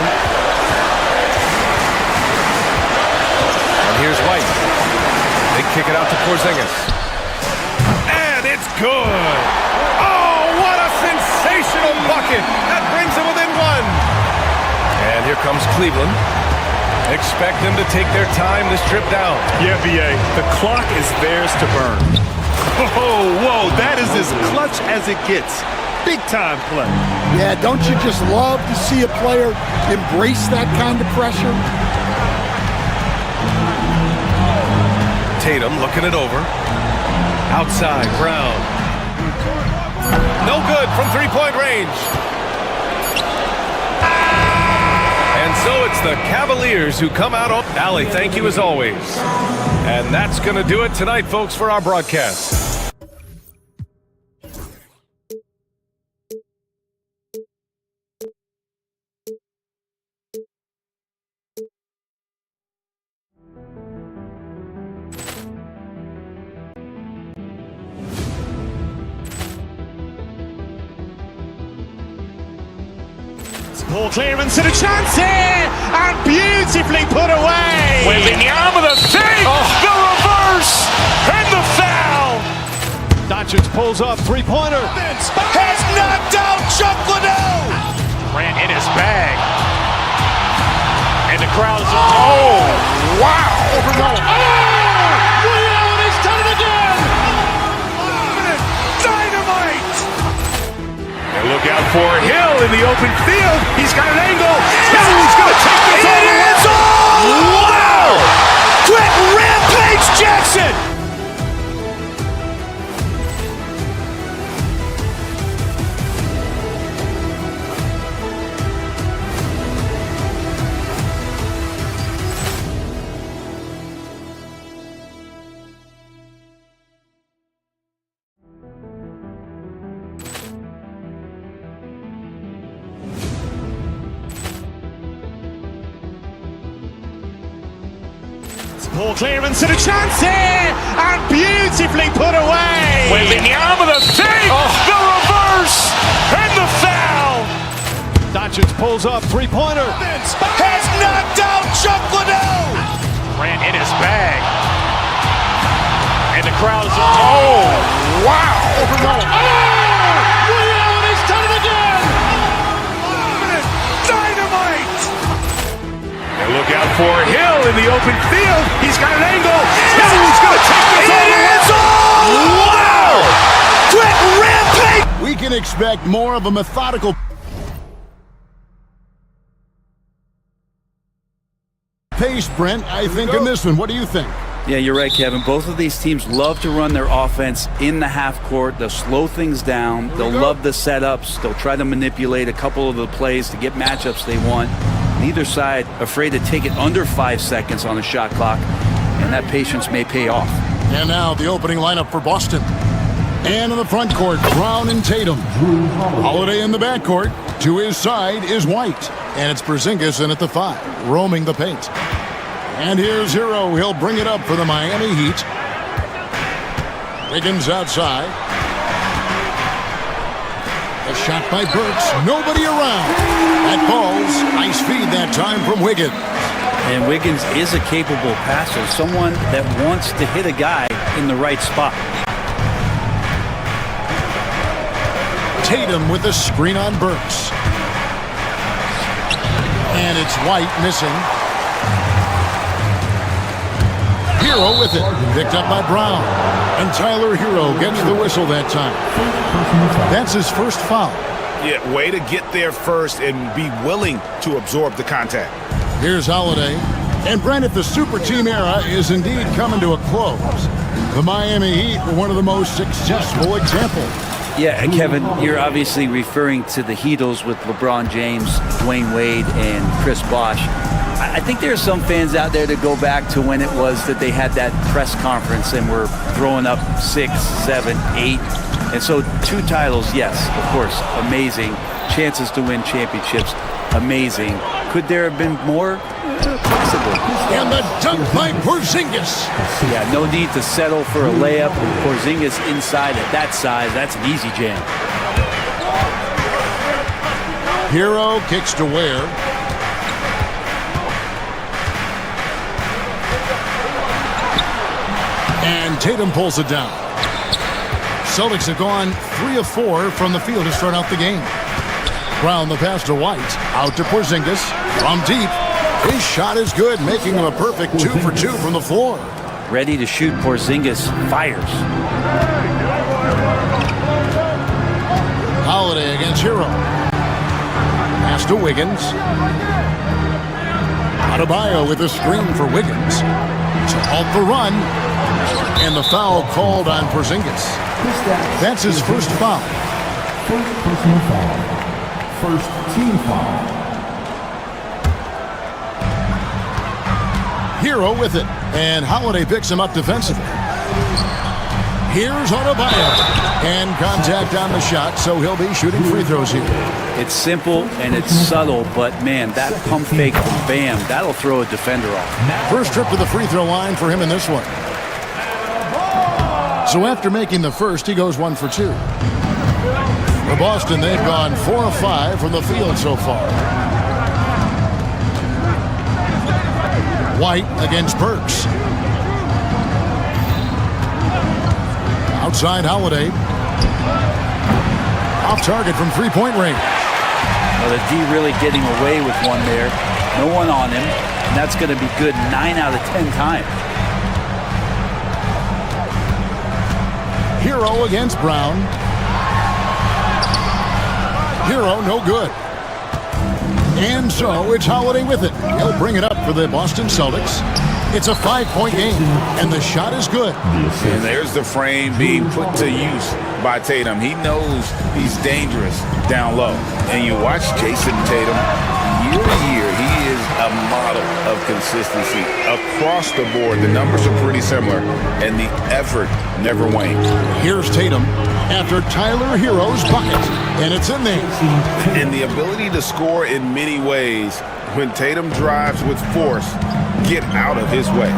And here's White. They kick it out to Porzingis. And it's good. Oh, what a sensational bucket. That brings them within one. And here comes Cleveland. Expect them to take their time this trip down. Yeah, B.A., the clock is theirs to burn. Oh, whoa, that is as clutch as it gets. Big-time play. Yeah, don't you just love to see a player embrace that kind of pressure? Tatum looking it over. Outside, Brown. No good from three-point range. And so it's the Cavaliers who come out on. Allie, thank you as always. And that's going to do it tonight, folks, for our broadcast. Ball clearance and a chance here, and beautifully put away. Wembanyama the fake, the reverse, and the foul. Doncic pulls up, three-pointer. Has knocked out Chuck Liddell. Ran in his bag, and the crowd is. Oh, wow! Liddell, and he's done it again. Dynamite! And look out for Hill in the open field. He's got an angle. He's going to take this all the way. Wow! Quick Rampage Jackson! Ball clearance and a chance here, and beautifully put away. Wembanyama the fake, the reverse, and the foul. Doncic pulls up, three-pointer. Has knocked out Chuck Liddell. Ran in his bag, and the crowd is. Oh, wow! Liddell, and he's done it again. Dynamite! And look out for Hill in the open field. He's got an angle. He's going to take this all the way. Wow! Quick Rampage! We can expect more of a methodical pace, Brent, I think, in this one. What do you think? Yeah, you're right, Kevin. Both of these teams love to run their offense in the half court. They'll slow things down. They'll love the setups. They'll try to manipulate a couple of the plays to get matchups they want. Neither side afraid to take it under 5 seconds on the shot clock, and that patience may pay off. And now the opening lineup for Boston. And in the front court, Brown and Tatum. Holiday in the backcourt. To his side is White. And it's Porzingis in at the 5, roaming the paint. And here's Hero. He'll bring it up for the Miami Heat. Wiggins outside. A shot by Burks. Nobody around. That falls. Nice feed that time from Wiggins. And Wiggins is a capable passer, someone that wants to hit a guy in the right spot. Tatum with a screen on Burks. And it's White missing. Hero with it. Picked up by Brown. And Tyler Hero gets the whistle that time. That's his first foul. Yeah, way to get there first and be willing to absorb the contact. Here's Holiday. And Brent, if the super team era is indeed coming to a close, the Miami Heat were one of the most successful examples. Yeah, Kevin, you're obviously referring to the Heatles with LeBron James, Dwayne Wade, and Chris Bosh. I think there are some fans out there that go back to when it was that they had that press conference and were throwing up 6, 7, 8. And so 2 titles, yes, of course, amazing. Chances to win championships, amazing. Could there have been more? Possible. And the dunk by Porzingis. Yeah, no need to settle for a layup. Porzingis inside at that size, that's an easy jam. Hero kicks to Ware. And Tatum pulls it down. Celtics have gone 3 of 4 from the field to start out the game. Brown the pass to White. Out to Porzingis. From deep. His shot is good, making him a perfect 2 for 2 from the floor. Ready to shoot. Porzingis fires. Holiday against Hero. Pass to Wiggins. Adebayo with a screen for Wiggins. To halt the run. And the foul called on Porzingis. That's his first foul. First personal foul. First team foul. Hero with it. And Holiday picks him up defensively. Here's Adebayo. And contact on the shot, so he'll be shooting free throws here. It's simple and it's subtle, but man, that pump fake from Bam, that'll throw a defender off. First trip to the free throw line for him in this one. So after making the first, he goes 1 for 2. For Boston, they've gone 4 of 5 from the field so far. White against Burks. Outside Holiday. Off target from three-point range. Well, the D really getting away with one there. No one on him. And that's going to be good 9 out of 10 times. Hero against Brown. Hero no good. And so it's Holiday with it. He'll bring it up for the Boston Celtics. It's a 5-point game, and the shot is good. And there's the frame being put to use by Tatum. He knows he's dangerous down low. And you watch Jason Tatum, year to year, he is a model of consistency. Across the board, the numbers are pretty similar, and the effort never wanes. Here's Tatum after Tyler Hero's bucket, and it's in there. And the ability to score in many ways when Tatum drives with force, get out of his way.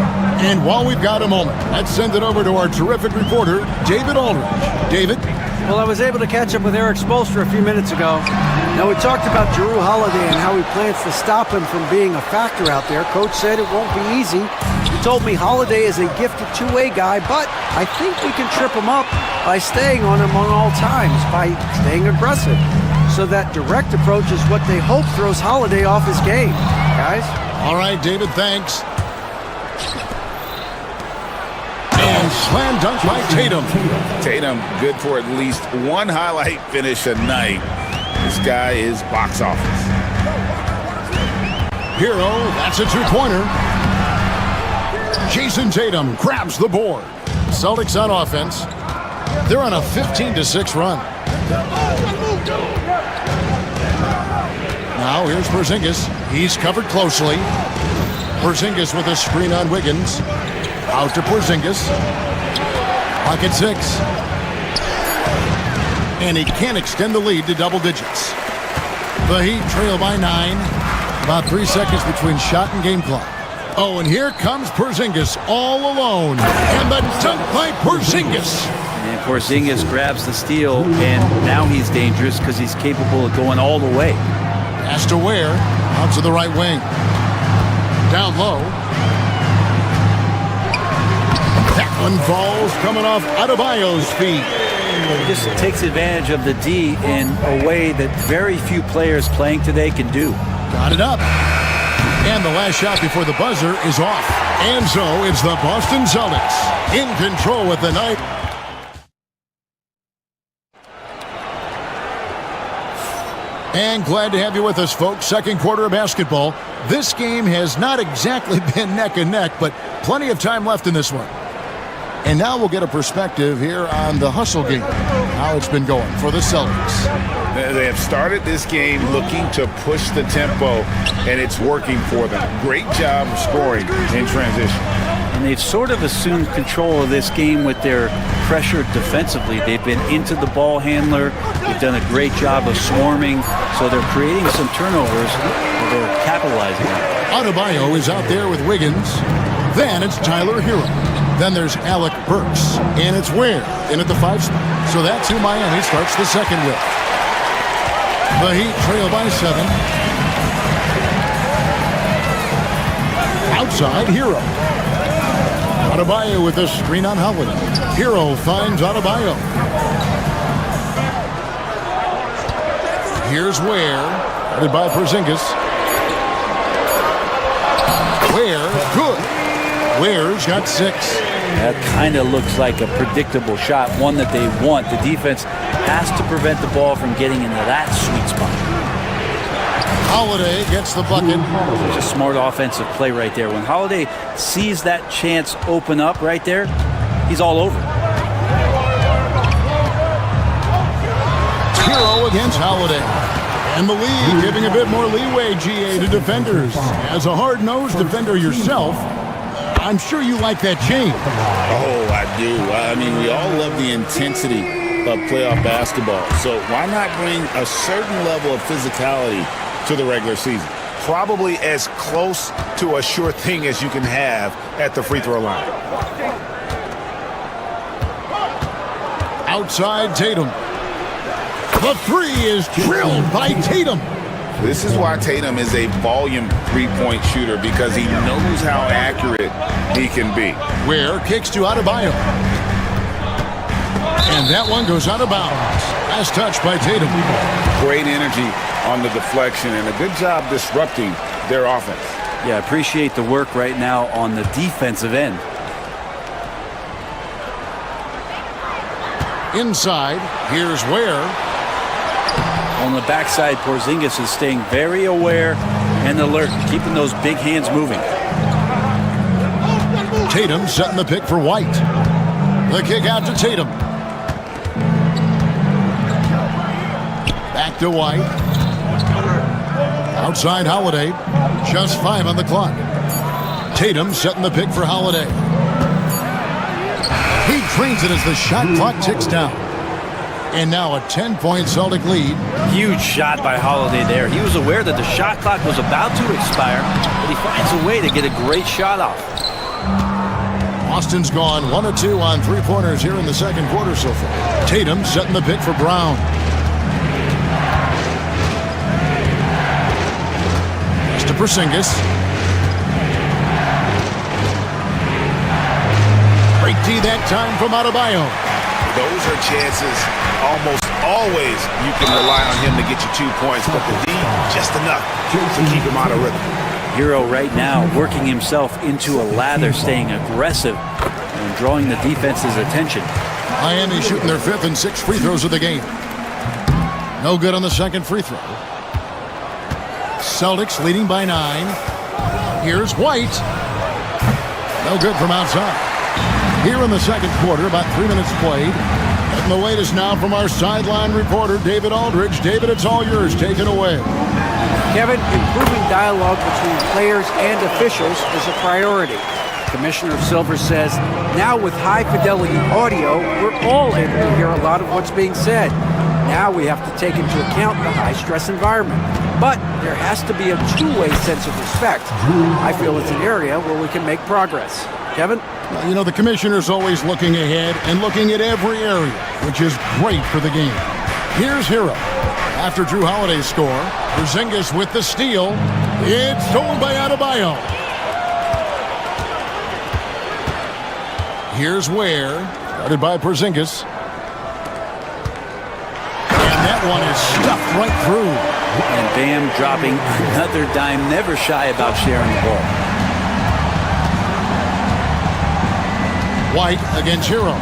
And while we've got a moment, let's send it over to our terrific reporter, David Aldridge. David? Well, I was able to catch up with Eric Spoelstra a few minutes ago. Now, we talked about Jrue Holiday and how he plans to stop him from being a factor out there. Coach said it won't be easy. He told me Holiday is a gifted two-way guy, but I think we can trip him up by staying on him on all times, by staying aggressive. So that direct approach is what they hope throws Holiday off his game. Guys? All right, David, thanks. And slam dunk by Tatum. Tatum, good for at least one highlight finish a night. This guy is box office. Hero, that's a two-pointer. Jason Tatum grabs the board. Celtics on offense. They're on a 15-6 run. Now here's Porzingis. He's covered closely. Porzingis with a screen on Wiggins. Out to Porzingis. Pocket 6. And he can't extend the lead to double digits. The Heat trail by 9. About 3 seconds between shot and game clock. Oh, and here comes Porzingis all alone. And the dunk by Porzingis. And Porzingis grabs the steal, and now he's dangerous because he's capable of going all the way. Pass to Ware, out to the right wing. Down low. That one falls, coming off Adebayo's feet. He just takes advantage of the D in a way that very few players playing today can do. Got it up. And the last shot before the buzzer is off. And so it's the Boston Celtics in control with the night. And glad to have you with us, folks. Second quarter of basketball. This game has not exactly been neck and neck, but plenty of time left in this one. And now we'll get a perspective here on the hustle game, how it's been going for the Celtics. They have started this game looking to push the tempo, and it's working for them. Great job of scoring in transition. And they've sort of assumed control of this game with their pressure defensively. They've been into the ball handler. They've done a great job of swarming. So they're creating some turnovers that they're capitalizing on. Adebayo is out there with Wiggins. Then it's Tyler Hero. Then there's Alec Burks. And it's Ware in at the 5 spot. So that's who Miami starts the second with. The Heat trail by 7. Outside, Hero. Adebayo with a screen on Holiday. Hero finds Adebayo. Here's Ware. Headed by Porzingis. Ware, good. Ware's got 6. That kind of looks like a predictable shot, one that they want. The defense has to prevent the ball from getting into that sweet spot. Holiday gets the bucket. It's a smart offensive play right there. When Holiday sees that chance open up right there, he's all over. Hero against Holiday. And the league giving a bit more leeway, GA, to defenders. As a hard-nosed defender yourself, I'm sure you like that change. Oh, I do. I mean, we all love the intensity of playoff basketball. So why not bring a certain level of physicality to the regular season? Probably as close to a sure thing as you can have at the free throw line. Outside Tatum. The 3 is drilled by Tatum. This is why Tatum is a volume three-point shooter, because he knows how accurate he can be. Ware kicks to Adebayo. And that one goes out of bounds. As touched by Tatum. Great energy on the deflection and a good job disrupting their offense. Yeah, appreciate the work right now on the defensive end. Inside, here's Ware. On the backside, Porzingis is staying very aware and alert, keeping those big hands moving. Tatum setting the pick for White. The kick out to Tatum. Back to White. Outside Holiday. Just 5 on the clock. Tatum setting the pick for Holiday. He drains it as the shot clock ticks down. And now a 10-point Celtic lead. Huge shot by Holiday there. He was aware that the shot clock was about to expire, but he finds a way to get a great shot off. Austin's gone 1 of 2 on 3-pointers here in the second quarter so far. Tatum setting the pick for Brown. Pass to Porzingis. Great D that time from Adebayo. Those are chances almost always you can rely on him to get you 2 points, but the D, just enough to keep him out of rhythm. Hero right now working himself into a lather, staying aggressive and drawing the defense's attention. Miami shooting their 5th and 6th free throws of the game. No good on the second free throw. Celtics leading by 9. Here's White. No good from outside. Here in the second quarter, about 3 minutes played. And the latest now from our sideline reporter, David Aldridge. David, it's all yours. Take it away. Kevin, improving dialogue between players and officials is a priority. Commissioner Silver says, now with high-fidelity audio, we're all able to hear a lot of what's being said. Now we have to take into account the high-stress environment. But there has to be a two-way sense of respect. I feel it's an area where we can make progress. Kevin? Well, you know, the commissioner's always looking ahead and looking at every area, which is great for the game. Here's Hero. After Drew Holiday's score, Porzingis with the steal. It's stolen by Adebayo. Here's Ware, guarded by Porzingis. And that one is stuffed right through. And Bam dropping another dime, never shy about sharing the ball. White against Hero.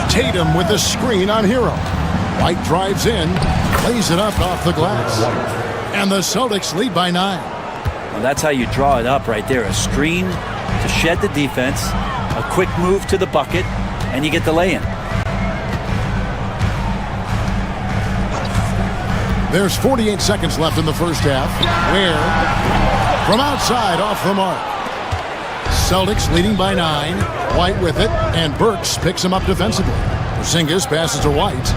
Tatum with a screen on Hero. White drives in, lays it up off the glass. And the Celtics lead by 9. Well, that's how you draw it up right there. A screen to shed the defense, a quick move to the bucket, and you get the lay-in. There's 48 seconds left in the first half. Ware from outside off the mark. Celtics leading by 9. White with it, and Burks picks him up defensively. Porzingis passes to White.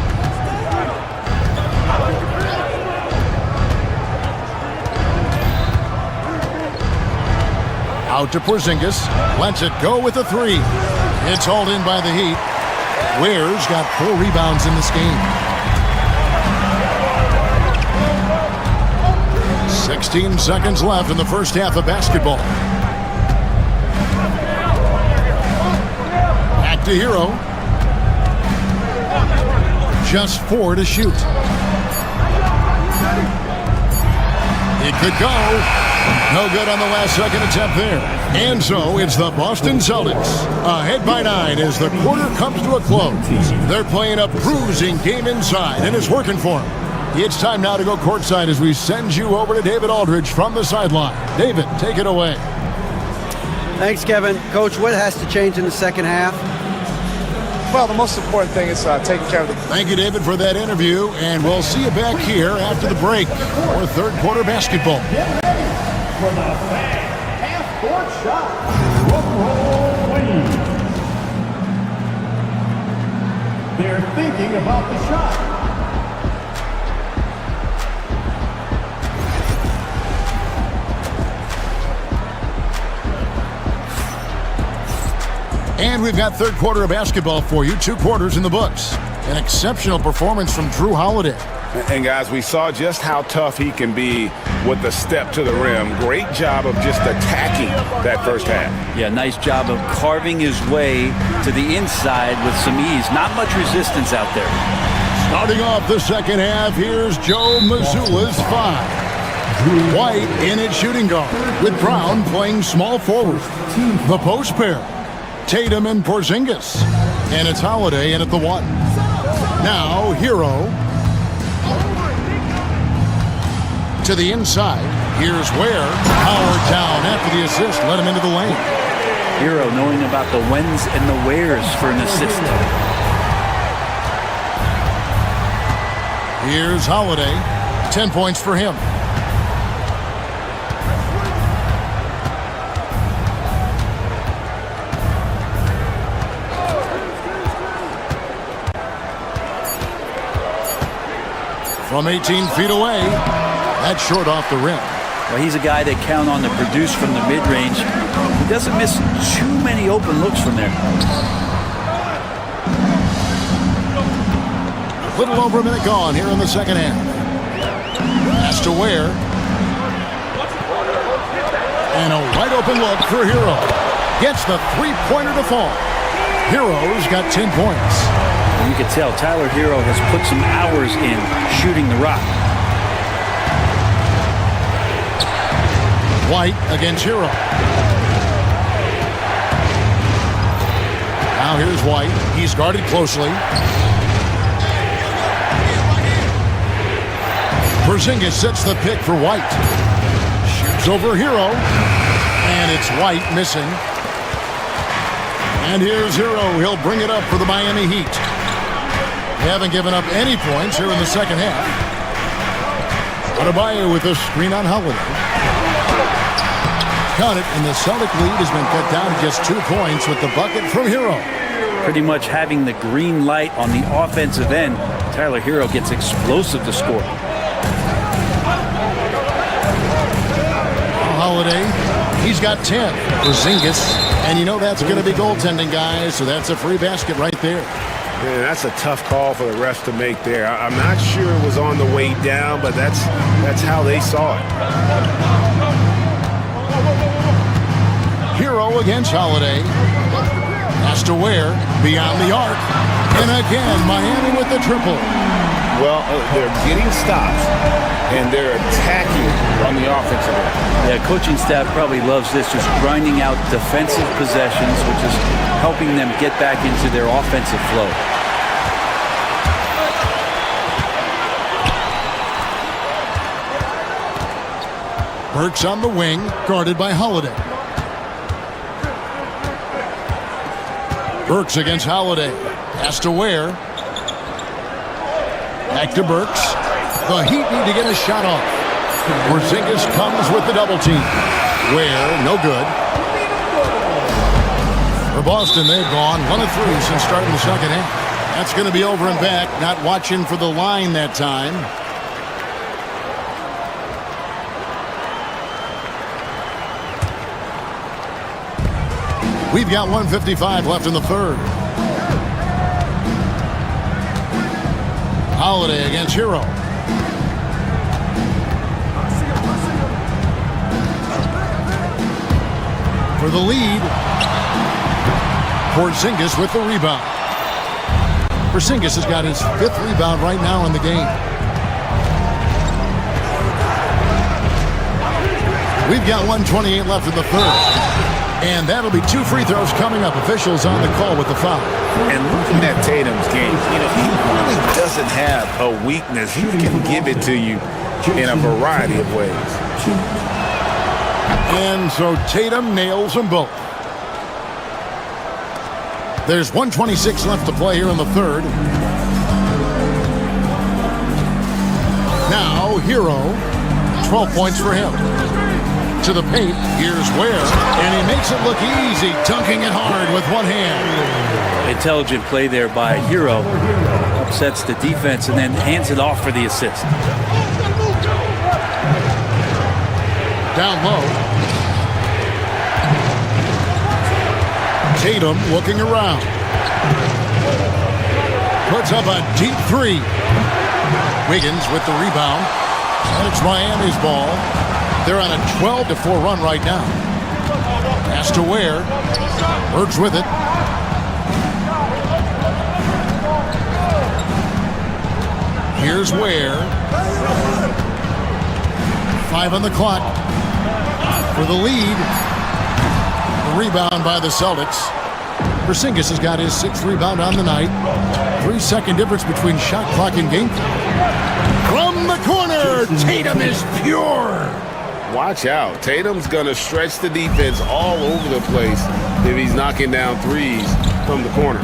Out to Porzingis. Lets it go with a 3. It's hauled in by the Heat. Ware's got 4 rebounds in this game. 16 seconds left in the first half of basketball. Back to Hero. Just 4 to shoot. It could go. No good on the last second attempt there. And so it's the Boston Celtics ahead by 9 as the quarter comes to a close. They're playing a bruising game inside, and it's working for them. It's time now to go courtside as we send you over to David Aldridge from the sideline. David, take it away. Thanks, Kevin. Coach, what has to change in the second half? Well, the most important thing is taking care of the... Thank you, David, for that interview, and we'll see you back here after the break for third quarter basketball. Get ready for the fan half-court shot. Drum roll, please. They're thinking about the shot. And we've got third quarter of basketball for you. 2 quarters in the books. An exceptional performance from Drew Holiday. And guys, we saw just how tough he can be with the step to the rim. Great job of just attacking that first half. Yeah, nice job of carving his way to the inside with some ease. Not much resistance out there. Starting off the second half, here's Joe Mazzulla's 5. White in at shooting guard, with Brown playing small forward. The post pair, Tatum and Porzingis. And it's Holiday in at the 1. Now, Hero to the inside. Here's Ware. Howard down after the assist. Let him into the lane. Hero knowing about the whens and the wheres for an assist. Here's Holiday. 10 points for him. From 18 feet away. That's short off the rim. Well, he's a guy they count on to produce from the mid-range. He doesn't miss too many open looks from there. A little over a minute gone here in the second half. Pass to Ware. And a wide open look for Hero. Gets the 3-pointer to fall. Hero's got 10 points. You can tell Tyler Hero has put some hours in shooting the rock. White against Hero. Now here's White. He's guarded closely. Porzingis sets the pick for White. Shoots over Hero. And it's White missing. And here's Hero. He'll bring it up for the Miami Heat. They haven't given up any points here in the second half. Adebayo with a screen on Holiday. Got it, and the Celtic lead has been cut down to just 2 points with the bucket from Hero. Pretty much having the green light on the offensive end, Tyler Hero gets explosive to score. Holiday, he's got 10. Porzingis, and you know that's going to be goaltending, guys, so that's a free basket right there. Man, that's a tough call for the refs to make there. I'm not sure it was on the way down, but that's how they saw it. Hero against Holiday. Has to Ware beyond the arc. And again, Miami with the triple. Well, they're getting stops, and they're attacking on the offensive end. Yeah, coaching staff probably loves this, just grinding out defensive possessions, which is helping them get back into their offensive flow. Burks on the wing, guarded by Holiday. Burks against Holiday. Has to Ware. Back to Burks. The Heat need to get a shot off. Porzingis comes with the double team. Ware, no good. For Boston, they've gone 1 of 3 since starting the second half. That's going to be over and back. Not watching for the line that time. We've got 1:55 left in the third. Holiday against Hero. For the lead. Porzingis with the rebound. Porzingis has got his 5th rebound right now in the game. We've got 1:28 left in the third. And that'll be 2 free throws coming up. Officials on the call with the foul. And looking at Tatum's game, he really doesn't have a weakness. He can give it to you in a variety of ways. And so Tatum nails them both. There's 1:26 left to play here in the third. Now, Hero, 12 points for him. To the paint, here's Ware, and he makes it look easy, dunking it hard with one hand. Intelligent play there by Hero. Upsets the defense and then hands it off for the assist. Down low. Tatum looking around. Puts up a deep 3. Wiggins with the rebound. And it's Miami's ball. They're on a 12-4 run right now. Pass to Ware. Burks with it. Here's Ware. 5 on the clock. For the lead. The rebound by the Celtics. Porzingis has got his 6th rebound on the night. 3-second difference between shot clock and game clock. From the corner, Tatum is pure. Watch out. Tatum's going to stretch the defense all over the place if he's knocking down threes from the corner.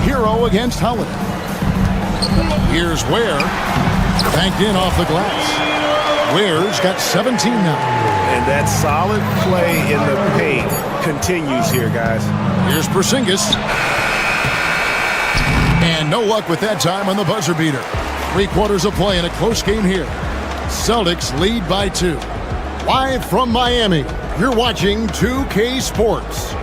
Hero against Holiday. Here's Ware. Banked in off the glass. Ware's got 17 now. And that solid play in the paint continues here, guys. Here's Porzingis. And no luck with that time on the buzzer beater. 3/4 of play in a close game here. Celtics lead by 2. Live from Miami, you're watching 2K Sports.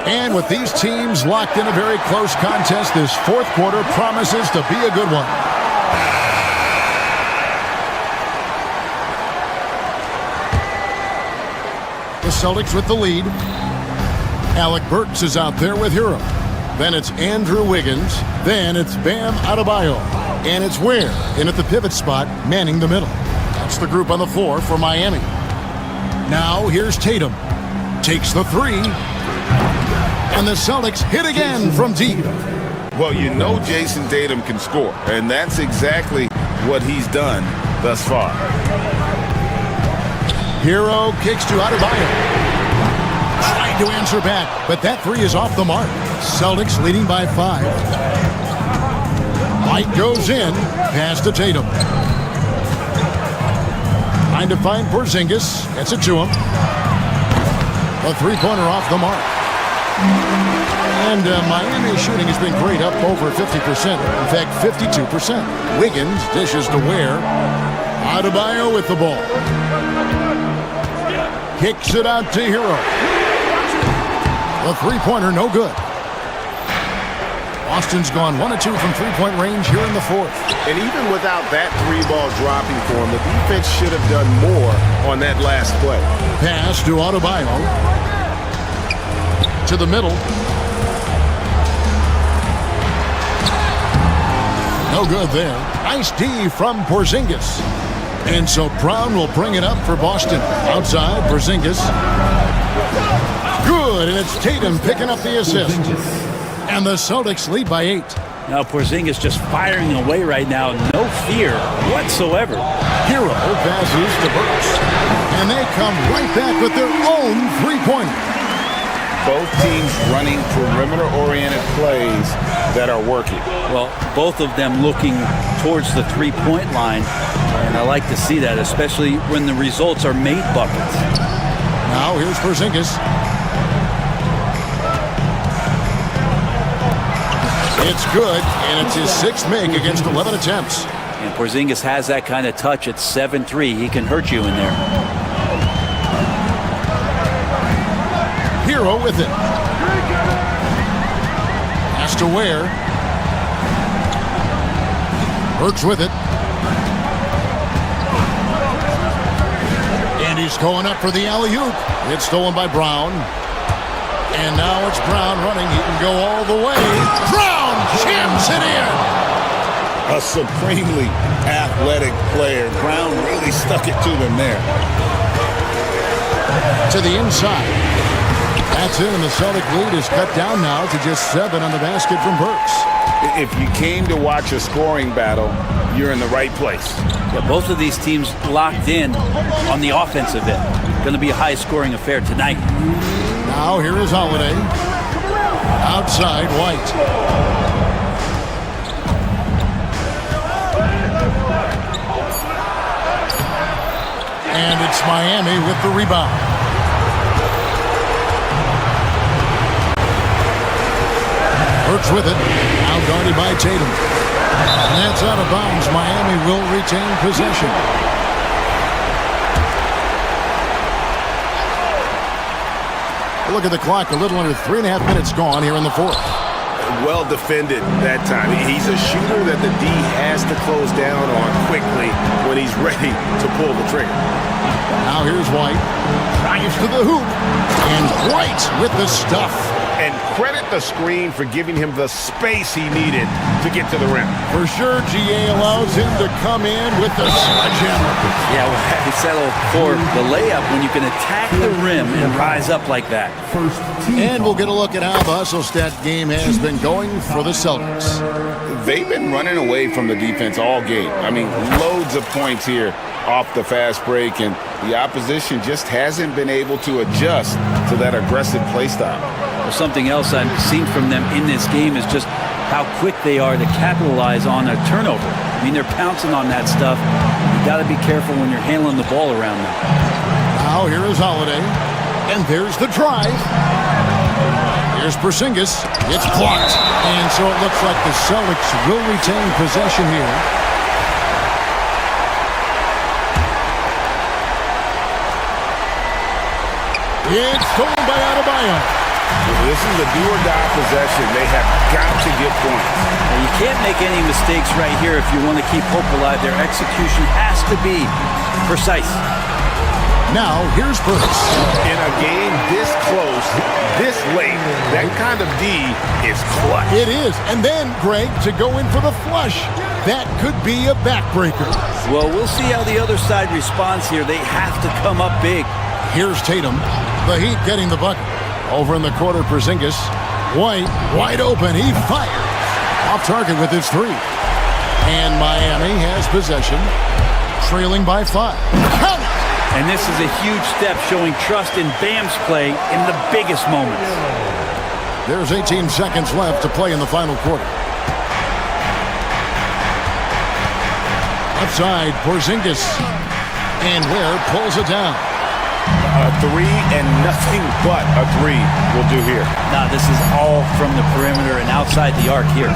And with these teams locked in a very close contest, this 4th quarter promises to be a good one. The Celtics with the lead. Alec Burks is out there with Hero. Then it's Andrew Wiggins. Then it's Bam Adebayo. And it's Ware in at the pivot spot, manning the middle. That's the group on the floor for Miami. Now here's Tatum. Takes the 3. And the Celtics hit again from deep. Well, you know Jason Tatum can score, and that's exactly what he's done thus far. Hero kicks to Adebayo. Trying to answer back, but that 3 is off the mark. Celtics leading by 5. White goes in, pass to Tatum. Trying to find Porzingis, gets it to him. A 3-pointer off the mark. And Miami's shooting has been great, up over 50%. In fact, 52%. Wiggins dishes to Ware. Adebayo with the ball. Kicks it out to Hero. The 3-pointer, no good. Boston's gone 1 of 2 from 3-point range here in the 4th. And even without that 3-ball dropping for him, the defense should have done more on that last play. Pass to Adebayo. To the middle. No good there. Nice D from Porzingis. And so Brown will bring it up for Boston. Outside, Porzingis. Good, and it's Tatum picking up the assist. And the Celtics lead by 8. Now Porzingis just firing away right now. No fear whatsoever. Hero passes to Burks. And they come right back with their own three-pointer. Both teams running perimeter-oriented plays that are working. Well, both of them looking towards the three-point line. And I like to see that, especially when the results are made buckets. Now here's Porzingis. It's good, and it's his sixth make against 11 attempts. And Porzingis has that kind of touch at 7'3". He can hurt you in there. Hero with it. Has to Ware. Burks with it. And he's going up for the alley-oop. It's stolen by Brown. And now it's Brown running. He can go all the way. Brown jams it in. A supremely athletic player. Brown really stuck it to them there. To the inside. That's it, and the Celtic lead is cut down now to just 7 on the basket from Burks. If you came to watch a scoring battle, you're in the right place. Yeah, both of these teams locked in on the offensive end. Going to be a high-scoring affair tonight. Now here is Holiday. Outside, White. And it's Miami with the rebound. Burks with it. Now guarded by Tatum. And that's out of bounds. Miami will retain possession. Look at the clock. A little under 3.5 minutes gone here in the fourth. Well defended that time. He's a shooter that the D has to close down on quickly when he's ready to pull the trigger. Now here's White. Drives to the hoop. And White with the stuff. And credit the screen for giving him the space he needed to get to the rim. For sure, GA allows him to come in with the sledgehammer. Yeah, well, he settled for the layup when you can attack the rim and rise up like that. And we'll get a look at how the hustle stat game has been going for the Celtics. They've been running away from the defense all game. I mean, loads of points here off the fast break, and the opposition just hasn't been able to adjust to that aggressive play style. Well, something else I've seen from them in this game is just how quick they are to capitalize on a turnover. I mean, they're pouncing on that stuff. You got to be careful when you're handling the ball around them. Now here is Holiday, and there's the drive. Here's Porzingis. It's blocked, and so it looks like the Celtics will retain possession here. It's stolen by Adebayo. This is a do-or-die possession. They have got to get points. Now, you can't make any mistakes right here if you want to keep hope alive. Their execution has to be precise. Now, here's Burks. In a game this close, this late, that kind of D is clutch. It is. And then, Greg, to go in for the flush. That could be a backbreaker. Well, we'll see how the other side responds here. They have to come up big. Here's Tatum. The Heat getting the bucket. Over in the corner, Porzingis. White, wide open. He fires. Off target with his three. And Miami has possession. Trailing by 5. Count it! And this is a huge step showing trust in Bam's play in the biggest moments. There's 18 seconds left to play in the final quarter. Outside, Porzingis. And Ware pulls it down. A three and nothing but a three will do here. Now, this is all from the perimeter and outside the arc here.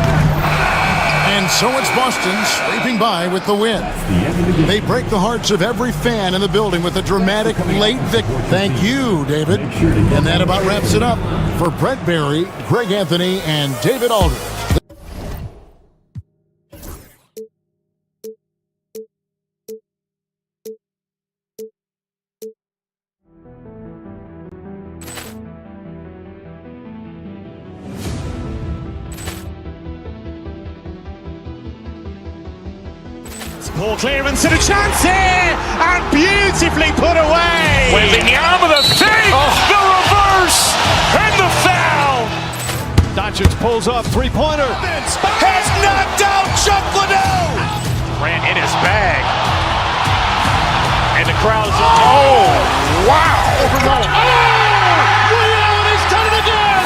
And so it's Boston sweeping by with the win. They break the hearts of every fan in the building with a dramatic late victory. Thank you, David. And that about wraps it up for Brett Barry, Greg Anthony, and David Aldridge. Poor clearance and a chance here, and beautifully put away. Wembanyama the fake, the reverse, and the foul. Doncic pulls up, three-pointer. Has knocked out Chuck Liddell. Grant in his bag. And the crowd's wow! Ray Allen has done it again!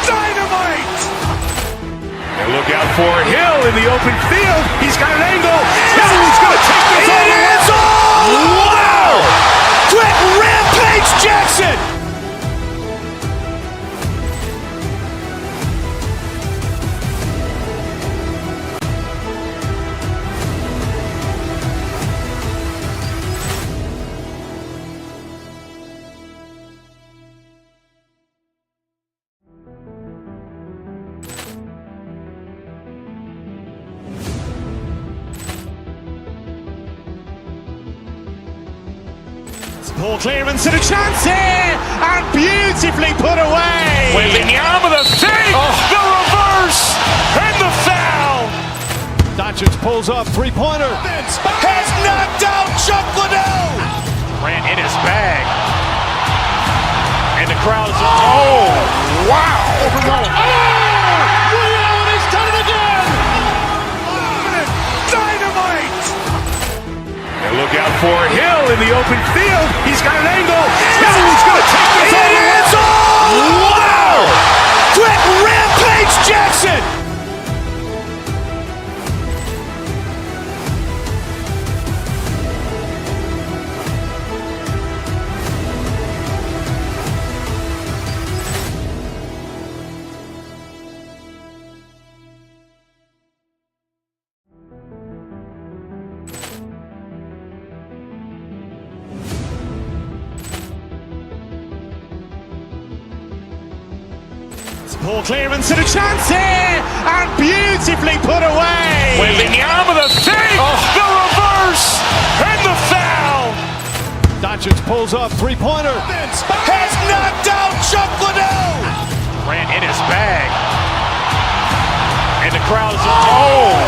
Dynamite! And look out for Hill in the open field. He's got an angle. Hill is going to take this all the way. Wow! Quick Rampage Jackson! Ball clearance and a chance here, and beautifully put away. Wembanyama the fake, the reverse, and the foul. Doncic pulls up, three-pointer. Has knocked out Chuck Liddell. Grant in his bag. And the crowd's wow! Ray Allen has done it again. Dynamite! And look out for Hill in the open field. He's got an angle. Hill is going to take this all the way. Wow! Quick Rampage Jackson! Ball clearance and a chance here, and beautifully put away. Wembanyama the fake, the reverse, and the foul. Doncic pulls up, three-pointer. Has knocked out Chuck Liddell. Grant in his bag. And the crowd's wow!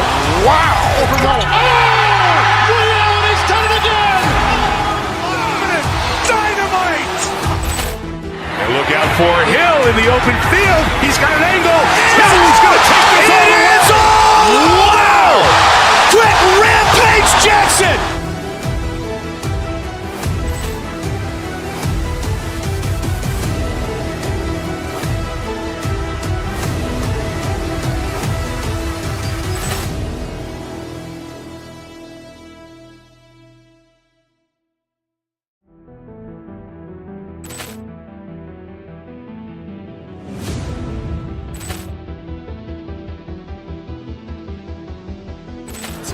Ray Allen has done it again. Dynamite! And look out for Hill in the open field. He's got an angle. Hill is going to take this all the way. Wow! Quick Rampage Jackson!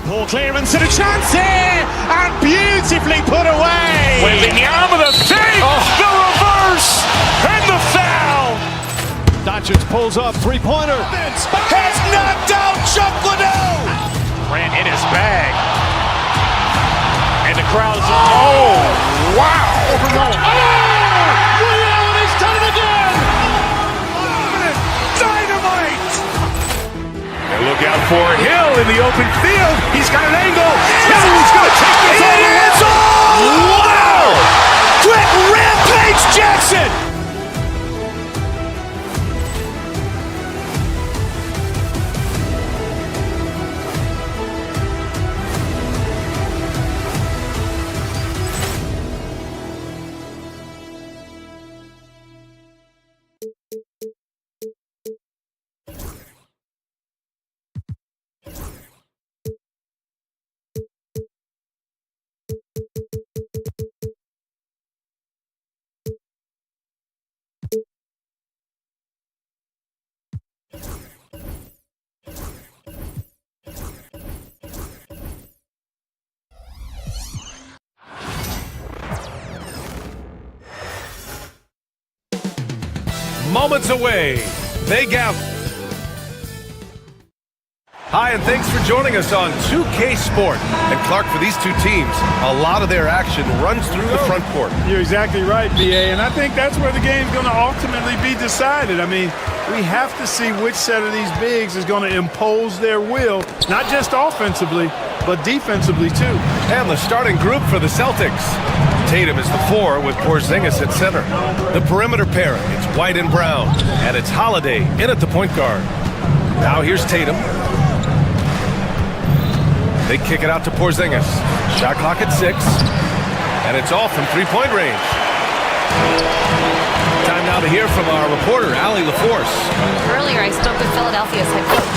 Ball clearance and a chance here, and beautifully put away. Wembanyama the fake, the reverse, and the foul. Doncic pulls up, three-pointer. Has knocked out Chuck Liddell. Grant in his bag. And the crowd's wow! Ray Allen has done it again. Dynamite! And look out for Hill in the open field. He's got an angle. Hill is going to take this all the way. Wow! Quick Rampage Jackson! Moments away, they gather. Hi, and thanks for joining us on 2K Sport. And Clark, for these two teams, a lot of their action runs through the front court. You're exactly right, BA, and I think that's where the game's going to ultimately be decided. I mean, we have to see which set of these bigs is going to impose their will, not just offensively, but defensively too. And the starting group for the Celtics. Tatum is the 4 with Porzingis at center. The perimeter pairing, it's White and Brown. And it's Holiday in at the point guard. Now here's Tatum. They kick it out to Porzingis. Shot clock at 6. And it's off from three-point range. Time now to hear from our reporter, Allie LaForce. Earlier, I spoke with Philadelphia's head coach.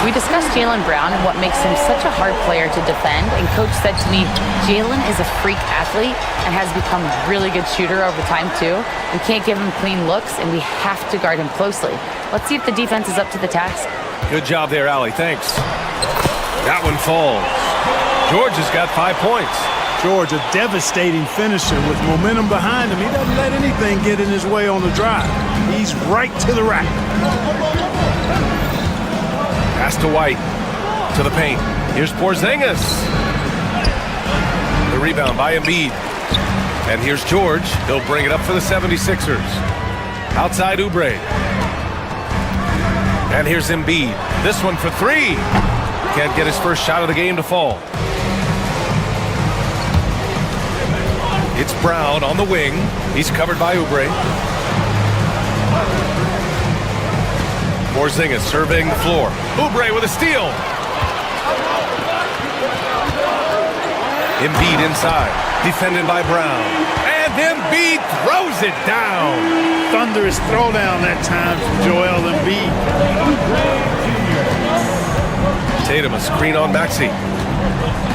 We discussed Jaylen Brown and what makes him such a hard player to defend, and Coach said to me, Jaylen is a freak athlete and has become a really good shooter over time, too. We can't give him clean looks, and we have to guard him closely. Let's see if the defense is up to the task. Good job there, Allie. Thanks. That one falls. George has got 5 points. George, a devastating finisher with momentum behind him. He doesn't let anything get in his way on the drive. He's right to the rack. Pass to White. To the paint. Here's Porzingis. The rebound by Embiid. And here's George. He'll bring it up for the 76ers. Outside Oubre. And here's Embiid. This one for 3. Can't get his first shot of the game to fall. It's Brown on the wing. He's covered by Oubre. Porzingis surveying the floor. Oubre with a steal. Embiid inside. Defended by Brown. And Embiid throws it down. Thunderous throwdown that time from Joel Embiid. Tatum a screen on Maxey.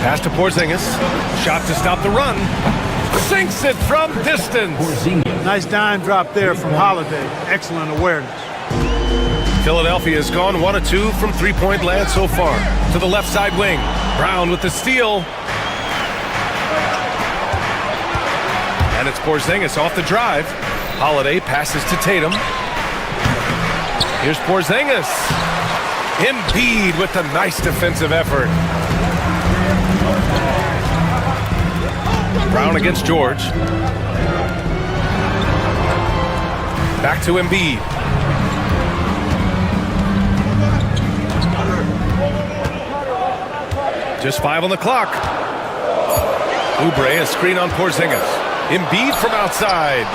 Pass to Porzingis. Shot to stop the run. Sinks it from distance. Nice dime drop there from Holiday. Excellent awareness. Philadelphia has gone 1 of 2 from three-point land so far. To the left side wing. Brown with the steal. And it's Porzingis off the drive. Holiday passes to Tatum. Here's Porzingis. Embiid with the nice defensive effort. Brown against George. Back to Embiid. Just 5 on the clock. Oubre, a screen on Porzingis. Embiid from outside.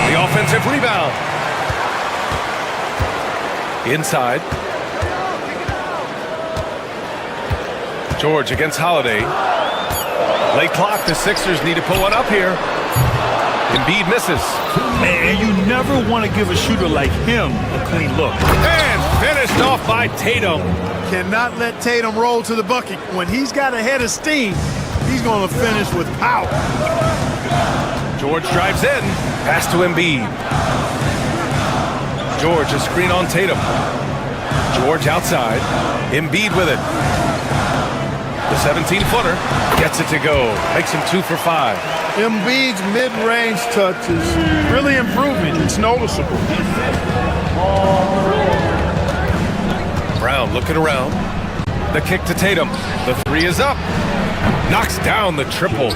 The offensive rebound. Inside. George against Holiday. Late clock, the Sixers need to put one up here. Embiid misses. Man, you never want to give a shooter like him a clean look. And finished off by Tatum. Cannot let Tatum roll to the bucket. When he's got a head of steam, he's going to finish with power. George drives in. Pass to Embiid. George, a screen on Tatum. George outside. Embiid with it. The 17-footer gets it to go. Makes him 2 for 5. Embiid's mid-range touch is really improving. It's noticeable. Brown looking around. The kick to Tatum. The 3 is up. Knocks down the triple.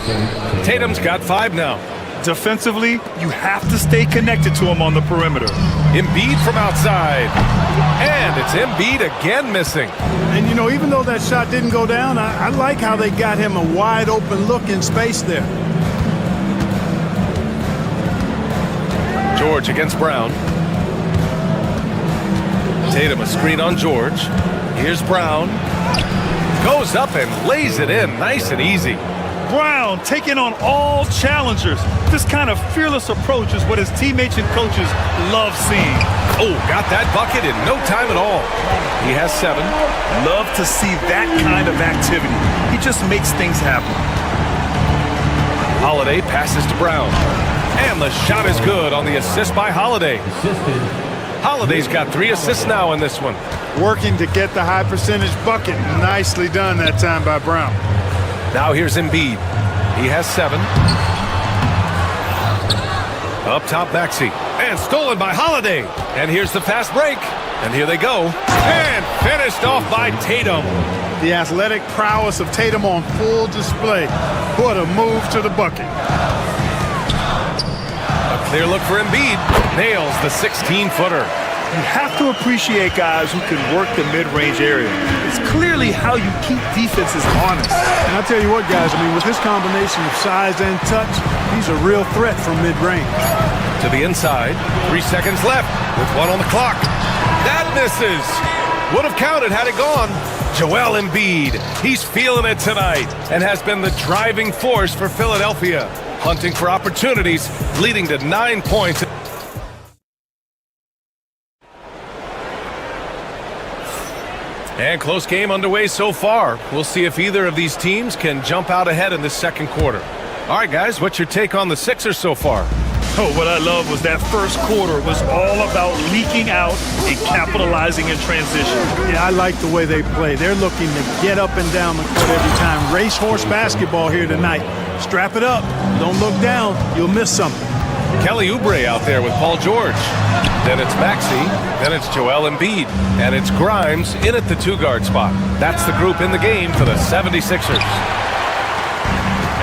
Tatum's got 5 now. Defensively, you have to stay connected to him on the perimeter. Embiid from outside. And it's Embiid again missing. And, you know, even though that shot didn't go down, I like how they got him a wide-open look in space there. George against Brown. Tatum a screen on George. Here's Brown. Goes up and lays it in nice and easy. Brown taking on all challengers. This kind of fearless approach is what his teammates and coaches love seeing. Oh, got that bucket in no time at all. He has 7. Love to see that kind of activity. He just makes things happen. Holiday passes to Brown. And the shot is good on the assist by Holiday. Holiday's got 3 assists now in this one. Working to get the high percentage bucket. Nicely done that time by Brown. Now here's Embiid. He has 7. Up top, Maxey. And stolen by Holiday. And here's the fast break. And here they go. And finished off by Tatum. The athletic prowess of Tatum on full display. What a move to the bucket. A clear look for Embiid. Nails the 16-footer. You have to appreciate guys who can work the mid-range area. It's clearly how you keep defenses honest. And I tell you what, guys, I mean, with this combination of size and touch, he's a real threat from mid-range. To the inside, 3 seconds left with 1 on the clock. That misses. Would have counted had it gone. Joel Embiid, he's feeling it tonight and has been the driving force for Philadelphia, hunting for opportunities, leading to 9 points. And close game underway so far. We'll see if either of these teams can jump out ahead in the second quarter. All right, guys, what's your take on the Sixers so far? Oh, what I love was that first quarter was all about leaking out and capitalizing in transition. Yeah, I like the way they play. They're looking to get up and down the court every time. Racehorse basketball here tonight. Strap it up. Don't look down. You'll miss something. Kelly Oubre out there with Paul George. Then it's Maxey. Then it's Joel Embiid. And it's Grimes in at the 2-guard spot. That's the group in the game for the 76ers.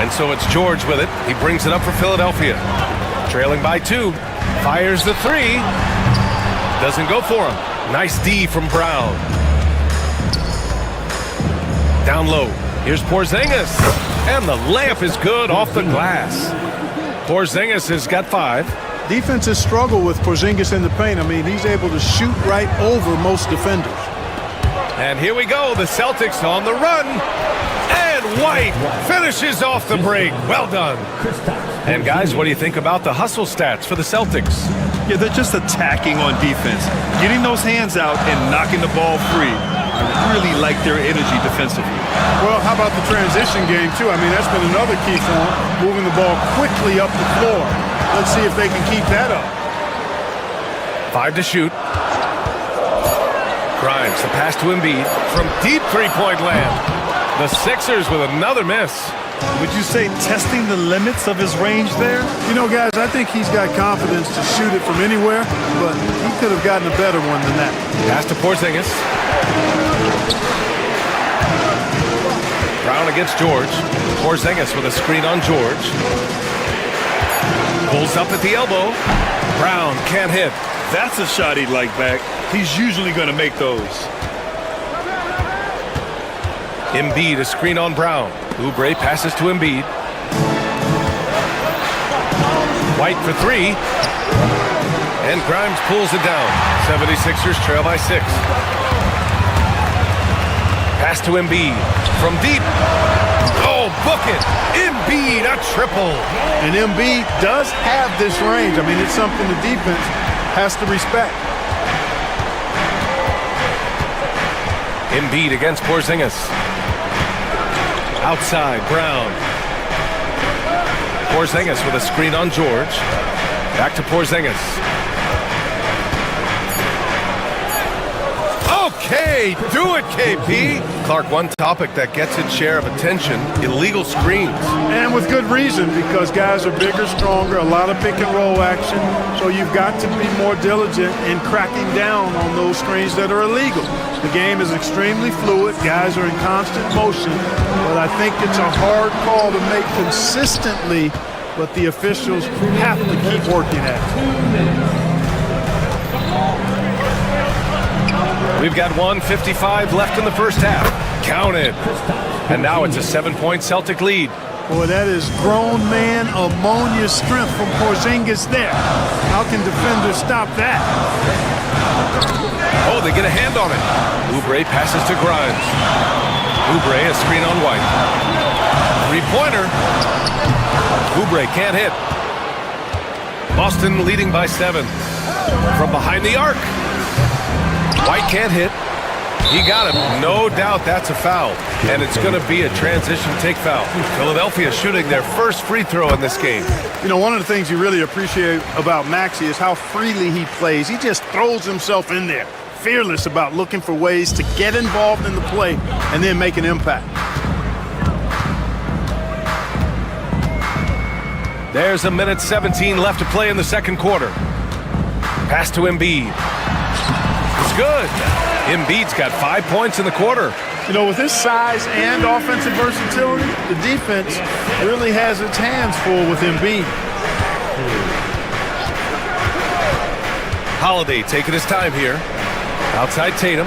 And so it's George with it. He brings it up for Philadelphia. Trailing by 2. Fires the 3. Doesn't go for him. Nice D from Brown. Down low. Here's Porzingis. And the layup is good off the glass. Porzingis has got 5. Defenses struggle with Porzingis in the paint. I mean, he's able to shoot right over most defenders. And here we go. The Celtics on the run. And White finishes off the break. Well done. And guys, what do you think about the hustle stats for the Celtics? Yeah, they're just attacking on defense. Getting those hands out and knocking the ball free. I really like their energy defensively. Well, how about the transition game, too? I mean, that's been another key for them, moving the ball quickly up the floor. Let's see if they can keep that up. 5 to shoot. Grimes, the pass to Embiid from deep three-point land. The Sixers with another miss. Would you say testing the limits of his range there? You know, guys, I think he's got confidence to shoot it from anywhere, but he could have gotten a better one than that. Pass to Porzingis. Brown against George. Porzingis with a screen on George. Pulls up at the elbow. Brown can't hit. That's a shot he'd like back. He's usually going to make those. Embiid, a screen on Brown. Oubre passes to Embiid. White for 3. And Grimes pulls it down. 76ers trail by 6. Pass to Embiid. From deep. Oh, book it. Embiid, a triple. And Embiid does have this range. I mean, it's something the defense has to respect. Embiid against Porzingis. Outside, Brown. Porzingis with a screen on George. Back to Porzingis. Okay, do it, KP. Clark, one topic that gets its share of attention, illegal screens. And with good reason, because guys are bigger, stronger, a lot of pick and roll action. So you've got to be more diligent in cracking down on those screens that are illegal. The game is extremely fluid. Guys are in constant motion. But I think it's a hard call to make consistently, but the officials have to keep working at it. We've got 1:55 left in the first half. Count it. And now it's a 7-point Celtic lead. Boy, that is grown man ammonia strength from Porzingis there. How can defenders stop that? Oh, they get a hand on it. Oubre passes to Grimes. Oubre, a screen on White. 3-pointer. Oubre can't hit. Boston leading by 7. From behind the arc. White can't hit. He got him. No doubt that's a foul. And it's going to be a transition take foul. Philadelphia shooting their first free throw in this game. You know, one of the things you really appreciate about Maxey is how freely he plays. He just throws himself in there. Fearless about looking for ways to get involved in the play and then make an impact. There's 1:17 left to play in the second quarter. Pass to Embiid. It's good. Embiid's got 5 points in the quarter. You know, with his size and offensive versatility, the defense really has its hands full with Embiid. Holiday taking his time here. Outside Tatum.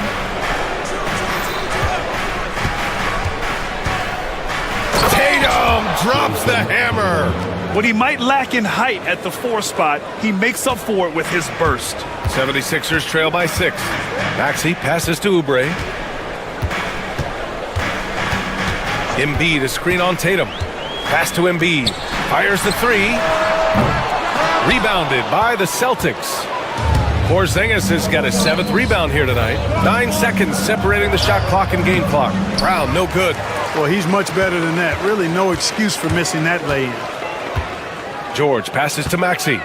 Tatum drops the hammer. What he might lack in height at the 4 spot, he makes up for it with his burst. 76ers trail by 6. Maxey passes to Oubre. Embiid, a screen on Tatum. Pass to Embiid. Fires the 3. Rebounded by the Celtics. Porzingis has got his 7th rebound here tonight. 9 seconds separating the shot clock and game clock. Brown, no good. Well, he's much better than that. Really no excuse for missing that lay-in. George passes to Maxey.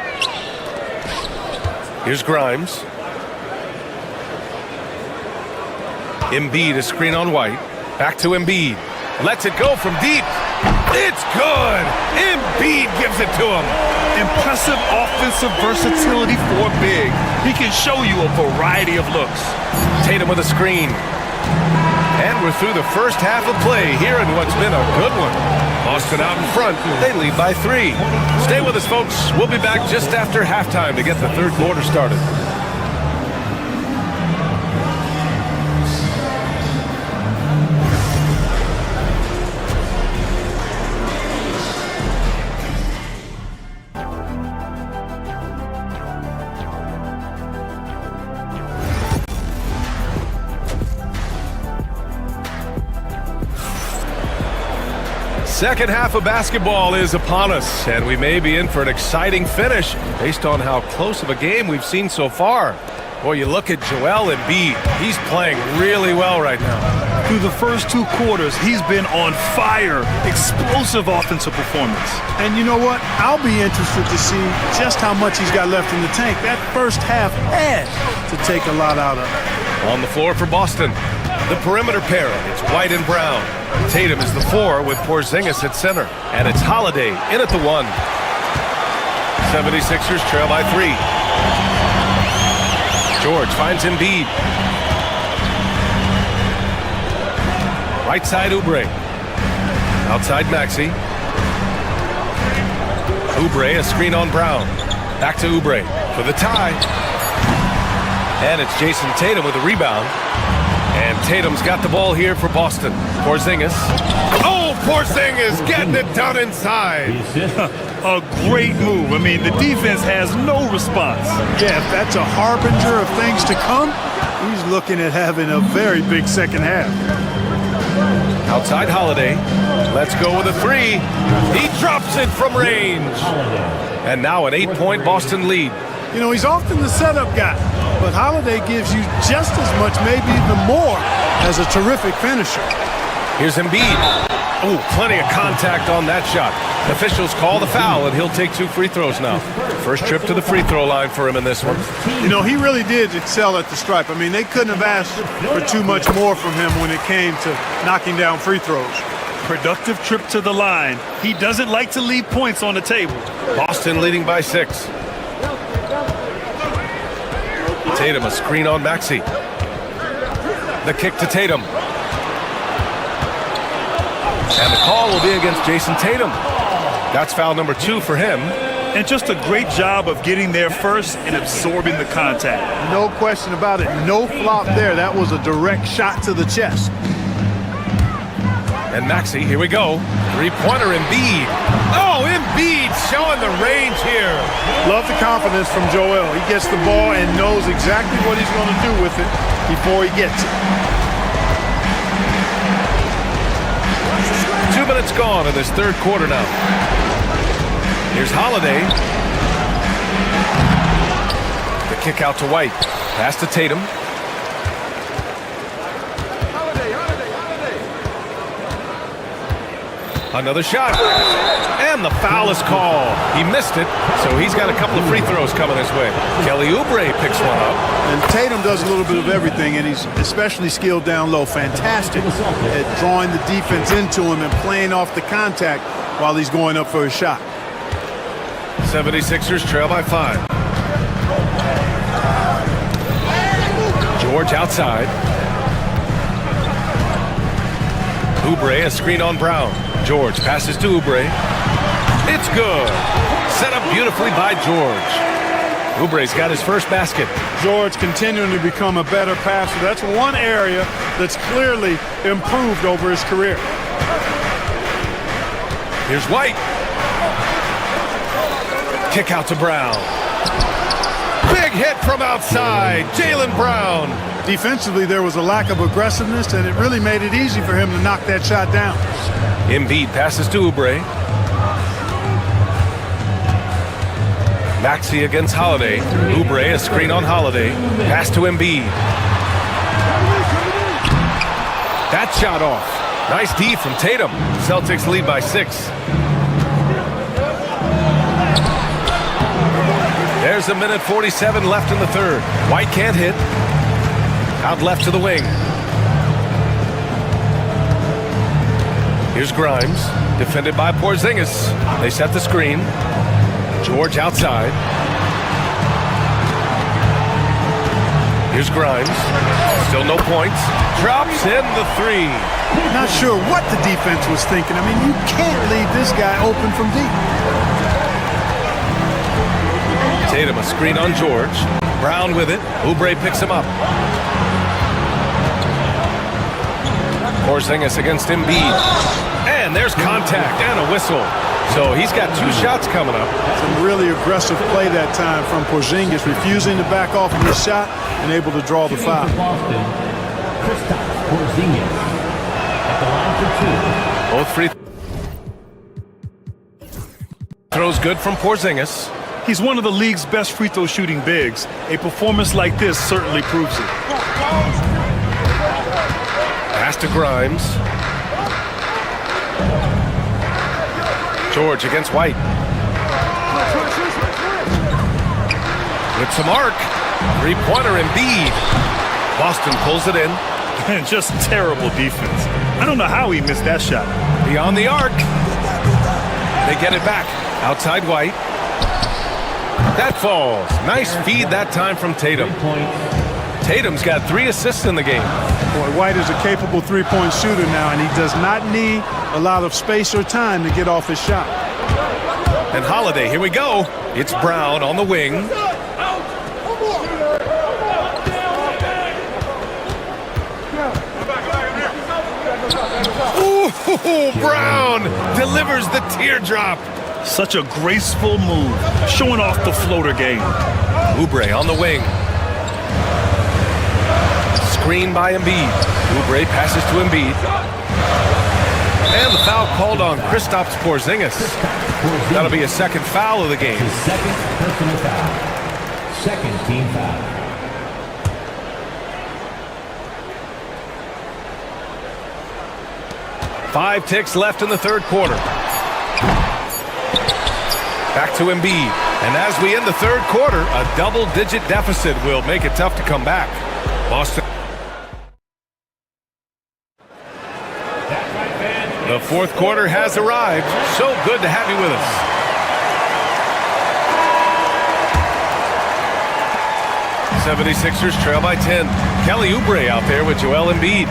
Here's Grimes. Embiid, a screen on White. Back to Embiid. Lets it go from deep. It's good. Embiid gives it to him. Impressive offensive versatility for a big. He can show you a variety of looks. Tatum with a screen. And we're through the first half of play here in what's been a good one. Boston out in front. They lead by 3. Stay with us, folks. We'll be back just after halftime to get the third quarter started. Second half of basketball is upon us, and we may be in for an exciting finish based on how close of a game we've seen so far. Boy, you look at Joel Embiid. He's playing really well right now. Through the first 2 quarters, he's been on fire. Explosive offensive performance. And you know what? I'll be interested to see just how much he's got left in the tank. That first half had to take a lot out of it. On the floor for Boston, the perimeter pairing. It's White and Brown. Tatum is the 4 with Porzingis at center. And it's Holiday in at the 1. 76ers trail by 3. George finds Embiid. Right side Oubre. Outside Maxey. Oubre, a screen on Brown. Back to Oubre for the tie. And it's Jason Tatum with a rebound. And Tatum's got the ball here for Boston. Porzingis. Oh, Porzingis getting it done inside. A great move. I mean, the defense has no response. Yeah, if that's a harbinger of things to come, he's looking at having a very big second half. Outside Holiday. Let's go with a 3. He drops it from range. And now an 8-point Boston lead. You know, he's often the setup guy, but Holiday gives you just as much, maybe even more, as a terrific finisher. Here's Embiid. Oh, plenty of contact on that shot. Officials call the foul, and he'll take 2 free throws now. First trip to the free throw line for him in this one. You know, he really did excel at the stripe. I mean, they couldn't have asked for too much more from him when it came to knocking down free throws. Productive trip to the line. He doesn't like to leave points on the table. Boston leading by 6. Tatum, a screen on Maxey. The kick to Tatum. And the call will be against Jason Tatum. That's foul number 2 for him. And just a great job of getting there first and absorbing the contact. No question about it. No flop there. That was a direct shot to the chest. And Maxey, here we go. 3-pointer Embiid. Oh, Embiid showing the range here. Love the confidence from Joel. He gets the ball and knows exactly what he's going to do with it before he gets it. 2 minutes gone in this third quarter now. Here's Holiday. The kick out to White. Pass to Tatum. Another shot. And the foul is called. He missed it, so he's got a couple of free throws coming his way. Kelly Oubre picks one up. And Tatum does a little bit of everything, and he's especially skilled down low. Fantastic at drawing the defense into him and playing off the contact while he's going up for a shot. 76ers trail by 5. George outside. Oubre, a screen on Brown. George passes to Oubre. It's good. Set up beautifully by George. Oubre's got his first basket. George continuing to become a better passer. That's one area that's clearly improved over his career. Here's White. Kick out to Brown. Big hit from outside. Jaylen Brown. Defensively, there was a lack of aggressiveness, and it really made it easy for him to knock that shot down. Embiid passes to Oubre. Maxey against Holiday. Oubre, a screen on Holiday. Pass to Embiid. That shot off. Nice D from Tatum. Celtics lead by 6. There's a minute 47 left in the third. White can't hit. Out left to the wing. Here's Grimes, defended by Porzingis. They set the screen. George outside. Here's Grimes. Still no points. Drops in the 3. Not sure what the defense was thinking. I mean, you can't leave this guy open from deep. Tatum, a screen on George. Brown with it. Oubre picks him up. Porzingis against Embiid. And there's contact and a whistle. So he's got 2 shots coming up. Some really aggressive play that time from Porzingis, refusing to back off of his shot and able to draw the foul. Both free throws good from Porzingis. He's one of the league's best free throw shooting bigs. A performance like this certainly proves it. Pass to Grimes. George against White. With some arc. 3-pointer Embiid. Boston pulls it in. And just terrible defense. I don't know how he missed that shot. Beyond the arc. They get it back. Outside White. That falls. Nice feed that time from Tatum. Tatum's got 3 assists in the game. Boy, White is a capable three-point shooter now, and he does not need a lot of space or time to get off his shot. And Holiday, here we go. It's Brown on the wing. Ooh, Brown delivers the teardrop. Such a graceful move, showing off the floater game. Oubre on the wing. Screen by Embiid. Oubre passes to Embiid. And the foul called on Kristaps Porzingis. That'll be a second foul of the game. His second personal foul. Second team foul. Five ticks left in the third quarter. Back to Embiid. And as we end the third quarter, a double-digit deficit will make it tough to come back. Boston. The fourth quarter has arrived. So good to have you with us. '76ers trail by 10. Kelly Oubre out there with Joel Embiid.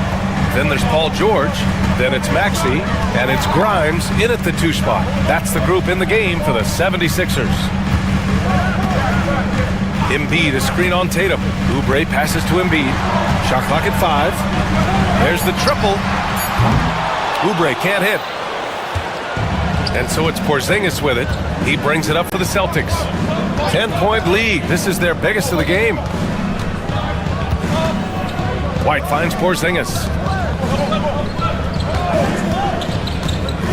Then there's Paul George. Then it's Maxey. And it's Grimes in at the 2 spot. That's the group in the game for the 76ers. Embiid, a screen on Tatum. Oubre passes to Embiid. Shot clock at 5. There's the triple. Oubre can't hit. And so it's Porzingis with it. He brings it up for the Celtics. 10-point lead. This is their biggest of the game. White finds Porzingis.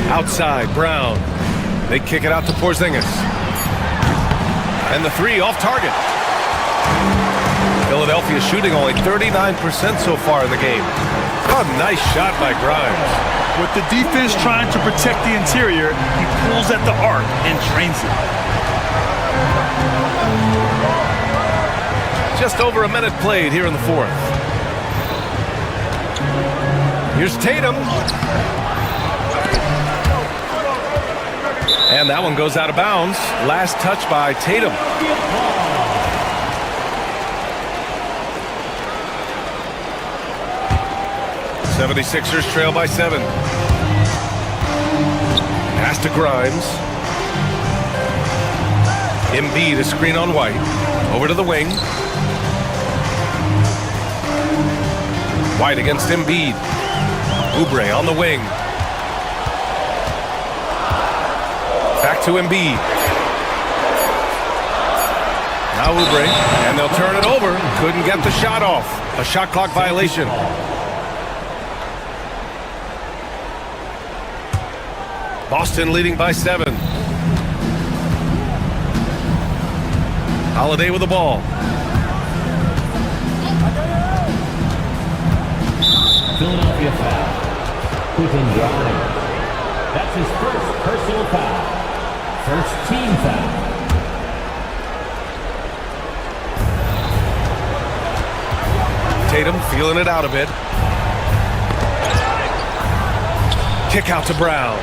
Outside, Brown. They kick it out to Porzingis. And the 3 off target. Philadelphia shooting only 39% so far in the game. Oh, nice shot by Grimes. With the defense trying to protect the interior, he pulls at the arc and drains it. Just over a minute played here in the fourth. Here's Tatum. And that one goes out of bounds. Last touch by Tatum. '76ers trail by 7. Pass to Grimes. Embiid, a screen on White. Over to the wing. White against Embiid. Oubre on the wing. Back to Embiid. Now Oubre, and they'll turn it over. Couldn't get the shot off. A shot clock violation. Boston leading by 7. Holiday with the ball. Philadelphia foul. Quentin Grimes. That's his first personal foul. First team foul. Tatum feeling it out a bit. Kick out to Brown.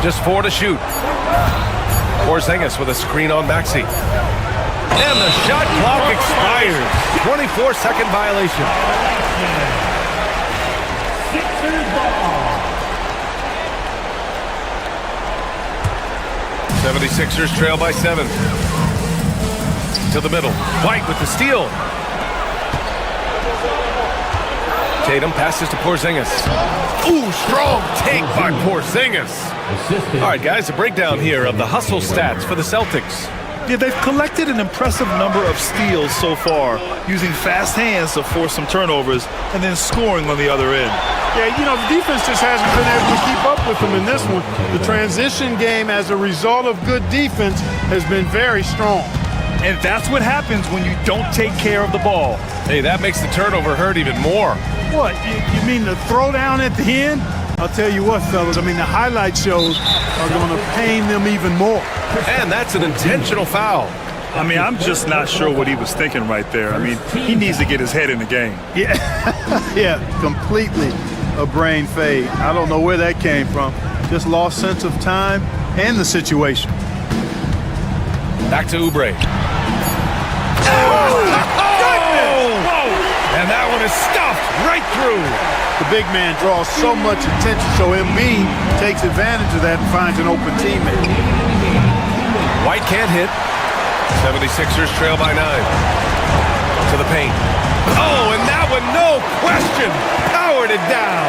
Just 4 to shoot. Porzingis with a screen on Maxey. And the shot clock expires. 24-second violation. Sixers ball. 76ers trail by 7. To the middle. White with the steal. Tatum passes to Porzingis. Ooh, strong take by Porzingis. All right, guys, a breakdown here of the hustle stats for the Celtics. Yeah, they've collected an impressive number of steals so far, using fast hands to force some turnovers and then scoring on the other end. Yeah, you know, the defense just hasn't been able to keep up with them in this one. The transition game, as a result of good defense, has been very strong. And that's what happens when you don't take care of the ball. Hey, that makes the turnover hurt even more. What, you mean the throwdown at the end? I'll tell you what, fellas, I mean, the highlight shows are going to pain them even more. And that's an intentional foul. I mean, I'm just not sure what he was thinking right there. I mean, he needs to get his head in the game. Yeah, yeah, completely a brain fade. I don't know where that came from. Just lost sense of time and the situation. Back to Oubre. And that one is stuffed right through. The big man draws so much attention, so Embiid takes advantage of that and finds an open teammate. White can't hit. 76ers trail by 9. To the paint. Oh, and that one, no question, powered it down.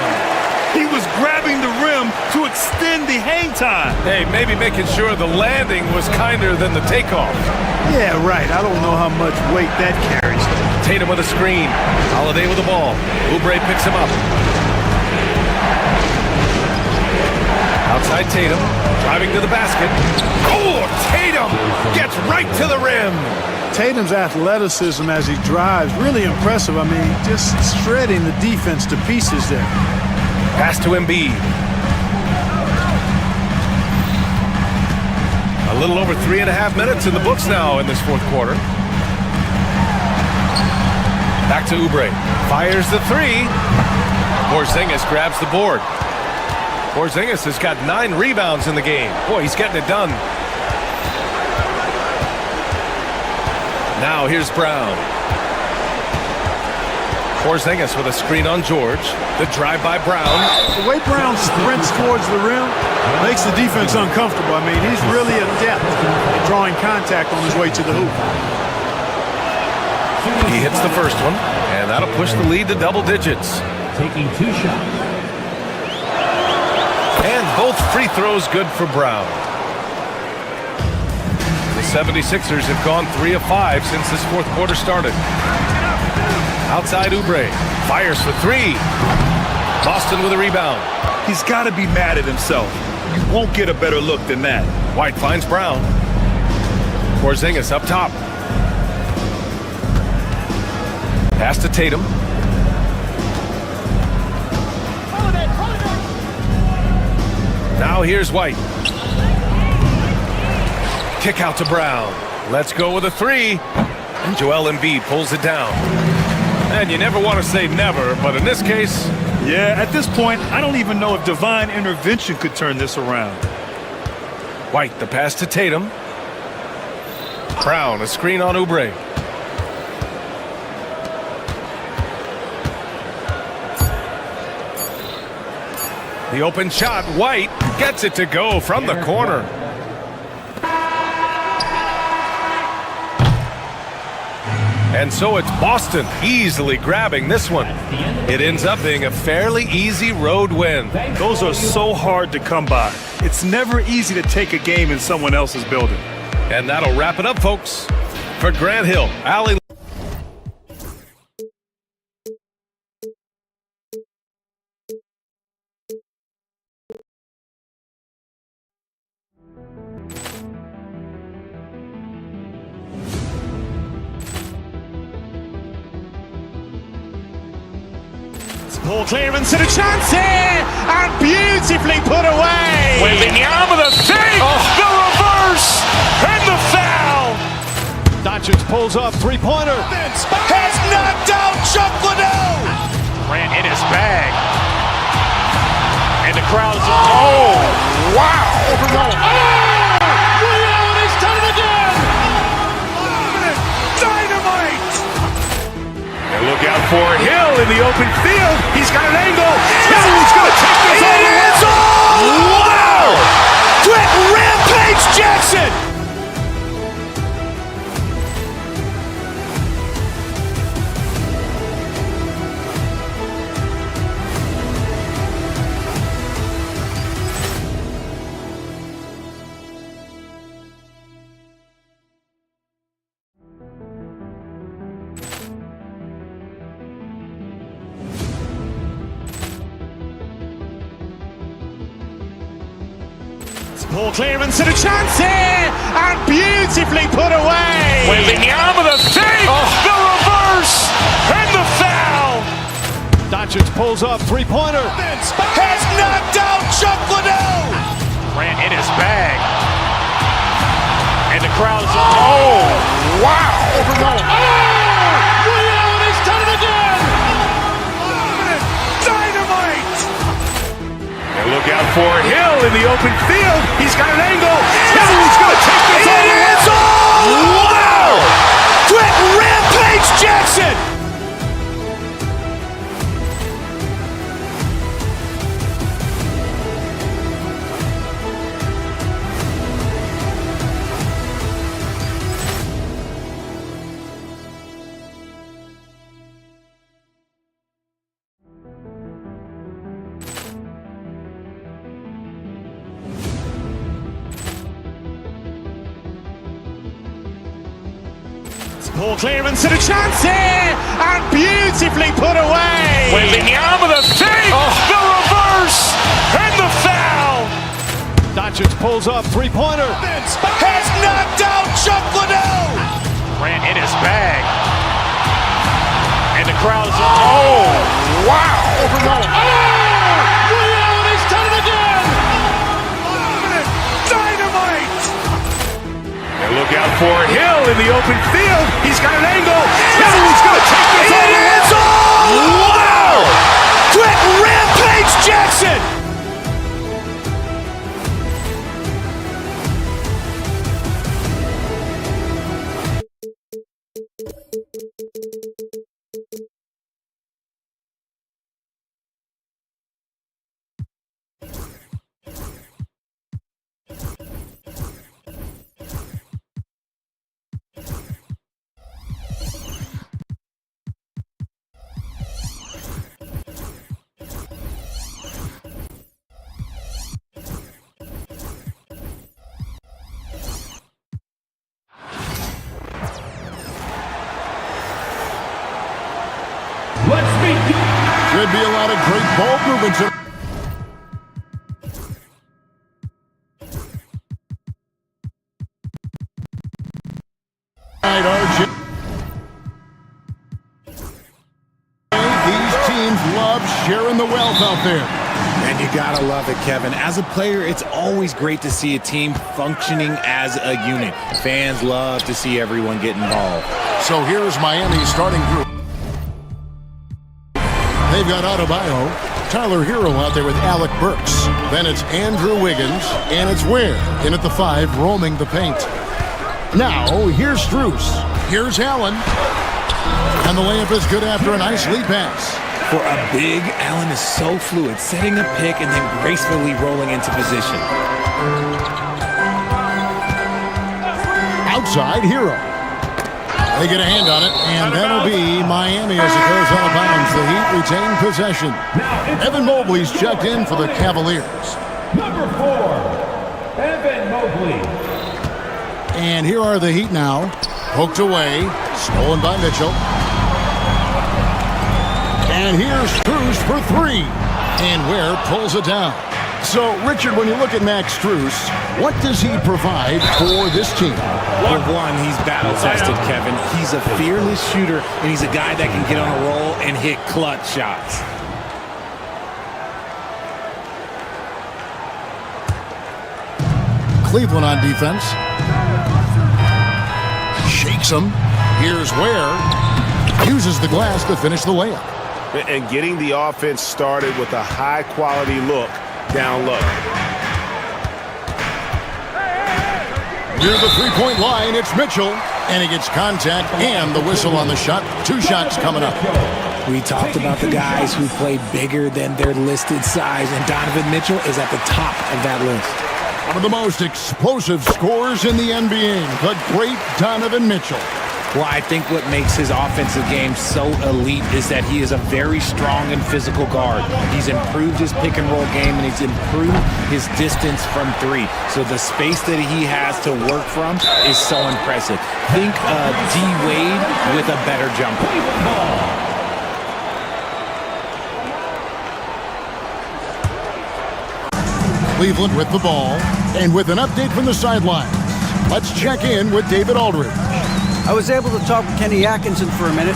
He was grabbing the rim to extend the hang time. Hey, maybe making sure the landing was kinder than the takeoff. Yeah, right. I don't know how much weight that carries. Tatum with a screen. Holiday with the ball. Oubre picks him up. Outside Tatum. Driving to the basket. Oh, Tatum gets right to the rim. Tatum's athleticism as he drives, really impressive. I mean, just shredding the defense to pieces there. Pass to Embiid. A little over 3.5 minutes in the books now in this fourth quarter. Back to Oubre. Fires the 3. Porzingis grabs the board. Porzingis has got 9 rebounds in the game. Boy, he's getting it done. Now here's Brown. Porzingis with a screen on George. The drive by Brown. The way Brown sprints towards the rim makes the defense uncomfortable. I mean, he's really adept at drawing contact on his way to the hoop. He hits the first one, and that'll push the lead to double digits. Taking 2 shots. And both free throws good for Brown. The 76ers have gone 3 of 5 since this fourth quarter started. Outside Oubre. Fires for 3. Boston with a rebound. He's got to be mad at himself. You won't get a better look than that. White finds Brown. Porzingis up top. Pass to Tatum. Now here's White. Kick out to Brown. Let's go with a 3. And Joel Embiid pulls it down. And you never want to say never, but in this case... Yeah, at this point, I don't even know if divine intervention could turn this around. White, the pass to Tatum. Brown, a screen on Oubre. The open shot, White gets it to go from the corner. And so it's Boston easily grabbing this one. It ends up being a fairly easy road win. Those are so hard to come by. It's never easy to take a game in someone else's building. And that'll wrap it up, folks. For Grant Hill, Allie. Ball clearance and a chance here, and beautifully put away. Waving the arm of the fake, the reverse, and the foul. Doncic pulls up, three-pointer. Has knocked out Chuck Liddell. Ran in his bag. And the crowd's, oh, wow. Liddell has done it again. Dynamite. And look out for Hill in the open field. He's got an angle. Hill's going to take this all the way. Wow! Quick Rampage Jackson! Ball clearance and a chance here, and beautifully put away. Waving the arm of the fake, the reverse, and the foul. Doncic pulls up, three-pointer. Has knocked out Chuck Liddell. Ran in his bag. And the crowd's, oh, wow. Liddell has done it again. Dynamite. And look out for Hill in the open field. He's got an angle. Hill's going to take this all the way. Wow! Quick Rampage Jackson! Ball clearance and a chance here, and beautifully put away. Waving the arm of the fake, the reverse, and the foul. Doncic pulls up, three-pointer. Has knocked out Chuck Liddell. Ran in his bag. And the crowd's, oh, wow. Liddell has done it again. Dynamite. And look out for Hill in the open field. He's got an angle. Hill's going to take this all the way. Wow! Quick Rampage Jackson! Should be a lot of great ball movements. These teams love sharing the wealth out there. And you gotta love it, Kevin. As a player, it's always great to see a team functioning as a unit. Fans love to see everyone get involved. So here's Miami's starting group. They've got Adebayo, Tyler Hero out there with Alec Burks. Then it's Andrew Wiggins, and it's Ware in at the 5, roaming the paint. Now, here's Strus. Here's Allen. And the layup is good after a nice lead pass. For a big, Allen is so fluid, setting a pick and then gracefully rolling into position. Outside, Hero. They get a hand on it, and that'll be Miami as it goes out of bounds. The Heat retain possession. Evan Mobley's checked in for the Cavaliers. Number 4, Evan Mobley. And here are the Heat now. Poked away, stolen by Mitchell. And here's Strus for 3. And Ware pulls it down. So, Richard, when you look at Max Strus, what does he provide for this team? For one, he's battle-tested, Kevin. He's a fearless shooter, and he's a guy that can get on a roll and hit clutch shots. Cleveland on defense. Shakes him. Here's Ware. Uses the glass to finish the layup. And getting the offense started with a high-quality look down low. Near the three-point line, it's Mitchell. And he gets contact and the whistle on the shot. 2 shots coming up. We talked about the guys who play bigger than their listed size, and Donovan Mitchell is at the top of that list. One of the most explosive scorers in the NBA, the great Donovan Mitchell. Well, I think what makes his offensive game so elite is that he is a very strong and physical guard. He's improved his pick and roll game, and he's improved his distance from 3. So the space that he has to work from is so impressive. Think D. Wade with a better jumper. Cleveland with the ball, and with an update from the sidelines. Let's check in with David Aldridge. I was able to talk with Kenny Atkinson for a minute.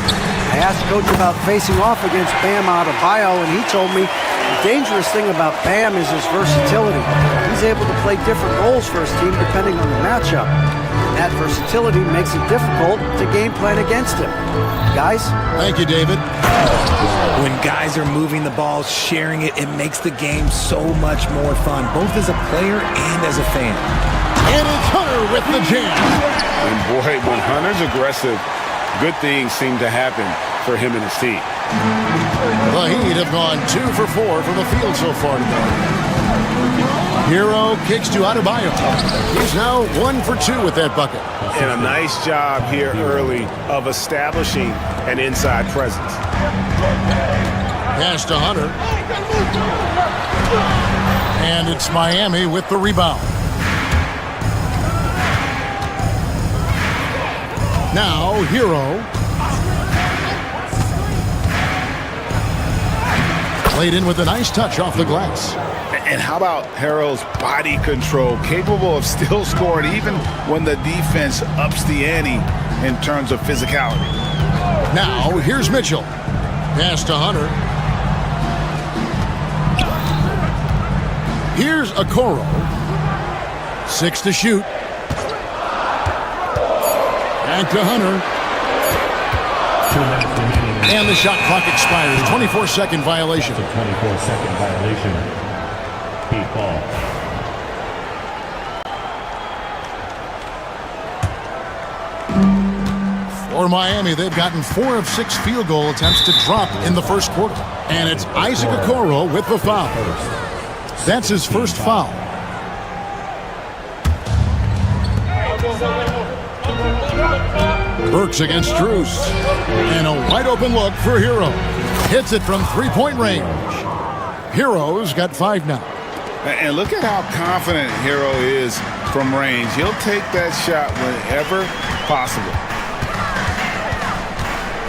I asked Coach about facing off against Bam Adebayo, and he told me the dangerous thing about Bam is his versatility. He's able to play different roles for his team depending on the matchup. That versatility makes it difficult to game plan against him. Guys? Thank you, David. When guys are moving the ball, sharing it, it makes the game so much more fun, both as a player and as a fan. And it's Hunter with the jam. And boy, when Hunter's aggressive, good things seem to happen for him and his team. The Heat have gone 2 for 4 from the field so far today. Hero kicks to Adebayo. He's now 1 for 2 with that bucket. And a nice job here early of establishing an inside presence. Pass to Hunter. And it's Miami with the rebound. Now, Hero. Played in with a nice touch off the glass. And how about Harrell's body control, capable of still scoring even when the defense ups the ante in terms of physicality. Now, here's Mitchell. Pass to Hunter. Here's Okoro. 6 to shoot. Back to Hunter. And the shot clock expires. 24-second violation. 24-second violation. Heat ball. For Miami, they've gotten 4 of 6 field goal attempts to drop in the first quarter. And it's Isaac Okoro with the foul. That's his first foul. Burks against Strus. And a wide open look for Hero. Hits it from 3-point range. Hero's got 5 now. And look at how confident Hero is from range. He'll take that shot whenever possible.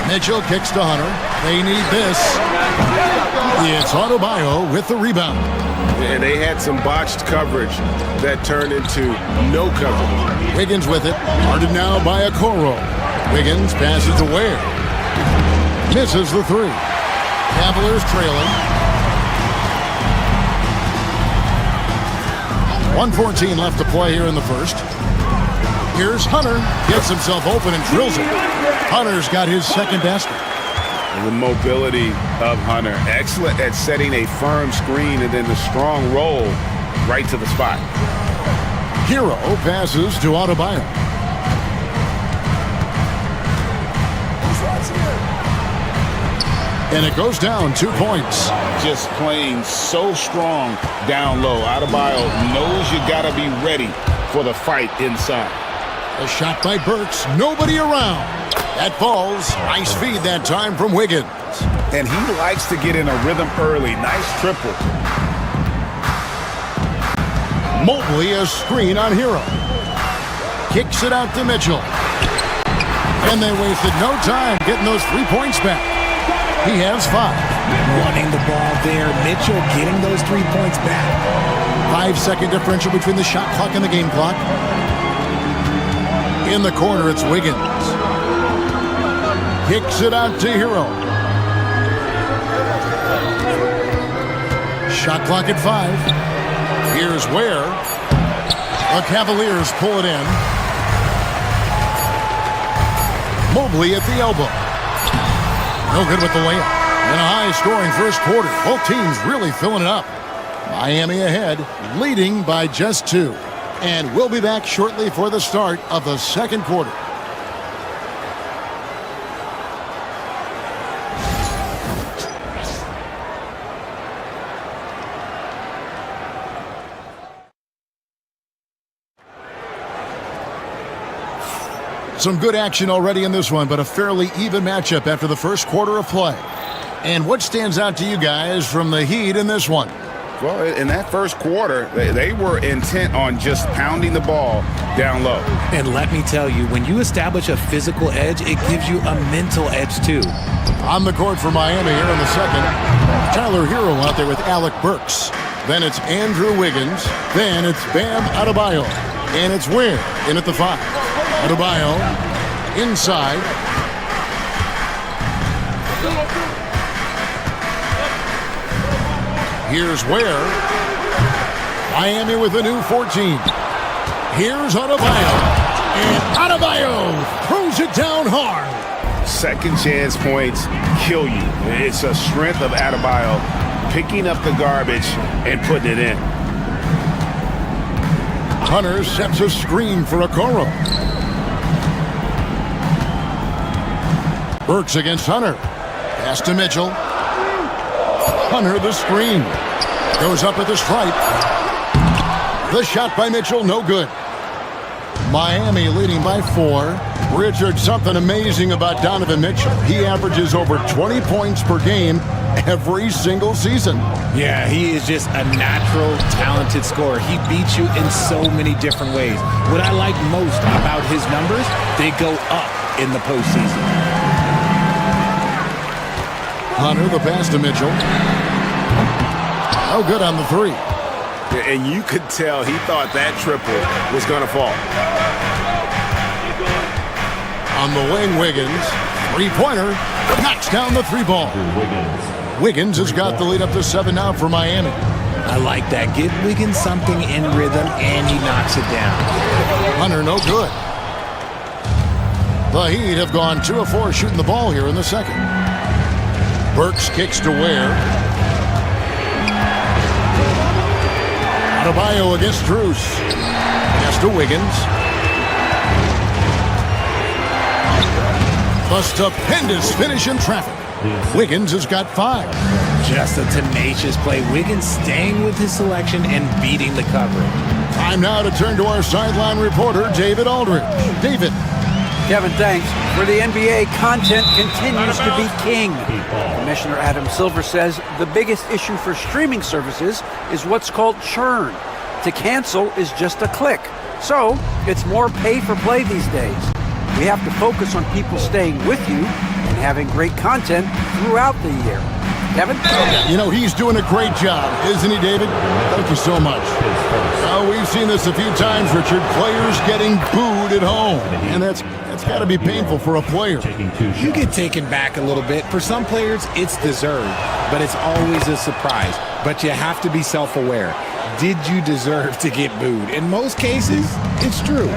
Mitchell kicks to Hunter. They need this. It's Adebayo with the rebound. And they had some botched coverage that turned into no coverage. Wiggins with it. Guarded now by Okoro. Wiggins passes to Ware. Misses the 3. Cavaliers trailing. 1:14 left to play here in the first. Here's Hunter. Gets himself open and drills it. Hunter's got his second basket. The mobility of Hunter. Excellent at setting a firm screen and then the strong roll right to the spot. Hero passes to Adebayo. And it goes down 2 points. Just playing so strong down low. Adebayo knows you got to be ready for the fight inside. A shot by Burks. Nobody around. That falls. Nice feed that time from Wiggins. And he likes to get in a rhythm early. Nice triple. Mobley a screen on Hero. Kicks it out to Mitchell. And they wasted no time getting those 3 points back. He has 5. Running the ball there. Mitchell getting those 3 points back. 5-second differential between the shot clock and the game clock. In the corner, it's Wiggins. Kicks it out to Hero. Shot clock at 5. Here's Ware. The Cavaliers pull it in. Mobley at the elbow. No good with the layup. In a high-scoring first quarter. Both teams really filling it up. Miami ahead, leading by just 2. And we'll be back shortly for the start of the second quarter. Some good action already in this one, but a fairly even matchup after the first quarter of play. And what stands out to you guys from the Heat in this one? Well, in that first quarter, they were intent on just pounding the ball down low. And let me tell you, when you establish a physical edge, it gives you a mental edge too. On the court for Miami here in the second. Tyler Hero out there with Alec Burks. Then it's Andrew Wiggins. Then it's Bam Adebayo. And it's Ware in at the 5. Adebayo inside. Here's Ware. Miami with a new 14. Here's Adebayo. And Adebayo throws it down hard. Second chance points kill you. It's a strength of Adebayo picking up the garbage and putting it in. Hunter sets a screen for Okoro. Burks against Hunter. Pass to Mitchell. Hunter the screen. Goes up at the stripe. The shot by Mitchell, no good. Miami leading by 4. Richard, something amazing about Donovan Mitchell. He averages over 20 points per game every single season. Yeah, he is just a natural, talented scorer. He beats you in so many different ways. What I like most about his numbers, they go up in the postseason. Hunter, the pass to Mitchell. Oh, good on the 3. And you could tell he thought that triple was going to fall. On the wing, Wiggins. 3-pointer. Knocks down the 3 ball. Wiggins has got the lead up to 7 now for Miami. I like that. Give Wiggins something in rhythm, and he knocks it down. Hunter, no good. The Heat have gone 2 of 4 shooting the ball here in the second. Burks kicks to Ware. Adebayo against Drews. Pass to Wiggins. A stupendous finish in traffic. Wiggins has got 5. Just a tenacious play. Wiggins staying with his selection and beating the coverage. Time now to turn to our sideline reporter, David Aldridge. David. Kevin, thanks. For the NBA, content continues to be king. Commissioner Adam Silver says the biggest issue for streaming services is what's called churn. To cancel is just a click. So, it's more pay-for-play these days. We have to focus on people staying with you and having great content throughout the year. Kevin? You know, he's doing a great job, isn't he, David? Thank you so much. We've seen this a few times, Richard. Players getting booed at home. And that's got to be painful for a player. You get taken back a little bit. For some players, it's deserved, but it's always a surprise. But you have to be self-aware. Did you deserve to get booed? In most cases, it's true.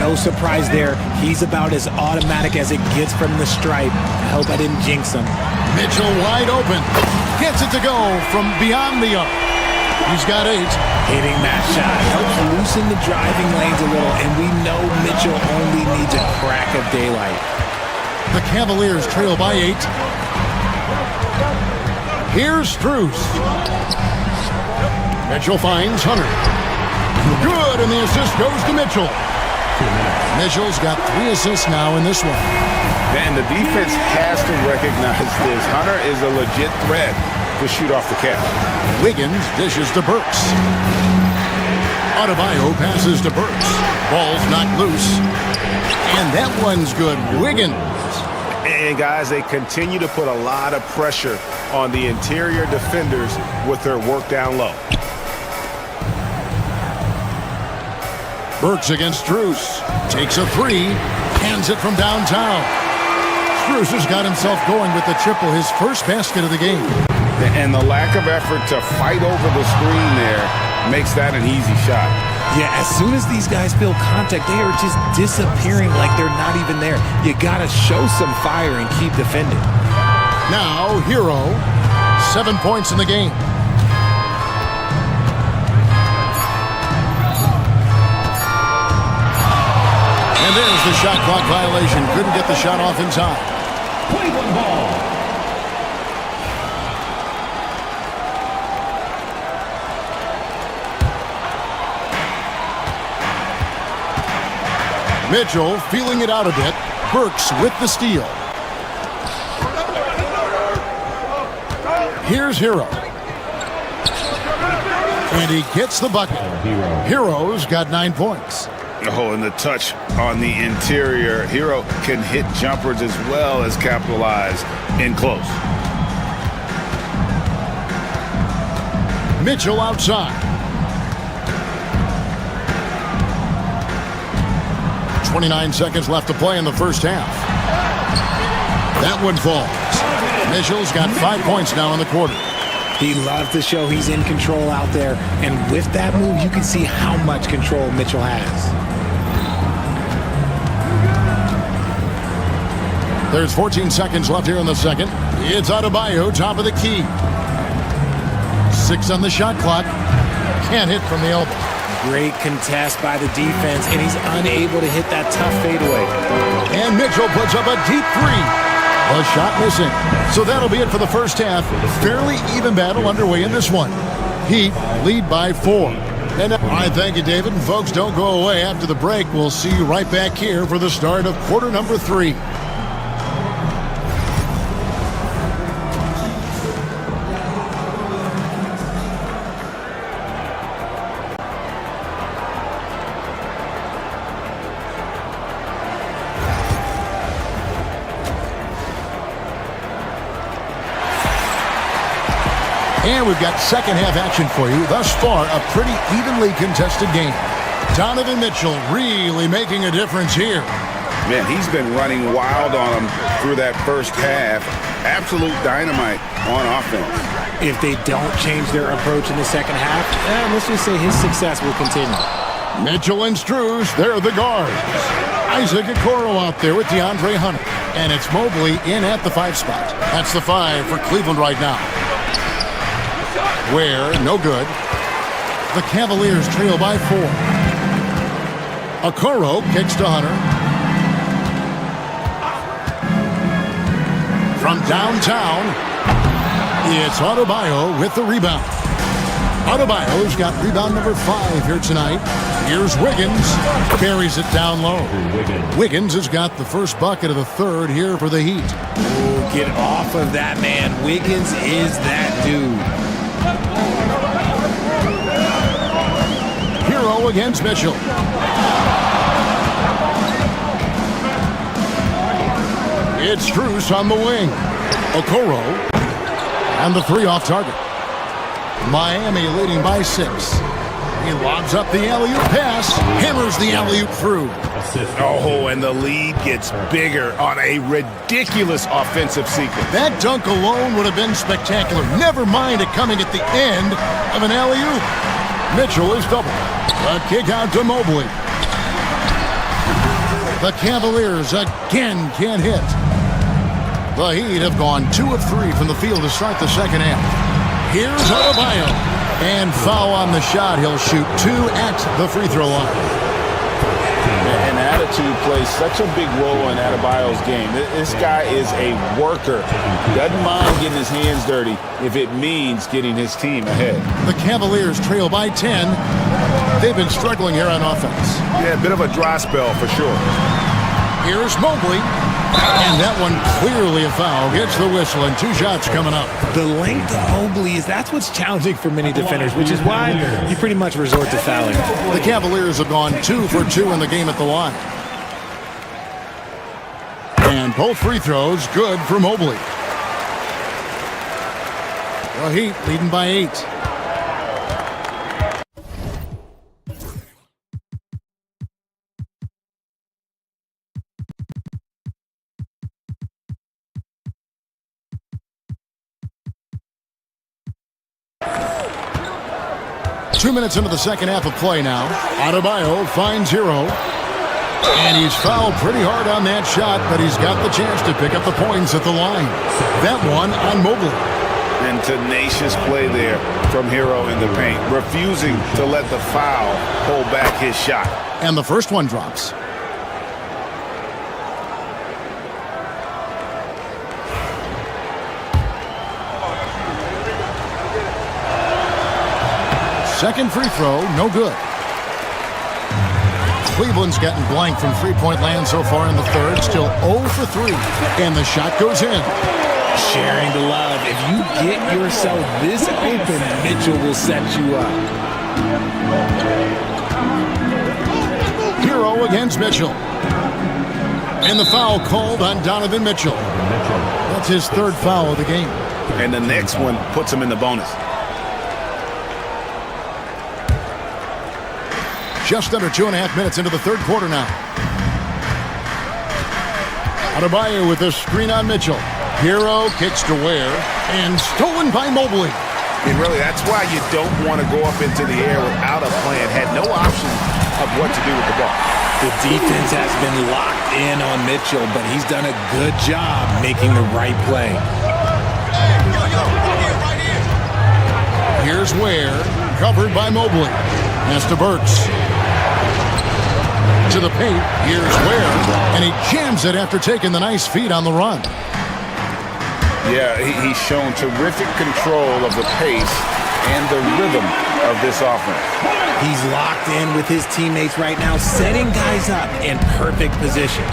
No surprise there. He's about as automatic as it gets from the stripe. I hope I didn't jinx him. Mitchell wide open. Gets it to go from beyond the arc. He's got 8. Hitting that shot helps loosen the driving lanes a little, and we know Mitchell only needs a crack of daylight. The Cavaliers trail by 8. Here's Strus. Mitchell finds Hunter. Good, and the assist goes to Mitchell. Mitchell's got 3 assists now in this one. And the defense has to recognize this. Hunter is a legit threat to shoot off the cap. Wiggins dishes to Burks. Adebayo passes to Burks. Ball's knocked loose. And that one's good. Wiggins. And guys, they continue to put a lot of pressure on the interior defenders with their work down low. Burks against Strus. Takes a three. Hands it from downtown. Strus has got himself going with the triple, his first basket of the game. And the lack of effort to fight over the screen there makes that an easy shot. Yeah, as soon as these guys feel contact, they are just disappearing like they're not even there. You got to show some fire and keep defending. Now, Hero, 7 points in the game. And there's the shot clock violation. Couldn't get the shot off in time. Cleveland ball. Mitchell feeling it out a bit. Burks with the steal. Here's Hero. And he gets the bucket. Hero's got 9 points. Oh, and the touch on the interior. Hero can hit jumpers as well as capitalize in close. Mitchell outside. 29 seconds left to play in the first half. That one falls. Mitchell's got 5 points now in the quarter. He loves to show he's in control out there. And with that move, you can see how much control Mitchell has. There's 14 seconds left here in the second. It's Adebayo, top of the key. 6 on the shot clock. Can't hit from the elbow. Great contest by the defense, and he's unable to hit that tough fadeaway. And Mitchell puts up a deep three. A shot missing. So that'll be it for the first half. Fairly even battle underway in this one. Heat lead by 4. And I thank you, David. And folks, don't go away. After the break, we'll see you right back here for the start of quarter number 3. And we've got second half action for you. Thus far, a pretty evenly contested game. Donovan Mitchell really making a difference here. Man, he's been running wild on him through that first half. Absolute dynamite on offense. If they don't change their approach in the second half, let's just say his success will continue. Mitchell and Strus, they're the guards. Isaac Okoro out there with DeAndre Hunter. And it's Mobley in at the 5 spot. That's the 5 for Cleveland right now. Ware, no good. The Cavaliers trail by 4. Okoro kicks to Hunter. From downtown, it's Adebayo with the rebound. Adebayo's got rebound number 5 here tonight. Here's Wiggins. Carries it down low. Wiggins has got the first bucket of the third here for the Heat. Ooh, get off of that, man. Wiggins is that dude. Hero against Mitchell. It's Strus on the wing. Okoro. And the 3 off target. Miami leading by 6. He lobs up the alley-oop pass. Hammers the alley-oop through. Oh, and the lead gets bigger on a ridiculous offensive sequence. That dunk alone would have been spectacular. Never mind it coming at the end of an alley-oop. Mitchell is double. A kick out to Mobley. The Cavaliers again can't hit. The Heat have gone 2 of 3 from the field to start the second half. Here's Adebayo. And foul on the shot. He'll shoot 2 at the free throw line. And attitude plays such a big role in Adebayo's game. This guy is a worker. Doesn't mind getting his hands dirty if it means getting his team ahead. The Cavaliers trail by 10. They've been struggling here on offense. Yeah, a bit of a dry spell for sure. Here's Mobley. And that one clearly a foul. Gets the whistle and 2 shots coming up. The length of Mobley that's what's challenging for many defenders, which is why you pretty much resort to fouling. The Cavaliers have gone 2 for 2 in the game at the line. And both free throws good for Mobley. The Heat leading by 8. Two minutes into the second half of play now. Adebayo finds Hero. And he's fouled pretty hard on that shot, but he's got the chance to pick up the points at the line. That one on Mobley. And tenacious play there from Hero in the paint, refusing to let the foul hold back his shot. And the first one drops. Second free throw, no good. Cleveland's gotten blank from three-point land so far in the third. Still 0 for 3. And the shot goes in. Sharing the love. If you get yourself this open, Mitchell will set you up. Hero against Mitchell. And the foul called on Donovan Mitchell. That's his third foul of the game. And the next one puts him in the bonus. Just under 2.5 minutes into the third quarter now. Adebayo with a screen on Mitchell. Hero kicks to Ware and stolen by Mobley. And really, that's why you don't want to go up into the air without a plan. Had no option of what to do with the ball. The defense has been locked in on Mitchell, but he's done a good job making the right play. Here's Ware, covered by Mobley. Pass to Burks. To the paint, here's Ware, and he jams it after taking the nice feed on the run. Yeah, he's shown terrific control of the pace and the rhythm of this offense. He's locked in with his teammates right now, setting guys up in perfect position.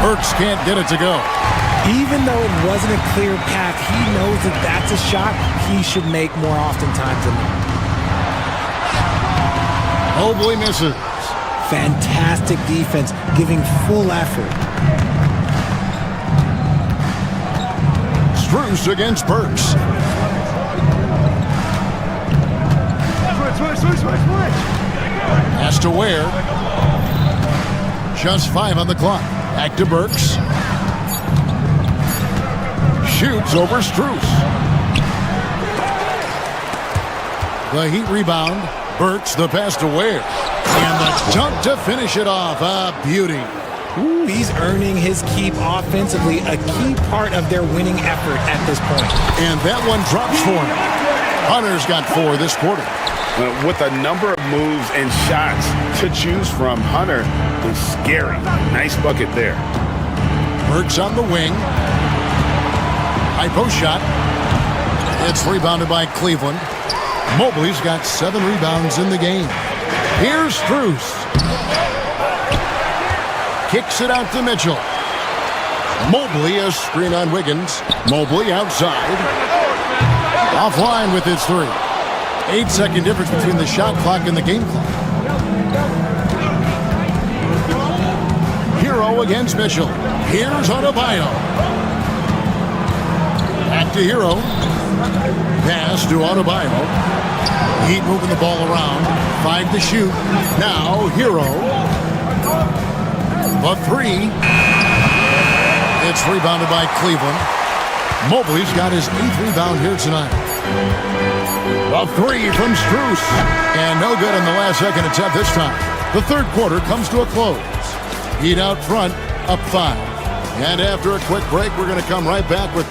Burks can't get it to go. Even though it wasn't a clear path, he knows that that's a shot he should make more oftentimes than not. Mobley misses. Fantastic defense, giving full effort. Strus against Burks. Pass to Ware. Just 5 on the clock. Back to Burks. Shoots over Strus. The Heat rebound. Burks the pass to Ware. And the dunk to finish it off. A beauty. Ooh, he's earning his keep offensively, a key part of their winning effort at this point. And that one drops for him. Hunter's got 4 this quarter. With a number of moves and shots to choose from, Hunter is scary. Nice bucket there. Burks on the wing. High post shot. It's rebounded by Cleveland. Mobley's got 7 rebounds in the game. Here's Strus. Kicks it out to Mitchell. Mobley a screen on Wiggins. Mobley outside. Offline with his 3. 8-second difference between the shot clock and the game clock. Hero against Mitchell. Here's Adebayo. Back to Hero. Pass to Adebayo. Heat moving the ball around. 5 to shoot. Now Hero. The 3. It's rebounded by Cleveland. Mobley's got his 8th rebound here tonight. A 3 from Strus. And no good in the last second attempt this time. The third quarter comes to a close. Heat out front, up 5. And after a quick break, we're going to come right back with...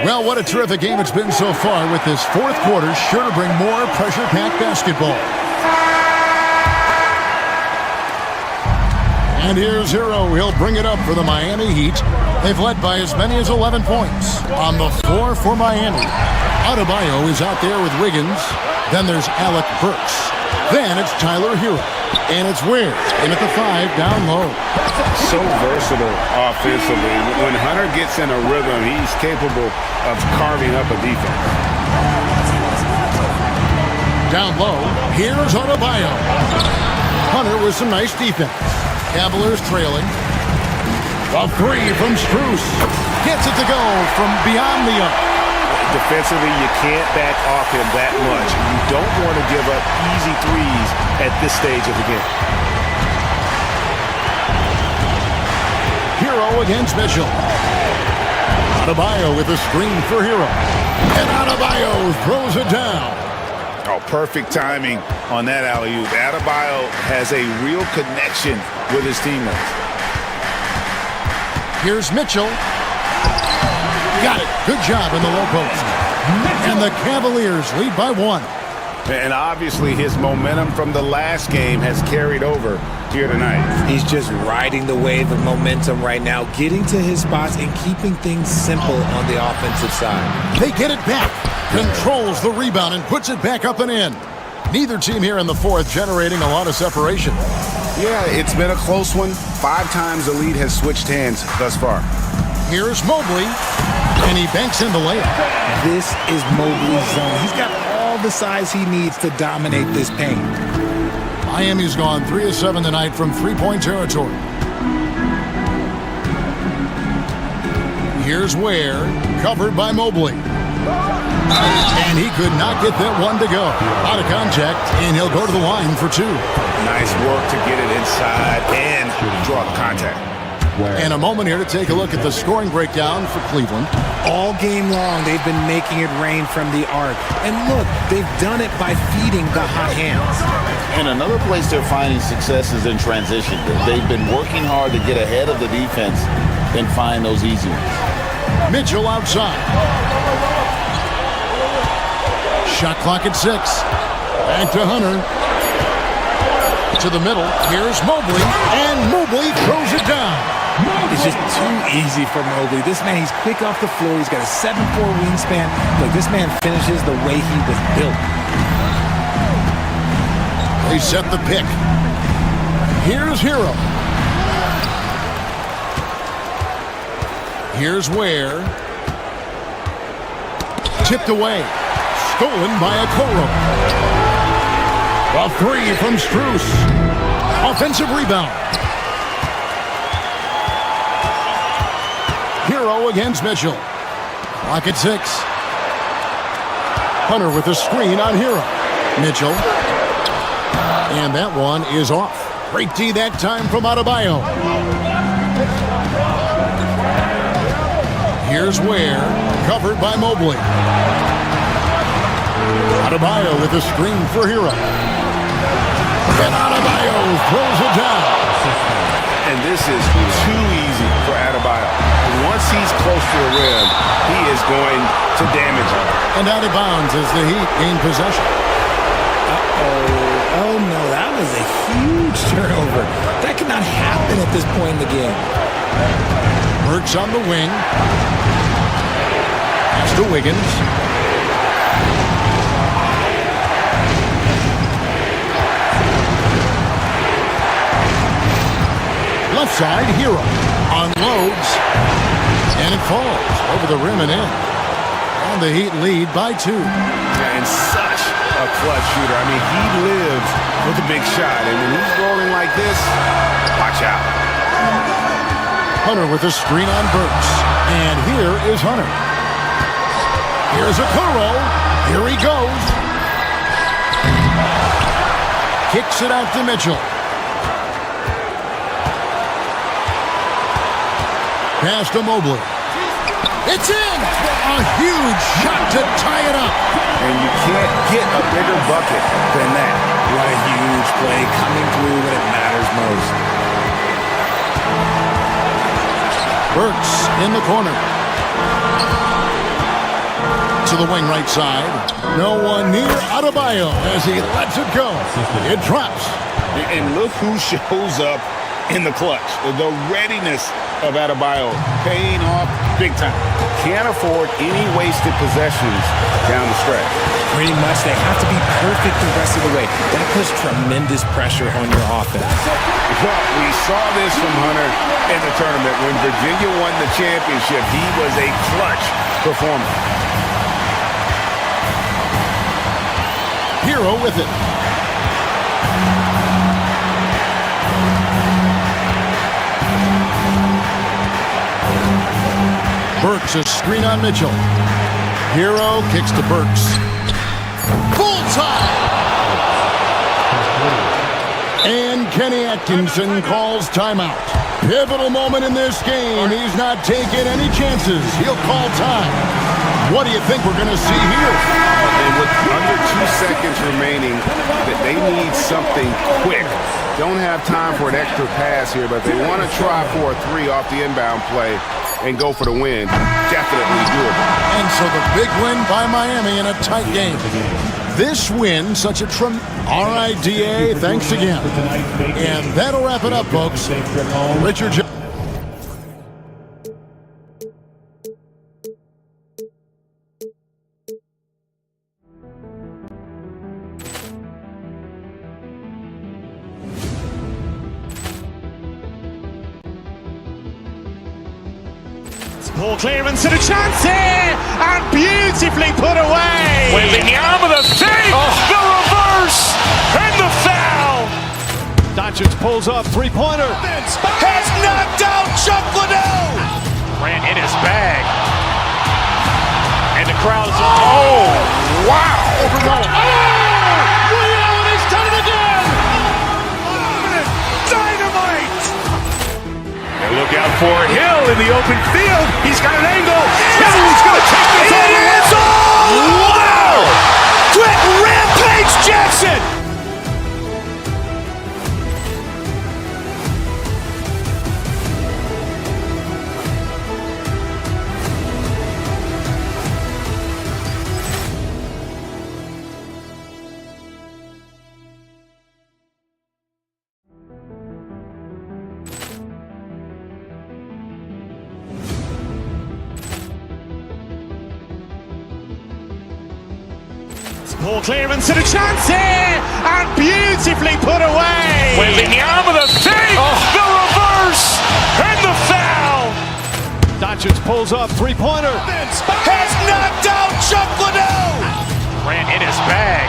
Well, what a terrific game it's been so far, with this fourth quarter sure to bring more pressure-packed basketball. And here's Hero. He'll bring it up for the Miami Heat. They've led by as many as 11 points. On the floor for Miami, Adebayo is out there with Wiggins. Then there's Alec Burks. Then it's Tyler Hero. And it's Ware in at the 5 down low. So versatile offensively. When Hunter gets in a rhythm, he's capable of carving up a defense. Down low, here's Adebayo. Hunter with some nice defense. Cavaliers trailing. A 3 from Strus. Gets it to go from beyond the arc. Defensively, you can't back off him that much. You don't want to give up easy threes at this stage of the game. Hero against Mitchell. Adebayo with a screen for Hero. And Adebayo throws it down. Oh, perfect timing on that alley-oop. Adebayo has a real connection with his teammates. Here's Mitchell. Got it. Good job in the low post. And the Cavaliers lead by 1. And obviously his momentum from the last game has carried over here tonight. He's just riding the wave of momentum right now, getting to his spots and keeping things simple on the offensive side. They get it back. Controls the rebound and puts it back up and in. Neither team here in the 4th generating a lot of separation. Yeah, it's been a close one. 5 times the lead has switched hands thus far. Here's Mobley, and he banks in the layup. This is Mobley's zone. He's got all the size he needs to dominate this paint. Miami's gone 3 of 7 tonight from three-point territory. Here's Ware, covered by Mobley. And he could not get that one to go. Out of contact, and he'll go to the line for 2. Nice work to get it inside and draw the contact. And a moment here to take a look at the scoring breakdown for Cleveland. All game long, they've been making it rain from the arc. And look, they've done it by feeding the hot hands. And another place they're finding success is in transition. They've been working hard to get ahead of the defense and find those easy ones. Mitchell outside. Shot clock at 6. Back to Hunter. To the middle. Here's Mobley. And Mobley throws it down. It's just too easy for Mobley. This man, he's quick off the floor. He's got a 7'4" wingspan. Look, this man finishes the way he was built. They set the pick. Here's Hero. Here's Ware. Tipped away. Stolen by Okoro. A 3 from Strus. Offensive rebound. Hero against Mitchell. Clock at 6. Hunter with a screen on Hero. Mitchell. And that one is off. Great D that time from Adebayo. Here's Ware, covered by Mobley. Adebayo with a screen for Hero. And Adebayo throws it down. And this is too easy for Adebayo. Once he's close to the rim, he is going to damage him. And out of bounds as the Heat gain possession. Oh no, that was a huge turnover. That could not happen at this point in the game. Burks on the wing. Pass to Wiggins. Left side, Hero unloads, and it falls over the rim and in. And the Heat lead by 2. And such a clutch shooter. I mean, he lives with a big shot, and when he's rolling like this, watch out. Hunter with a screen on Burks, and here is Hunter. Here's Okoro. Here he goes. Kicks it out to Mitchell. Pass to Mobley. It's in! A huge shot to tie it up. And you can't get a bigger bucket than that. What a huge play coming through when it matters most. Burks in the corner. To the wing right side. No one near Adebayo as he lets it go. It drops. And look who shows up in the clutch. The readiness of Adebayo paying off big time. Can't afford any wasted possessions down the stretch. Pretty much, they have to be perfect the rest of the way. That puts tremendous pressure on your offense. Well, we saw this from Hunter in the tournament. When Virginia won the championship, he was a clutch performer. Hero with it. Burks a screen on Mitchell. Hero kicks to Burks. Bullseye! And Kenny Atkinson calls timeout. Pivotal moment in this game. He's not taking any chances. He'll call time. What do you think we're going to see here? And with under 2 seconds remaining, they need something quick. Don't have time for an extra pass here, but they want to try for a 3 off the inbound play and go for the win. Definitely doable. And so the big win by Miami in a tight game. This win, such a RIDA, thanks again. And that'll wrap it up, folks. Richard Jones. Ball clearance and a chance here, and beautifully put away. Wembanyama the fake, the reverse, and the foul. Doncic pulls up, three-pointer. Has knocked out Chuck Liddell. Ran in his bag, and the crowd is. Oh, wow! Liddell, and he's done it again. Dynamite! And look out for Hill in the open field. He's got an angle. He's going to take this all the way. Wow! Quick Rampage Jackson! Ball clearance and a chance here, and beautifully put away. Wembanyama the fake, the reverse, and the foul. Doncic pulls up, three-pointer. Has knocked out Chuck Liddell. Ran in his bag,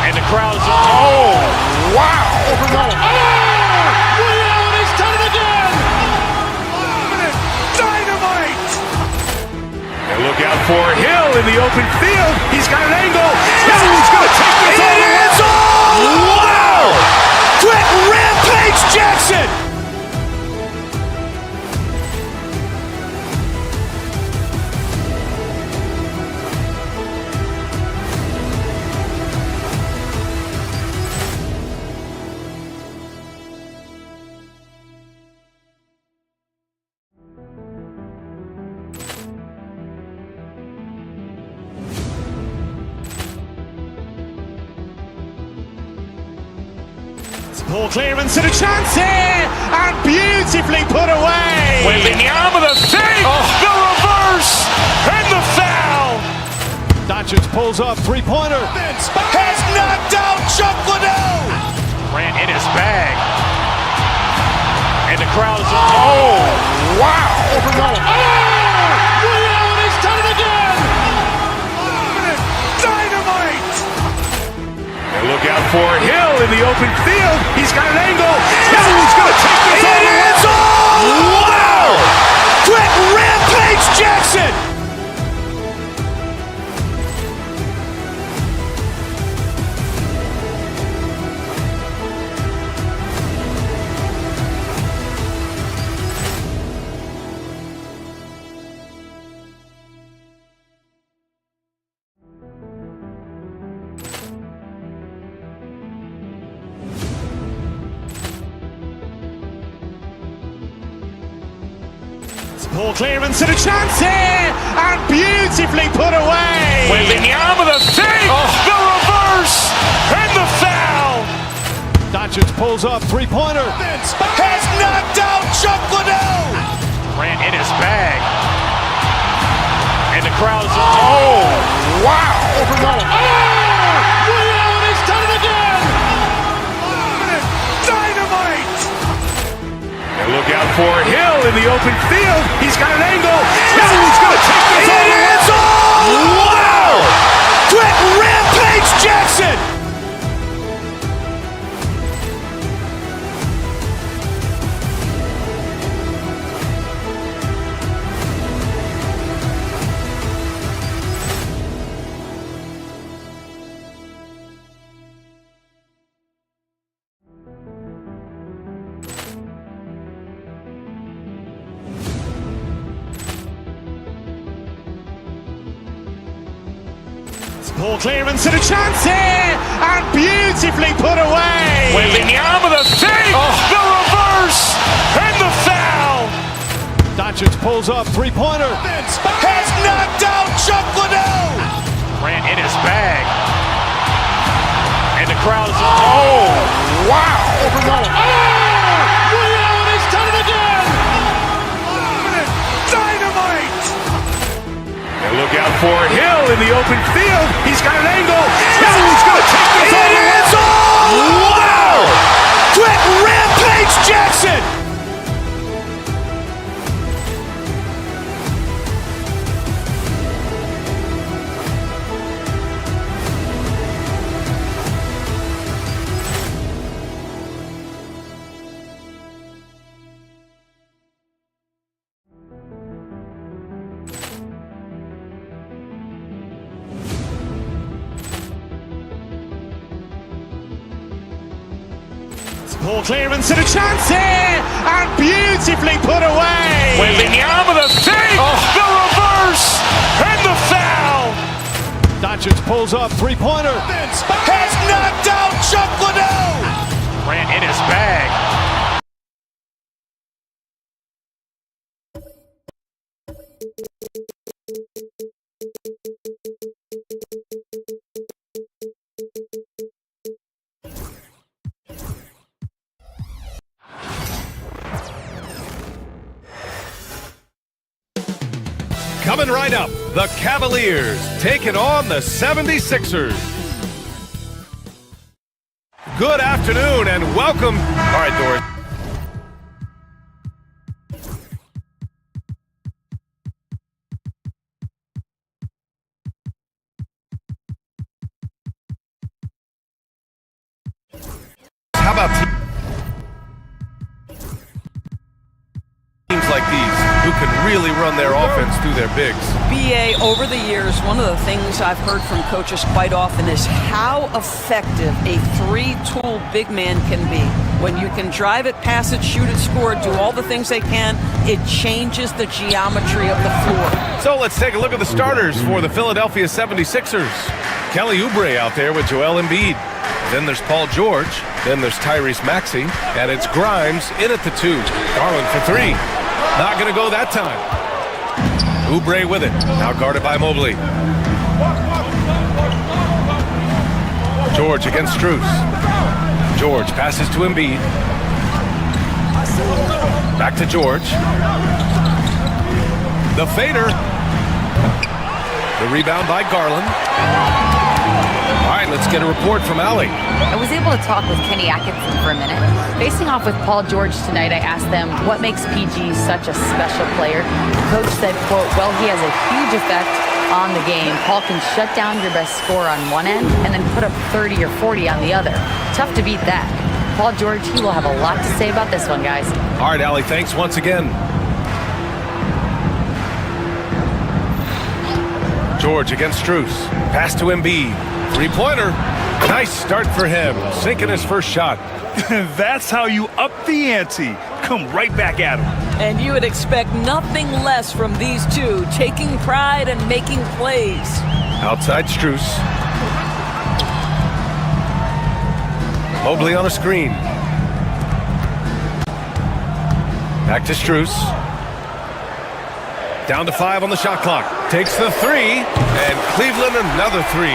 and the crowd is. Oh, wow! Liddell, and he's done it again. Dynamite! And look out for Hill in the open field. He's got an angle. He's going to take this all the way. Wow! Quick Rampage Jackson! Ball clearance and a chance here, and beautifully put away. Wembanyama the fake, the reverse, and the foul. Doncic pulls up, three-pointer. Has knocked out Chuck Liddell. Ran in his bag, and the crowd is. Oh, wow! Liddell, and he's done it again. Dynamite! And look out for Hill in the open field. He's got an angle. He's going to take this all the way. Wow! Quick Rampage Jackson! Ball clearance and a chance here, and beautifully put away. Wembanyama the fake, the reverse, and the foul. Doncic pulls up, three-pointer. Vince has knocked out Chuck Liddell. Grant in his bag. And the crowd's, oh, wow. Ray Allen has done it again. Dynamite. And look out for Hill in the open field. He's got an angle. Hill's going to take this all the way. It's all! Wow! Quick Rampage Jackson! Ball clearance and a chance here, and beautifully put away. Wembanyama the save, the reverse, and the foul. Doncic pulls up, three-pointer. Vince has knocked out Chuck Liddell. Grant in his bag, and the crowd's, oh, wow. Ray Allen has done it again. Dynamite. And look out for Hill in the open field. He's got an angle. Hill's going to take this all the way. It's all! Wow! Quick Rampage Jackson! Ball clearance and a chance here, and beautifully put away. Wembanyama the save, the reverse, and the foul. Doncic pulls up, three-pointer. Vince has knocked out Chuck Liddell. Grant in his bag. Coming right up, the Cavaliers taking on the 76ers. Good afternoon and welcome. All right, Doris. How about teams like these who can really run their offense through their bigs? BA, over the years, one of the things I've heard from coaches quite often is how effective a three-tool big man can be. When you can drive it, pass it, shoot it, score it, do all the things they can, it changes the geometry of the floor. So let's take a look at the starters for the Philadelphia 76ers. Kelly Oubre out there with Joel Embiid. Then there's Paul George. Then there's Tyrese Maxey. And it's Grimes in at the 2. Garland for 3. Not going to go that time. Oubre with it. Now guarded by Mobley. George against Strus. George passes to Embiid. Back to George. The fader. The rebound by Garland. All right, let's get a report from Allie. I was able to talk with Kenny Atkinson for a minute. Facing off with Paul George tonight, I asked them what makes PG such a special player. The coach said, quote, well, he has a huge effect on the game. Paul can shut down your best scorer on one end and then put up 30 or 40 on the other. Tough to beat that. Paul George, he will have a lot to say about this one, guys. All right, Allie, thanks once again. George against Strus. Pass to Embiid. Three-pointer. Nice start for him. Sinking his first shot. That's how you up the ante. Come right back at him. And you would expect nothing less from these two, taking pride and making plays. Outside Strus. Mobley on a screen. Back to Strus. Down to 5 on the shot clock. Takes the 3, and Cleveland another 3.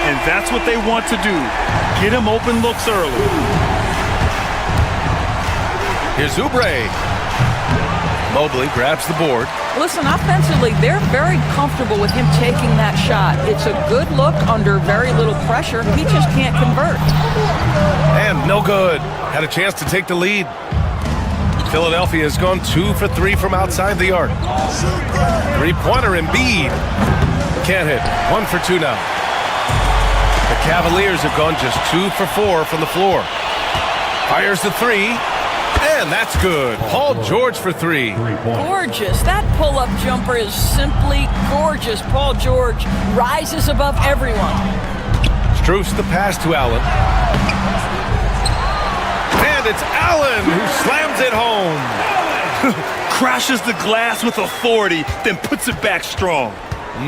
And that's what they want to do. Get him open looks early. Here's Oubre. Mobley grabs the board. Listen, offensively, they're very comfortable with him taking that shot. It's a good look under very little pressure. He just can't convert. And no good. Had a chance to take the lead. Philadelphia has gone 2 for 3 from outside the arc. Three-pointer Embiid. Can't hit. 1 for 2 now. The Cavaliers have gone just 2 for 4 from the floor. Fires the three. And that's good. Paul George for 3. Gorgeous. That pull-up jumper is simply gorgeous. Paul George rises above everyone. Strus the pass to Allen. And it's Allen who slams it home. Crashes the glass with authority, then puts it back strong.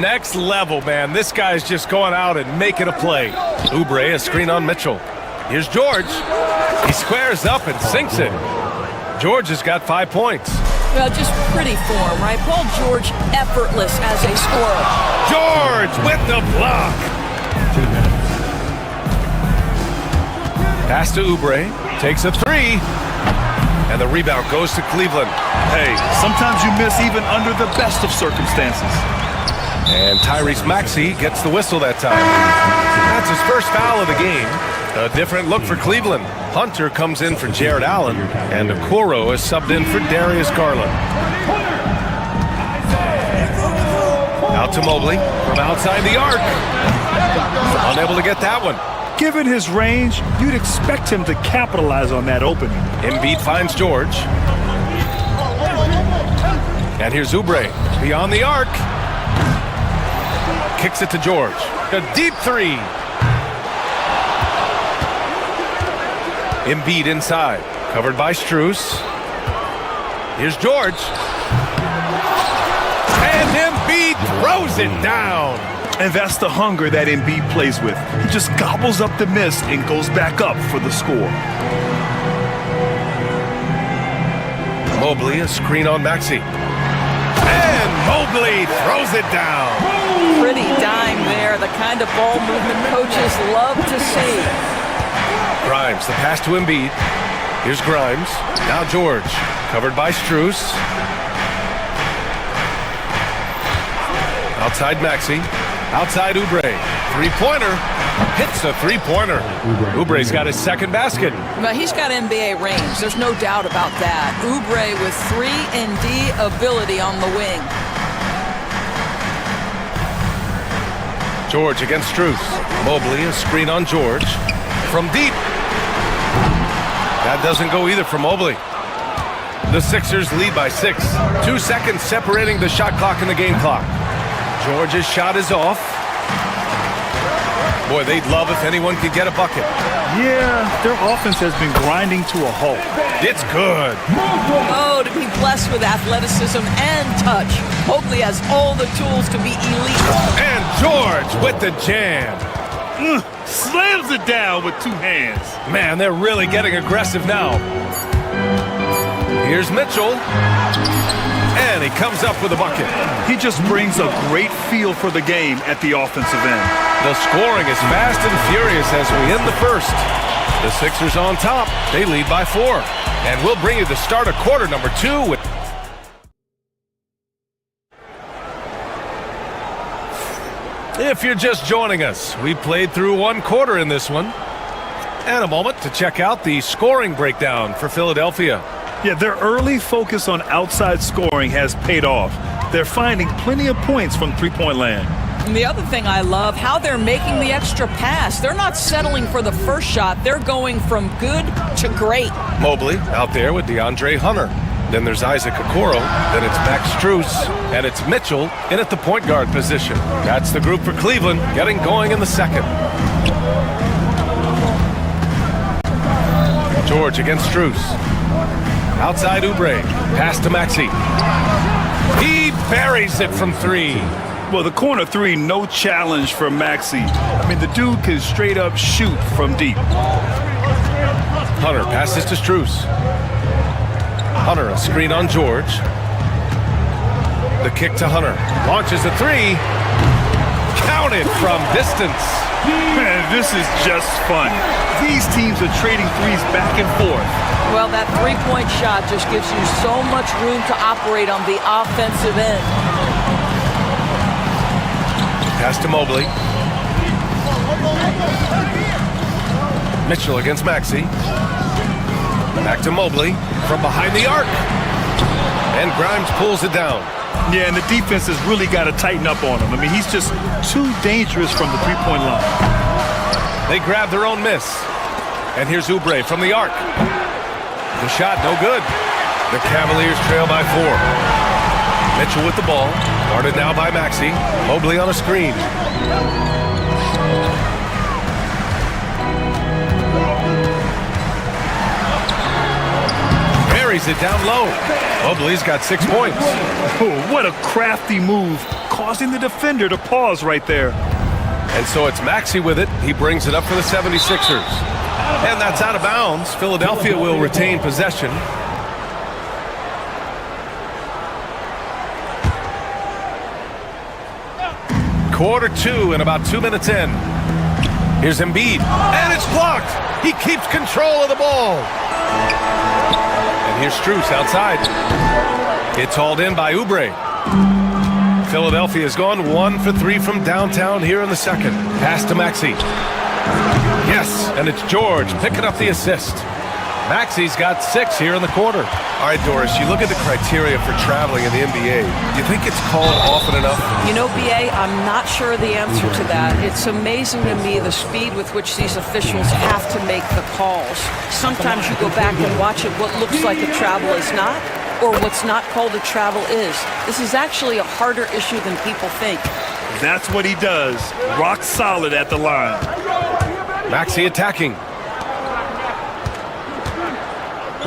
Next level, man. This guy's just going out and making a play. Oubre, a screen on Mitchell. Here's George. He squares up and sinks it. George has got 5 points. Well, just pretty form, right? Paul George, effortless as a scorer. George with the block. Pass to Oubre. Takes a 3. And the rebound goes to Cleveland. Hey, sometimes you miss even under the best of circumstances. And Tyrese Maxey gets the whistle that time. That's his first foul of the game. A different look for Cleveland. Hunter comes in for Jared Allen, and Okoro is subbed in for Darius Garland. Out to Mobley from outside the arc. Unable to get that one. Given his range, you'd expect him to capitalize on that opening. Embiid finds George. And here's Oubre beyond the arc. Kicks it to George. A deep 3. Embiid inside, covered by Strus. Here's George. And Embiid throws it down. And that's the hunger that Embiid plays with. He just gobbles up the miss and goes back up for the score. Mobley, a screen on Maxey. And Mobley throws it down. Pretty dime there, the kind of ball movement coaches love to see. Grimes, the pass to Embiid. Here's Grimes. Now George, covered by Strus. Outside Maxey. Outside Oubre. Three-pointer. Hits a three-pointer. Oubre's got his second basket. But he's got NBA range. There's no doubt about that. Oubre with 3-and-D ability on the wing. George against Strus. Mobley, a screen on George. From deep. That doesn't go either for Mobley. The Sixers lead by 6. 2 seconds separating the shot clock and the game clock. George's shot is off. Boy, they'd love if anyone could get a bucket. Yeah, their offense has been grinding to a halt. It's good. Oh, to be blessed with athleticism and touch. Mobley has all the tools to be elite. And George with the jam. Slams it down with 2 hands. Man, they're really getting aggressive now. Here's Mitchell. And he comes up with a bucket. He just brings a great feel for the game at the offensive end. The scoring is fast and furious as we end the first. The Sixers on top. They lead by 4. And we'll bring you the start of quarter number 2 with... If you're just joining us, we played through 1 quarter in this one. And a moment to check out the scoring breakdown for Philadelphia. Yeah, their early focus on outside scoring has paid off. They're finding plenty of points from three-point land. And the other thing I love, how they're making the extra pass. They're not settling for the first shot. They're going from good to great. Mobley out there with DeAndre Hunter. Then there's Isaac Okoro. Then it's Max Strus. And it's Mitchell in at the point guard position. That's the group for Cleveland getting going in the second. George against Strus. Outside Oubre. Pass to Maxey. He buries it from 3. Well, the corner 3, no challenge for Maxey. I mean, the dude can straight up shoot from deep. Hunter passes to Strus. Hunter, a screen on George. The kick to Hunter. Launches a 3. Counted from distance. Man, this is just fun. These teams are trading threes back and forth. Well, that three-point shot just gives you so much room to operate on the offensive end. Pass to Mobley. Mitchell against Maxey. Back to Mobley from behind the arc. And Grimes pulls it down. Yeah, and the defense has really got to tighten up on him. I mean, he's just too dangerous from the three-point line. They grab their own miss. And here's Oubre from the arc. The shot, no good. The Cavaliers trail by 4. Mitchell with the ball. Guarded now by Maxey. Mobley on a screen. Buries it down low. Mobley's got 6 points. Oh, what a crafty move, causing the defender to pause right there. And so it's Maxey with it. He brings it up for the 76ers. And that's out of bounds. Philadelphia will retain possession. Quarter 2 and about 2 minutes in. Here's Embiid. And it's blocked. He keeps control of the ball. And here's Strus outside. It's hauled in by Oubre. Philadelphia has gone 1 for 3 from downtown here in the second. Pass to Maxey. Yes, and it's George picking up the assist. Maxey's got 6 here in the quarter. All right, Doris, you look at the criteria for traveling in the NBA. Do you think it's called often enough? You know, BA, I'm not sure the answer to that. It's amazing to me the speed with which these officials have to make the calls. Sometimes you go back and watch it, what looks like a travel is not, or what's not called a travel is. This is actually a harder issue than people think. That's what he does. Rock solid at the line. Maxey attacking.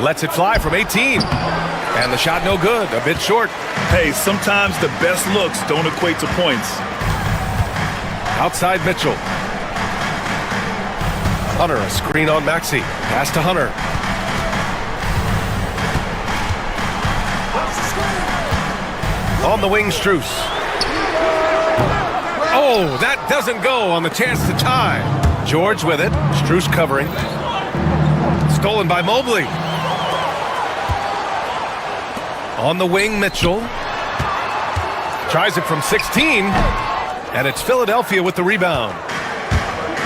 Lets it fly from 18. And the shot no good, a bit short. Hey, sometimes the best looks don't equate to points. Outside Mitchell. Hunter, a screen on Maxey. Pass to Hunter. On the wing, Strus. Oh, that doesn't go on the chance to tie. George with it. Strus covering. Stolen by Mobley. On the wing, Mitchell. Tries it from 16. And it's Philadelphia with the rebound.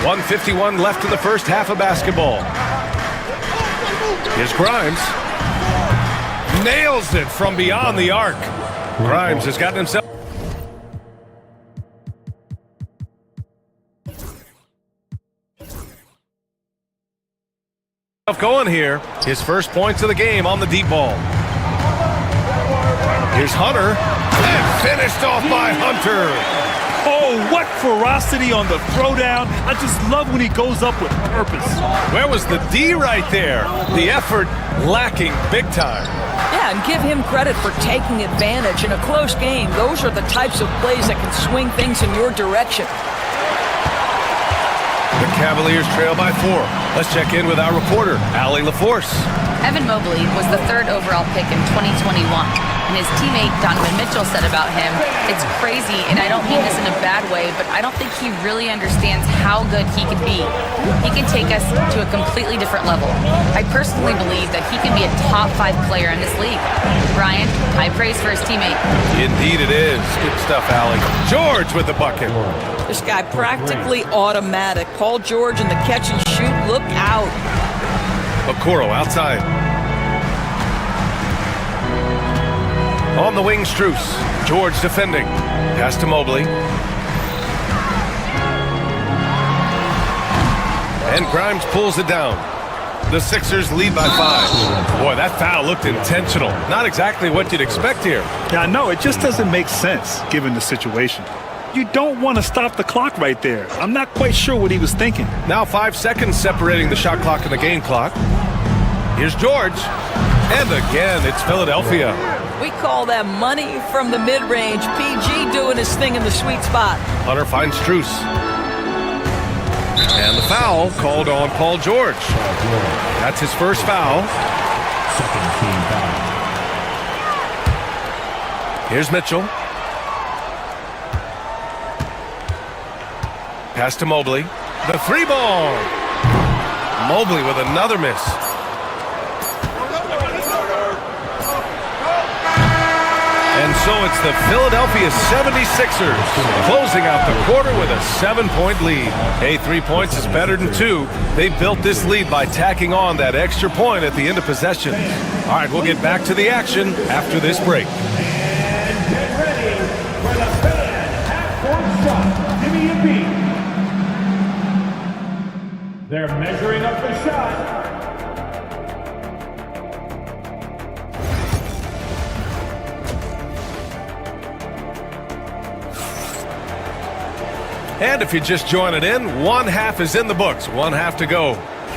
1:51 left in the first half of basketball. Here's Grimes. Nails it from beyond the arc. Grimes has gotten himself going here. His first points of the game on the deep ball. Here's Hunter. And finished off by Hunter. Oh, what ferocity on the throwdown. I just love when he goes up with purpose. Where was the D right there? The effort lacking big time. Yeah, and give him credit for taking advantage in a close game. Those are the types of plays that can swing things in your direction. The Cavaliers trail by 4. Let's check in with our reporter, Allie LaForce. Evan Mobley was the 3rd overall pick in 2021. And his teammate Donovan Mitchell said about him, "It's crazy, and I don't mean this in a bad way, but I don't think he really understands how good he could be. He can take us to a completely different level. I personally believe that he can be a top 5 player in this league." Brian, high praise for his teammate. Indeed it is. Good stuff, Allie. George with the bucket. This guy practically automatic. Paul George in the catch and shoot. Look out. Okoro outside. On the wing, Strus. George defending. Pass to Mobley. And Grimes pulls it down. The Sixers lead by 5. Boy, that foul looked intentional. Not exactly what you'd expect here. Yeah, I know. It just doesn't make sense, given the situation. You don't want to stop the clock right there. I'm not quite sure what he was thinking. Now 5 seconds separating the shot clock and the game clock. Here's George. And again, it's Philadelphia. We call that money from the mid-range. PG doing his thing in the sweet spot. Hunter finds Strus. And the foul called on Paul George. That's his first foul. Second team foul. Here's Mitchell. pass to Mobley. The three ball. Mobley with another miss. And so it's the Philadelphia 76ers closing out the quarter with a 7-point lead. Hey, 3 points is better than 2. They built this lead by tacking on that extra point at the end of possession. All right, we'll get back to the action after this break. And get ready for the fan half-court shot. Give me a beat. They're measuring up the shot. And if you're just joining in, one half is in the books, one half to go.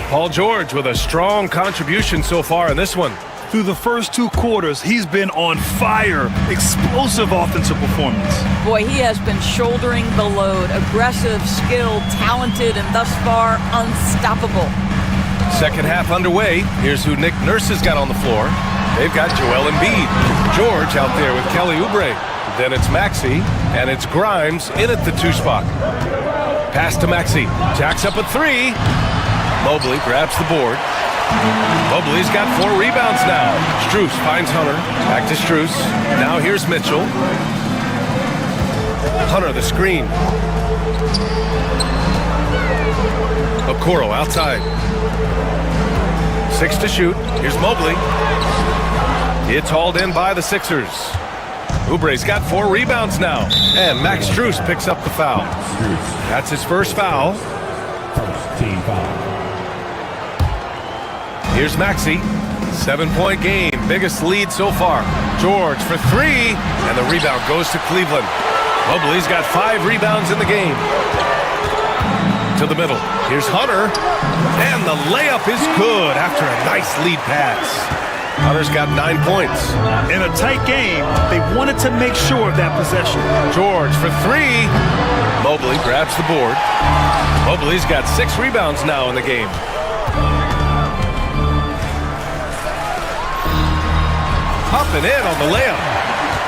Paul George with a strong contribution so far in this one. Through the first 2 quarters, he's been on fire. Explosive offensive performance. Boy, he has been shouldering the load. Aggressive, skilled, talented, and thus far unstoppable. Second half underway. Here's who Nick Nurse has got on the floor. They've got Joel Embiid. George out there with Kelly Oubre. Then it's Maxey, and it's Grimes in at the 2 spot. Pass to Maxey. Jacks up a 3. Mobley grabs the board. Mobley's got 4 rebounds now. Strus finds Hunter. Back to Strus. Now here's Mitchell. Hunter the screen. Okoro outside. 6 to shoot. Here's Mobley. It's hauled in by the Sixers. Oubre's got 4 rebounds now. And Max Strus picks up the foul. That's his first foul. First team foul. Here's Maxey. 7-point game. Biggest lead so far. George for 3. And the rebound goes to Cleveland. Mobley's got 5 rebounds in the game. To the middle. Here's Hunter. And the layup is good after a nice lead pass. Hunter's got 9 points. In a tight game, they wanted to make sure of that possession. George for 3. Mobley grabs the board. Mobley's got 6 rebounds now in the game. Up and in on the layup.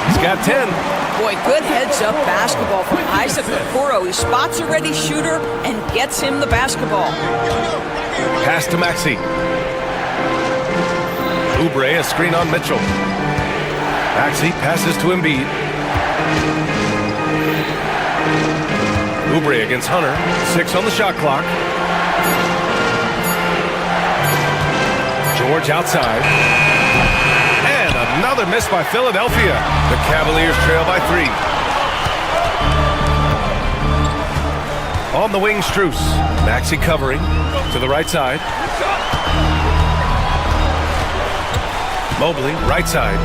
He's got 10. Boy, good heads-up basketball from Isaac Okoro. He spots a ready shooter and gets him the basketball. Pass to Maxey. Oubre, a screen on Mitchell. Maxey passes to Embiid. Oubre against Hunter. 6 on the shot clock. George outside. And another miss by Philadelphia. The Cavaliers trail by 3. On the wing, Strus. Maxey covering to the right side. Mobley, right side.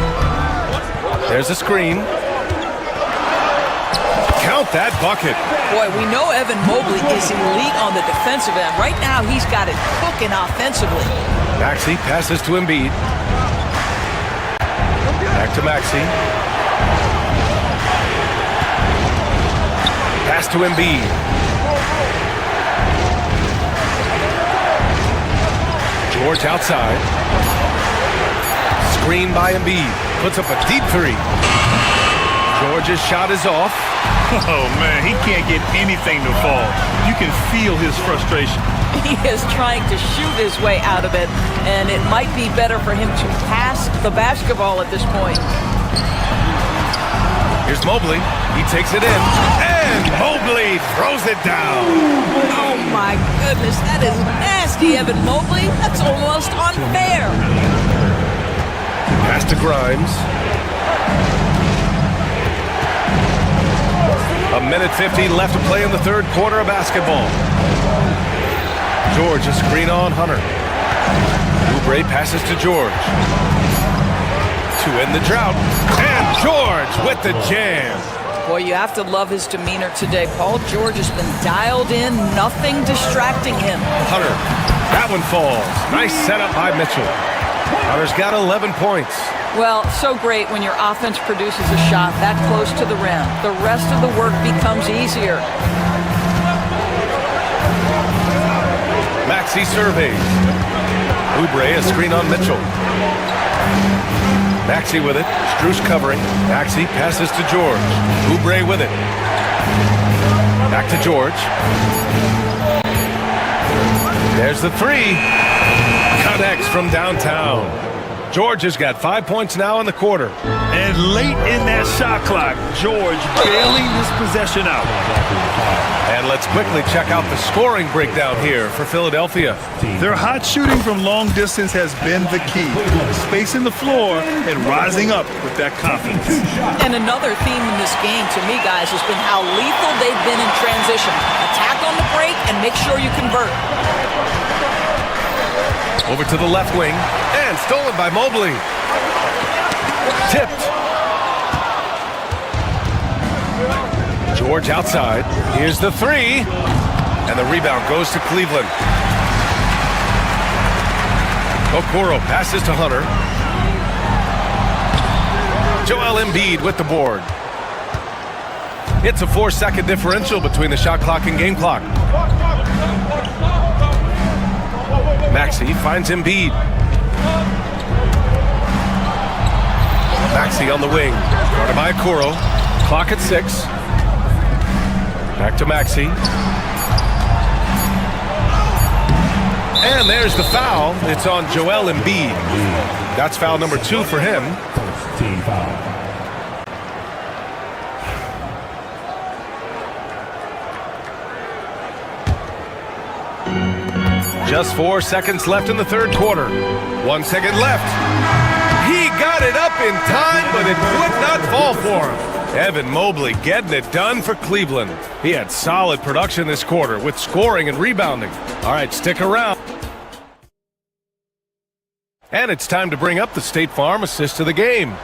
There's a screen. Count that bucket. Boy, we know Evan Mobley is elite on the defensive end. Right now, he's got it cooking offensively. Maxey passes to Embiid. Back to Maxey. Pass to Embiid. George outside. Screen by Embiid. Puts up a deep 3. George's shot is off. Oh, man, he can't get anything to fall. You can feel his frustration. He is trying to shoot his way out of it, and it might be better for him to pass the basketball at this point. Here's Mobley. He takes it in. And Mobley throws it down. Oh, my goodness. That is nasty, Evan Mobley. That's almost unfair. Pass to Grimes. A minute 15 left to play in the third quarter of basketball. George, a screen on Hunter. Oubre passes to George. To end the drought. And George with the jam. Boy, you have to love his demeanor today. Paul George has been dialed in, nothing distracting him. Hunter, that one falls. Nice setup by Mitchell. Hunter's got 11 points. Well, so great when your offense produces a shot that close to the rim. The rest of the work becomes easier. Maxey surveys. Oubre, a screen on Mitchell. Maxey with it. Strus covering. Maxey passes to George. Oubre with it. Back to George. There's the three. Connects from downtown. George has got 5 points now in the quarter. And late in that shot clock, George bailing this possession out. And let's quickly check out the scoring breakdown here for Philadelphia. Their hot shooting from long distance has been the key. Spacing the floor and rising up with that confidence. And another theme in this game, to me, guys, has been how lethal they've been in transition. Attack on the break and make sure you convert. Over to the left wing, and stolen by Mobley. Tipped. George outside. Here's the three. And the rebound goes to Cleveland. Okoro passes to Hunter. Joel Embiid with the board. It's a 4-second differential between the shot clock and game clock. Maxey finds Embiid. Maxey on the wing. Guarded by Okoro. Clock at 6. Back to Maxey. And there's the foul. It's on Joel Embiid. That's foul number 2 for him. Team foul. Just 4 seconds left in the third quarter. 1 second left. He got it up in time, but it would not fall for him. Evan Mobley getting it done for Cleveland. He had solid production this quarter with scoring and rebounding. All right, stick around. And it's time to bring up the State Farm assist of the game.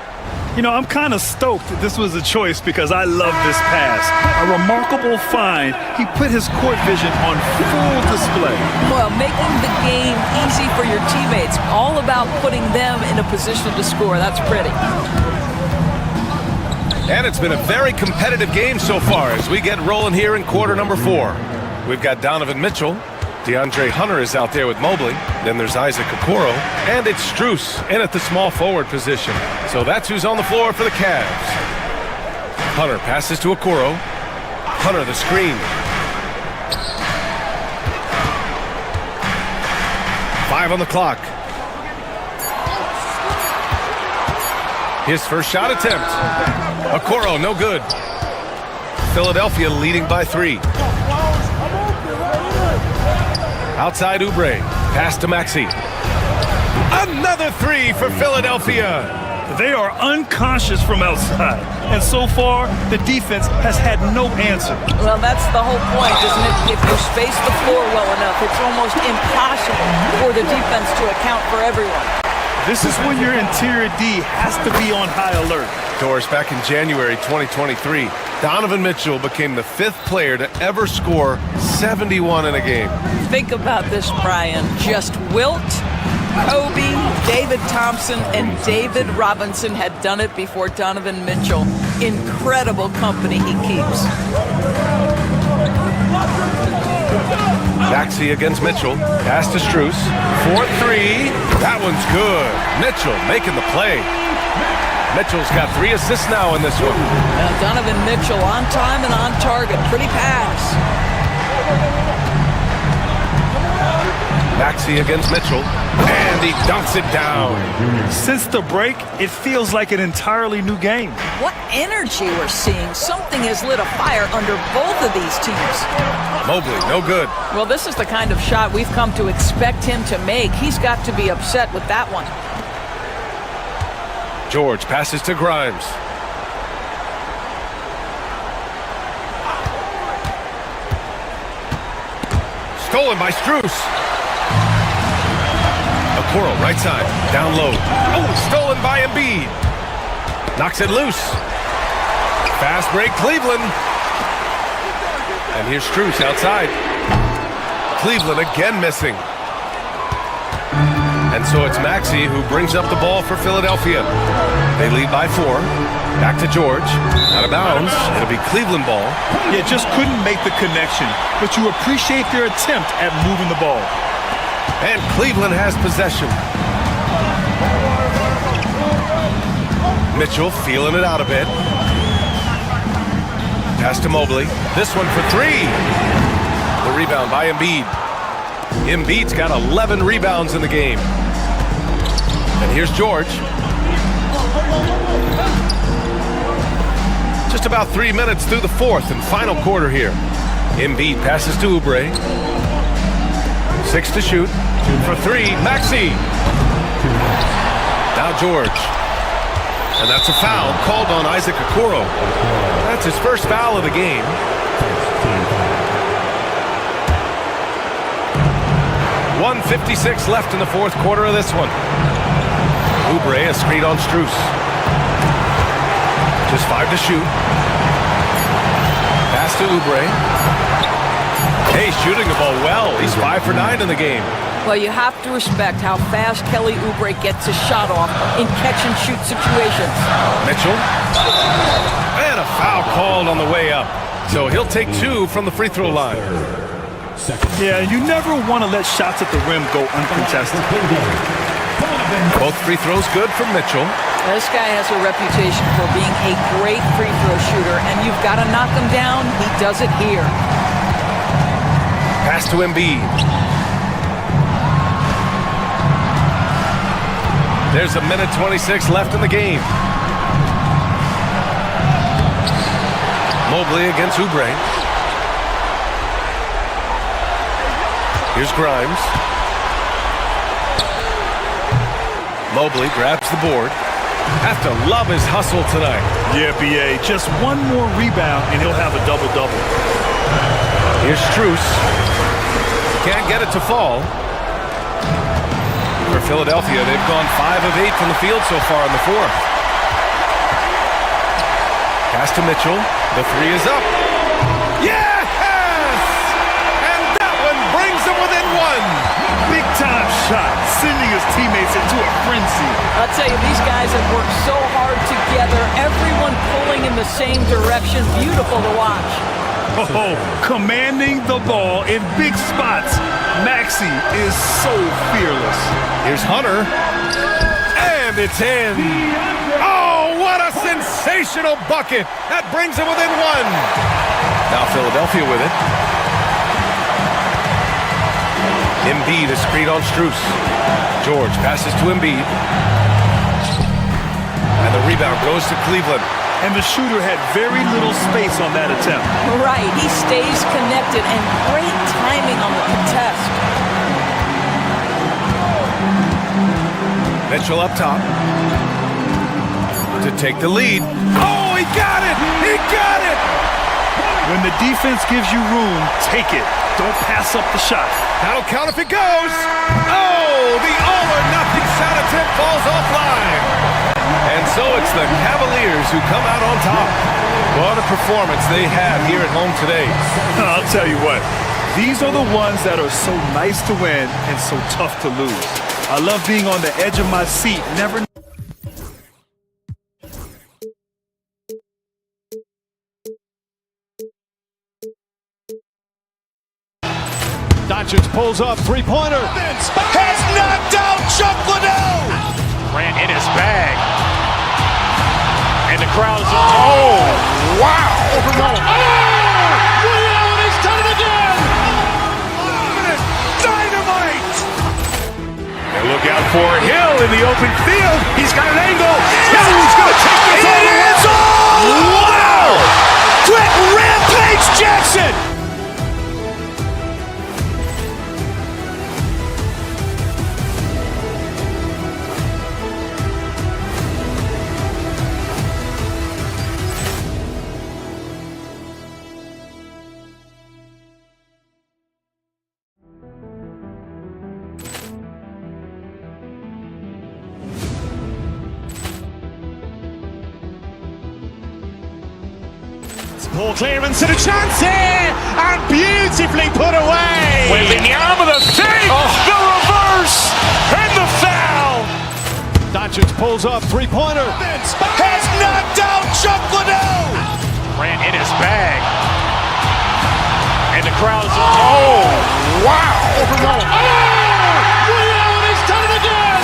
You know, I'm kind of stoked that this was a choice because I love this pass. A remarkable find. He put his court vision on full display. Well, making the game easy for your teammates. All about putting them in a position to score. That's pretty. And it's been a very competitive game so far as we get rolling here in quarter number 4. We've got Donovan Mitchell. DeAndre Hunter is out there with Mobley. Then there's Isaac Okoro. And it's Strus in at the small forward position. So that's who's on the floor for the Cavs. Hunter passes to Okoro. Hunter the screen. 5 on the clock. His first shot attempt. Okoro, no good. Philadelphia leading by 3. Outside Oubre. Pass to Maxey. Another 3 for Philadelphia. They are unconscious from outside. And so far, the defense has had no answer. Well, that's the whole point, isn't it? If you space the floor well enough, it's almost impossible for the defense to account for everyone. This is when your interior D has to be on high alert. Doris, back in January 2023, Donovan Mitchell became the 5th player to ever score 71 in a game. Think about this, Brian. Just Wilt, Kobe, David Thompson, and David Robinson had done it before Donovan Mitchell. Incredible company he keeps. Maxey against Mitchell. Pass to Strus. 4-3. That one's good. Mitchell making the play. Mitchell's got 3 assists now in this one. Donovan Mitchell on time and on target. Pretty pass. Maxey against Mitchell. And he dunks it down. Since the break, it feels like an entirely new game. What energy we're seeing. Something has lit a fire under both of these teams. Mobley, no good. Well, this is the kind of shot we've come to expect him to make. He's got to be upset with that one. George passes to Grimes. Stolen by Strus. Okoro, right side, down low. Oh, stolen by Embiid. Knocks it loose. Fast break, Cleveland. And here's Strus outside. Cleveland again missing. And so it's Maxey who brings up the ball for Philadelphia. They lead by 4. Back to George. Out of bounds. It'll be Cleveland ball. Yeah, just couldn't make the connection. But you appreciate their attempt at moving the ball. And Cleveland has possession. Mitchell feeling it out a bit. Pass to Mobley. This one for three. The rebound by Embiid. Embiid's got 11 rebounds in the game. And here's George. Just about 3 minutes through the fourth and final quarter here. Embiid passes to Oubre. 6 to shoot. For three, Maxey. Now George. And that's a foul called on Isaac Okoro. That's his first foul of the game. .156 left in the fourth quarter of this one. Oubre, a screen on Strus. Just 5 to shoot. Pass to Oubre. Hey, shooting the ball well. He's 5 for 9 in the game. Well, you have to respect how fast Kelly Oubre gets his shot off in catch-and-shoot situations. Mitchell. And a foul called on the way up. So he'll take 2 from the free throw line. Yeah, you never want to let shots at the rim go uncontested. Both free throws good from Mitchell. This guy has a reputation for being a great free throw shooter, and you've got to knock him down. He does it here. Pass to Embiid. There's a minute 26 left in the game. Mobley against Oubre. Here's Grimes. Mobley grabs the board. Have to love his hustle tonight. Yeah, B.A. Just one more rebound and he'll have a double-double. Here's Strus. Can't get it to fall. For Philadelphia, they've gone 5 of 8 from the field so far in the fourth. Pass to Mitchell. The three is up. Yes! And that one brings them within 1. Big-time shot, sending his teammates into a frenzy. I'll tell you, these guys have worked so hard together. Everyone pulling in the same direction. Beautiful to watch. Oh, commanding the ball in big spots. Maxey is so fearless. Here's Hunter. And it's in. Oh, what a sensational bucket. That brings them within 1. Now Philadelphia with it. Embiid is screen on Strus. George passes to Embiid. And the rebound goes to Cleveland. And the shooter had very little space on that attempt. Right, he stays connected and great timing on the contest. Mitchell up top to take the lead. Oh, he got it! He got it! When the defense gives you room, take it. Don't pass up the shot. That'll count if it goes. Oh, the all-or-nothing shot attempt falls offline. And so it's the Cavaliers who come out on top. What a performance they have here at home today. I'll tell you what, these are the ones that are so nice to win and so tough to lose. I love being on the edge of my seat, never. Doncic pulls up, three-pointer. Has knocked out Chuck Liddell. Grant in his bag. And the crowd's oh, wow. Liddell has done it again. Dynamite. And look out for Hill in the open field. He's got an angle. Yes. He's going to take this all the way. Wow. Grant Rampage Jackson. Ball clearance and a chance here, and beautifully put away. Wembanyama the fake, the reverse, and the foul. Doncic pulls up, three-pointer. Has knocked out Chuck Liddell. Grant in his bag, and the crowd's oh, wow. Liddell has done it again.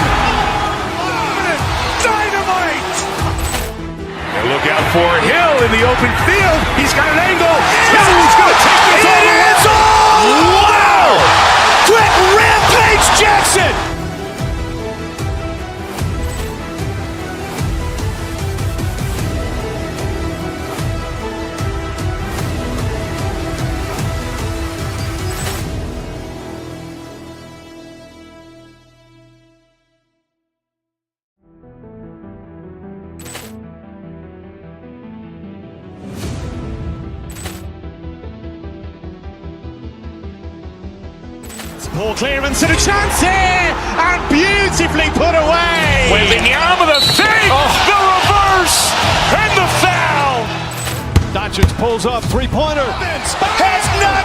Dynamite. And look Look out for Hill in the open field. He's got an angle. He's going to take this all the way. It is all! Wow! Quick rampage Jackson! Ball clearance and a chance here, and beautifully put away. Wembanyama the fake, the reverse, and the foul. Doncic pulls up, three-pointer, has not